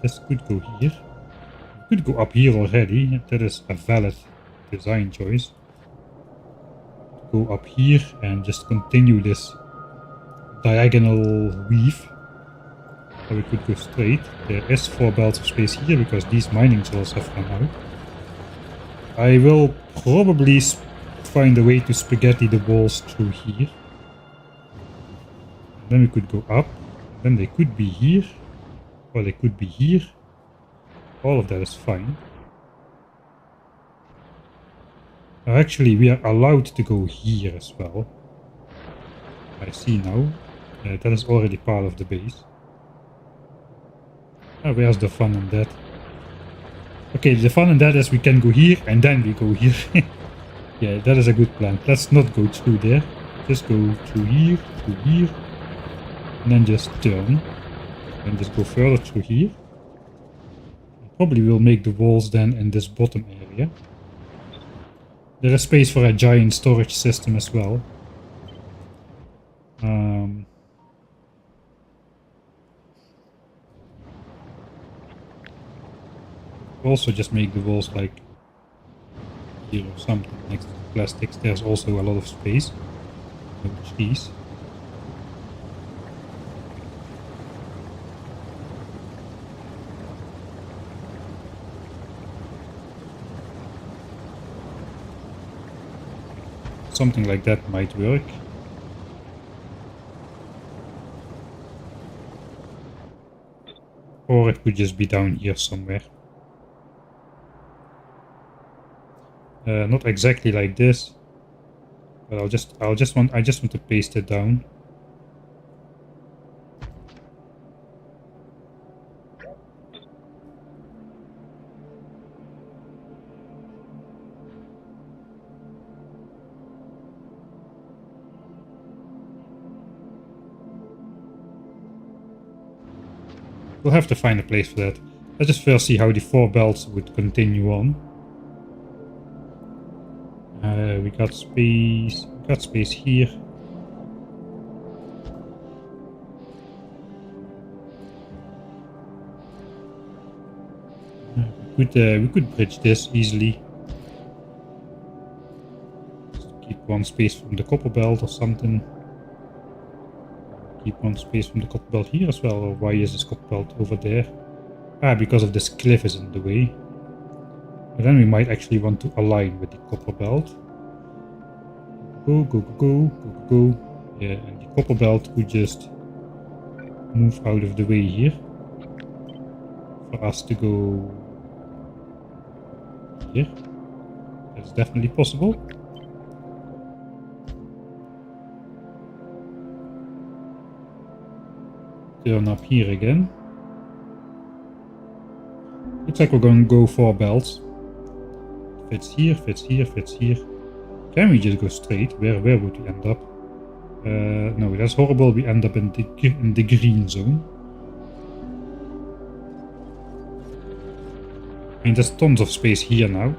This could go here. We could go up here already. That is a valid design choice. Go up here and just continue this diagonal weave. Or we could go straight. There is 4 belts of space here because these mining souls have run out. I will probably find a way to spaghetti the walls through here. And then we could go up. Then they could be here. Or they could be here. All of that is fine. Actually, we are allowed to go here as well. I see now. That is already part of the base. Where's the fun in that? Okay, the fun in that is we can go here and then we go here. Yeah, that is a good plan. Let's not go through there. Just go through here, and then just turn. And just go further through here. Probably will make the walls then in this bottom area. There is space for a giant storage system as well. Also just make the walls like here or something next to the plastics. There's also a lot of space. No trees. Something like that might work. Or it could just be down here somewhere. Not exactly like this, but I just want to paste it down. We'll have to find a place for that. Let's just first see how the 4 belts would continue on. We got space here. We could bridge this easily. Just keep one space from the copper belt or something. Keep one space from the copper belt here as well. Or why is this copper belt over there? Because of this cliff is in the way. And then we might actually want to align with the copper belt. Go. Yeah, and the copper belt could just move out of the way here. For us to go here. That's definitely possible. Turn up here again. Looks like we're going to go 4 belts. Fits here, fits here, fits here. Can we just go straight? Where would we end up? No, that's horrible. We end up in the green zone. I mean, there's tons of space here now.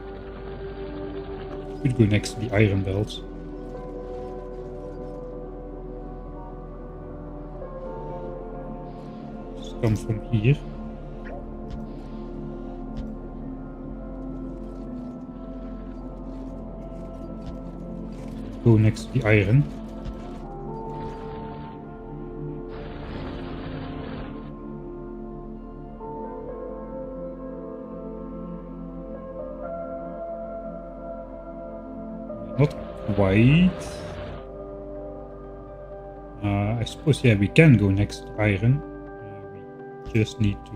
Could go next to the iron belts. Just come from here. Go next to the iron. Not quite. I suppose, yeah, we can go next to iron. We just need to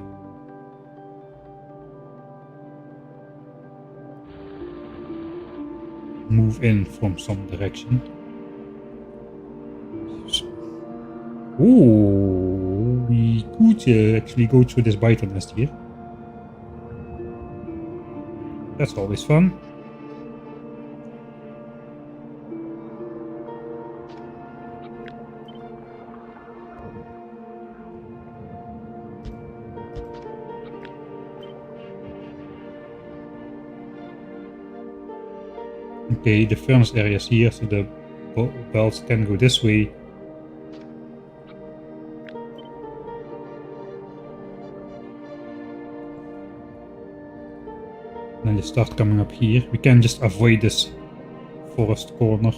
move in from some direction. Oh, we could actually go through this biter nest here. That's always fun. Okay, the furnace area is here, so the belts can go this way. And then they start coming up here. We can just avoid this forest corner.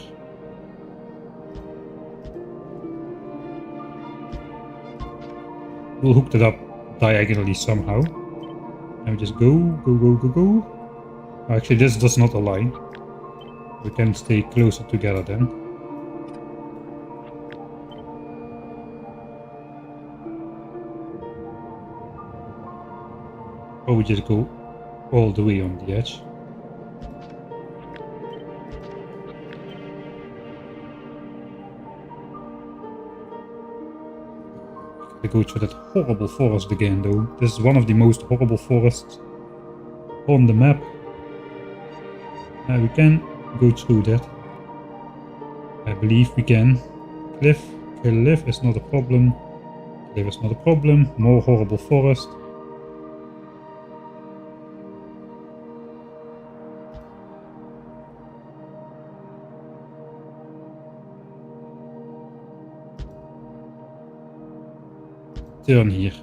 We'll hook that up diagonally somehow. And we just go. Actually, this does not align. We can stay closer together then. Or we just go all the way on the edge. To go through that horrible forest again though. This is one of the most horrible forests on the map. We can go through that. I believe we can. Cliff is not a problem. Cliff is not a problem. More horrible forest. Turn here.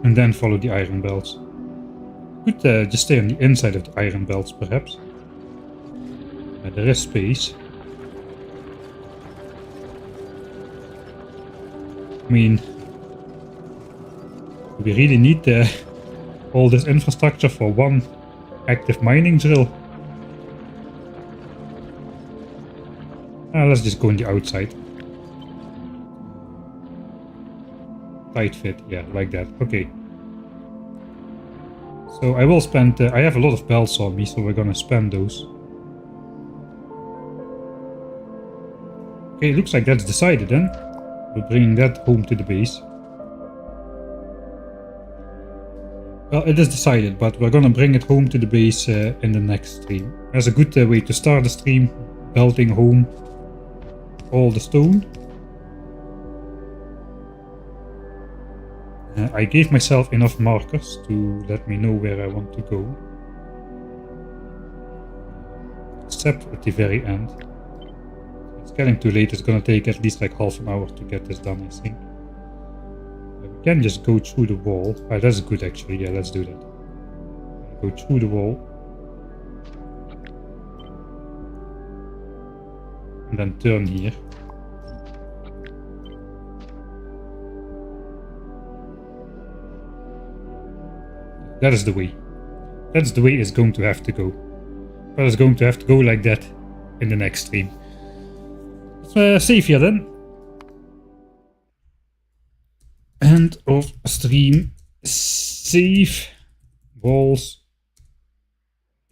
And then follow the iron belts. Could just stay on the inside of the iron belts, perhaps. There is space. I mean, we really need all this infrastructure for one active mining drill. Let's just go on the outside. Tight fit, yeah, like that. Okay. So I will spend... I have a lot of belts on me, so we're gonna spend those. Okay, looks like that's decided then. We're bringing that home to the base. Well, it is decided, but we're gonna bring it home to the base in the next stream. That's a good way to start the stream, belting home all the stone. I gave myself enough markers to let me know where I want to go. Except at the very end. It's getting too late, it's gonna take at least like half an hour to get this done, I think. We can just go through the wall. That's good actually, yeah, let's do that. Go through the wall. And then turn here. That is the way. That's the way it's going to have to go. But it's going to have to go like that in the next stream. Let's save here then. End of stream. Save. Walls.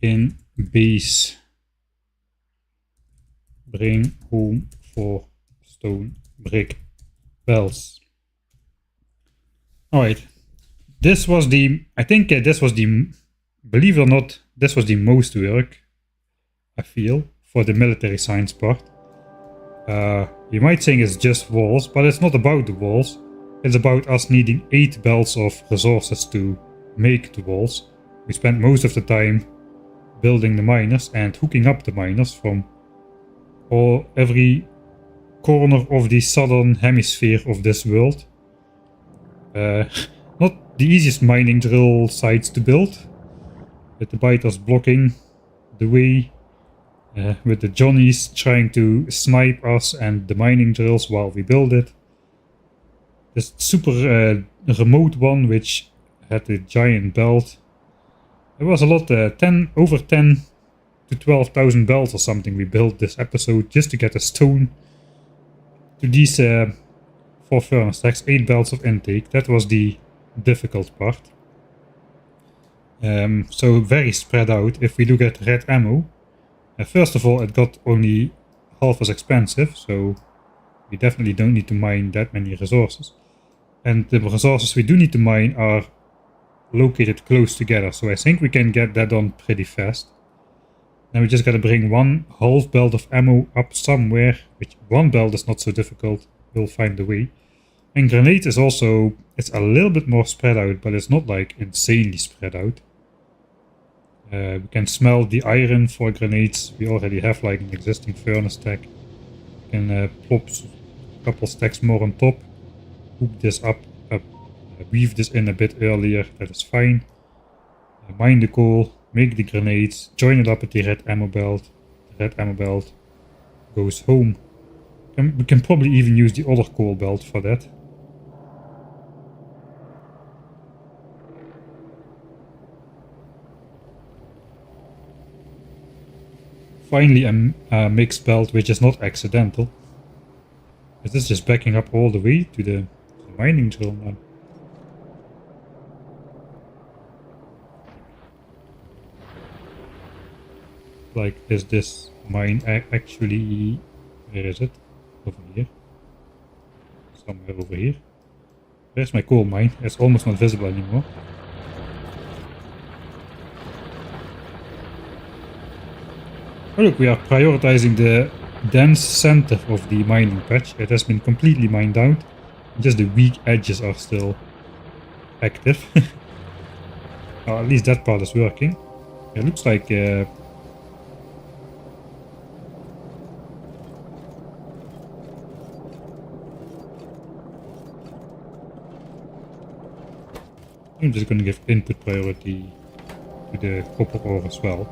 In base. Bring home 4 stone brick bells. Alright. This was the, I think this was the, believe it or not, this was the most work, I feel, for the military science part. You might think it's just walls, but it's not about the walls. It's about us needing 8 belts of resources to make the walls. We spent most of the time building the miners and hooking up the miners from every corner of the southern hemisphere of this world. Not the easiest mining drill sites to build, with the biters blocking the way, with the Johnnies trying to snipe us and the mining drills while we build it. This super remote one which had a giant belt. It was a lot, over 10 to 12,000 belts or something we built this episode just to get a stone to these 4 furnace stacks, 8 belts of intake. That was the difficult part. So very spread out. If we look at red ammo, first of all it got only half as expensive, so we definitely don't need to mine that many resources. And the resources we do need to mine are located close together, so I think we can get that done pretty fast. Now we just gotta bring 1 half belt of ammo up somewhere, which 1 belt is not so difficult, we'll find a way. And grenades is also, it's a little bit more spread out, but it's not like insanely spread out. We can smell the iron for grenades. We already have like an existing furnace stack. We can plop a couple stacks more on top. Hook this up, weave this in a bit earlier. That is fine. Mine the coal, make the grenades, join it up at the red ammo belt. The red ammo belt goes home. And we can probably even use the other coal belt for that. Finally a mixed belt which is not accidental. Is this just backing up all the way to the mining drill now? Like, is this mine actually... Where is it? Over here. Somewhere over here. Where's my coal mine? It's almost not visible anymore. Oh look, we are prioritizing the dense center of the mining patch. It has been completely mined out. Just the weak edges are still active. Oh, at least that part is working. It looks like... I'm just going to give input priority to the copper ore as well.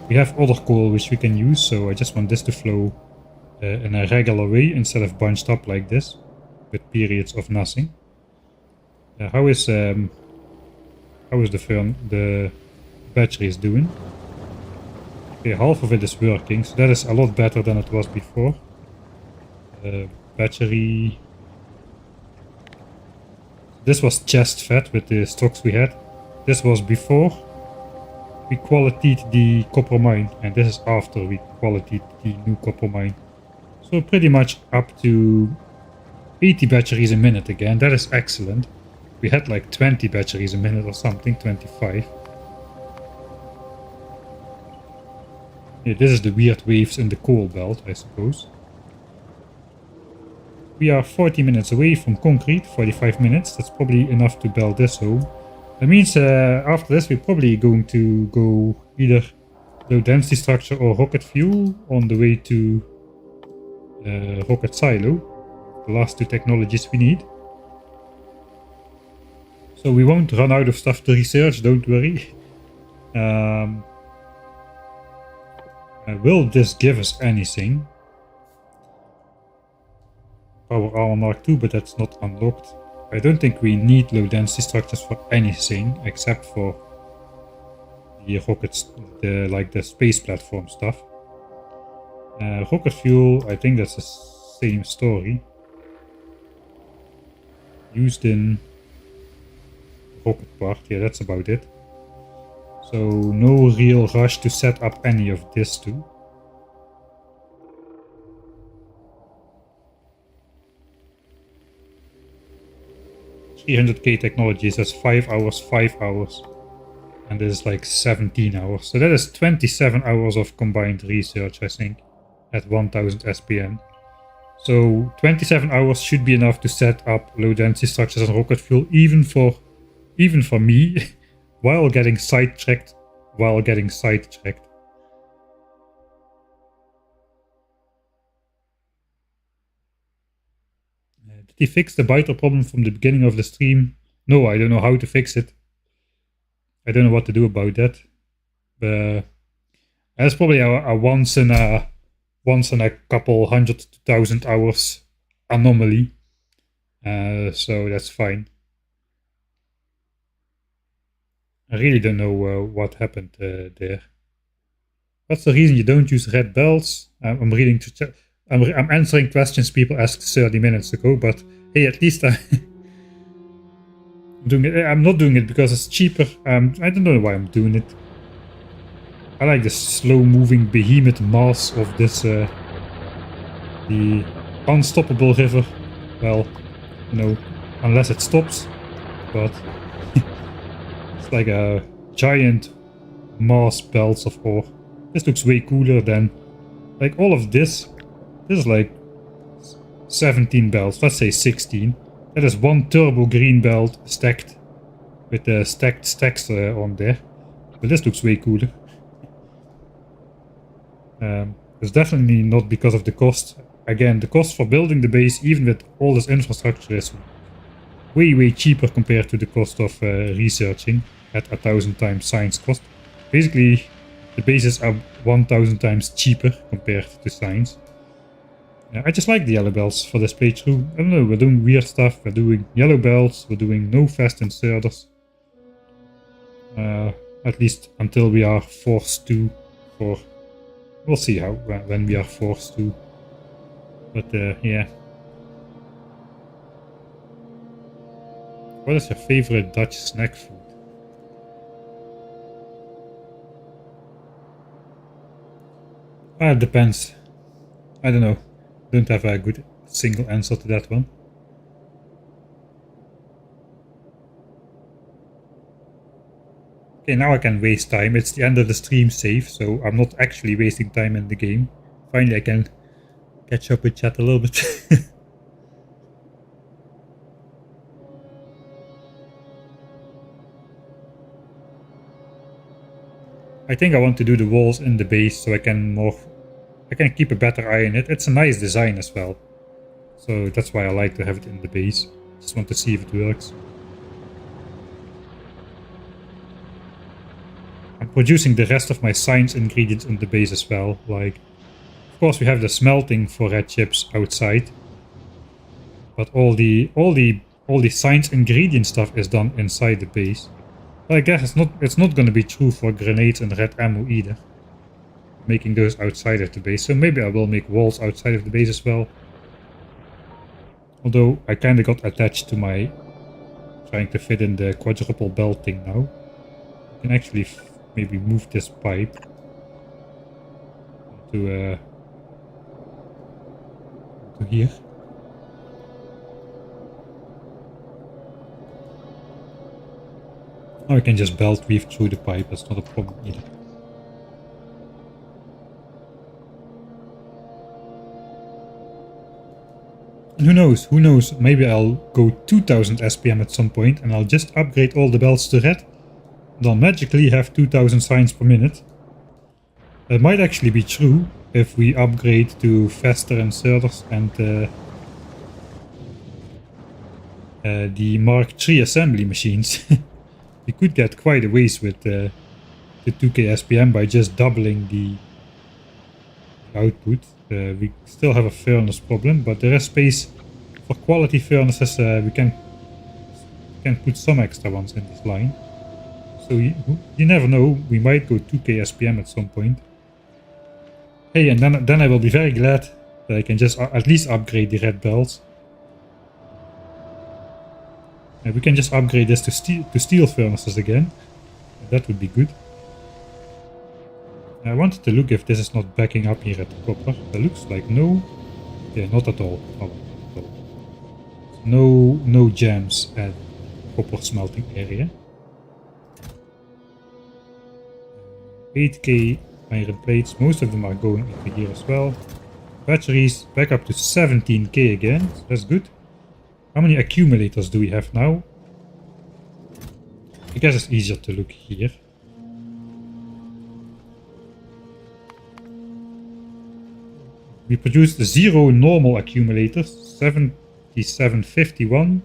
We have other coal which we can use, so I just want this to flow in a regular way instead of bunched up like this, with periods of nothing. How is the batteries doing? Okay, half of it is working, so that is a lot better than it was before. Battery... This was chest fed with the stocks we had. This was before we qualitied the copper mine, and this is after we qualitied the new copper mine. So pretty much up to 80 batteries a minute again. That is excellent. We had like 20 batteries a minute or something, 25. Yeah, this is the weird waves in the coal belt, I suppose. We are 40 minutes away from concrete, 45 minutes. That's probably enough to build this home. That means after this we're probably going to go either low density structure or rocket fuel on the way to rocket silo. The last two technologies we need. So we won't run out of stuff to research, don't worry. Will this give us anything? Power armor Mark II, but that's not unlocked. I don't think we need low density structures for anything except for the rockets, like the space platform stuff. Rocket fuel, I think that's the same story. Used in rocket part, yeah, that's about it. So no real rush to set up any of this too. $300k technologies, that's 5 hours, 5 hours. And this is like 17 hours. So that is 27 hours of combined research, I think, at 1000 SPN. So 27 hours should be enough to set up low density structures and rocket fuel, even for me, while getting sidetracked. Did he fix the biter problem from the beginning of the stream? No, I don't know how to fix it. I don't know what to do about that. That's probably a once in a couple 100 to 1000 hours anomaly. So that's fine. I really don't know what happened there. What's the reason you don't use red belts? I'm reading to chat. I'm answering questions people asked 30 minutes ago, but hey, at least I'm doing it. I'm not doing it because it's cheaper. I don't know why I'm doing it. I like the slow-moving behemoth mass of this, the unstoppable river. Well, you know, unless it stops, but it's like a giant mass belts of ore. This looks way cooler than, like, all of this. This is like 17 belts, let's say 16. That is one turbo green belt stacked with the stacked stacks on there. But this looks way cooler. It's definitely not because of the cost. Again, the cost for building the base, even with all this infrastructure, is way cheaper compared to the cost of researching at 1,000 times science cost. Basically, the bases are 1,000 times cheaper compared to science. I just like the yellow belts for this playthrough. I don't know, we're doing weird stuff. We're doing yellow belts, we're doing no fast inserters. At least until we are forced to. We'll see how when we are forced to. But yeah. What is your favorite Dutch snack food? It depends. I don't know. Don't have a good single answer to that one. Okay, now I can waste time. It's the end of the stream save, so I'm not actually wasting time in the game. Finally, I can catch up with chat a little bit. I think I want to do the walls in the base so I can keep a better eye on it. It's a nice design as well. So that's why I like to have it in the base. Just want to see if it works. I'm producing the rest of my science ingredients in the base as well. Like, of course we have the smelting for red chips outside. But all the science ingredient stuff is done inside the base. But I guess it's not gonna be true for grenades and red ammo either. Making those outside of the base. So maybe I will make walls outside of the base as well. Although I kinda got attached to my trying to fit in the quadruple belt thing now. I can actually maybe move this pipe to here. Now I can just belt weave through the pipe, that's not a problem either. And who knows, maybe I'll go 2000 SPM at some point and I'll just upgrade all the belts to red. Then magically have 2000 science per minute. That might actually be true if we upgrade to faster inserters and the Mark III assembly machines. We could get quite a ways with the 2k SPM by just doubling the output. We still have a furnace problem, but there is space for quality furnaces. We can put some extra ones in this line. So you never know, we might go 2k SPM at some point. Hey, and then I will be very glad that I can just at least upgrade the red belts. And we can just upgrade this to steel furnaces again. That would be good. I wanted to look if this is not backing up here at the copper. It looks like no. Yeah, not at all. No jams at copper smelting area. 8k iron plates, most of them are going into here as well. Batteries back up to 17k again, so that's good. How many accumulators do we have now? I guess it's easier to look here. We produced 0 normal accumulators, 7751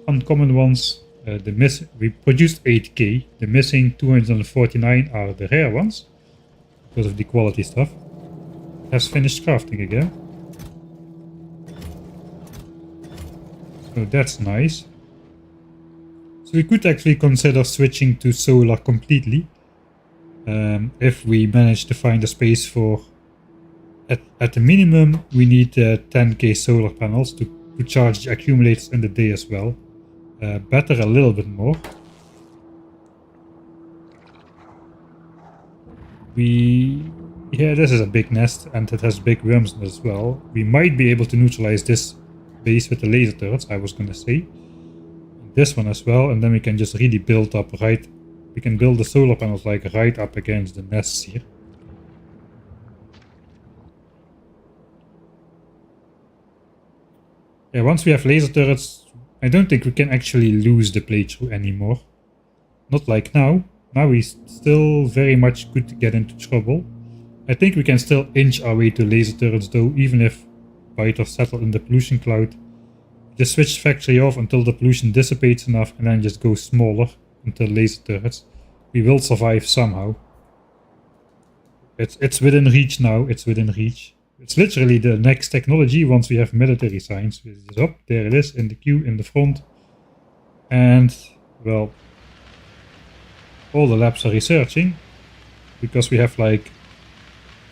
uncommon ones. We produced 8k. The missing 249 are the rare ones because of the quality stuff. Has finished crafting again. So that's nice. So we could actually consider switching to solar completely. If we manage to find a space for... At the minimum, we need 10k solar panels to charge the accumulators in the day as well. Better a little bit more. Yeah, this is a big nest and it has big worms in it as well. We might be able to neutralize this base with the laser turrets, I was gonna say. This one as well, and then we can just really build up we can build the solar panels like right up against the nests here. Yeah, once we have laser turrets, I don't think we can actually lose the playthrough anymore. Not like now. Now we still very much could get into trouble. I think we can still inch our way to laser turrets though, even if fighters settle in the pollution cloud. Just switch factory off until the pollution dissipates enough and then just go smaller until laser turrets. We will survive somehow. It's within reach now, it's within reach. It's literally the next technology once we have military science. It's just up, there it is, in the queue, in the front. And, well, all the labs are researching, because we have like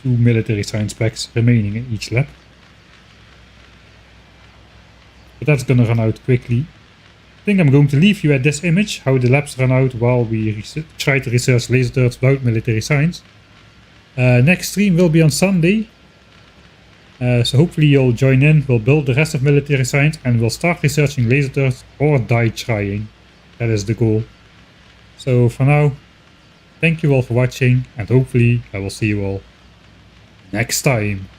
2 military science packs remaining in each lab. But that's gonna run out quickly. I think I'm going to leave you at this image, how the labs run out while we try to research laser turrets without military science. Next stream will be on Sunday. So hopefully you'll join in, we'll build the rest of military science and we'll start researching laser turrets or die trying. That is the goal. So for now, thank you all for watching and hopefully I will see you all next time.